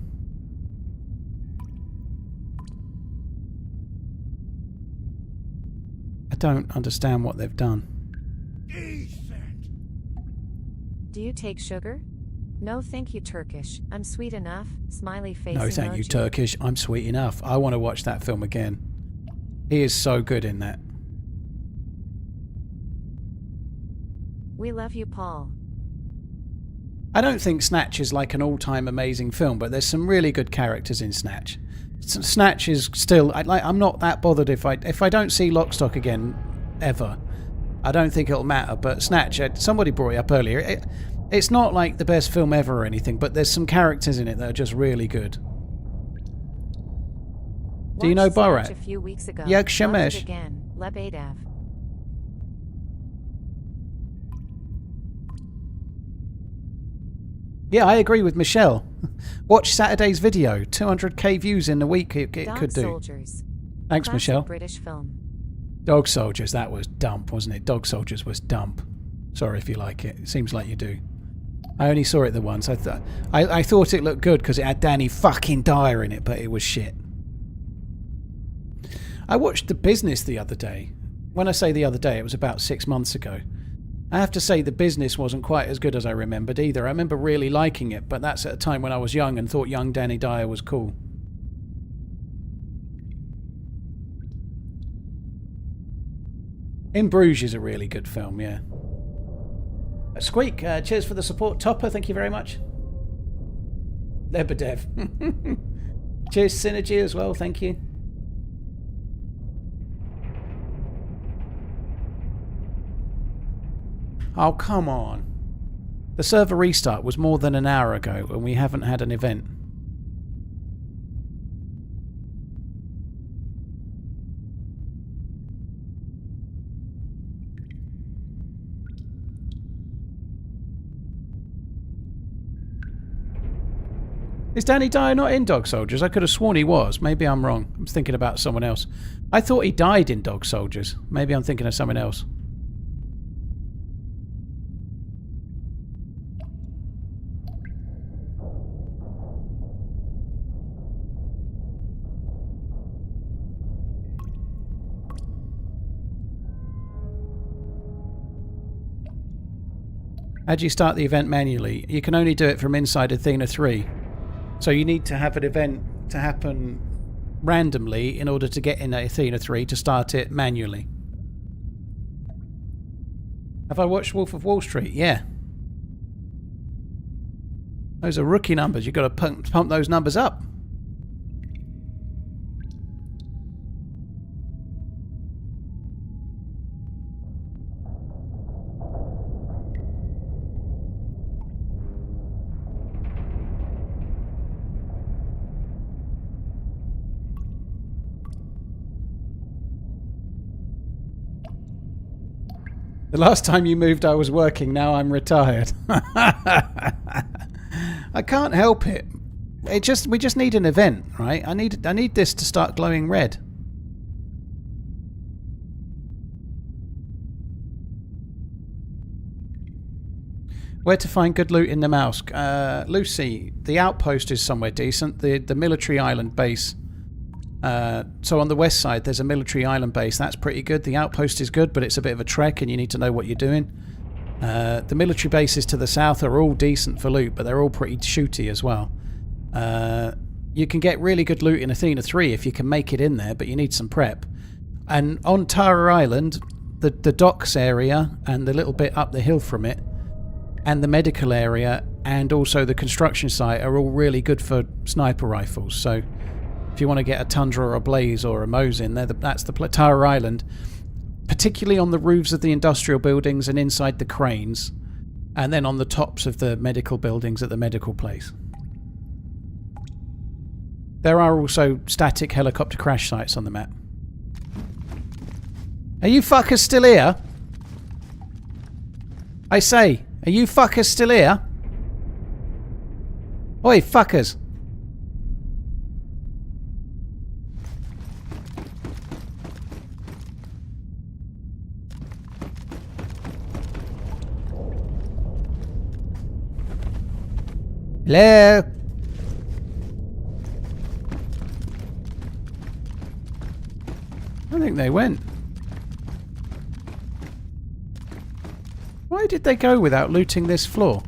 I don't understand what they've done. Do you take sugar? No thank you Turkish, I'm sweet enough, smiley face No, thank you, emoji. Turkish. I'm sweet enough. I want to watch that film again. He is so good in that. We love you Paul. I don't think Snatch is like an all-time amazing film, but there's some really good characters in Snatch. Snatch is still... I'm not that bothered if I don't see Lock, Stock again, ever. I don't think it'll matter, but Snatch, somebody brought it up earlier. It's not like the best film ever or anything, but there's some characters in it that are just really good. Do you know Watched Snatch Borat? a few weeks ago. Yak Loved Shemesh. it again. Lebedev. Yeah, I agree with Michelle. Watch Saturday's video. 200k views in a week it Dog could do. Soldiers. Thanks, Classic Michelle. British film. Dog Soldiers, that was dump, wasn't it? Dog Soldiers was dump. Sorry if you like it. It seems like you do. I only saw it the once. I thought it looked good because it had Danny fucking Dyer in it, but it was shit. I watched The Business the other day. When I say the other day, it was about 6 months ago. I have to say The Business wasn't quite as good as I remembered either. I remember really liking it, but that's at a time when I was young and thought young Danny Dyer was cool. In Bruges is a really good film, yeah. Squeak, cheers for the support. Topper, thank you very much. Lebedev. Cheers, Synergy as well, thank you. Oh, come on. The server restart was more than an hour ago and we haven't had an event. Is Danny Dyer not in Dog Soldiers? I could have sworn he was. Maybe I'm wrong. I'm thinking about someone else. I thought he died in Dog Soldiers. Maybe I'm thinking of someone else. How do you start the event manually? You can only do it from inside Athena 3. So you need to have an event to happen randomly in order to get in Athena 3 to start it manually. Have I watched Wolf of Wall Street? Yeah. Those are rookie numbers. You've got to pump those numbers up. The last time you moved I was working, now I'm retired. I can't help it. We just need an event, right? I need this to start glowing red. Where to find good loot in Namalsk? Lucy, the outpost is somewhere decent. The military island base. So on the west side there's a military island base. That's pretty good. The outpost is good, but it's a bit of a trek and you need to know what you're doing. The military bases to the south are all decent for loot, but they're all pretty shooty as well. You can get really good loot in Athena 3 if you can make it in there, but you need some prep. And on Tara Island, the docks area and the little bit up the hill from it, and the medical area and also the construction site are all really good for sniper rifles. So if you want to get a Tundra or a Blaze or a Mosin, that's the Tara Island. Particularly on the roofs of the industrial buildings and inside the cranes. And then on the tops of the medical buildings at the medical place. There are also static helicopter crash sites on the map. Are you fuckers still here? I say, are you fuckers still here? Oi, fuckers. Hello? I think they went. Why did they go without looting this floor?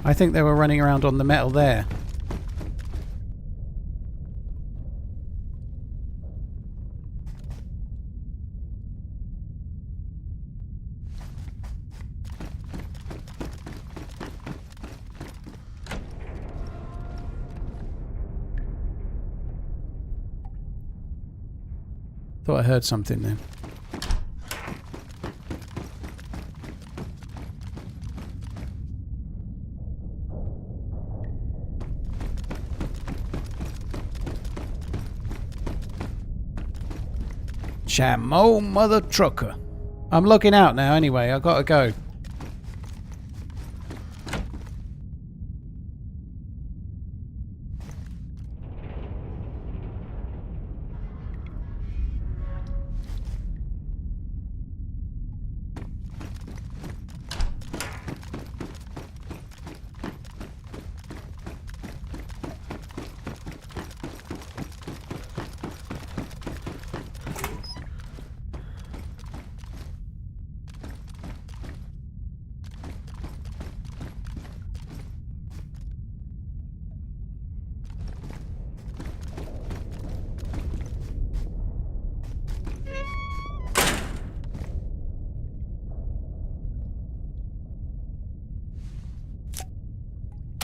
I think they were running around on the metal there. Thought I heard something then. Shamo mother trucker. I'm logging out now anyway, I gotta go.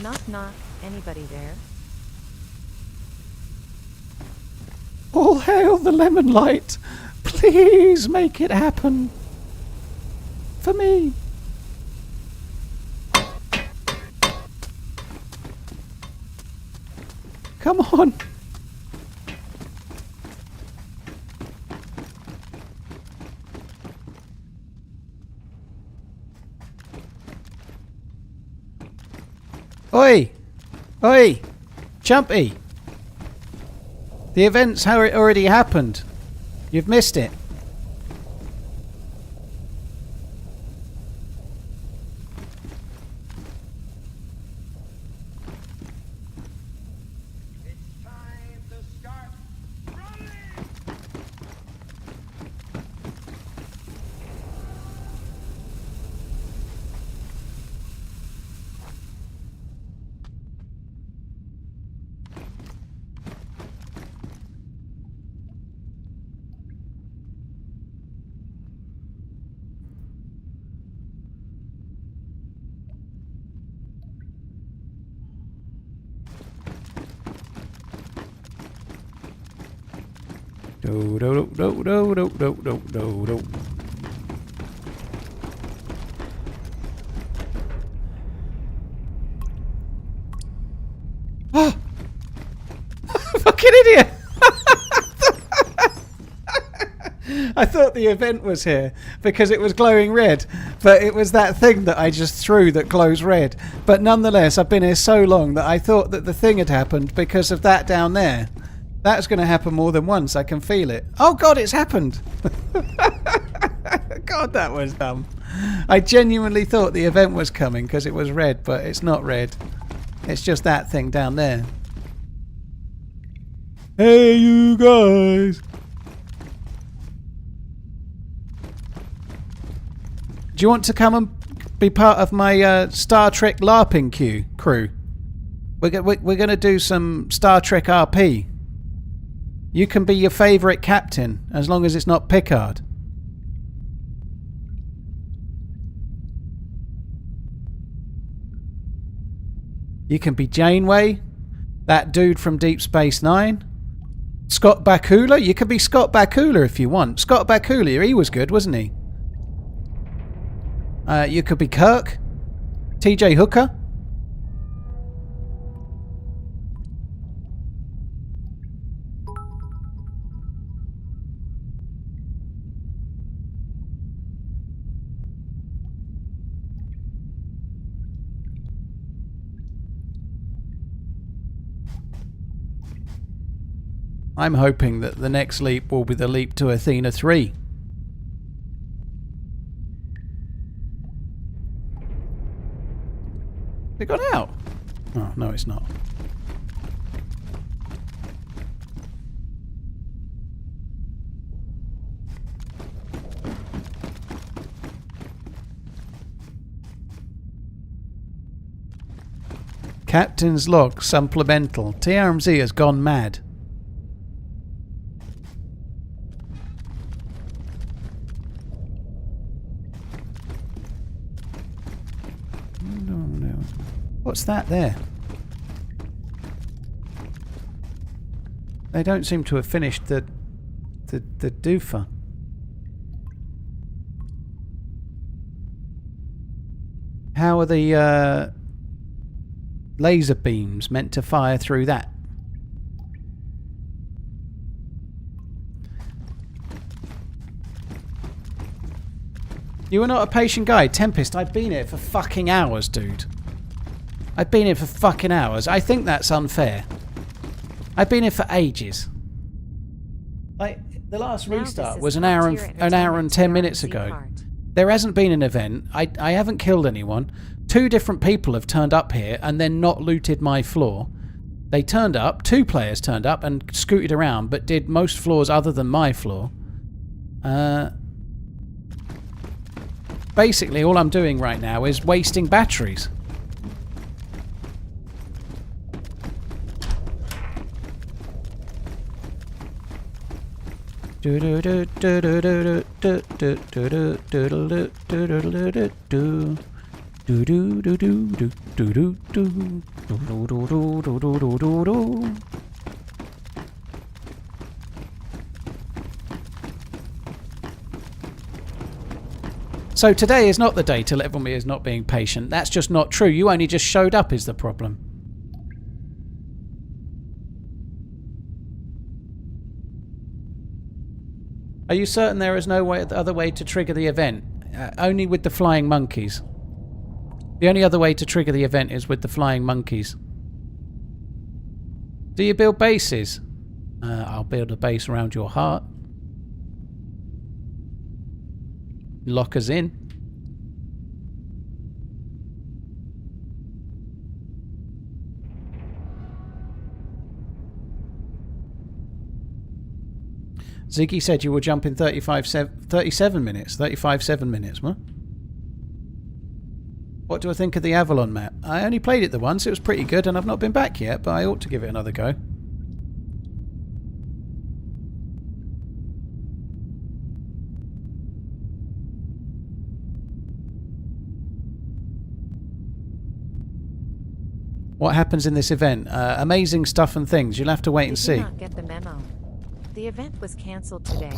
Knock knock, anybody there? All hail the lemon light. Please make it happen. For me. Come on. Oi! Oi! Chumpy! The event's already happened. You've missed it. It's time to start running! Do do do do do do do do do. Ah! Fucking idiot! I thought the event was here because it was glowing red, but it was that thing that I just threw that glows red. But nonetheless, I've been here so long that I thought that the thing had happened because of that down there. That's going to happen more than once. I can feel it. Oh God, it's happened. God, that was dumb. I genuinely thought the event was coming because it was red, but it's not red. It's just that thing down there. Hey, you guys. Do you want to come and be part of my Star Trek LARPing crew? We're going to do some Star Trek RP. You can be your favourite captain, as long as it's not Picard. You can be Janeway, that dude from Deep Space Nine. Scott Bakula, you can be Scott Bakula if you want. Scott Bakula, he was good, wasn't he? You could be Kirk, TJ Hooker. I'm hoping that the next leap will be the leap to Athena 3. It got out. Oh, no, it's not. Captain's log, supplemental. TRMZ has gone mad. No. What's that there? They don't seem to have finished the doofer. How are the laser beams meant to fire through that? You are not a patient guy. Tempest, I've been here for fucking hours, dude. I've been here for fucking hours. I think that's unfair. I've been here for ages. Like, the last restart was an hour and 10 minutes ago. There hasn't been an event. I haven't killed anyone. 2 different people have turned up here and then not looted my floor. They turned up, 2 players turned up and scooted around, but did most floors other than my floor. Basically, all I'm doing right now is wasting batteries. So today is not the day to level me as not being patient. That's just not true. You only just showed up is the problem. Are you certain there is no other way to trigger the event? Only with the flying monkeys. The only other way to trigger the event is with the flying monkeys. Do you build bases? I'll build a base around your heart. Lock us in. Ziggy said you will jump in 37 minutes. 7 minutes, huh? What do I think of the Avalon map? I only played it the once. It was pretty good and I've not been back yet, but I ought to give it another go. What happens in this event? Amazing stuff and things. You'll have to wait and see. Did you not get the memo? The event was cancelled today.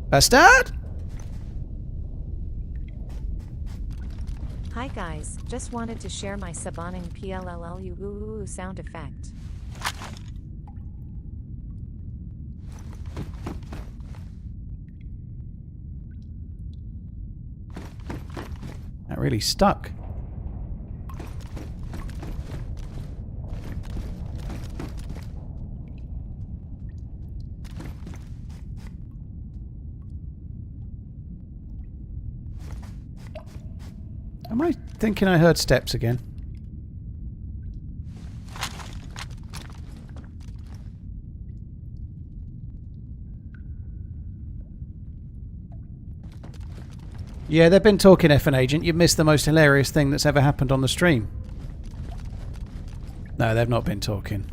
Bastard! Hi guys, just wanted to share my suboning PLLU sound effect. That really stuck. Am I thinking I heard steps again? Yeah, they've been talking, F1 Agent. You've missed the most hilarious thing that's ever happened on the stream. No, they've not been talking.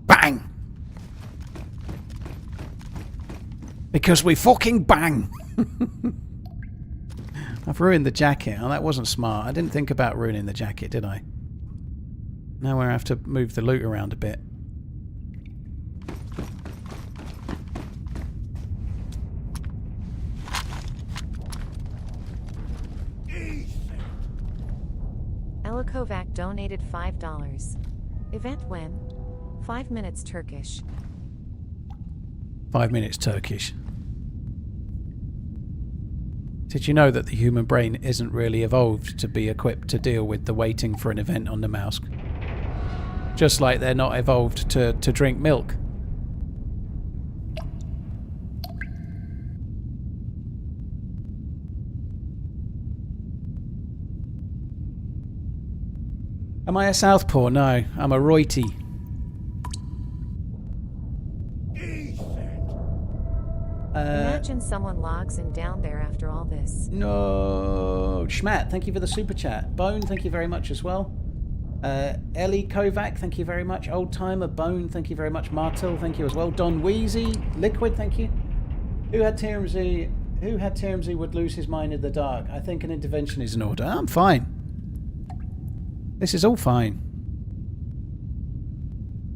Bang! Because we fucking bang! I've ruined the jacket. Oh, that wasn't smart. I didn't think about ruining the jacket, did I? Now I have to move the loot around a bit. Elikovac donated $5. Event when? 5 minutes Turkish. 5 minutes Turkish. Did you know that the human brain isn't really evolved to be equipped to deal with the waiting for an event on Namalsk? Just like they're not evolved to drink milk. Am I a southpaw? No, I'm a righty. Imagine someone logs in down there after all this. No. Schmat, thank you for the super chat. Bone, thank you very much as well. Ellie Kovac, thank you very much. Old Timer, Bone, thank you very much. Martel, thank you as well. Don Wheezy, Liquid, thank you. Who had TRMZ would lose his mind in the dark? I think an intervention is in order. I'm fine. This is all fine.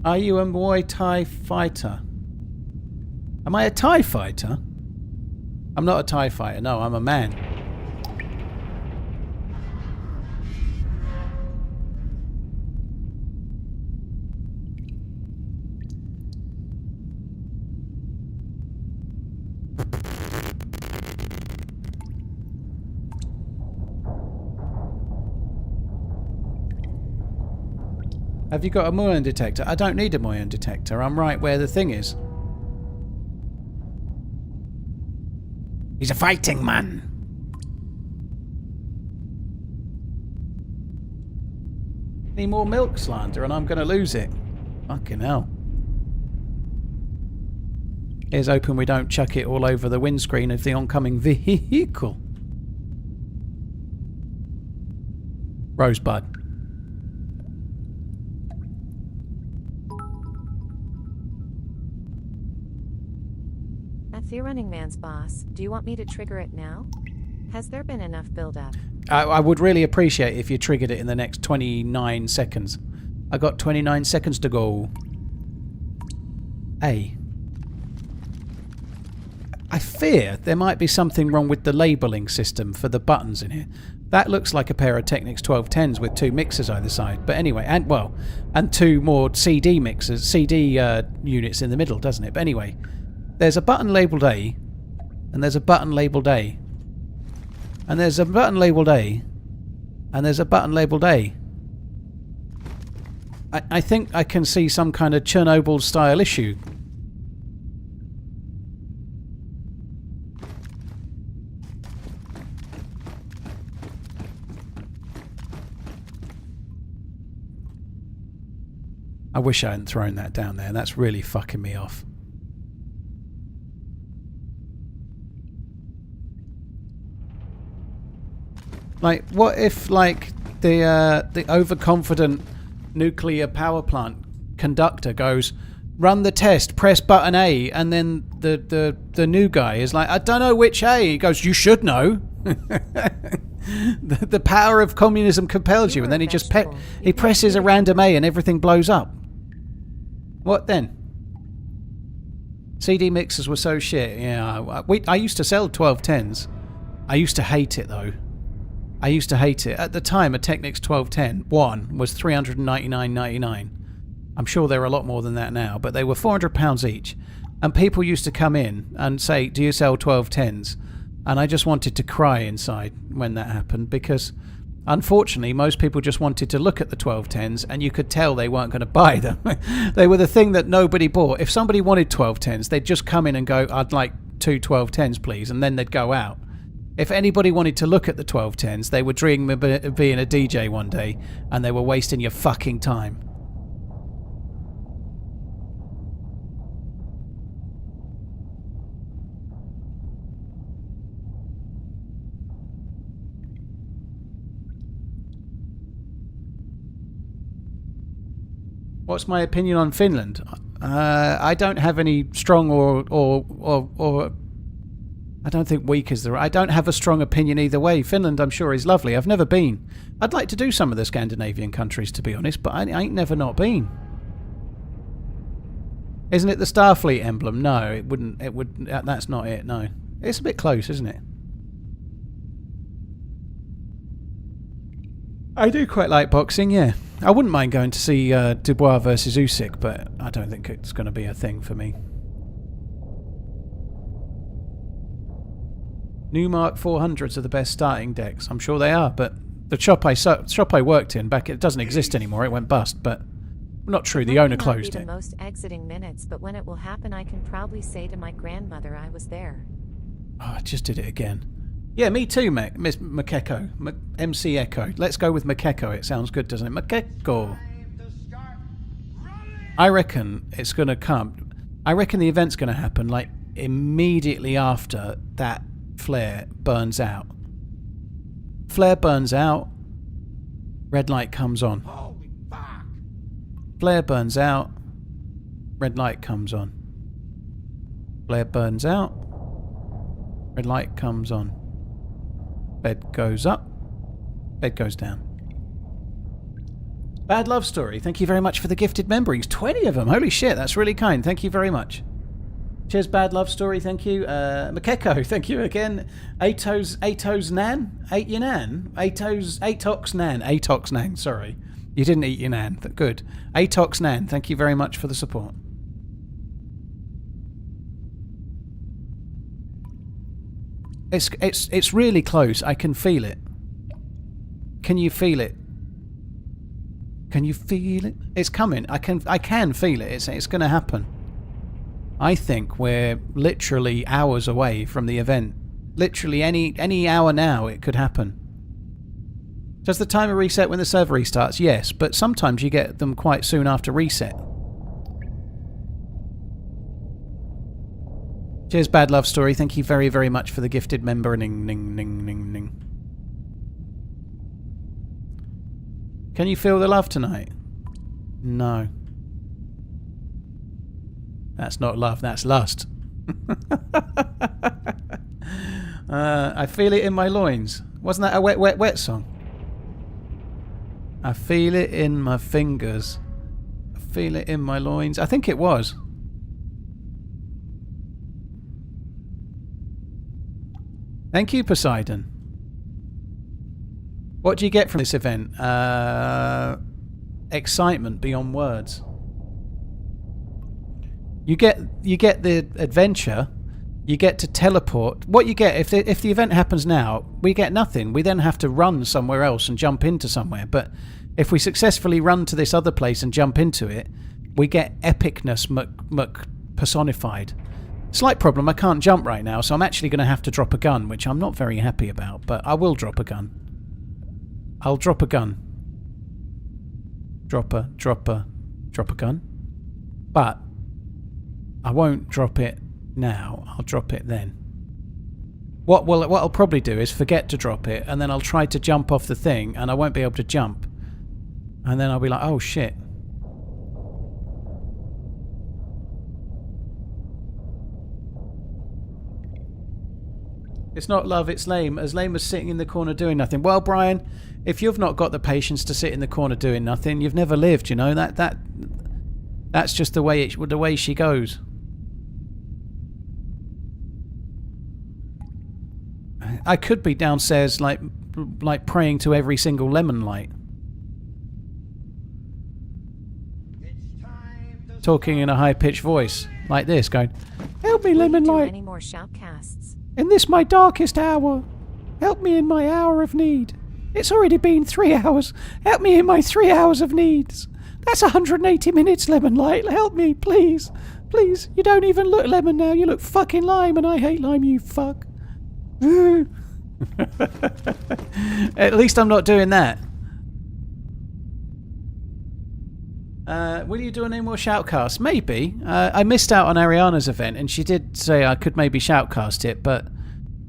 Are you a Muay Thai fighter? Am I a Thai fighter? I'm not a Thai fighter, no, I'm a man. Have you got a muon detector? I don't need a muon detector. I'm right where the thing is. He's a fighting man. Need more milk, Slander, and I'm going to lose it. Fucking hell. Here's hoping we don't chuck it all over the windscreen of the oncoming vehicle. Rosebud. TheRunningManZ boss, do you want me to trigger it now? Has there been enough build-up? I would really appreciate if you triggered it in the next 29 seconds. I got 29 seconds to go. I fear there might be something wrong with the labelling system for the buttons in here. That looks like a pair of Technics 1210s with two mixers either side. But anyway, and two more CD mixers, CD units in the middle, doesn't it? But anyway. There's a button labelled A, and there's a button labelled A, and there's a button labelled A, and there's a button labelled A. I think I can see some kind of Chernobyl-style issue. I wish I hadn't thrown that down there. That's really fucking me off. Like, what if, like, the overconfident nuclear power plant conductor goes, run the test, press button A, and then the new guy is like, I don't know which A. He goes, you should know. the power of communism compels you, and then he presses a random A and everything blows up. What then? CD mixers were so shit. Yeah, I used to sell 1210s. I used to hate it though. I used to hate it. At the time, a Technics 1210 was $399.99. I'm sure they're a lot more than that now, but they were £400 each. And people used to come in and say, do you sell 1210s? And I just wanted to cry inside when that happened, because unfortunately most people just wanted to look at the 1210s and you could tell they weren't going to buy them. They were the thing that nobody bought. If somebody wanted 1210s, they'd just come in and go, I'd like two 1210s please, and then they'd go out. If anybody wanted to look at the 1210s, they were dreaming of being a DJ one day, and they were wasting your fucking time. What's my opinion on Finland? I don't have any strong or I don't think weak is the right. I don't have a strong opinion either way. Finland, I'm sure, is lovely. I've never been. I'd like to do some of the Scandinavian countries, to be honest, but I ain't never not been. Isn't it the Starfleet emblem? No, it wouldn't. It would. That's not it. No, it's a bit close, isn't it? I do quite like boxing. Yeah, I wouldn't mind going to see Dubois versus Usyk, but I don't think it's going to be a thing for me. New Mark 400s are the best starting decks. I'm sure they are, but the shop I worked in back, it doesn't exist anymore. It went bust, but not true. The owner closed it. The most exiting minutes, but when it will happen, I can proudly say to my grandmother I was there. Oh, I just did it again. Yeah, me too, Miss Makeko. MC Echo. Let's go with Makeko. It sounds good, doesn't it? Makeko. I reckon it's going to come. I reckon the event's going to happen like immediately after that flare burns out. Flare burns out. Red light comes on. Holy fuck! Flare burns out. Red light comes on. Flare burns out. Red light comes on. Bed goes up. Bed goes down. Bad Love Story. Thank you very much for the gifted memberings. 20 of them. Holy shit, that's really kind. Thank you very much. Cheers, Bad Love Story. Thank you. Makeko, thank you again. Atos Nan? Ate your Nan? Atox Nan. Atox Nan, sorry. You didn't eat your Nan. Good. Atox Nan, thank you very much for the support. It's really close. I can feel it. Can you feel it? Can you feel it? It's coming. I can feel it. It's going to happen. I think we're literally hours away from the event. Literally any hour now it could happen. Does the timer reset when the server restarts? Yes, but sometimes you get them quite soon after reset. Cheers, Bad Love Story. Thank you very, very much for the gifted member. Ning, ning, ning, ning, ning. Can you feel the love tonight? No. That's not love, that's lust. I feel it in my loins. Wasn't that a Wet, Wet, Wet song? I feel it in my fingers. I feel it in my loins. I think it was. Thank you, Poseidon. What do you get from this event? Excitement beyond words. You get the adventure. You get to teleport. What you get if the event happens now, we get nothing. We then have to run somewhere else and jump into somewhere. But if we successfully run to this other place and jump into it, we get epicness personified. Slight problem, I can't jump right now, so I'm actually going to have to drop a gun, which I'm not very happy about, but I will drop a gun. I'll drop a gun. Drop a gun. But I won't drop it now, I'll drop it then. What I'll probably do is forget to drop it, and then I'll try to jump off the thing, and I won't be able to jump. And then I'll be like, oh shit. It's not love, it's lame. As lame as sitting in the corner doing nothing. Well, Brian, if you've not got the patience to sit in the corner doing nothing, you've never lived, you know. That's just the way she goes. I could be downstairs like praying to every single lemon light. Talking in a high-pitched voice like this, going, "Help me, lemon light. Any more shoutcasts? In this my darkest hour. Help me in my hour of need. It's already been 3 hours. Help me in my 3 hours of needs. That's 180 minutes, lemon light. Help me, please. Please. You don't even look lemon now. You look fucking lime, and I hate lime, you fuck." At least I'm not doing that. Will you do any more shoutcasts? Maybe. I missed out on Ariana's event, and she did say I could maybe shoutcast it, but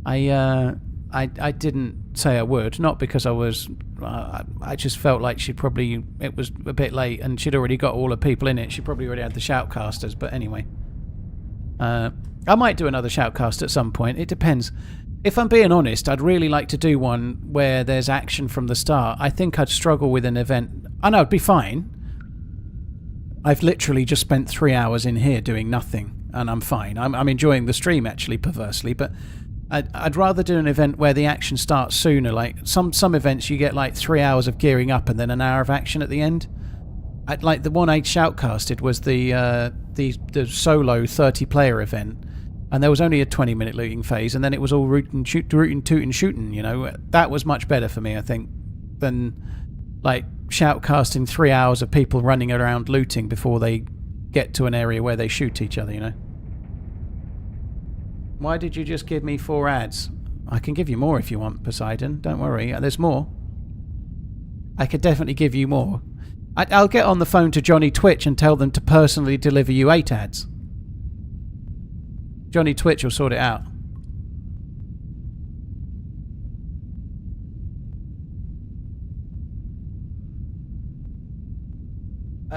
I didn't say I would. Not because I was. I just felt like it was a bit late, and she'd already got all the people in it. She probably already had the shoutcasters. But anyway, I might do another shoutcast at some point. It depends. If I'm being honest, I'd really like to do one where there's action from the start. I think I'd struggle with an event. I know, it'd be fine. I've literally just spent 3 hours in here doing nothing, and I'm fine. I'm enjoying the stream, actually, perversely, but I'd rather do an event where the action starts sooner. Like some events, you get like 3 hours of gearing up and then an hour of action at the end. Like the one I shoutcasted was the solo 30-player event, and there was only a 20-minute looting phase, and then it was all rootin', tootin', shooting. You know, that was much better for me, I think, than like shoutcasting 3 hours of people running around looting before they get to an area where they shoot each other, you know. Why did you just give me 4 ads? I can give you more if you want, Poseidon. Don't worry. There's more. I could definitely give you more. I'll get on the phone to Johnny Twitch and tell them to personally deliver you 8 ads. Johnny Twitch will sort it out.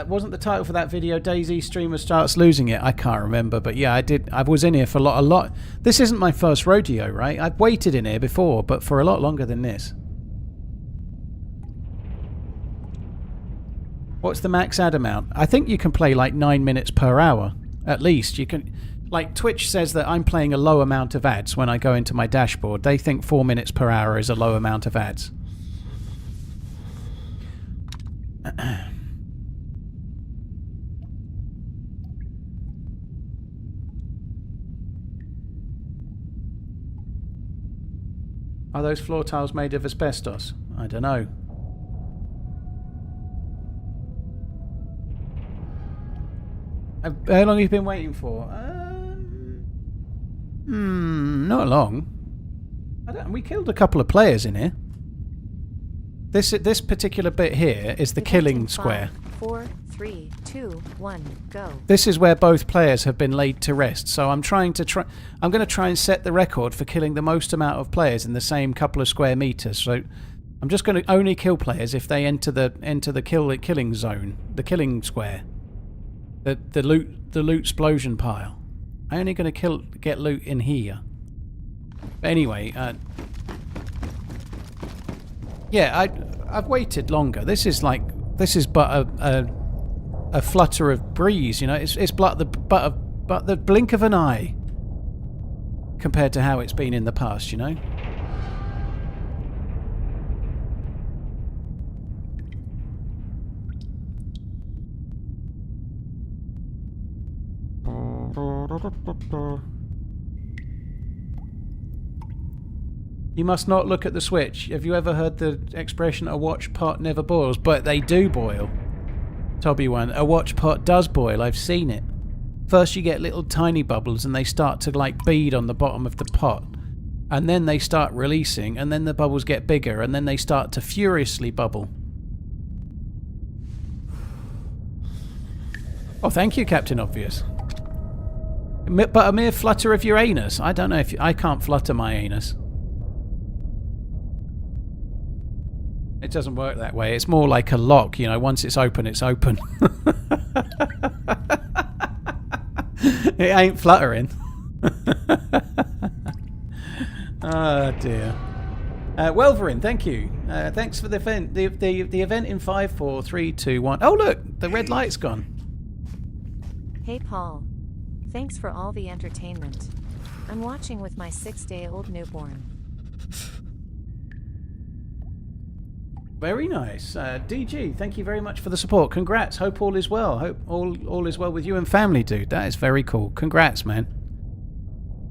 Wasn't the title for that video DayZ streamer starts losing it? I can't remember, but yeah, I did. I was in here for a lot. This isn't my first rodeo, right? I've waited in here before, but for a lot longer than this. What's the max ad amount? I think you can play like 9 minutes per hour. At least you can. Like Twitch says that I'm playing a low amount of ads when I go into my dashboard. They think 4 minutes per hour is a low amount of ads. Are those floor tiles made of asbestos? I don't know. How long have you been waiting for? Not long. We killed a couple of players in here. This particular bit here is the killing square. 4, 3, 2, 1, go. This is where both players have been laid to rest. So I'm going to try and set the record for killing the most amount of players in the same couple of square meters. So I'm just going to only kill players if they enter the killing zone, the killing square, the loot explosion pile. I'm only going to get loot in here. But anyway, yeah, I've waited longer. This is but a flutter of breeze, you know. It's but the blink of an eye compared to how it's been in the past, you know. You must not look at the switch. Have you ever heard the expression, a watch pot never boils? But they do boil. Toby one, a watch pot does boil. I've seen it. First you get little tiny bubbles and they start to like bead on the bottom of the pot. And then they start releasing and then the bubbles get bigger and then they start to furiously bubble. Oh, thank you, Captain Obvious. But a mere flutter of your anus. I don't know if I can't flutter my anus. It doesn't work that way. It's more like a lock, you know. Once it's open, it's open. It ain't fluttering. Oh dear. Welverin, thank you. Thanks for the event. The event in 5, 4, 3, 2, 1. Oh look, the red light's gone. Hey Paul. Thanks for all the entertainment. I'm watching with my 6-day-old newborn. Very nice. DG, thank you very much for the support. Congrats. Hope all is well. Hope all is well with you and family, dude. That is very cool. Congrats, man.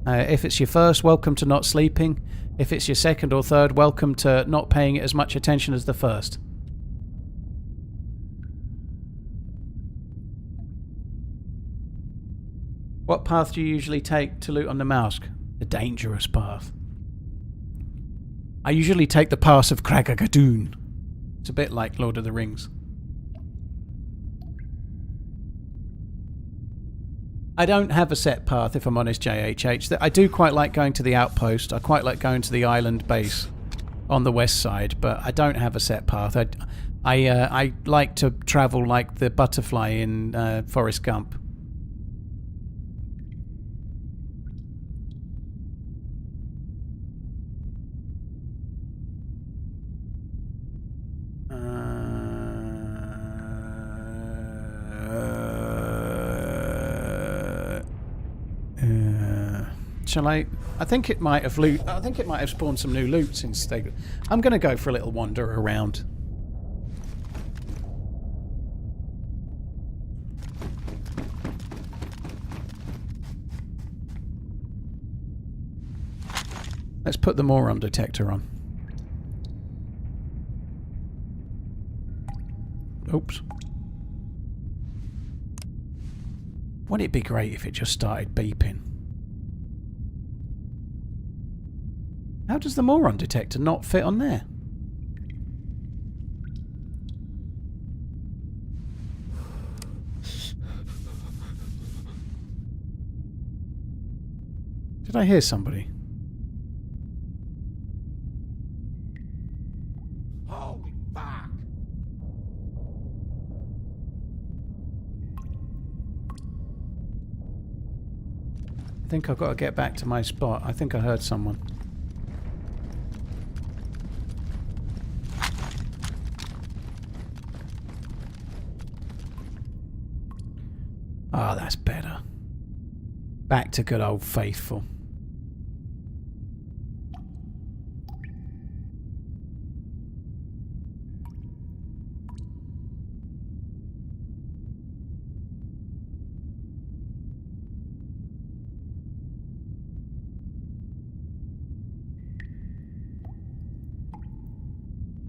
If it's your first, welcome to not sleeping. If it's your second or third, welcome to not paying it as much attention as the first. What path do you usually take to loot on Namalsk? The dangerous path. I usually take the pass of Kragagadoon. It's a bit like Lord of the Rings. I don't have a set path, if I'm honest, JHH. I do quite like going to the outpost. I quite like going to the island base on the west side, but I don't have a set path. I like to travel like the butterfly in Forrest Gump. Shall I? I think it might have spawned some new loot since they. I'm going to go for a little wander around. Let's put the moron detector on. Oops. Wouldn't it be great if it just started beeping? How does the moron detector not fit on there? Did I hear somebody? Holy fuck! I think I've got to get back to my spot. I think I heard someone. Ah, that's better. Back to good old faithful.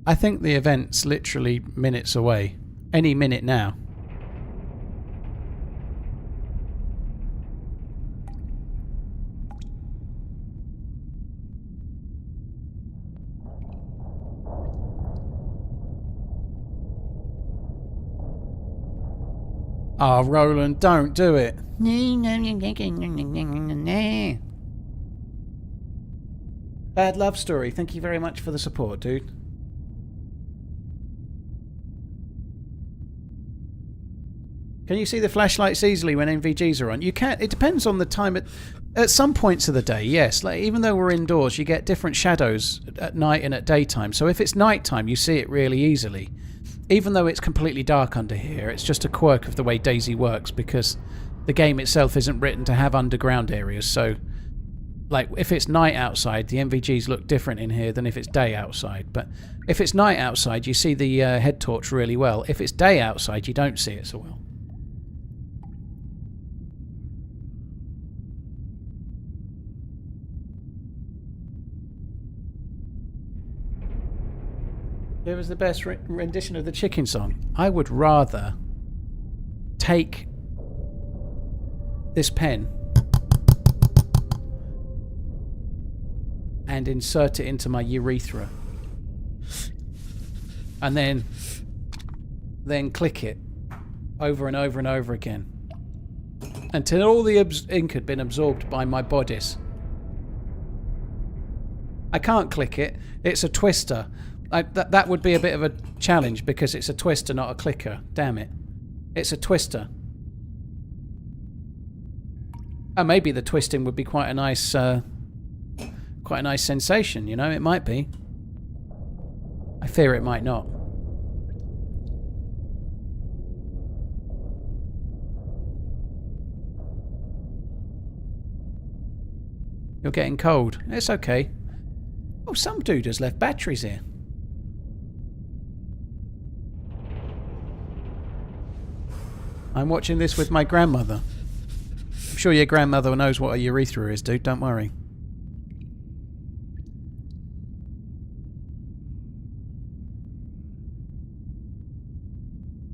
I think the event's literally minutes away. Any minute now. Oh, Roland, don't do it. Bad love story. Thank you very much for the support, dude. Can you see the flashlights easily when NVGs are on? You can't. It depends on the time. At some points of the day, yes. Like, even though we're indoors, you get different shadows at night and at daytime. So if it's nighttime, you see it really easily. Even though it's completely dark under here, it's just a quirk of the way DayZ works because the game itself isn't written to have underground areas. So, like, if it's night outside, the NVGs look different in here than if it's day outside. But if it's night outside, you see the head torch really well. If it's day outside, you don't see it so well. It was the best rendition of the chicken song. I would rather take this pen and insert it into my urethra and then click it over and over and over again until all the ink had been absorbed by my bodice. I can't click it. It's a twister. That would be a bit of a challenge because it's a twister, not a clicker. Damn it. It's a twister. And maybe the twisting would be quite a nice sensation, you know? It might be. I fear it might not. You're getting cold. It's okay. Oh, some dude has left batteries here. I'm watching this with my grandmother. I'm sure your grandmother knows what a urethra is, dude. Don't worry.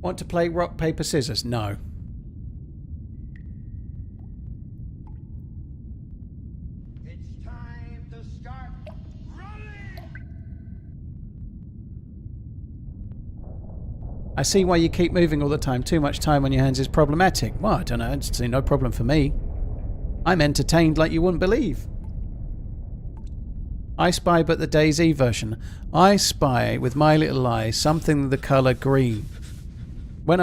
Want to play rock, paper, scissors? No. It's time to start running! I see why you keep moving all the time. Too much time on your hands is problematic. Well, I don't know. It's no problem for me. I'm entertained like you wouldn't believe. I spy but the DayZ version. I spy with my little eye something the colour green. When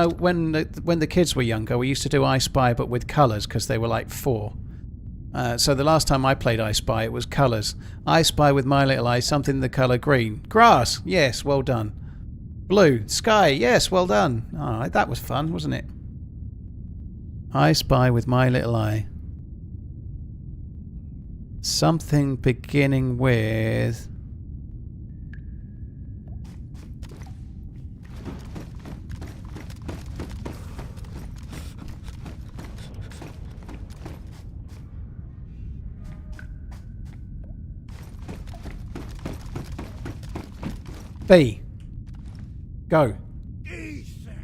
the kids were younger, we used to do I Spy but with colours because they were like 4. So the last time I played I Spy, it was colours. I spy with my little eye something the colour green. Grass. Yes, well done. Blue. Sky. Yes, well done. Oh, that was fun, wasn't it? I spy with my little eye something beginning with... B. Go. Decent!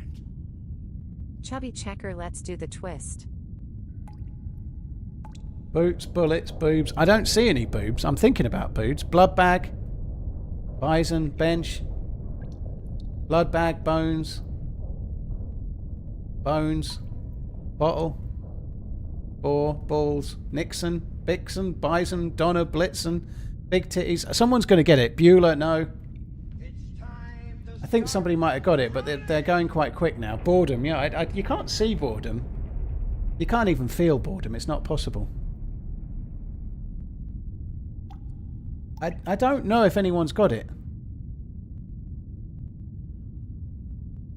Chubby checker, let's do the twist. Boots, bullets, boobs. I don't see any boobs. I'm thinking about boobs. Blood bag. Bison, bench. Blood bag, bones. Bones. Bottle. Boar, balls. Nixon, Bixen, Bison, Donna, Blitzen. Big titties. Someone's going to get it. Beulah, no. I think somebody might have got it, but they're going quite quick now. Boredom, yeah. You can't see boredom. You can't even feel boredom. It's not possible. I don't know if anyone's got it.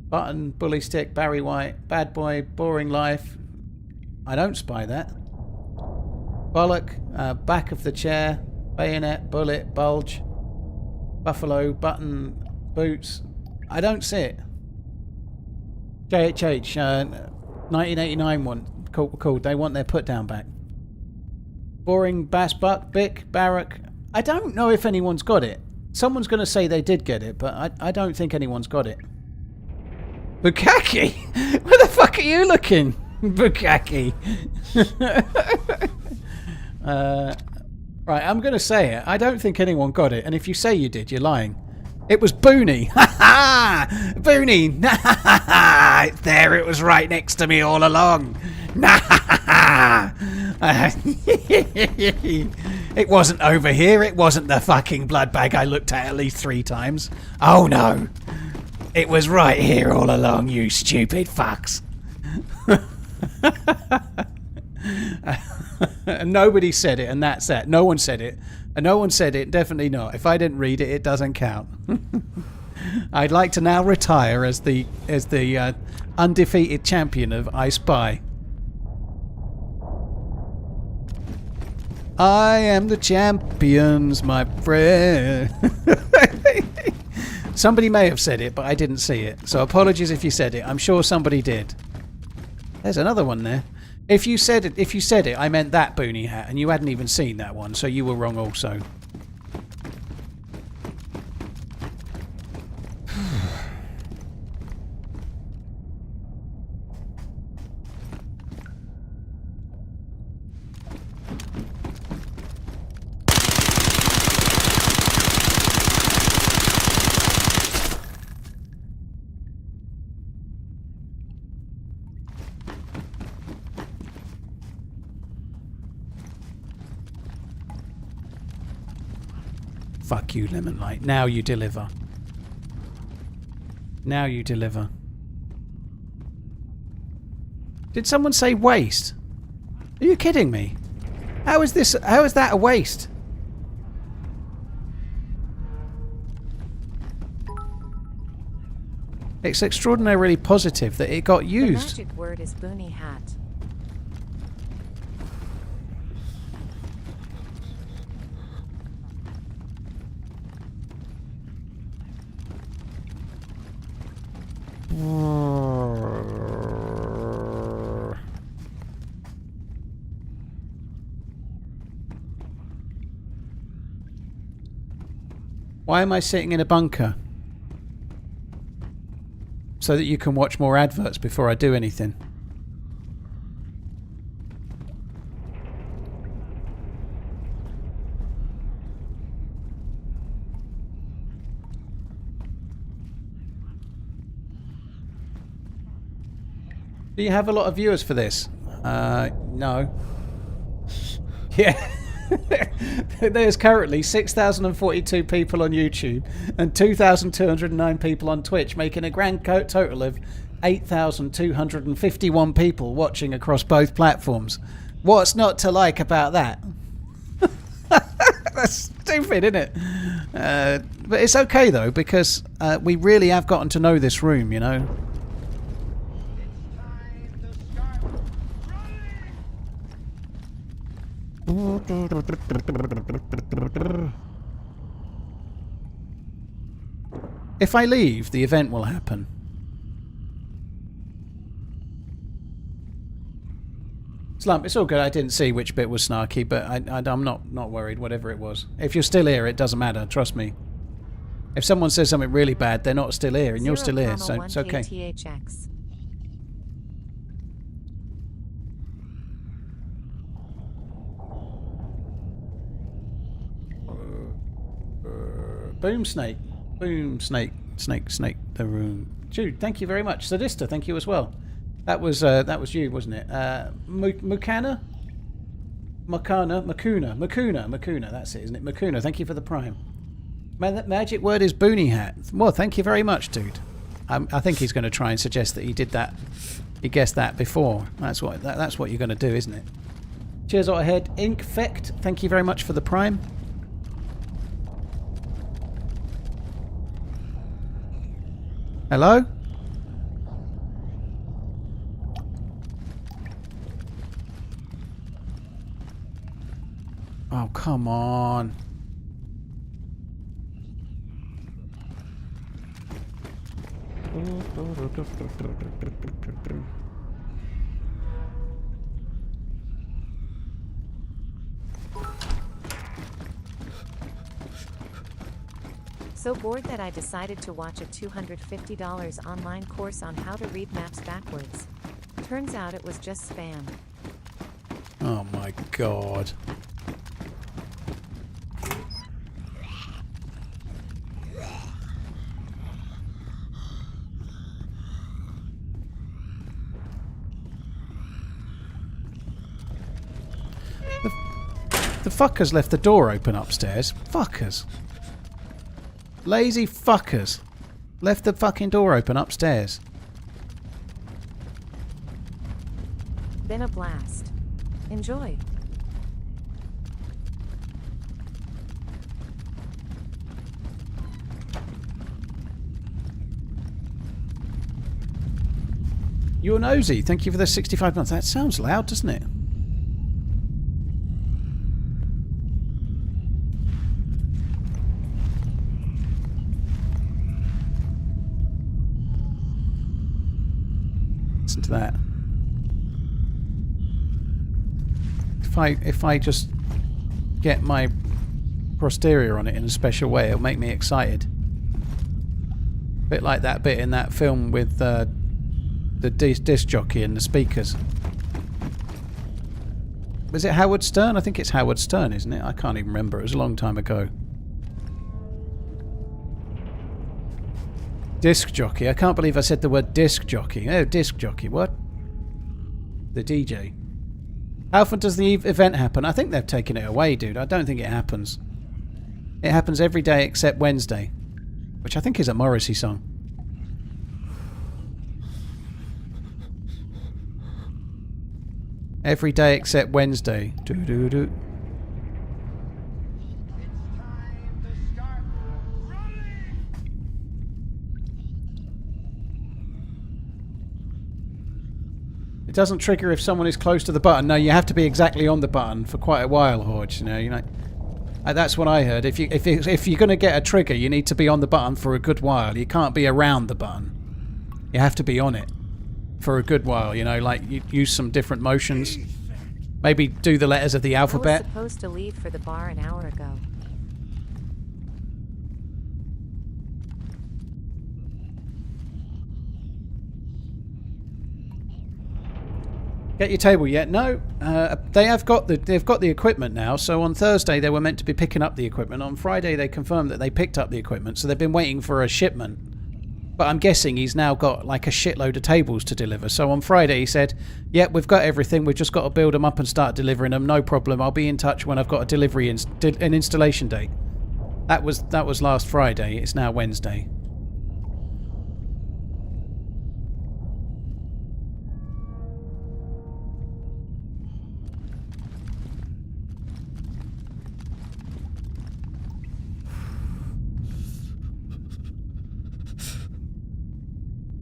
Button, bully stick, Barry White, bad boy, boring life. I don't spy that. Bollock, back of the chair, bayonet, bullet, bulge, buffalo, button, boots. I don't see it. JHH, 1989 one. Cool. They want their put down back. Boring, bass buck, bick, barrack. I don't know if anyone's got it. Someone's going to say they did get it, but I don't think anyone's got it. Bukaki? Where the fuck are you looking? Bukaki. Right, I'm going to say it. I don't think anyone got it. And if you say you did, you're lying. It was Booney. Ha ha! Booney! There, it was right next to me all along. It wasn't over here. It wasn't the fucking blood bag I looked at least 3 times. Oh no. It was right here all along, you stupid fucks. And nobody said it, and that's that. No one said it. And no one said it, definitely not. If I didn't read it, it doesn't count. I'd like to now retire as the undefeated champion of I Spy. I am the champions, my friend. Somebody may have said it, but I didn't see it. So apologies if you said it. I'm sure somebody did. There's another one there. If you said it, I meant that boonie hat, and you hadn't even seen that one, so you were wrong also. Fuck you, Lemon Light. Now you deliver. Now you deliver. Did someone say waste? Are you kidding me? How is that a waste? It's extraordinarily positive that it got used. The magic word is boonie hat. Why am I sitting in a bunker? So that you can watch more adverts before I do anything. Do you have a lot of viewers for this? No. Yeah. There's currently 6,042 people on YouTube and 2,209 people on Twitch, making a grand total of 8,251 people watching across both platforms. What's not to like about that? That's stupid, isn't it? But it's okay though, because we really have gotten to know this room, you know. If I leave, the event will happen. Slump, it's all good. I didn't see which bit was snarky, but I'm not worried, whatever it was. If you're still here, it doesn't matter, trust me. If someone says something really bad, they're not still here, and you're still here, so it's okay. THX. Boom snake. Boom snake. Snake the room. Jude, thank you very much. Sadista, thank you as well. That was you, wasn't it? Mukana? Makuna, that's it, isn't it? Makuna, thank you for the prime. Man, that magic word is boonie hat. Well, thank you very much, dude. I think he's going to try and suggest that he did that. He guessed that before. That's what you're going to do, isn't it? Cheers out ahead. Inkfect, thank you very much for the prime. Hello? Oh, come on. So bored that I decided to watch a $250 online course on how to read maps backwards. Turns out it was just spam. Oh my god. The fuckers left the door open upstairs. Fuckers. Lazy fuckers. Left the fucking door open upstairs. Been a blast. Enjoy. You're nosy. Thank you for the 65 months. That sounds loud, doesn't it? Listen to that. If I just get my posterior on it in a special way, it'll make me excited. A bit like that bit in that film with the disc jockey and the speakers. Was it Howard Stern? I think it's Howard Stern, isn't it? I can't even remember. It was a long time ago. Disc jockey. I can't believe I said the word disc jockey. Oh, disc jockey. What? The DJ. How often does the event happen? I think they've taken it away, dude. I don't think it happens. It happens every day except Wednesday, which I think is a Morrissey song. Every day except Wednesday. Do-do-do. It doesn't trigger if someone is close to the button. No, you have to be exactly on the button for quite a while, Horge. You know, that's what I heard. If you're going to get a trigger, you need to be on the button for a good while. You can't be around the button. You have to be on it for a good while. You know, like you use some different motions. Maybe do the letters of the alphabet. I was supposed to leave for the bar an hour ago. Get your table yet? No. They've got the equipment now. So on Thursday they were meant to be picking up the equipment. On Friday they confirmed that they picked up the equipment. So they've been waiting for a shipment. But I'm guessing he's now got like a shitload of tables to deliver. So on Friday he said, "Yep, we've got everything. We've just got to build them up and start delivering them. No problem. I'll be in touch when I've got a delivery an installation date." That was last Friday. It's now Wednesday.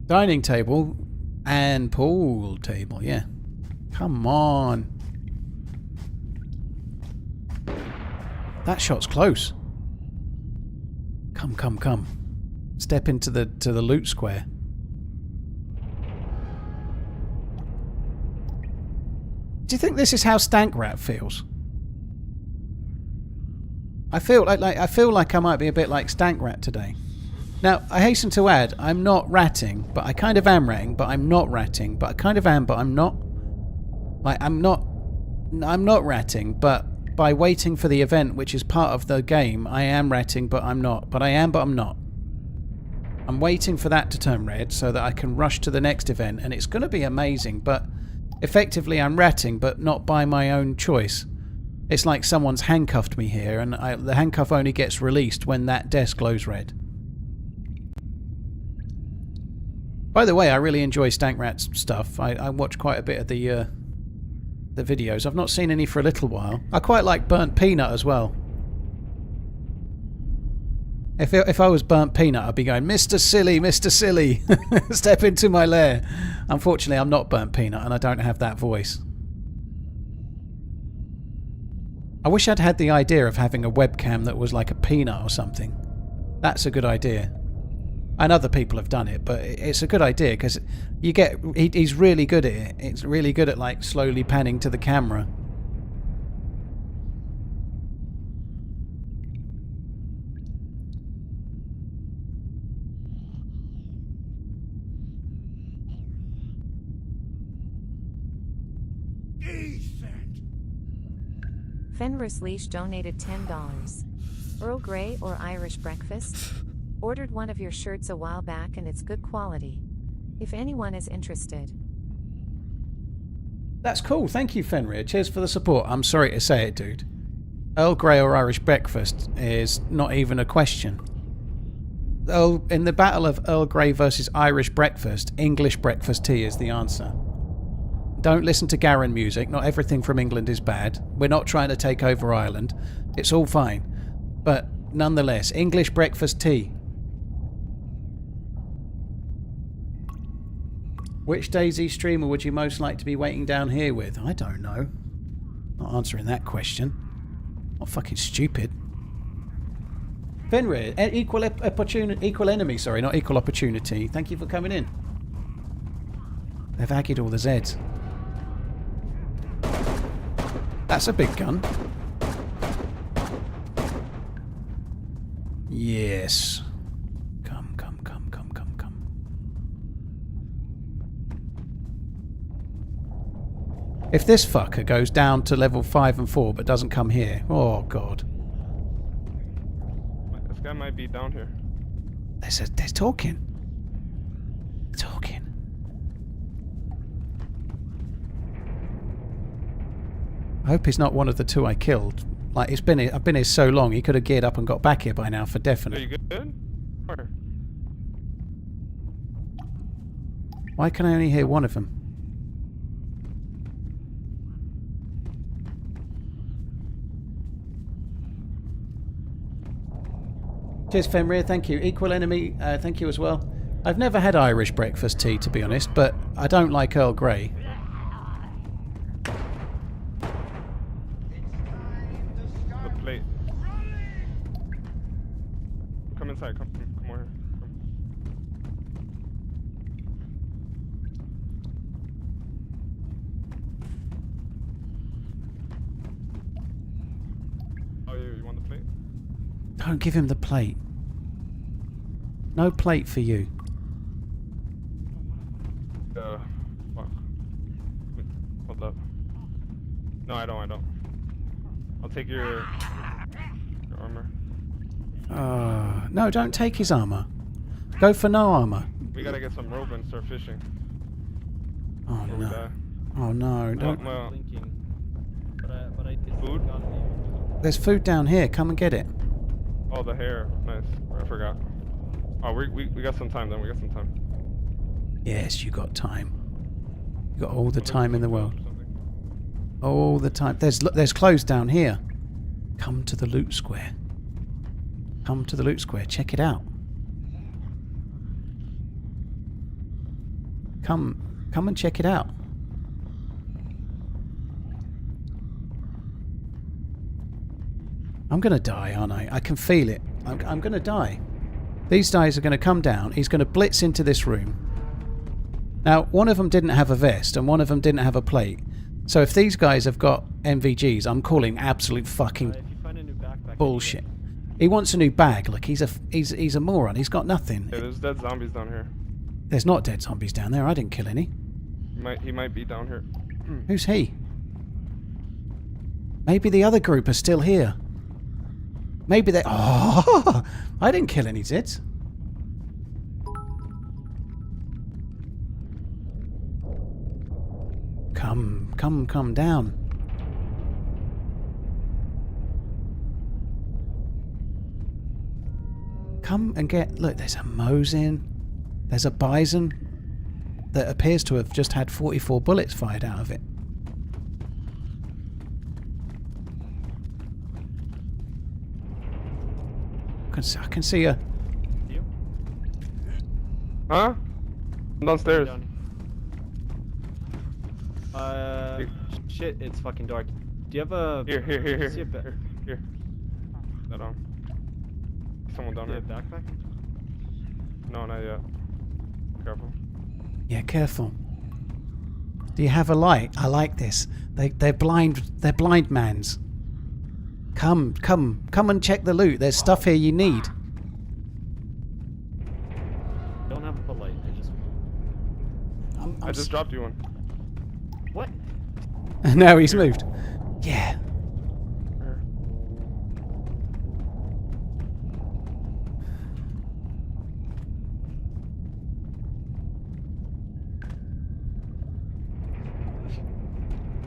Dining table and pool table, yeah. Come on. That shot's close. Come. Step into the loot square. Do you think this is how Stank Rat feels? I feel like I might be a bit like Stank Rat today. Now, I hasten to add, I'm not ratting, but I kind of am ratting, but I'm not ratting, but I kind of am, but I'm not. Like, I'm not ratting, but by waiting for the event, which is part of the game, I am ratting, but I'm not. But I am, but I'm not. I'm waiting for that to turn red so that I can rush to the next event, and it's going to be amazing, but effectively I'm ratting, but not by my own choice. It's like someone's handcuffed me here, and the handcuff only gets released when that desk glows red. By the way, I really enjoy Stankrat's stuff. I watch quite a bit of the videos. I've not seen any for a little while. I quite like Burnt Peanut as well. If I was Burnt Peanut, I'd be going, Mr. Silly, Mr. Silly, step into my lair. Unfortunately, I'm not Burnt Peanut, and I don't have that voice. I wish I'd had the idea of having a webcam that was like a peanut or something. That's a good idea. And other people have done it, but it's a good idea because you get... He's really good at it. It's really good at like slowly panning to the camera. Fenris Leash donated $10. Earl Grey or Irish breakfast? Ordered one of your shirts a while back and it's good quality. If anyone is interested. That's cool. Thank you, Fenrir. Cheers for the support. I'm sorry to say it, dude. Earl Grey or Irish breakfast is not even a question. In the battle of Earl Grey versus Irish breakfast, English breakfast tea is the answer. Don't listen to Garen music. Not everything from England is bad. We're not trying to take over Ireland. It's all fine. But nonetheless, English breakfast tea. Which DayZ streamer would you most like to be waiting down here with? I don't know. Not answering that question. Not fucking stupid. Fenrir, equal enemy, sorry, not equal opportunity. Thank you for coming in. They've aggied all the Zs. That's a big gun. Yes. Come, come, come, come, come, come. If this fucker goes down to level 5 and 4 but doesn't come here, oh god. This guy might be down here. They're talking. They're talking. I hope he's not one of the two I killed. Like, I've been here so long, he could have geared up and got back here by now for definite. Are you good? Or? Why can I only hear one of them? Cheers, Fenrir, thank you. Equal enemy, thank you as well. I've never had Irish breakfast tea, to be honest, but I don't like Earl Grey. Plate. Come inside. Come over here. Come. Oh, you want the plate? Don't give him the plate. No plate for you. Fuck. Hold up. No, I don't. I'll take your armor. No, don't take his armor. Go for no armor. We gotta get some rope and start fishing. Oh Or we die. no. Oh no, don't. Well, But I did food? There's food down here. Come and get it. Oh, the hair. Nice. I forgot. Oh, we got some time then. We got some time. Yes, you got time. You got all the time in the world. All the time. There's clothes down here. Come to the loot square. Come to the loot square. Check it out. Come and check it out. I'm gonna die, aren't I? I can feel it. I'm gonna die. These guys are gonna come down. He's gonna blitz into this room. Now, one of them didn't have a vest and one of them didn't have a plate. So if these guys have got MVGs, I'm calling absolute fucking bullshit. He wants a new bag. Look, he's a moron. He's got nothing. Yeah, there's dead zombies down here. There's not dead zombies down there. I didn't kill any. He might be down here. Who's he? Maybe the other group are still here. Maybe they... Oh! I didn't kill any Zits. Come down. Come and get... Look, there's a Mosin. There's a Bison that appears to have just had 44 bullets fired out of it. I can see a... You? Huh? I'm downstairs. Down. Shit, it's fucking dark. Do you have a... Here. See a Here. That on. Someone down do you here. have a backpack? No, not yet. Careful. Yeah, careful. Do you have a light? I like this. They're blind mans. Come and check the loot. There's stuff here you need. Don't have a light. I just dropped you one. What? No, he's moved. Yeah. Here.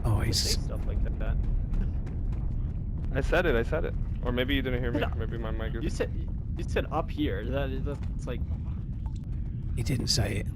Oh, Say he's... stuff like that. I said it. Or maybe you didn't hear me. Maybe my mic is... You said up here. That's like... He didn't say it.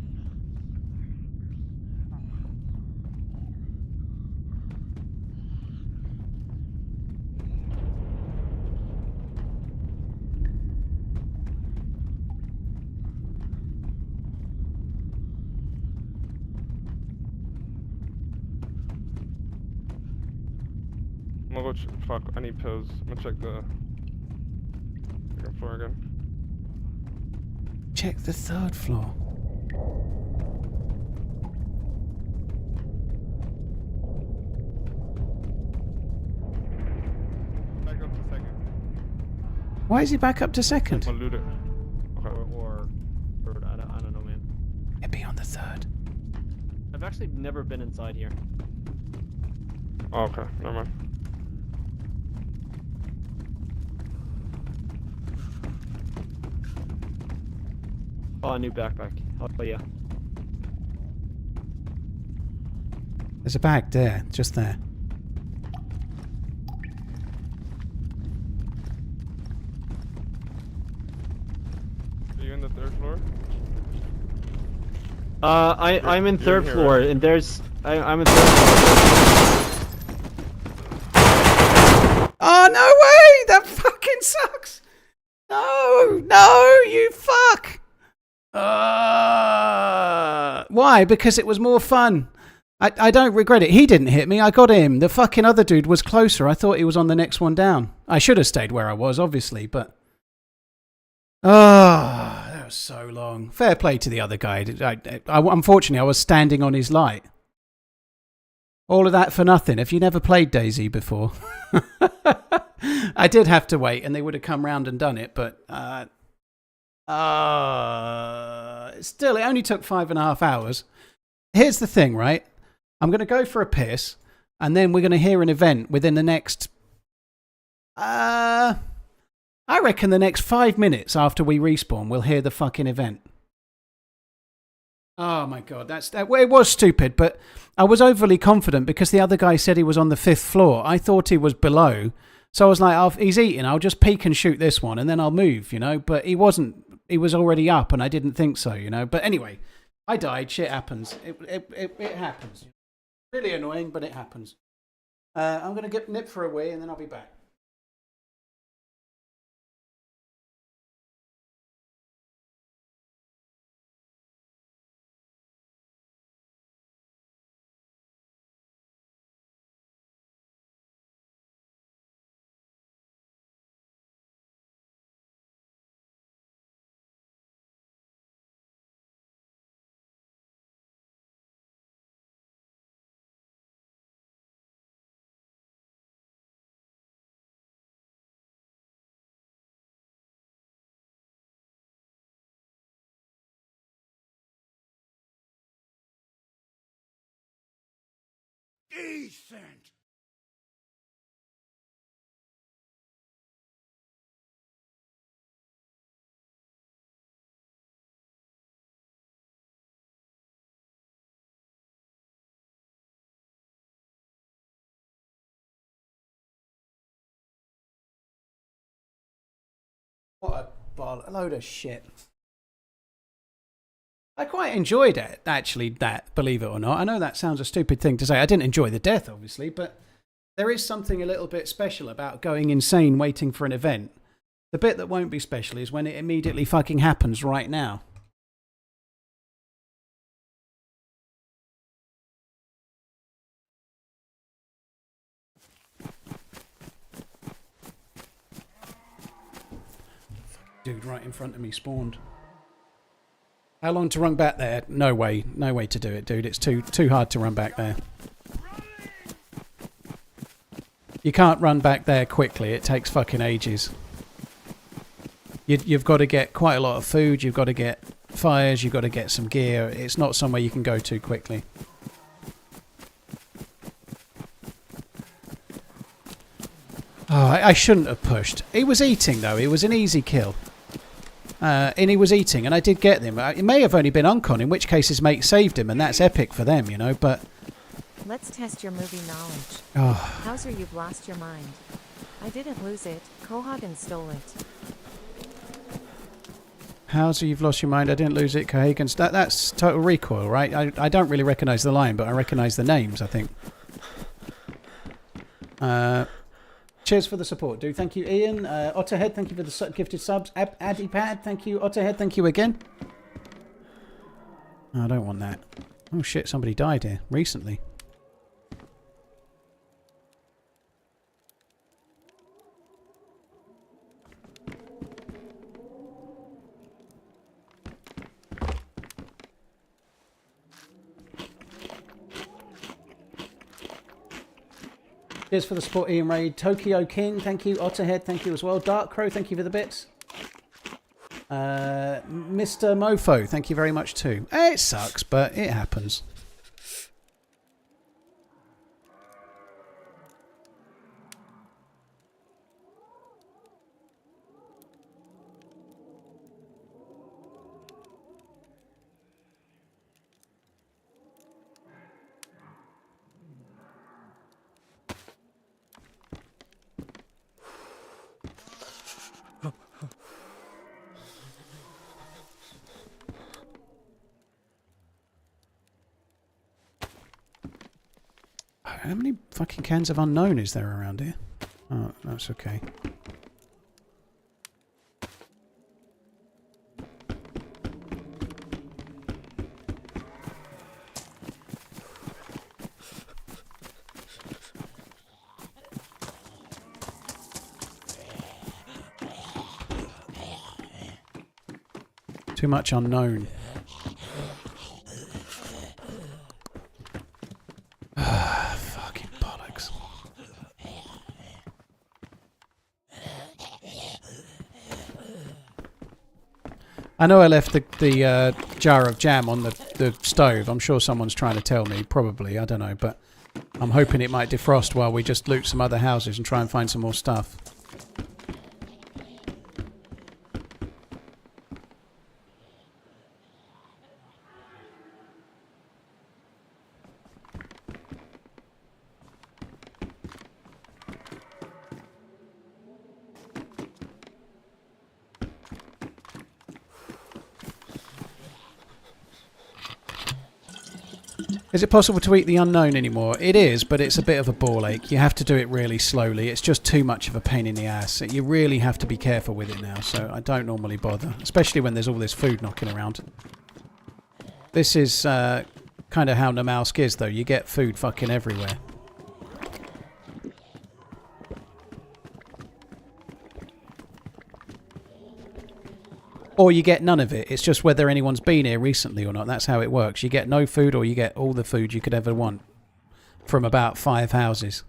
I'm gonna go fuck, I need pills. I'm gonna check the second floor again. Check the third floor. Back up to second. Why is he back up to I'm second? gonna loot it. Okay. Or I don't know, man. It'd be on the third. I've actually never been inside here. Oh, okay. Never mind. Oh, a new backpack. Oh yeah. There's a bag there, just there. Are you in the third floor? I'm in You're third here, floor, right? and there's... I'm in third floor. Oh, no way! That fucking sucks! No, you fuck! Why? Because it was more fun. I don't regret it. He didn't hit me. I got him. The fucking other dude was closer. I thought he was on the next one down. I should have stayed where I was, obviously, but... that was so long. Fair play to the other guy. Unfortunately, I was standing on his light. All of that for nothing. Have you never played DayZ before? I did have to wait, and they would have come round and done it, but... still, it only took 5.5 hours. Here's the thing, right? I'm going to go for a piss, and then we're going to hear an event within the next... I reckon the next 5 minutes after we respawn, we'll hear the fucking event. Oh my god, well, it was stupid, but I was overly confident because the other guy said he was on the 5th floor. I thought he was below, so I was like, he's eating, I'll just peek and shoot this one, and then I'll move, you know? But he wasn't, he was already up, and I didn't think so, you know? But anyway, I died, shit happens. It happens. Really annoying, but it happens. I'm going to nip for a wee, and then I'll be back. Decent. What a load of shit. I quite enjoyed it, actually, that, believe it or not. I know that sounds a stupid thing to say. I didn't enjoy the death, obviously, but there is something a little bit special about going insane waiting for an event. The bit that won't be special is when it immediately fucking happens right now. Dude right in front of me spawned. How long to run back there? No way. No way to do it, dude. It's too hard to run back there. You can't run back there quickly. It takes fucking ages. You've got to get quite a lot of food. You've got to get fires. You've got to get some gear. It's not somewhere you can go to quickly. Oh, I shouldn't have pushed. He was eating, though. It was an easy kill. And he was eating, and I did get them. It may have only been Uncon, in which case his mate saved him, and that's epic for them, you know, but... Let's test your movie knowledge. Oh. Hauser, you've lost your mind. I didn't lose it. Cohagen stole it. Hauser, you've lost your mind. I didn't lose it. Cohagen's... That's Total Recoil, right? I don't really recognise the line, but I recognise the names, I think. Cheers for the support, dude. Thank you, Ian. Otterhead, thank you for the gifted subs. Adipad, thank you. Otterhead, thank you again. Oh, I don't want that. Oh shit, somebody died here recently. Cheers for the support, Ian Raid. Tokyo King, thank you. Otterhead, thank you as well. Dark Crow, thank you for the bits. Mr. Mofo, thank you very much too. It sucks, but it happens. How many fucking cans of unknown is there around here? Oh, that's okay. Too much unknown. Fucking bollocks. I know I left the jar of jam on the stove. I'm sure someone's trying to tell me. Probably. I don't know. But I'm hoping it might defrost while we just loot some other houses and try and find some more stuff. Is it possible to eat the unknown anymore? It is, but it's a bit of a ball ache. You have to do it really slowly. It's just too much of a pain in the ass. You really have to be careful with it now, so I don't normally bother. Especially when there's all this food knocking around. This is kind of how Namalsk is, though. You get food fucking everywhere. Or you get none of it. It's just whether anyone's been here recently or not. That's how it works. You get no food or you get all the food you could ever want from about 5 houses.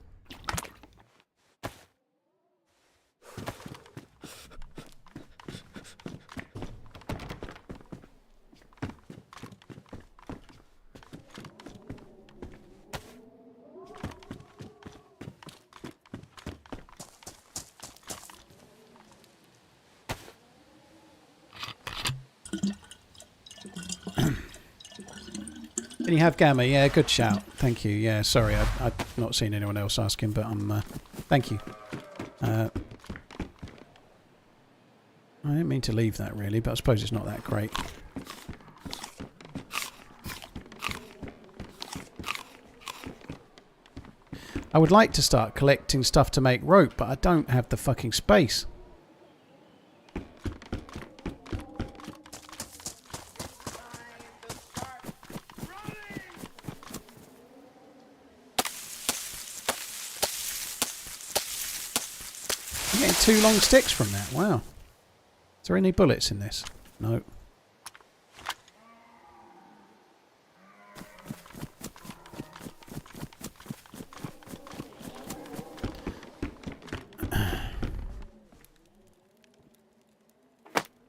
Can you have Gamma? Yeah, good shout. Thank you. Yeah, sorry, I've not seen anyone else asking, but thank you. I didn't mean to leave that really, but I suppose it's not that great. I would like to start collecting stuff to make rope, but I don't have the fucking space. I'm getting 2 long sticks from that. Wow. Is there any bullets in this? No.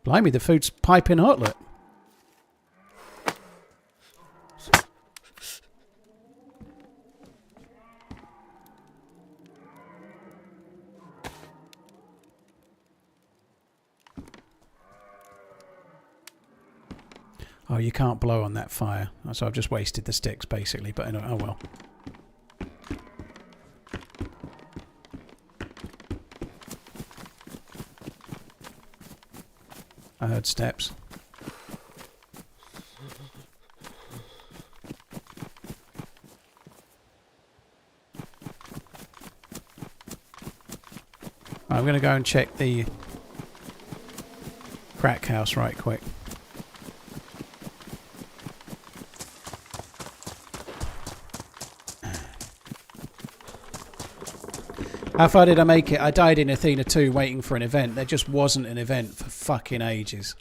Blimey, the food's piping hot, look. Oh, you can't blow on that fire. So I've just wasted the sticks, basically. But anyway, oh well. I heard steps. I'm going to go and check the crack house right quick. How far did I make it? I died in Athena 2 waiting for an event. There just wasn't an event for fucking ages.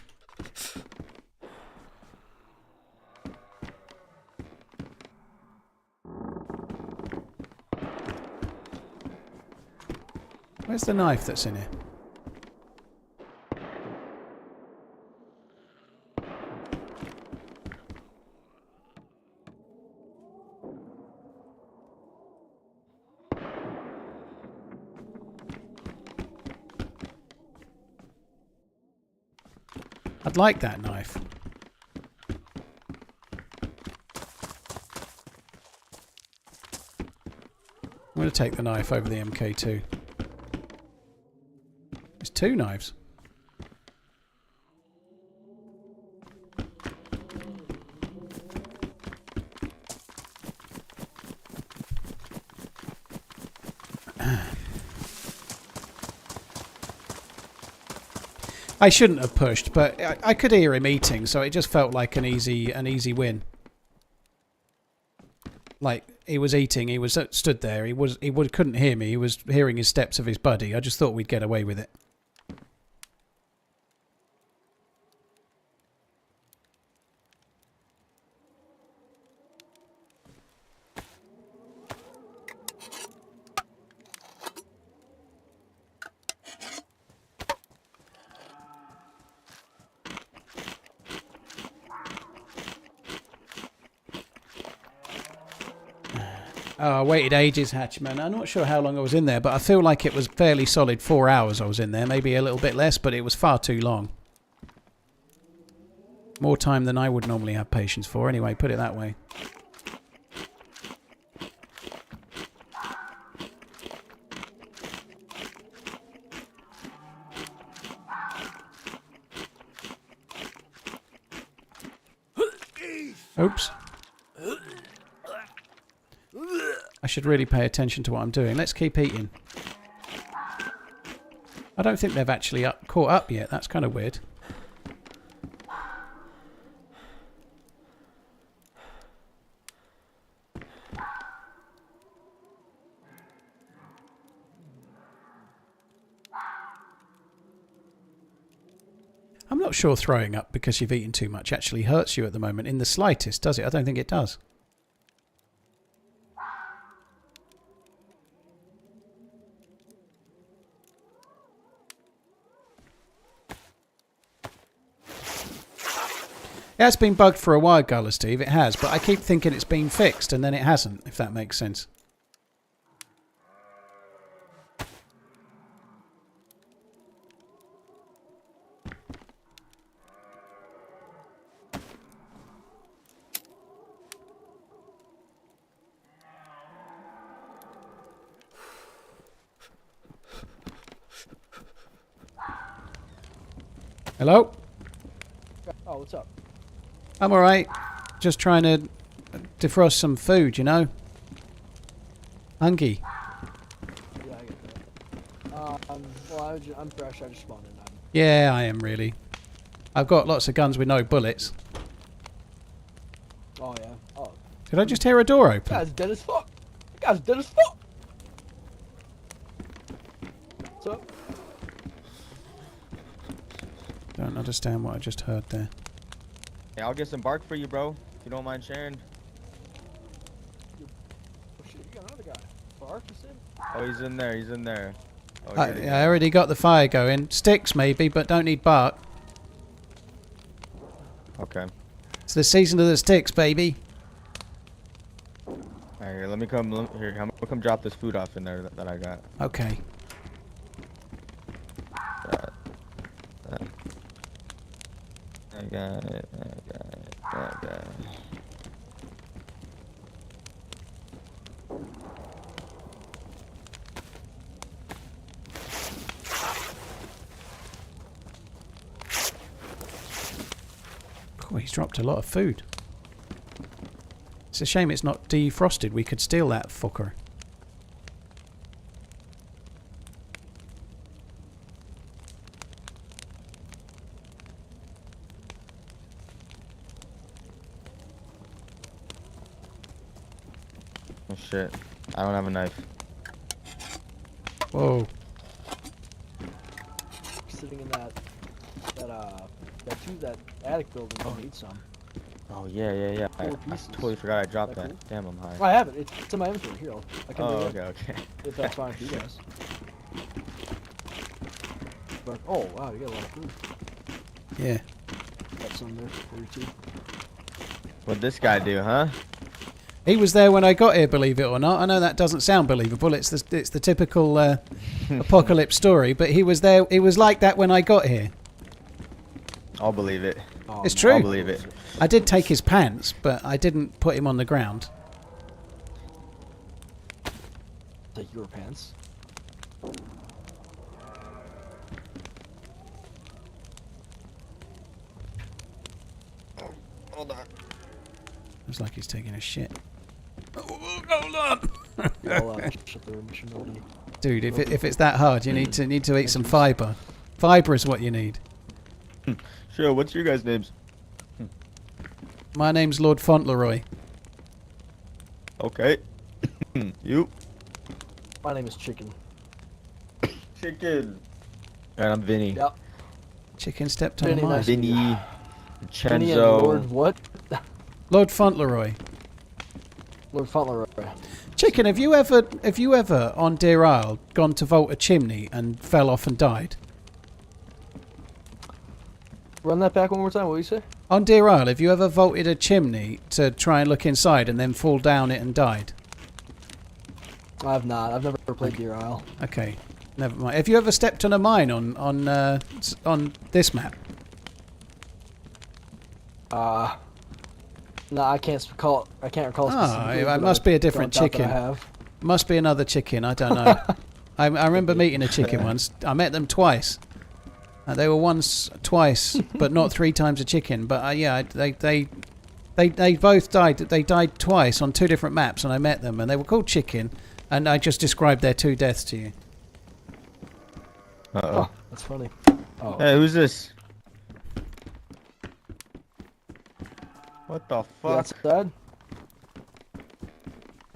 Where's the knife that's in here? I'd like that knife. I'm going to take the knife over the MK2. There's 2 knives. I shouldn't have pushed, but I could hear him eating, so it just felt like an easy win. Like he was eating, he was stood there, he couldn't hear me, he was hearing his steps of his buddy. I just thought we'd get away with it. Oh, I waited ages, Hatchman. I'm not sure how long I was in there, but I feel like it was fairly solid 4 hours I was in there. Maybe a little bit less, but it was far too long. More time than I would normally have patience for. Anyway, put it that way. Oops. I should really pay attention to what I'm doing. Let's keep eating. I don't think they've actually caught up yet. That's kind of weird. I'm not sure throwing up because you've eaten too much actually hurts you at the moment in the slightest, does it? I don't think it does. It has been bugged for a while, Gullah Steve, it has, but I keep thinking it's been fixed and then it hasn't, if that makes sense. Hello? Oh, what's up? I'm alright. Just trying to defrost some food, you know? Hungry. Yeah, I get that. Well, I'm fresh. I just spawned in. Yeah, I am really. I've got lots of guns with no bullets. Oh, yeah. Oh. Did I just hear a door That open? guy's dead as fuck. That guy's dead as fuck. What's up? Don't understand what I just heard there. Hey, I'll get some bark for you, bro. If you don't mind sharing. Oh, shit. You got another guy. Bark, you said? Oh, he's in there. He's in there. Oh, I already got the fire going. Sticks maybe, but don't need bark. Okay. It's the season of the sticks, baby. Alright, here, let me come. Here, I'm gonna come drop this food off in there that I got. Okay. I got it. I got it. Oh, he's dropped a lot of food. It's a shame it's not defrosted. We could steal that fucker. Oh shit! I don't have a knife. Whoa. Sitting in that attic building. I need some. Oh yeah. I pieces. totally forgot I dropped That that. Damn, I'm high. I have it. It's in my inventory. Here, I can Oh, do it okay. if that's fine for you guys. But, oh, wow, you got a lot of food. Yeah. Got some there for you too. What'd this guy do, huh? He was there when I got here, believe it or not. I know that doesn't sound believable. It's the typical apocalypse story, but he was there. It was like that when I got here. I'll believe it. Oh, It's no. true. I'll believe it. I did take his pants, but I didn't put him on the ground. Take your pants. Hold on. Looks like he's taking a shit. Oh, hold on. I'll shut the mission over to you. Dude, if it's that hard, you need to eat some fiber. Fiber is what you need. Sure, what's your guys' names? My name's Lord Fauntleroy. Okay. You? My name is Chicken. Chicken. And I'm Vinny. Yep. Chicken stepped on Vinny, mine. nice to meet you. Vinny. Vinny and Lord Chenzo. what? Lord Fauntleroy. Lord Fauntleroy. Chicken, have you ever on Deer Isle gone to vault a chimney and fell off and died? Run that back one more time. What do you say? On Deer Isle, have you ever vaulted a chimney to try and look inside and then fall down it and died? I have not. I've never played Deer Isle. Okay, never mind. Have you ever stepped on a mine on this map? No, I can't recall. I can't recall. Ah, specifically, it but must I've be a different got that chicken. I have. Must be another chicken. I don't know. I remember meeting a chicken once. I met them twice. They were twice, but not 3 times a chicken. But yeah, they both died. They died twice on 2 different maps, and I met them, and they were called chicken. And I just described their 2 deaths to you. Uh-oh. Oh, that's funny. Oh, Hey, who's this? What the you fuck? outside?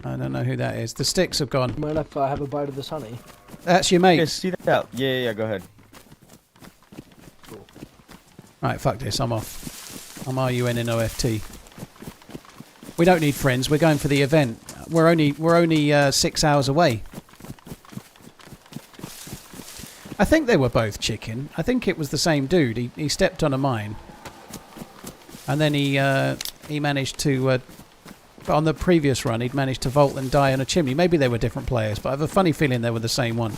I don't know who that is. The sticks have gone. Mind if I have a bite of this honey? That's your You guys mate. see that? Yeah, go ahead. Cool. Right, fuck this. I'm off. I'm RUNNOFT. We don't need friends. We're going for the event. We're only 6 hours away. I think they were both chicken. I think it was the same dude. He stepped on a mine, and then he managed to. On the previous run, he'd managed to vault and die on a chimney. Maybe they were different players, but I have a funny feeling they were the same one.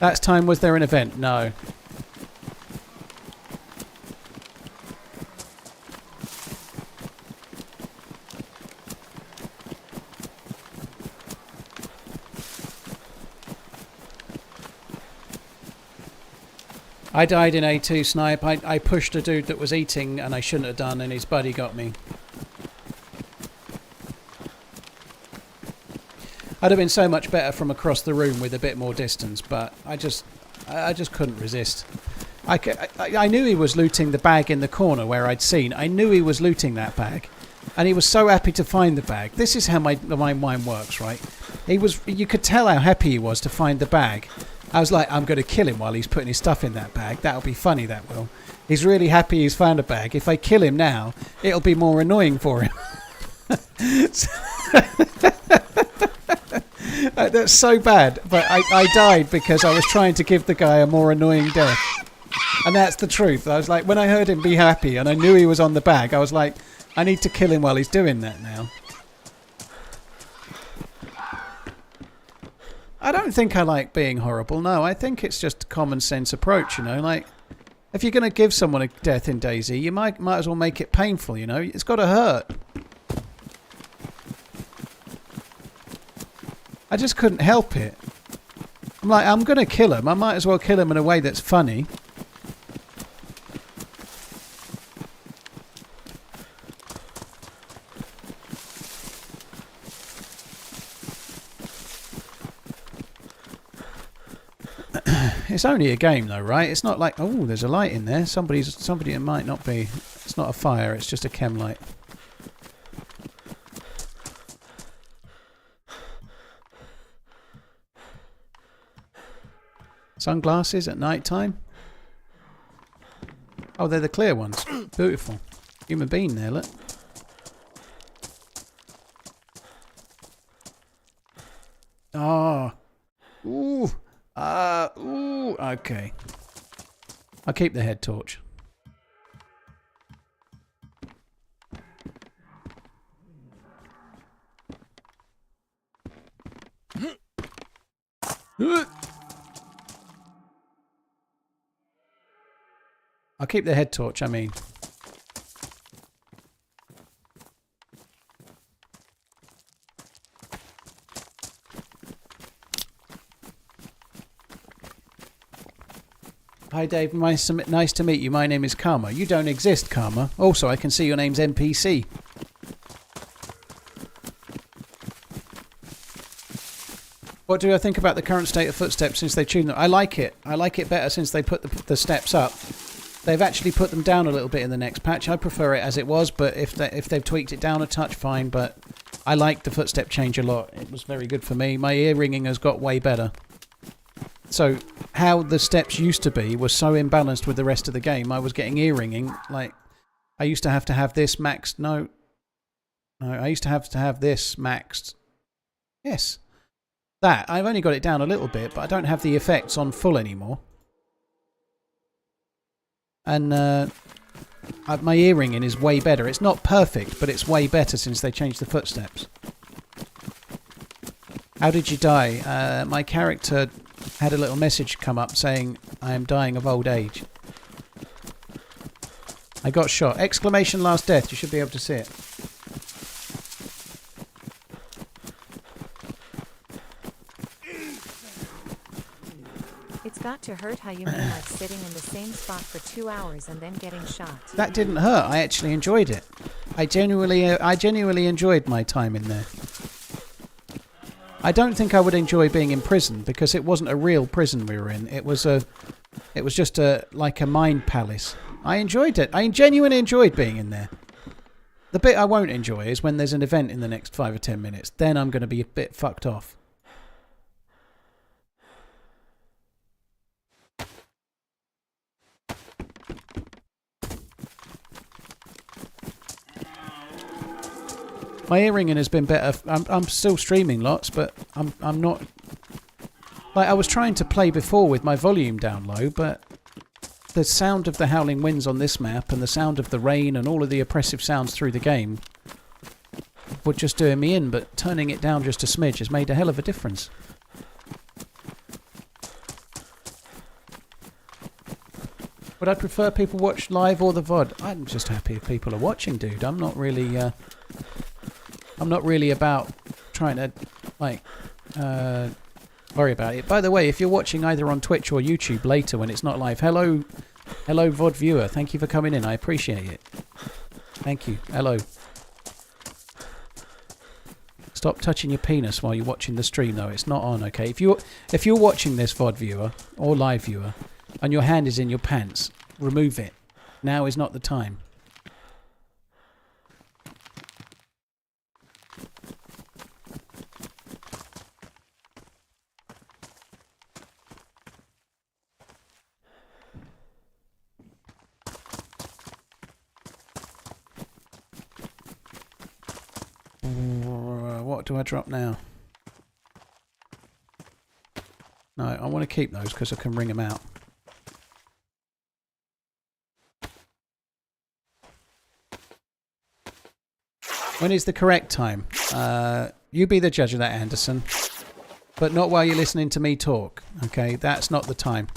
Last time, was there an event? No. I died in A2 snipe. I pushed a dude that was eating and I shouldn't have done, and his buddy got me. I'd have been so much better from across the room with a bit more distance, but I just couldn't resist. I knew he was looting the bag in the corner where I'd seen. I knew he was looting that bag, and he was so happy to find the bag. This is how my mind works, right? You could tell how happy he was to find the bag. I was like, I'm going to kill him while he's putting his stuff in that bag. That'll be funny, that will. He's really happy he's found a bag. If I kill him now, it'll be more annoying for him. That's so bad, but I died because I was trying to give the guy a more annoying death. And that's the truth. I was like, when I heard him be happy and I knew he was on the bag, I was like, I need to kill him while he's doing that now. I don't think I like being horrible. No, I think it's just a common sense approach, you know. Like, if you're going to give someone a death in DayZ, you might as well make it painful, you know. It's got to hurt. I just couldn't help it. I'm like, I'm going to kill him. I might as well kill him in a way that's funny. It's only a game though, right? It's not like, oh, there's a light in there. Somebody it might not be. It's not a fire, it's just a chem light. Sunglasses at night time? Oh, they're the clear ones. Beautiful. Human being there, look. Oh. Ooh. Ooh. Okay. I'll keep the head torch. I'll keep the head torch, I mean. Hi Dave, nice to meet you. My name is Karma. You don't exist, Karma. Also, I can see your name's NPC. What do I think about the current state of footsteps since they tuned them? I like it. I like it better since they put the steps up. They've actually put them down a little bit in the next patch. I prefer it as it was, but if they've tweaked it down a touch, fine. But I like the footstep change a lot. It was very good for me. My ear ringing has got way better. So how the steps used to be was so imbalanced with the rest of the game. I was getting ear ringing. Like, I used to have this maxed. No, I used to have this maxed. Yes. That. I've only got it down a little bit, but I don't have the effects on full anymore. And my ear ringing is way better. It's not perfect, but it's way better since they changed the footsteps. How did you die? My character had a little message come up saying, I am dying of old age. I got shot. Exclamation last death. You should be able to see it. It's got to hurt how you mean like sitting in the same spot for 2 hours and then getting shot. That didn't hurt. I actually enjoyed it. I genuinely enjoyed my time in there. I don't think I would enjoy being in prison because it wasn't a real prison we were in. It was just like a mind palace. I enjoyed it. I genuinely enjoyed being in there. The bit I won't enjoy is when there's an event in the next 5 or 10 minutes. Then I'm going to be a bit fucked off. My ear ringing has been better. I'm still streaming lots, but I'm not. Like, I was trying to play before with my volume down low, but the sound of the howling winds on this map and the sound of the rain and all of the oppressive sounds through the game were just doing me in. But turning it down just a smidge has made a hell of a difference. Would I prefer people watch live or the VOD? I'm just happy if people are watching, dude. I'm not really about trying to, like, Sorry about it. By the way, if you're watching either on Twitch or YouTube later when it's not live, hello VOD viewer. Thank you for coming in. I appreciate it. Thank you. Hello. Stop touching your penis while you're watching the stream, though. It's not on, okay? If you're watching this VOD viewer or live viewer and your hand is in your pants, remove it. Now is not the time. What do I drop now? No, I want to keep those because I can ring them out. When is the correct time? You be the judge of that, Anderson. But not while you're listening to me talk. Okay, that's not the time.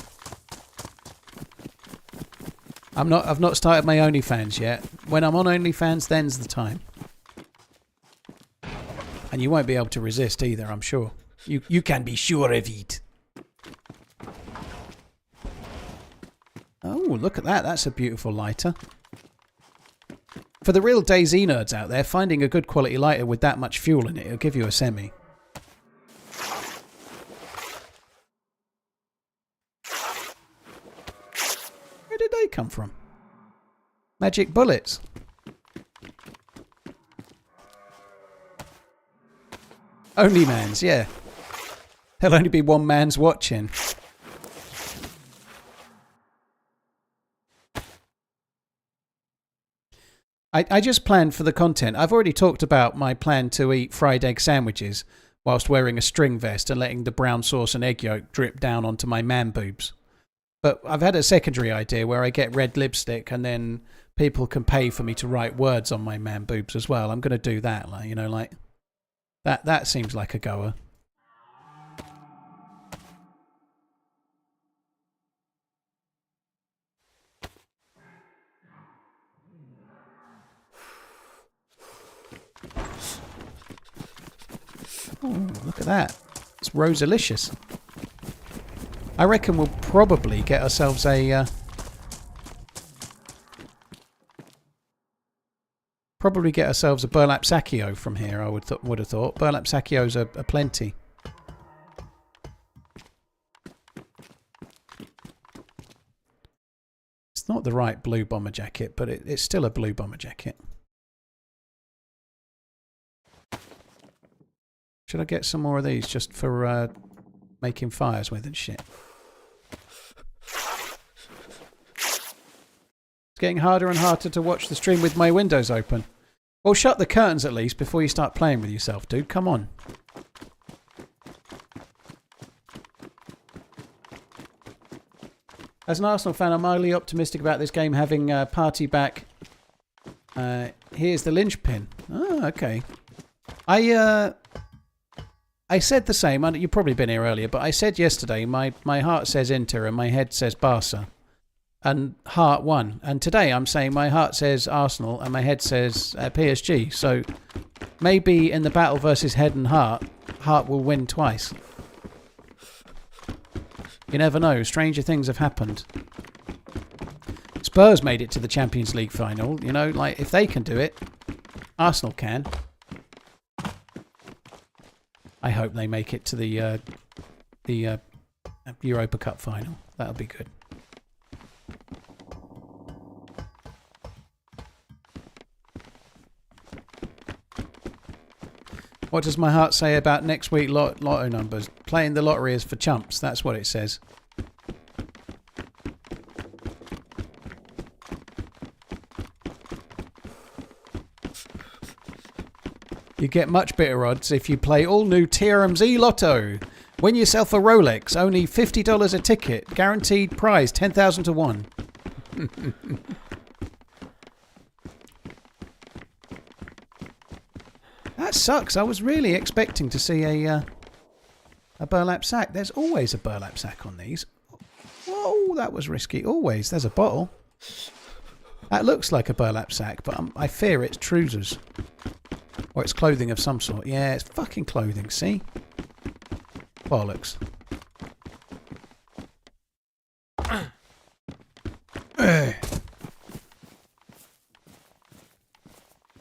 I've not started my OnlyFans yet. When I'm on OnlyFans, then's the time. And you won't be able to resist either, I'm sure. You can be sure of it. Oh, look at that. That's a beautiful lighter. For the real DayZ nerds out there, finding a good quality lighter with that much fuel in it, it'll give you a semi. Where did they come from? Magic bullets. Only man's, yeah. There'll only be one man's watching. I just planned for the content. I've already talked about my plan to eat fried egg sandwiches whilst wearing a string vest and letting the brown sauce and egg yolk drip down onto my man boobs. But I've had a secondary idea where I get red lipstick and then people can pay for me to write words on my man boobs as well. I'm going to do that, like, you know, like that seems like a goer. Oh, look at that. It's Rosalicious. I reckon we'll probably get ourselves a... probably get ourselves a burlap sacchio from here, I would have thought. Burlap sacchios are plenty. It's not the right blue bomber jacket, but it's still a blue bomber jacket. Should I get some more of these just for making fires with and shit? It's getting harder and harder to watch the stream with my windows open. Well, shut the curtains at least before you start playing with yourself, dude. Come on. As an Arsenal fan, I'm highly optimistic about this game having party back. Here's the linchpin. Oh, okay. I said the same. You've probably been here earlier, but I said yesterday my heart says Inter and my head says Barca. And heart won. And today I'm saying my heart says Arsenal and my head says PSG. So maybe in the battle versus head and heart, heart will win twice. You never know. Stranger things have happened. Spurs made it to the Champions League final. You know, like if they can do it, Arsenal can. I hope they make it to the Europa Cup final. That'll be good. What does my heart say about next week lotto numbers? Playing the lottery is for chumps. That's what it says. You get much better odds if you play all new TRMZ Lotto. Win yourself a Rolex, only $50 a ticket. Guaranteed prize, 10,000 to 1. That sucks. I was really expecting to see a burlap sack. There's always a burlap sack on these. Whoa, that was risky. Always. There's a bottle. That looks like a burlap sack, but I fear it's trousers. Or it's clothing of some sort. Yeah, it's fucking clothing, see? Bollocks.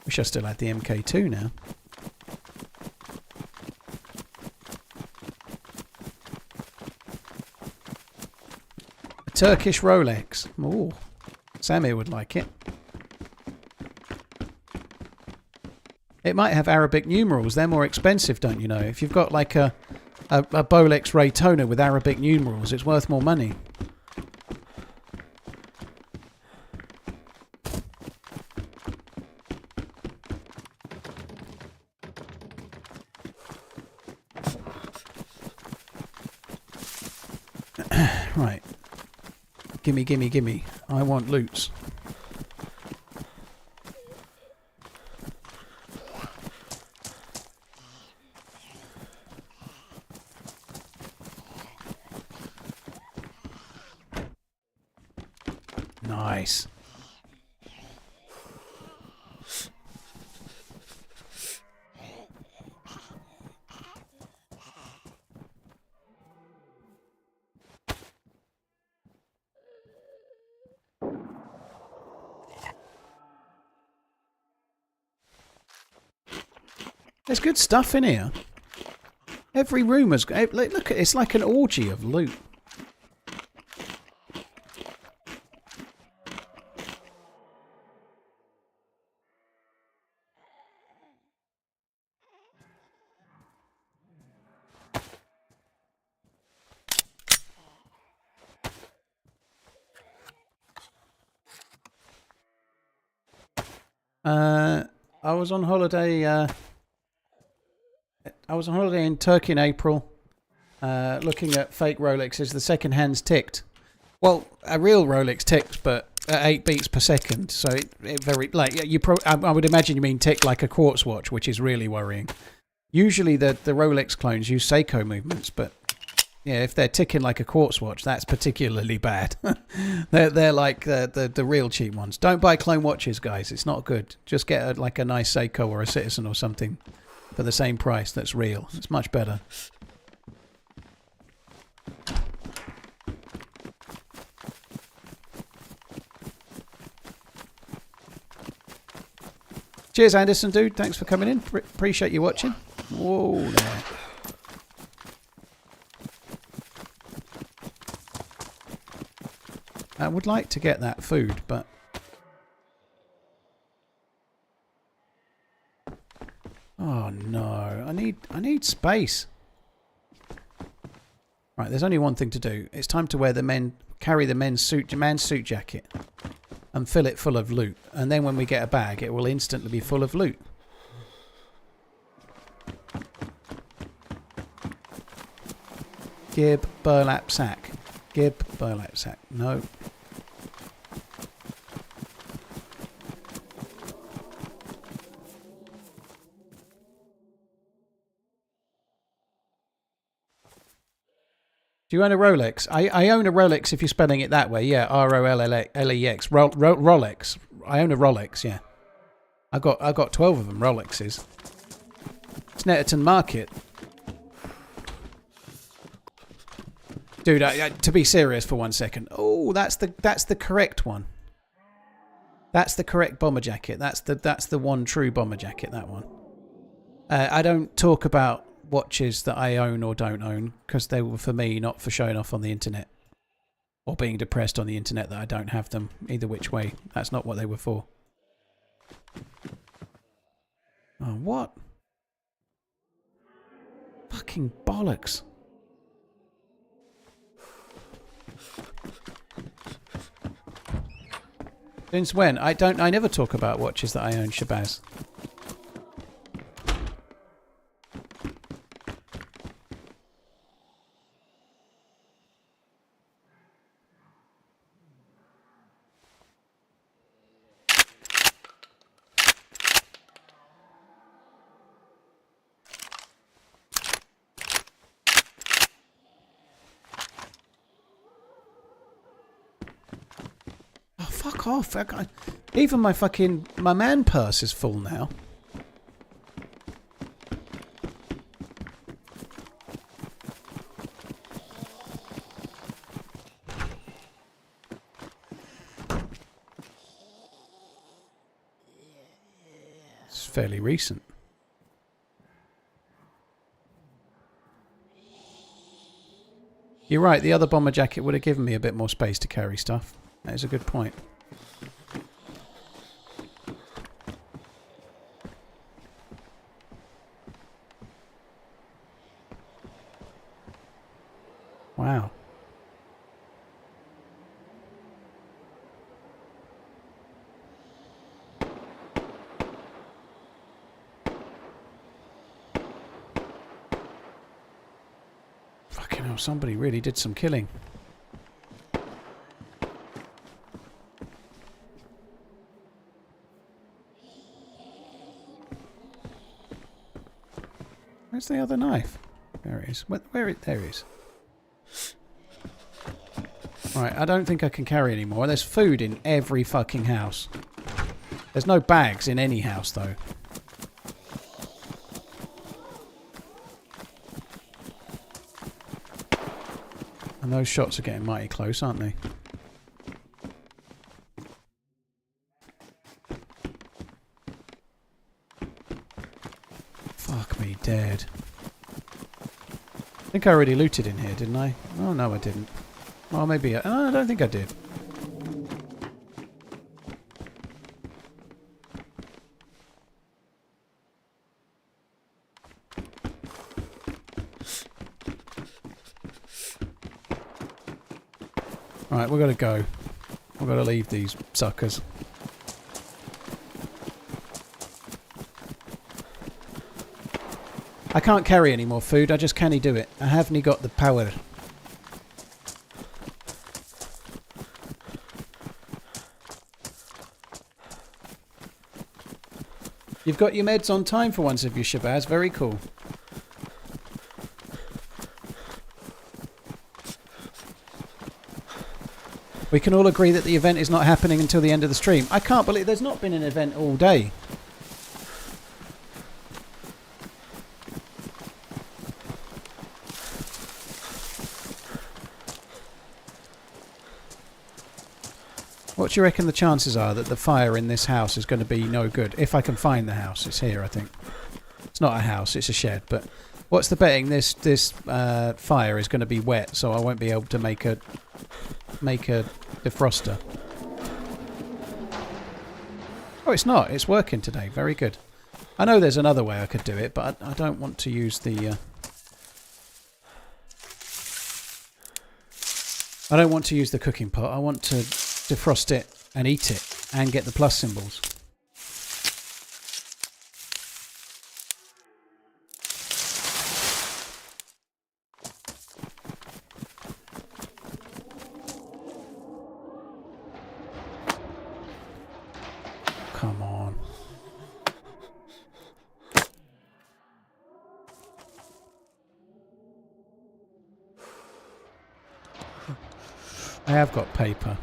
Wish I still had the MK2 now. A Turkish Rolex. Ooh. Samir would like it. It might have Arabic numerals. They're more expensive, don't you know? If you've got like a Bolex Raytona with Arabic numerals, it's worth more money. Right. Gimme, gimme, gimme. I want loots. Nice. There's good stuff in here. Every room has got... Look, it's like an orgy of loot. I was on holiday. I was on holiday in Turkey in April, looking at fake Rolexes. The second hands ticked. Well, a real Rolex ticked, but at 8 beats per second. So it very like I would imagine you mean ticked like a quartz watch, which is really worrying. Usually the Rolex clones use Seiko movements, but yeah, if they're ticking like a quartz watch, that's particularly bad. they're like the real cheap ones. Don't buy clone watches, guys. It's not good. Just get like a nice Seiko or a Citizen or something for the same price. That's real. It's much better. Cheers, Anderson, dude. Thanks for coming in. Appreciate you watching. Whoa, there. I would like to get that food, but... Oh no, I need space. Right, there's only one thing to do. It's time to wear carry the man's suit jacket and fill it full of loot. And then when we get a bag, it will instantly be full of loot. Gib burlap sack. Gib burlap sack. No. Do you own a Rolex? I own a Rolex if you're spelling it that way. Yeah, R-O-L-L-E-X. Rolex. I own a Rolex, yeah. I got 12 of them, Rolexes. It's Netterton Market. Dude, to be serious for 1 second. Oh, that's the correct one. That's the correct bomber jacket. That's the one true bomber jacket, that one. I don't talk about watches that I own or don't own because they were for me, not for showing off on the internet or being depressed on the internet that I don't have them. Either which way, that's not what they were for. Oh, what? Fucking bollocks. Since when? I never talk about watches that I own, Shabazz. Fuck off. Even my man purse is full now. fairly recent. You're right, the other bomber jacket would have given me a bit more space to carry stuff. That is a good point. Wow. Fucking hell, somebody really did some killing. Where's the other knife? There it is. There it is. Right, I don't think I can carry anymore. There's food in every fucking house. There's no bags in any house, though. And those shots are getting mighty close, aren't they? Fuck me dead. I think I already looted in here, didn't I? Oh, no, I didn't. Well, maybe I don't think I did. Right, we've got to go. We've got to leave these suckers. I can't carry any more food, I just can't do it. I haven't got the power. You've got your meds on time for once, have you, Shabazz? Very cool. We can all agree that the event is not happening until the end of the stream. I can't believe there's not been an event all day. What do you reckon the chances are that the fire in this house is going to be no good? If I can find the house. It's here, I think. It's not a house, it's a shed. But what's the betting this fire is going to be wet, so I won't be able to make a defroster. Oh, it's not. It's working today. Very good. I know there's another way I could do it, but I don't want to use the... I don't want to use the cooking pot. I want to defrost it and eat it and get the plus symbols. Come on. I have got paper.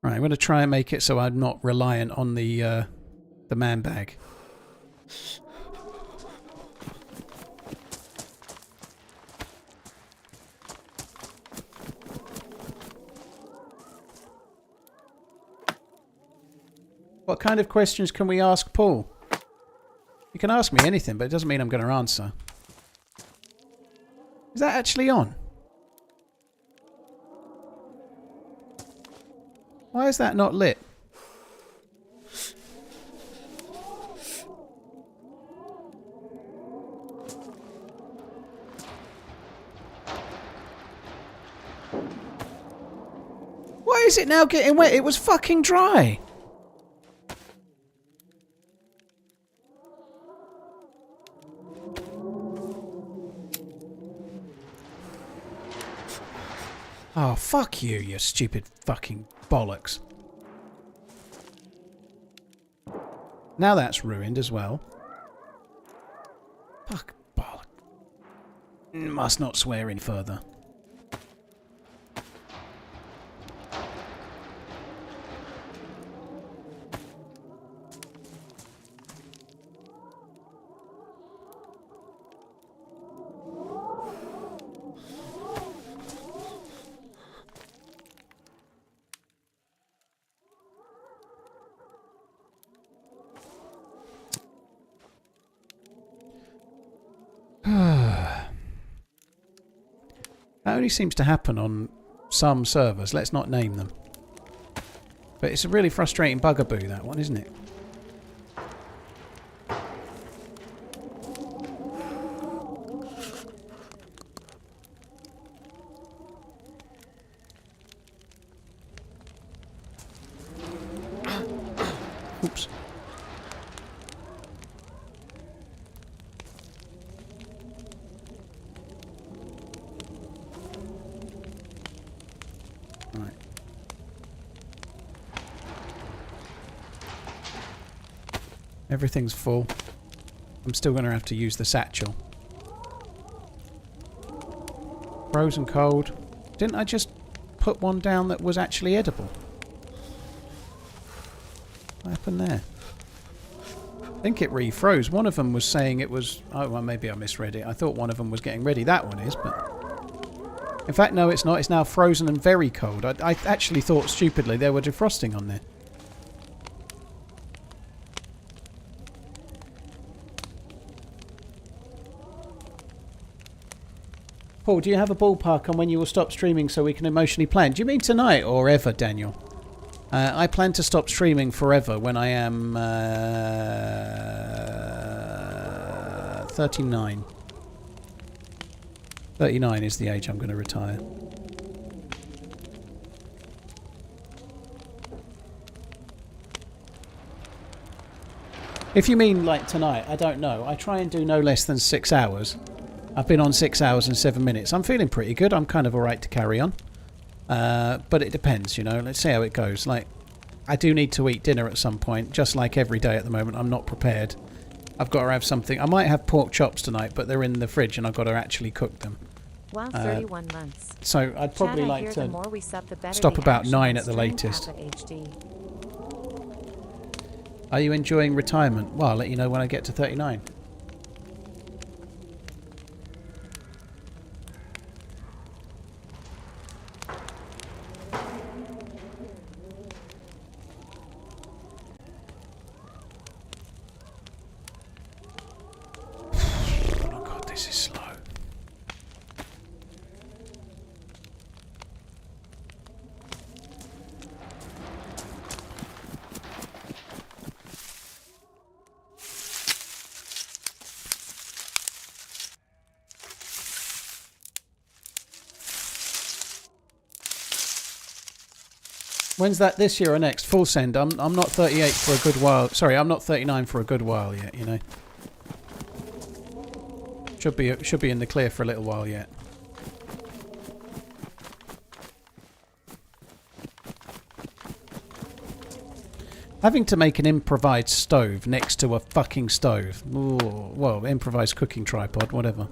Right, I'm going to try and make it so I'm not reliant on the man bag. What kind of questions can we ask Paul? You can ask me anything, but it doesn't mean I'm going to answer. Is that actually on? Why is that not lit? Why is it now getting wet? It was fucking dry. Oh, fuck you, you stupid fucking bollocks. Now that's ruined as well. Fuck bollock. Must not swear any further. That only seems to happen on some servers. Let's not name them. But it's a really frustrating bugaboo, that one, isn't it? Oops. Right. Everything's full. I'm still going to have to use the satchel. Frozen cold. Didn't I just put one down that was actually edible? What happened there? I think it refroze. One of them was saying it was... Oh, well, maybe I misread it. I thought one of them was getting ready. That one is, but... In fact, no, it's not. It's now frozen and very cold. I actually thought, stupidly, there were defrosting on there. Paul, do you have a ballpark on when you will stop streaming so we can emotionally plan? Do you mean tonight or ever, Daniel? I plan to stop streaming forever when I am 39. 39 is the age I'm going to retire. If you mean like tonight, I don't know. I try and do no less than 6 hours. I've been on 6 hours and 7 minutes. I'm feeling pretty good. I'm kind of alright to carry on. But it depends, you know. Let's see how it goes. Like, I do need to eat dinner at some point, just like every day at the moment. I'm not prepared. I've got to have something. I might have pork chops tonight, but they're in the fridge and I've got to actually cook them. Wow, 31 months. So I'd probably Chad, like the to more we sub, the better stop the about action 9 on at the stream latest. Papa HD. Are you enjoying retirement? Well, I'll let you know when I get to 39. Oh god, this is slow. When's that, this year or next? Full send. I'm not 38 for a good while. Sorry, I'm not 39 for a good while yet, you know. Should be in the clear for a little while yet. Having to make an improvised stove next to a fucking stove. Ooh, well, improvised cooking tripod, whatever.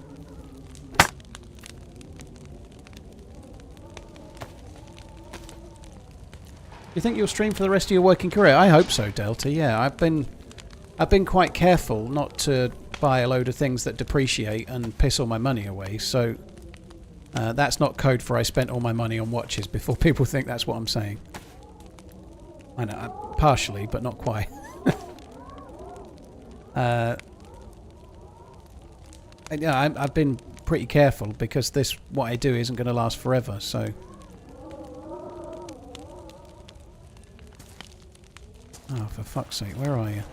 You think you'll stream for the rest of your working career? I hope so, Delta. Yeah, I've been quite careful not to buy a load of things that depreciate and piss all my money away. So that's not code for I spent all my money on watches before people think that's what I'm saying. I know, partially, but not quite. Yeah, I've been pretty careful because what I do isn't going to last forever. So. Oh, for fuck's sake, where are you?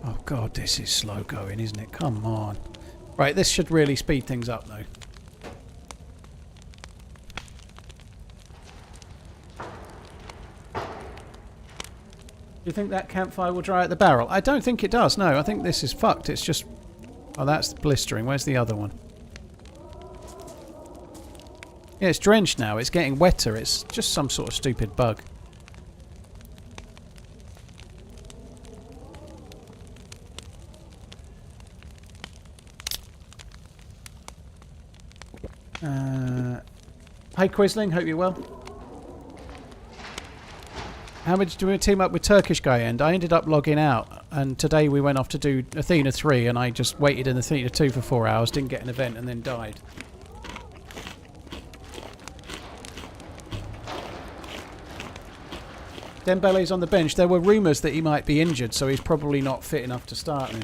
Oh god, this is slow going, isn't it? Come on. Right, this should really speed things up though. you think that campfire will dry out the barrel? I don't think it does, no. I think this is fucked. It's just... Oh, that's blistering. Where's the other one? Yeah, it's drenched now. It's getting wetter. It's just some sort of stupid bug. Hi Quisling, hope you're well. How much do we team up with Turkish guy end? I ended up logging out, and today we went off to do Athena 3, and I just waited in Athena 2 for 4 hours, didn't get an event, and then died. Dembele's on the bench. There were rumours that he might be injured, so he's probably not fit enough to start him.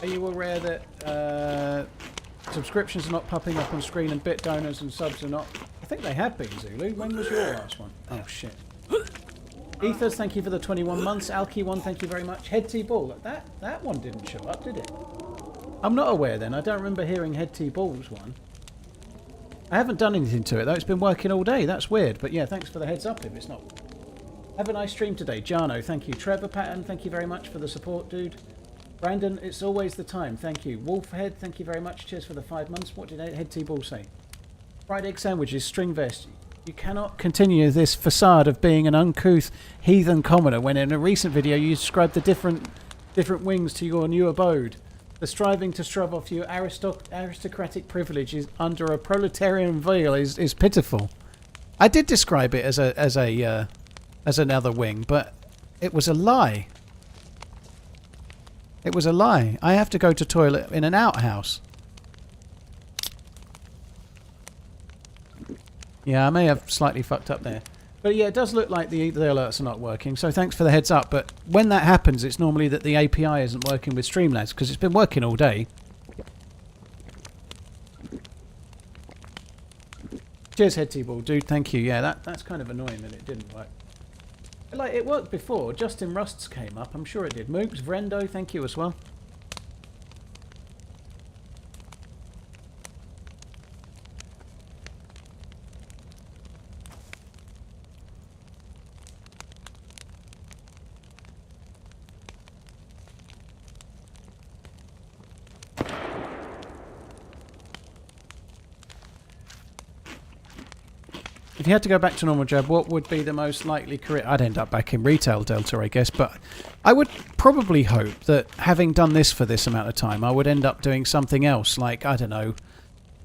Are you aware that subscriptions are not popping up on screen and bit donors and subs are not? I think they have been, Zulu. When was your last one? Oh, shit. Ethers, thank you for the 21 months. Alki1, thank you very much. Head T Ball. That one didn't show up, did it? I'm not aware then. I don't remember hearing Head T Ball's one. I haven't done anything to it, though. It's been working all day. That's weird. But yeah, thanks for the heads up if it's not. Have a nice stream today. Jano, thank you. Trevor Patton, thank you very much for the support, dude. Brandon, it's always the time. Thank you. Wolfhead, thank you very much. Cheers for the 5 months. What did Head T-Ball say? Fried egg sandwiches, string vest. You cannot continue this facade of being an uncouth heathen commoner when in a recent video you described the different wings to your new abode. The striving to shrub off your aristocratic privileges under a proletarian veil is pitiful. I did describe it as another wing, but it was a lie. It was a lie. I have to go to toilet in an outhouse. Yeah, I may have slightly fucked up there. But yeah, it does look like the alerts are not working, so thanks for the heads up. But when that happens, it's normally that the API isn't working with Streamlabs, because it's been working all day. Cheers, Head T-Ball. Dude, thank you. Yeah, that's kind of annoying that it didn't work. Like, it worked before. Justin Rusts came up. I'm sure it did. Mooks, Vrendo, thank you as well. If you had to go back to normal job, what would be the most likely career? I'd end up back in retail, Delta, I guess. But I would probably hope that having done this for this amount of time, I would end up doing something else. Like, I don't know,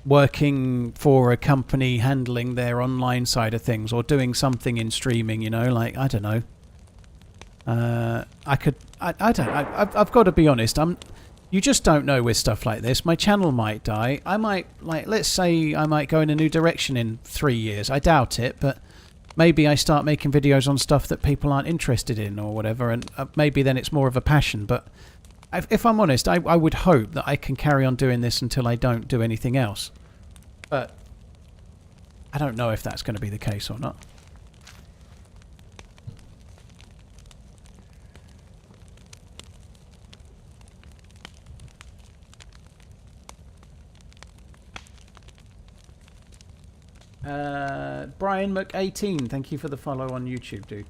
working for a company handling their online side of things, or doing something in streaming, you know, like, I don't know. I've got to be honest. You just don't know with stuff like this. My channel might die. I might, like, let's say I might go in a new direction in 3 years. I doubt it, but maybe I start making videos on stuff that people aren't interested in or whatever, and maybe then it's more of a passion. But if I'm honest, I would hope that I can carry on doing this until I don't do anything else. But I don't know if that's going to be the case or not. Brian Mc18, thank you for the follow on YouTube, dude.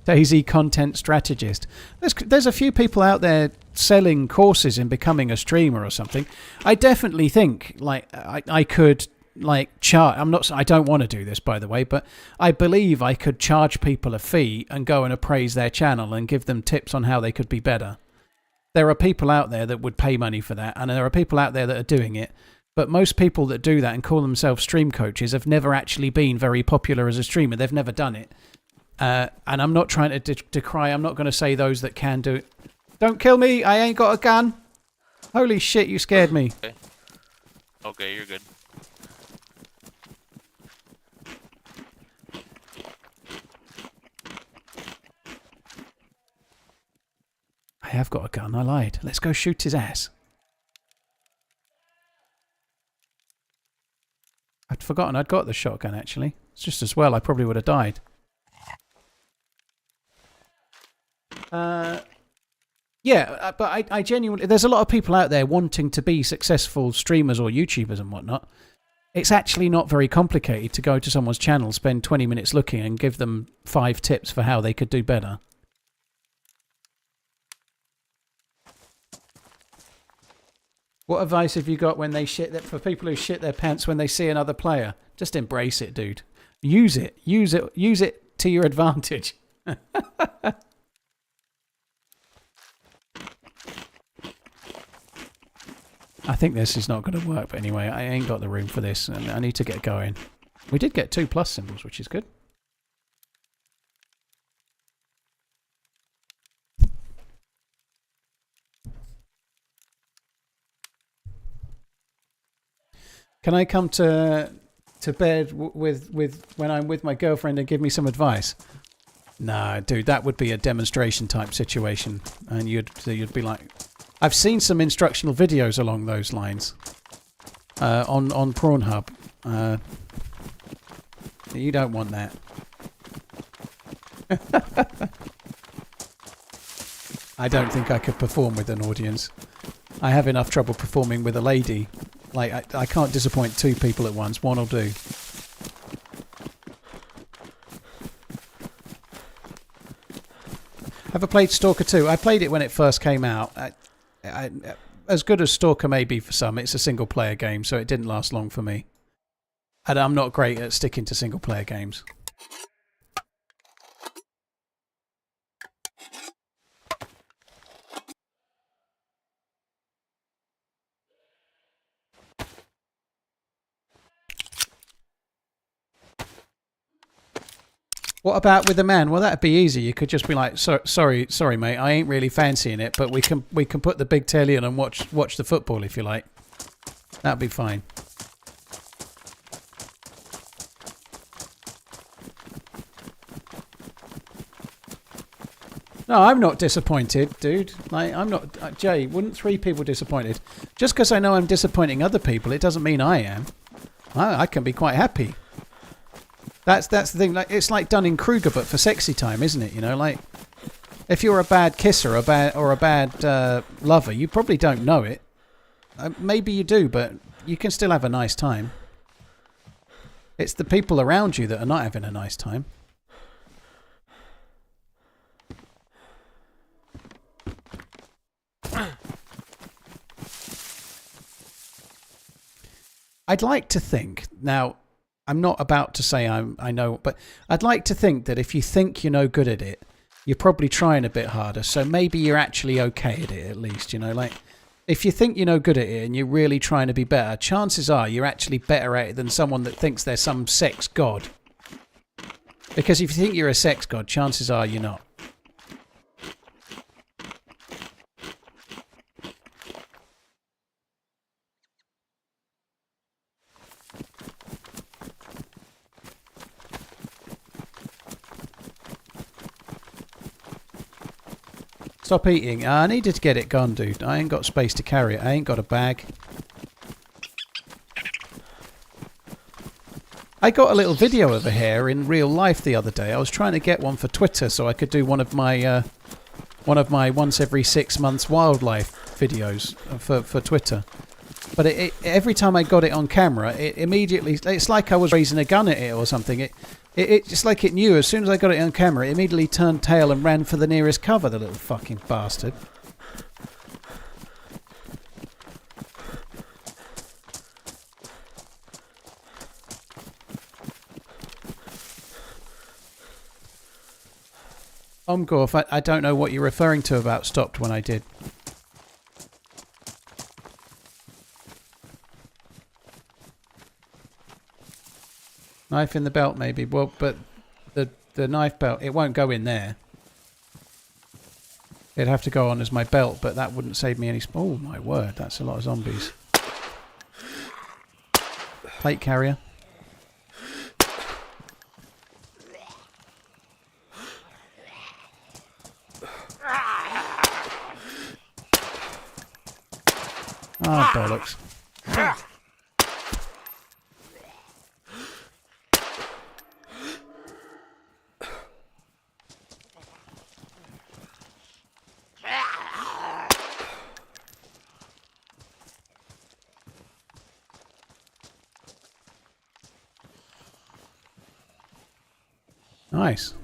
DayZ content strategist. There's a few people out there selling courses in becoming a streamer or something. I definitely think, like, I could, like, charge. I don't want to do this, by the way, but I believe I could charge people a fee and go and appraise their channel and give them tips on how they could be better. There are people out there that would pay money for that, and there are people out there that are doing it. But most people that do that and call themselves stream coaches have never actually been very popular as a streamer. They've never done it. And I'm not trying to decry. I'm not going to say those that can do it. Don't kill me. I ain't got a gun. Holy shit, you scared me. Okay, okay, you're good. I have got a gun. I lied. Let's go shoot his ass. I'd forgotten I'd got the shotgun, actually. It's just as well. I probably would have died. Yeah, but I genuinely... There's a lot of people out there wanting to be successful streamers or YouTubers and whatnot. It's actually not very complicated to go to someone's channel, spend 20 minutes looking and give them 5 tips for how they could do better. What advice have you got when they for people who shit their pants when they see another player? Just embrace it, dude. Use it. Use it to your advantage. I think this is not going to work, but anyway, I ain't got the room for this, and I need to get going. We did get 2 plus symbols, which is good. Can I come to bed with when I'm with my girlfriend and give me some advice? No, dude, that would be a demonstration type situation, and you'd be like, I've seen some instructional videos along those lines on Pornhub. You don't want that. I don't think I could perform with an audience. I have enough trouble performing with a lady. Like, I can't disappoint 2 people at once. One will do. Have I played Stalker 2? I played it when it first came out. As good as Stalker may be for some, it's a single-player game, so it didn't last long for me. And I'm not great at sticking to single-player games. What about with a man? Well, that'd be easy. You could just be like, sorry, mate, I ain't really fancying it, but we can put the big telly in and watch the football if you like. That'd be fine. No, I'm not disappointed, dude. Like, I'm not. Jay, wouldn't 3 people disappointed? Just because I know I'm disappointing other people, it doesn't mean I am. I can be quite happy. That's the thing. Like, it's like Dunning-Kruger, but for sexy time, isn't it? You know, like if you're a bad kisser or a bad lover, you probably don't know it. Maybe you do, but you can still have a nice time. It's the people around you that are not having a nice time. I'd like to think now. I'm not about to say I know, but I'd like to think that if you think you're no good at it, you're probably trying a bit harder. So maybe you're actually okay at it at least, you know, like if you think you're no good at it and you're really trying to be better, chances are you're actually better at it than someone that thinks they're some sex god. Because if you think you're a sex god, chances are you're not. Stop eating. I needed to get it gone, dude. I ain't got space to carry it. I ain't got a bag. I got a little video of a hare in real life the other day. I was trying to get one for Twitter so I could do one of my once every 6 months wildlife videos for Twitter. But every time I got it on camera, it immediately, it's like I was raising a gun at it or something. It's like it knew as soon as I got it on camera, it immediately turned tail and ran for the nearest cover, the little fucking bastard. Omgorf, I don't know what you're referring to about stopped when I did. Knife in the belt, maybe. Well, but the knife belt, it won't go in there. It'd have to go on as my belt, but that wouldn't save me any... Oh, my word, that's a lot of zombies. Plate carrier. Ah, bollocks. Nice.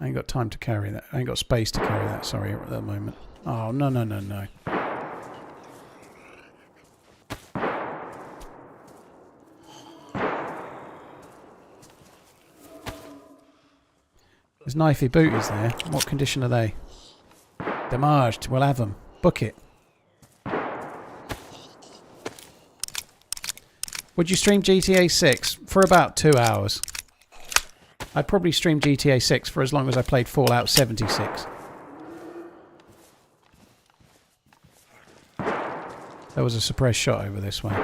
I ain't got time to carry that. I ain't got space to carry that, sorry, at the moment. Oh, no, no, no, no. There's knifey booties there. What condition are they? Damaged. We'll have them. Book it. Would you stream GTA 6? For about 2 hours. I'd probably stream GTA 6 for as long as I played Fallout 76. There was a suppressed shot over this way.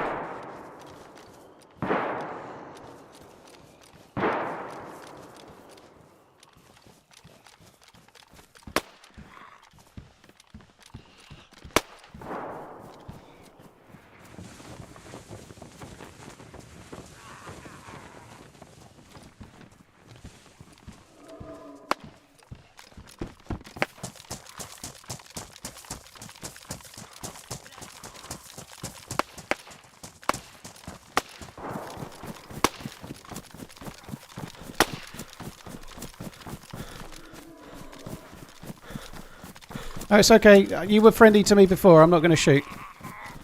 Oh, it's okay. You were friendly to me before. I'm not going to shoot.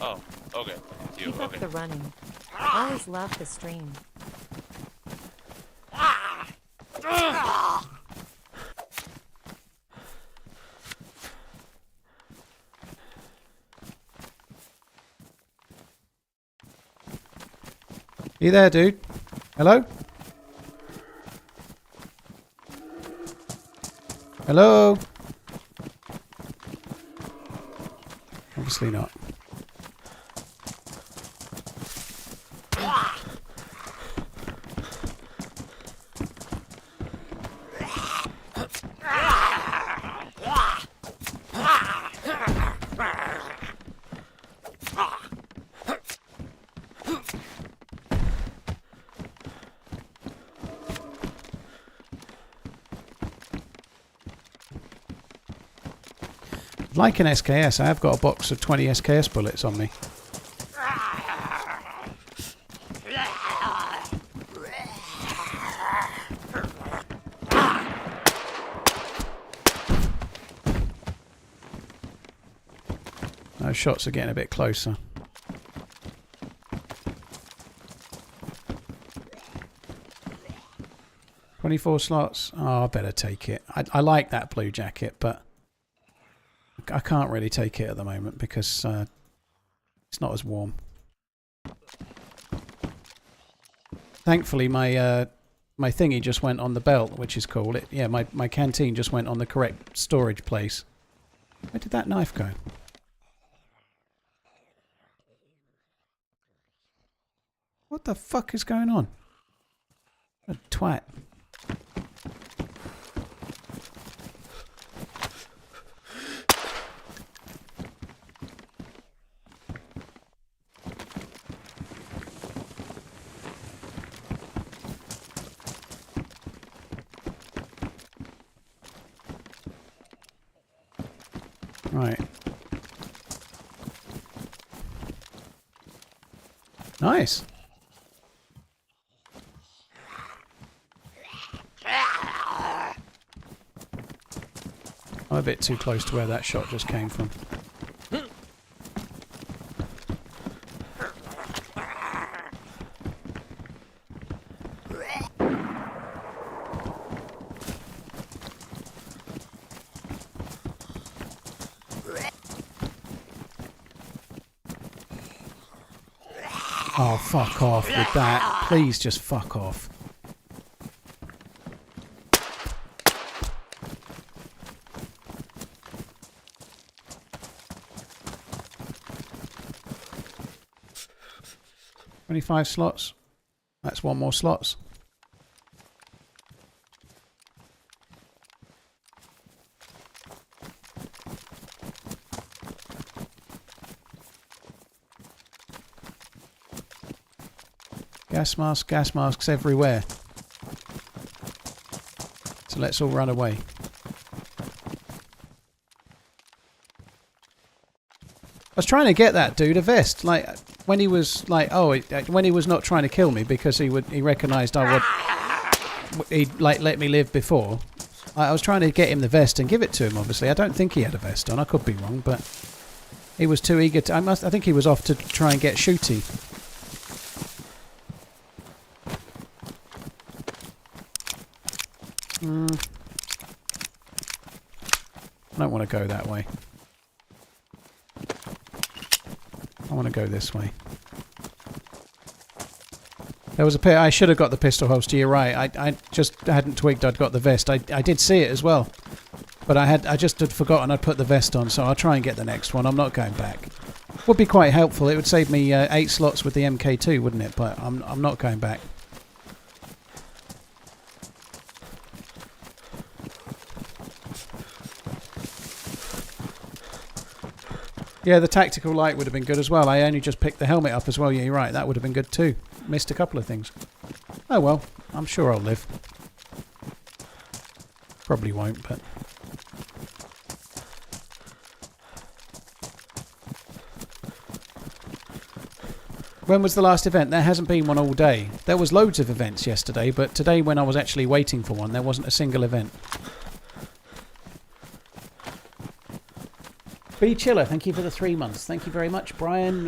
Oh, okay. You, Keep up okay. the running. Always love the stream. You there, dude? Hello? Hello? Obviously not. Like an SKS, I have got a box of 20 SKS bullets on me. Those shots are getting a bit closer. $24 slots. Oh, I better take it. I like that blue jacket, but I can't really take it at the moment because it's not as warm. Thankfully, my my thingy just went on the belt, which is cool. Yeah, my canteen just went on the correct storage place. Where did that knife go? What the fuck is going on? A twat. Right. Nice. I'm a bit too close to where that shot just came from. Oh, fuck off with that. Please just fuck off. $25 slots. That's one more slots. Gas masks everywhere. So let's all run away. I was trying to get that dude a vest. Like, when he was like, when he was not trying to kill me because he recognised he'd like let me live before. I was trying to get him the vest and give it to him. Obviously, I don't think he had a vest on. I could be wrong, but he was too eager to. I think he was off to try and get shooty. I don't want to go that way. I want to go this way. There was a I should have got the pistol holster. You're right. I just hadn't twigged I'd got the vest. I did see it as well, but I just had forgotten I'd put the vest on. So I'll try and get the next one. I'm not going back. Would be quite helpful. It would save me 8 slots with the MK2, wouldn't it? But I'm not going back. Yeah, the tactical light would have been good as well. I only just picked the helmet up as well. Yeah, you're right. That would have been good too. Missed a couple of things. Oh well, I'm sure I'll live. Probably won't, but... When was the last event? There hasn't been one all day. There was loads of events yesterday, but today when I was actually waiting for one, there wasn't a single event. B Chiller, thank you for the 3 months. Thank you very much, Brian.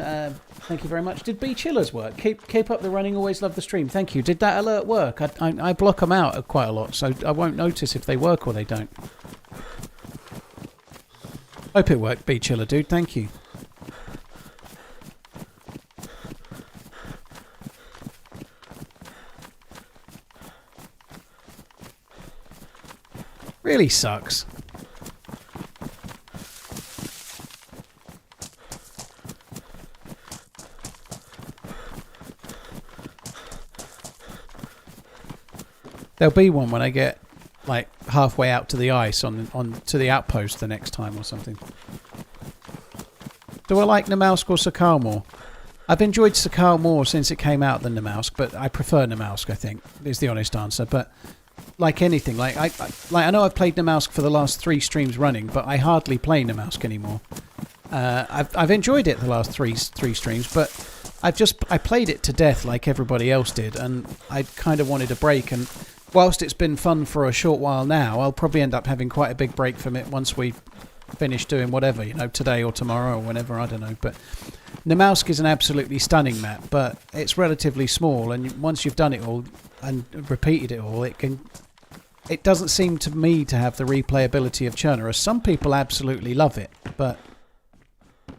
Thank you very much. Did B Chillers work? Keep up the running. Always love the stream. Thank you. Did that alert work? I block them out quite a lot, so I won't notice if they work or they don't. Hope it worked, B Chiller, dude. Thank you. Really sucks. There'll be one when I get like halfway out to the ice on to the outpost the next time or something. Do I like Namalsk or Sakar more? I've enjoyed Sakar more since it came out than Namalsk, but I prefer Namalsk, I think, is the honest answer. But like anything, like I know I've played Namalsk for the last 3 streams running, but I hardly play Namalsk anymore. I've enjoyed it the last three streams, but I played it to death like everybody else did, and I kind of wanted a break. And whilst it's been fun for a short while now, I'll probably end up having quite a big break from it once we finish doing whatever, you know, today or tomorrow or whenever, I don't know. But Namalsk is an absolutely stunning map, but it's relatively small, and once you've done it all and repeated it all, it doesn't seem to me to have the replayability of Chernarus. Some people absolutely love it, but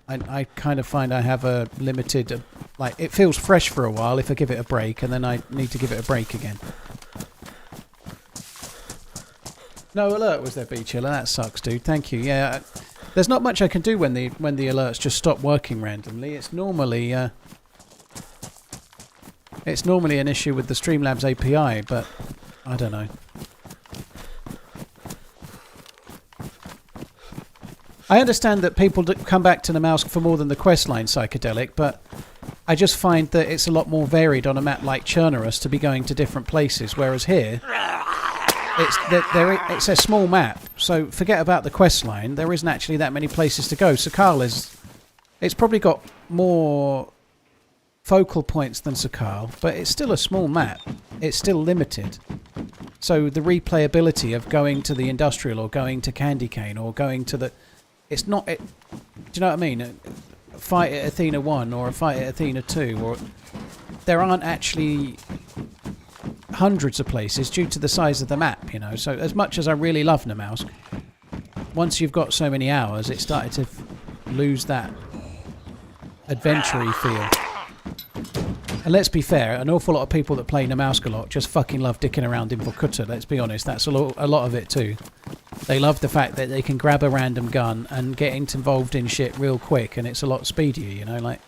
I kind of find I have a limited... like, it feels fresh for a while if I give it a break, and then I need to give it a break again. No alert was there, B Chiller. That sucks, dude. Thank you. Yeah, there's not much I can do when the alerts just stop working randomly. It's normally an issue with the Streamlabs API, but I don't know. I understand that people come back to Namalsk for more than the questline psychedelic, but I just find that it's a lot more varied on a map like Chernarus to be going to different places, whereas here it's a small map, so forget about the questline. There isn't actually that many places to go. Sakal it's probably got more focal points than Sakal, but it's still a small map. It's still limited. So the replayability of going to the industrial or going to Candy Cane or going to the... It's not... do you know what I mean? A fight at Athena 1 or a fight at Athena 2, or... There aren't actually hundreds of places due to the size of the map, you know. So as much as I really love Namalsk, once you've got so many hours, it started to lose that adventure-y feel. And let's be fair, an awful lot of people that play Namalsk a lot just fucking love dicking around in Vorkuta, let's be honest. That's a lot of it too. They love the fact that they can grab a random gun and get involved in shit real quick, and it's a lot speedier, you know, like...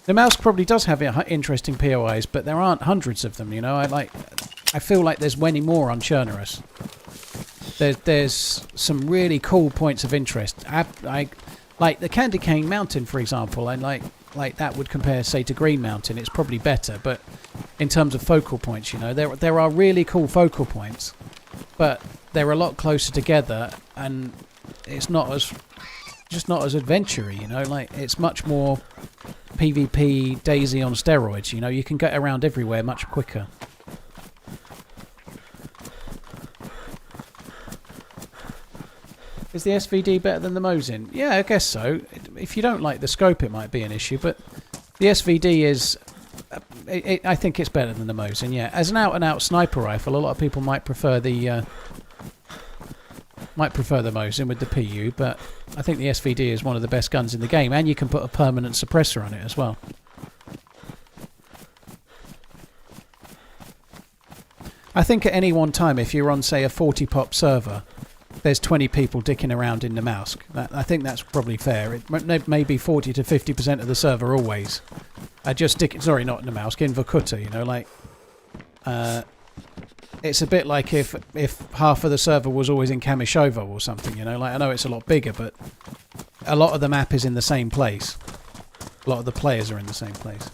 Namalsk probably does have interesting POIs, but there aren't hundreds of them, you know. I feel like there's many more on Chernarus. There's some really cool points of interest. Like the Candy Cane Mountain, for example. I like that would compare, say, to Green Mountain. It's probably better, but in terms of focal points, you know, there are really cool focal points. but they're a lot closer together, and it's not as adventure-y, you know. Like, it's much more PvP DayZ on steroids. You know, you can get around everywhere much quicker. Is the SVD better than the Mosin? Yeah, I guess so. If you don't like the scope, it might be an issue, but the SVD is... I think it's better than the Mosin, yeah. As an out-and-out sniper rifle, a lot of people might prefer the Mosin with the PU, but I think the SVD is one of the best guns in the game, and you can put a permanent suppressor on it as well. I think at any one time, if you're on, say, a 40-pop server, there's 20 people dicking around in Namalsk. I think that's probably fair. It may be 40 to 50% of the server always. Just sorry, not Namalsk, in Vorkuta, you know, like... it's a bit like if half of the server was always in Kamishovo or something, you know. Like, I know it's a lot bigger, but a lot of the map is in the same place. A lot of the players are in the same place.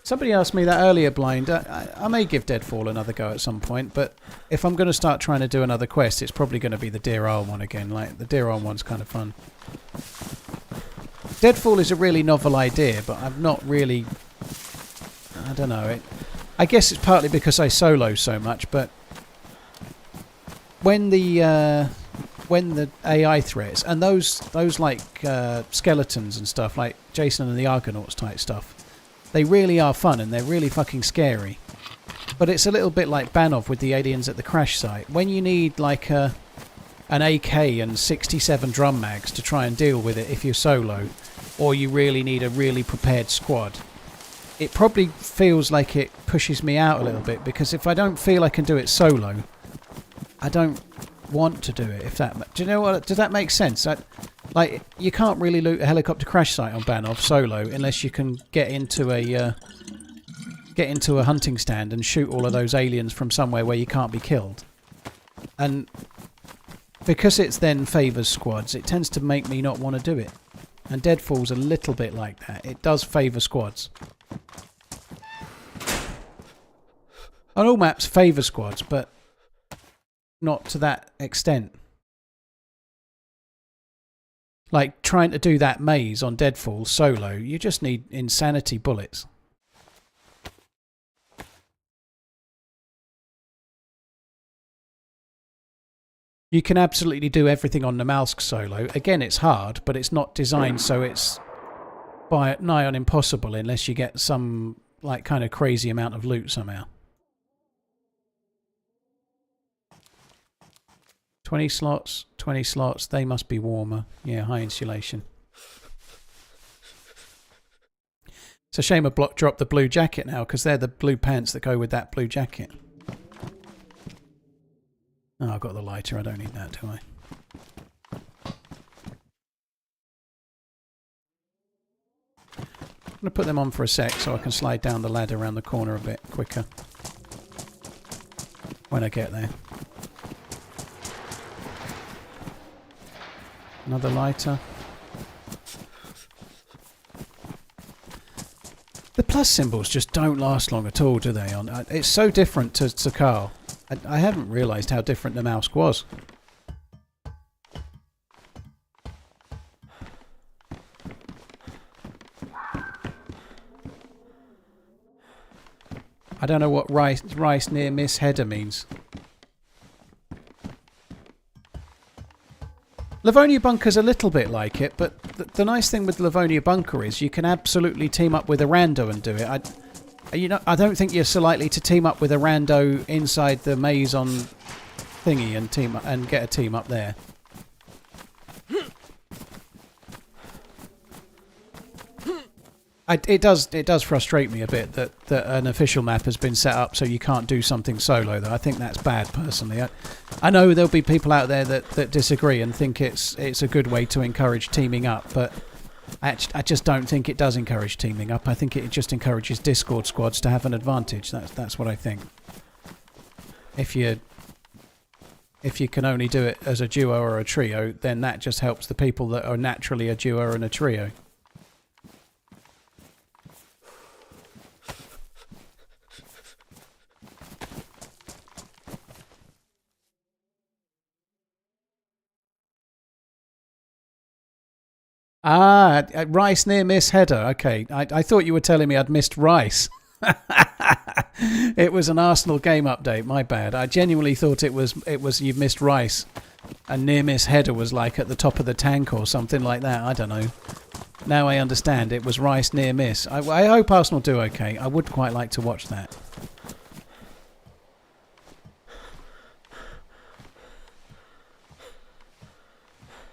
Somebody asked me that earlier, Blind. I may give Deadfall another go at some point, but if I'm going to start trying to do another quest, it's probably going to be the Dear Owl one again. Like, the Dear Owl one's kind of fun. Deadfall is a really novel idea, but I'm not really... I don't know. I guess it's partly because I solo so much, but when the AI threats, and those like skeletons and stuff, like Jason and the Argonauts type stuff, they really are fun and they're really fucking scary. But it's a little bit like Banov with the aliens at the crash site. When you need like an AK and 67 drum mags to try and deal with it if you're solo, or you really need a really prepared squad, it probably feels like it pushes me out a little bit, because if I don't feel I can do it solo, I don't want to do it. If that, do you know what? Does that make sense? Like, you can't really loot a helicopter crash site on Banov solo unless you can get into a hunting stand and shoot all of those aliens from somewhere where you can't be killed. And because it's then favours squads, it tends to make me not want to do it. And Deadfall's a little bit like that. It does favour squads. On all maps, favour squads, but not to that extent. Like, trying to do that maze on Deadfall solo, you just need insanity bullets. You can absolutely do everything on Namalsk solo. Again, it's hard, but it's not designed so it's nigh on impossible unless you get some, like, kind of crazy amount of loot somehow. 20 slots, they must be warmer. Yeah, high insulation. It's a shame I dropped the blue jacket now, because they're the blue pants that go with that blue jacket. Oh, I've got the lighter, I don't need that, do I? I'm going to put them on for a sec so I can slide down the ladder around the corner a bit quicker when I get there. Another lighter. The plus symbols just don't last long at all, do they? It's so different to Sakal. I haven't realised how different Namalsk was. I don't know what rice near Miss Header means. Livonia Bunker's a little bit like it, but the nice thing with Livonia Bunker is you can absolutely team up with a rando and do it. I don't think you're so likely to team up with a rando inside the maze on thingy and get a team up there. It does frustrate me a bit that an official map has been set up so you can't do something solo, though. I think that's bad, personally. I know there'll be people out there that disagree and think it's a good way to encourage teaming up, but I just don't think it does encourage teaming up. I think it just encourages Discord squads to have an advantage. That's what I think. If if you can only do it as a duo or a trio, then that just helps the people that are naturally a duo and a trio. Ah, Rice near miss header. Okay, I thought you were telling me I'd missed Rice. It was an Arsenal game update. My bad. I genuinely thought it was you've missed Rice, and near miss header was like at the top of the tank or something like that. I don't know. Now I understand. It was Rice near miss. I hope Arsenal do okay. I would quite like to watch that.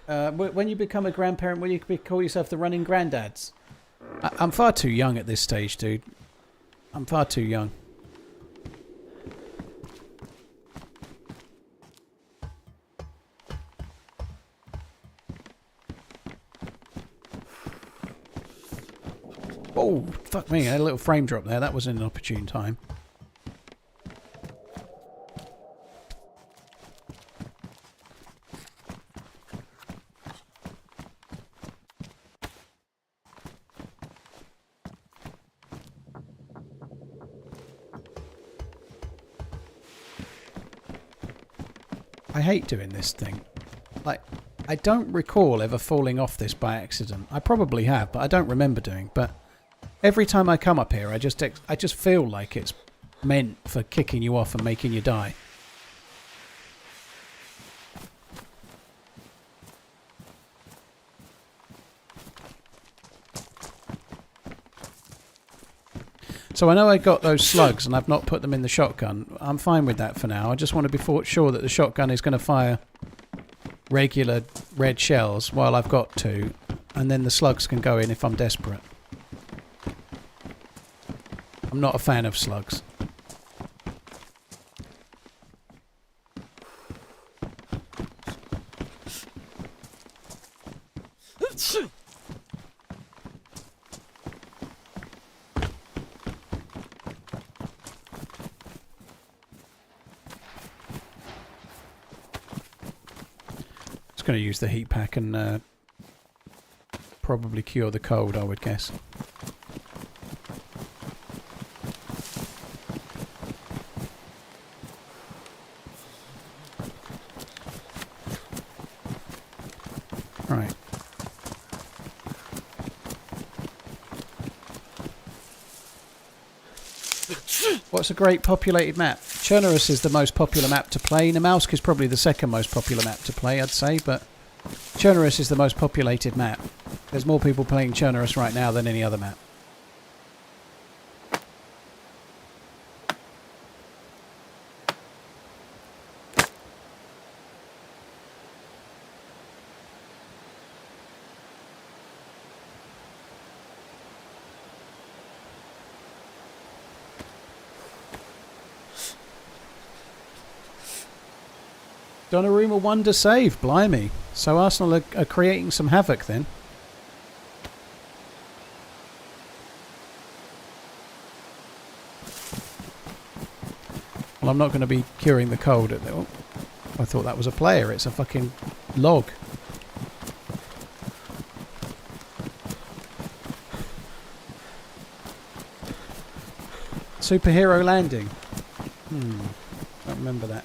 When you become a grandparent, will you call yourself the running granddads? I'm far too young at this stage, dude. I'm far too young. Oh, fuck me. I had a little frame drop there. That was in an opportune time. I hate doing this thing. Like, I don't recall ever falling off this by accident. I probably have, but I don't remember doing. But every time I come up here, I just feel like it's meant for kicking you off and making you die. So I know I got those slugs and I've not put them in the shotgun. I'm fine with that for now. I just want to be sure that the shotgun is going to fire regular red shells while I've got two, and then the slugs can go in if I'm desperate. I'm not a fan of slugs. Going to use the heat pack and probably cure the cold, I would guess. Right. What's a great populated map? Chernobyl is the most popular map to play. Namalsk is probably the second most popular map to play, I'd say, but Chernobyl is the most populated map. There's more people playing Chernobyl right now than any other map. Donnarumma wonder save, blimey. So Arsenal are creating some havoc then. Well, I'm not going to be curing the cold. Oh, I thought that was a player. It's a fucking log. Superhero landing. Don't remember that.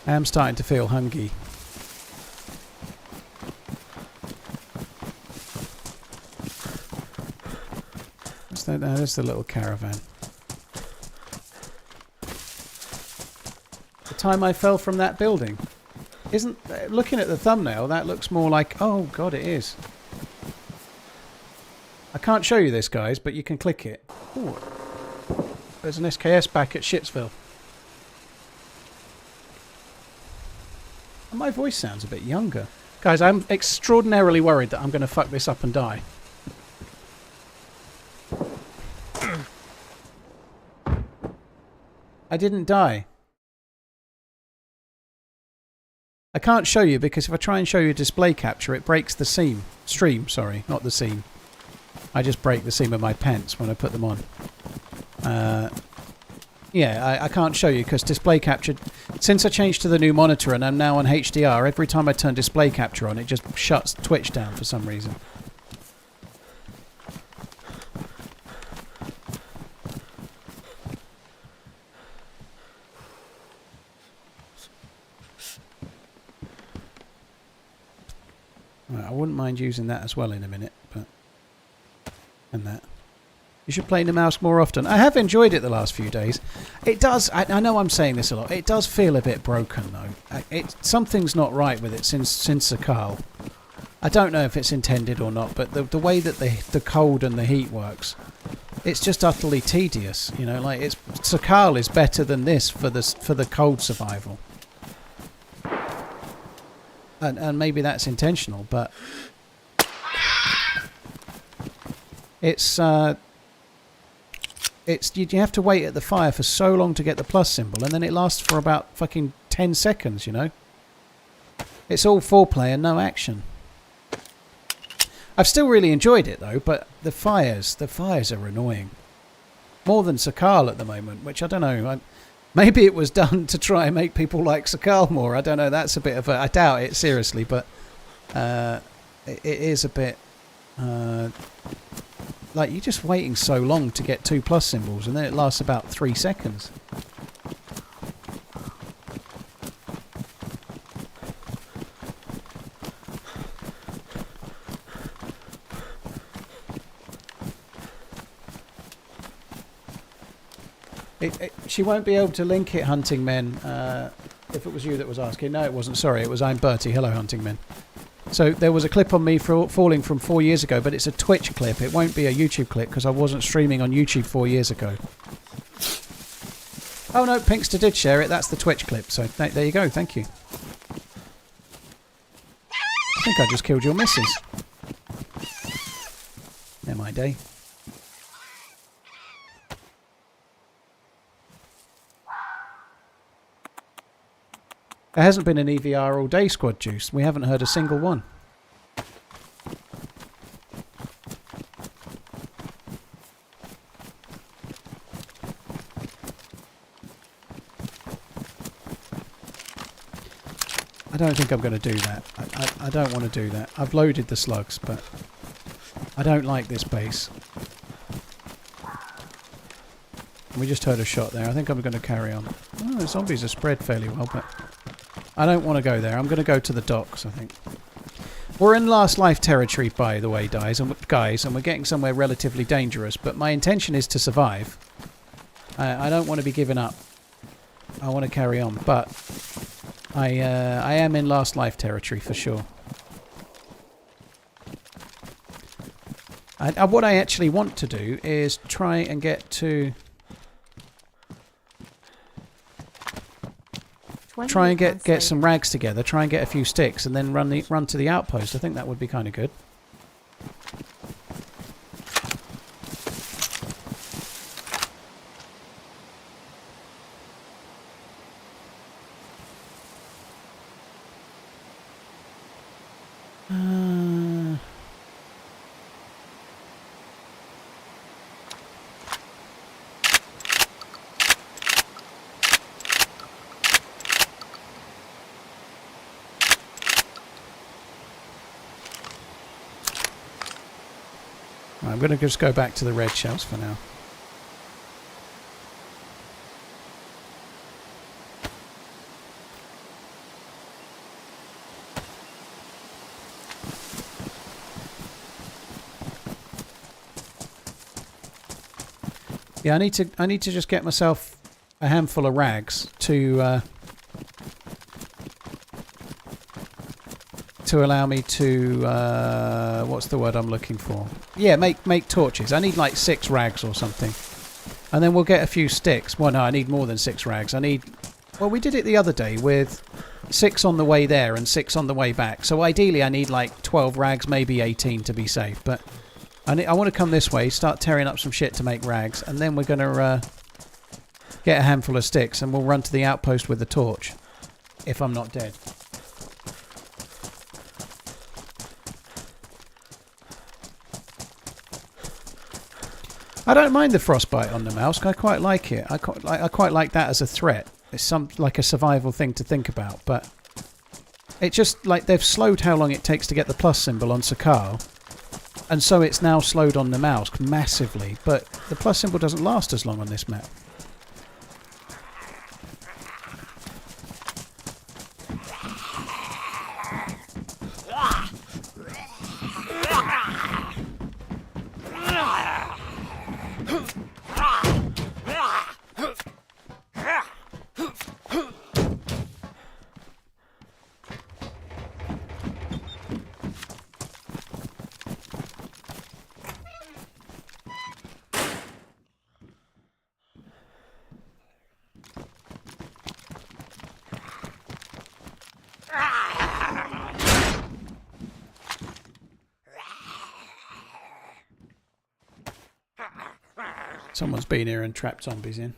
I'm starting to feel hungry. There's the little caravan. The time I fell from that building. Isn't, looking at the thumbnail, that looks more like, oh god, it is. I can't show you this, guys, but you can click it. Ooh. There's an SKS back at Shitsville. My voice sounds a bit younger. Guys, I'm extraordinarily worried that I'm going to fuck this up and die. I didn't die. I can't show you because if I try and show you a display capture, it breaks the stream, sorry, not the seam. I just break the seam of my pants when I put them on. Yeah, I can't show you because display capture... Since I changed to the new monitor and I'm now on HDR, every time I turn display capture on, it just shuts Twitch down for some reason. Right, I wouldn't mind using that as well in a minute, but... And that. You should play Namalsk more often. I have enjoyed it the last few days. It does... I know I'm saying this a lot. It does feel a bit broken, though. Something's not right with it since Sakal. I don't know if it's intended or not, but the way that the cold and the heat works, it's just utterly tedious. You know, like Sakal is better than this for the cold survival. And maybe that's intentional, but it's you have to wait at the fire for so long to get the plus symbol, and then it lasts for about fucking 10 seconds, you know? It's all foreplay and no action. I've still really enjoyed it though, but the fires are annoying. More than Sakal at the moment, which I don't know. Maybe it was done to try and make people like Sakal more. I don't know. That's a bit of a... I doubt it, seriously, but it is a bit... like, you're just waiting so long to get 2 plus symbols, and then it lasts about 3 seconds. She won't be able to link it, Hunting Men, if it was you that was asking. No, it wasn't. Sorry, it was I'm Bertie. Hello, Hunting Men. So there was a clip on me falling from 4 years ago, but it's a Twitch clip. It won't be a YouTube clip because I wasn't streaming on YouTube 4 years ago. Oh no, Pinkster did share it. That's the Twitch clip. So there you go. Thank you. I think I just killed your missus. Never mind, eh? There hasn't been an EVR all day, Squad Juice. We haven't heard a single one. I don't think I'm going to do that. I don't want to do that. I've loaded the slugs, but I don't like this base. We just heard a shot there. I think I'm going to carry on. Oh, the zombies are spread fairly well, but... I don't want to go there. I'm going to go to the docks, I think. We're in last life territory, by the way, guys, and we're getting somewhere relatively dangerous, but my intention is to survive. I don't want to be giving up. I want to carry on, but I am in last life territory for sure. What I actually want to do is try and get to... Try and get some rags together, try and get a few sticks, and then run to the outpost. I think that would be kind of good. I'm going to just go back to the red shells for now. Yeah, I need to just get myself a handful of rags to allow me to what's the word I'm looking for? Yeah, make torches. I need like 6 rags or something, and then we'll get a few sticks. Well, no, I need more than 6 rags. Well, we did it the other day with 6 on the way there and 6 on the way back. So ideally, I need like 12 rags, maybe 18 to be safe. But I want to come this way, start tearing up some shit to make rags, and then we're gonna get a handful of sticks, and we'll run to the outpost with the torch. If I'm not dead. I don't mind the frostbite on Namalsk. I quite like it. I quite like that as a threat. It's like a survival thing to think about, but it just like they've slowed how long it takes to get the plus symbol on Sakar, and so it's now slowed on Namalsk massively. But the plus symbol doesn't last as long on this map. Someone's been here and trapped zombies in.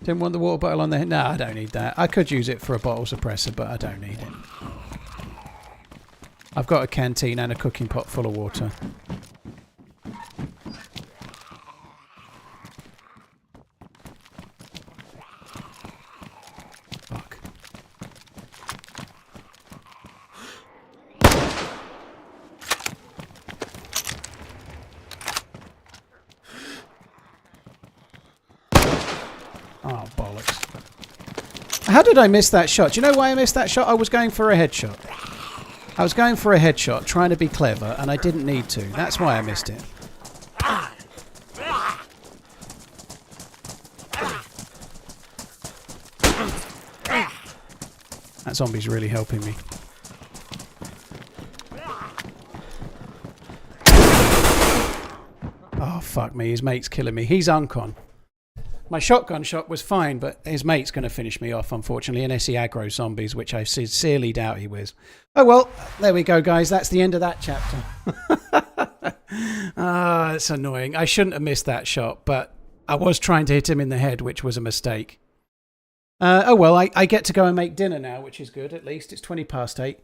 Didn't want the water bottle on the head. No, I don't need that. I could use it for a bottle suppressor, but I don't need it. I've got a canteen and a cooking pot full of water. Fuck. Oh, bollocks. How did I miss that shot? Do you know why I missed that shot? I was going for a headshot. I was going for a headshot, trying to be clever, and I didn't need to. That's why I missed it. That zombie's really helping me. Oh, fuck me. His mate's killing me. He's uncon. My shotgun shot was fine, but his mate's going to finish me off, unfortunately, unless he aggro zombies, which I sincerely doubt he will. Oh, well, there we go, guys. That's the end of that chapter. Ah, it's annoying. I shouldn't have missed that shot, but I was trying to hit him in the head, which was a mistake. Oh, well, I get to go and make dinner now, which is good, at least. It's 8:20.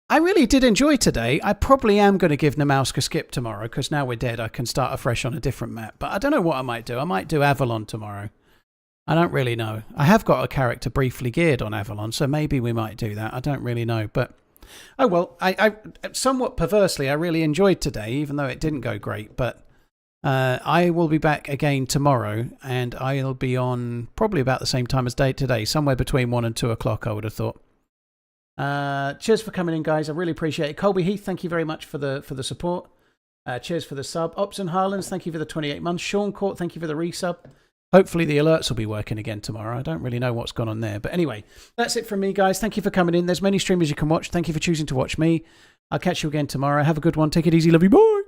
I really did enjoy today. I probably am going to give Namalsk a skip tomorrow, because now we're dead, I can start afresh on a different map. But I don't know what I might do. I might do Avalon tomorrow. I don't really know. I have got a character briefly geared on Avalon, so maybe we might do that. I don't really know. But, oh well, I somewhat perversely, I really enjoyed today, even though it didn't go great. But I will be back again tomorrow, and I'll be on probably about the same time as today, somewhere between 1 and 2 o'clock, I would have thought. Cheers for coming in, guys. I really appreciate it. Colby Heath, thank you very much for the support. Cheers for the sub. Ops and Harlands, thank you for the 28 months. Sean Court, thank you for the resub. Hopefully the alerts will be working again tomorrow. I don't really know what's gone on there. But anyway, that's it from me, guys. Thank you for coming in. There's many streamers you can watch. Thank you for choosing to watch me. I'll catch you again tomorrow. Have a good one. Take it easy. Love you. Bye.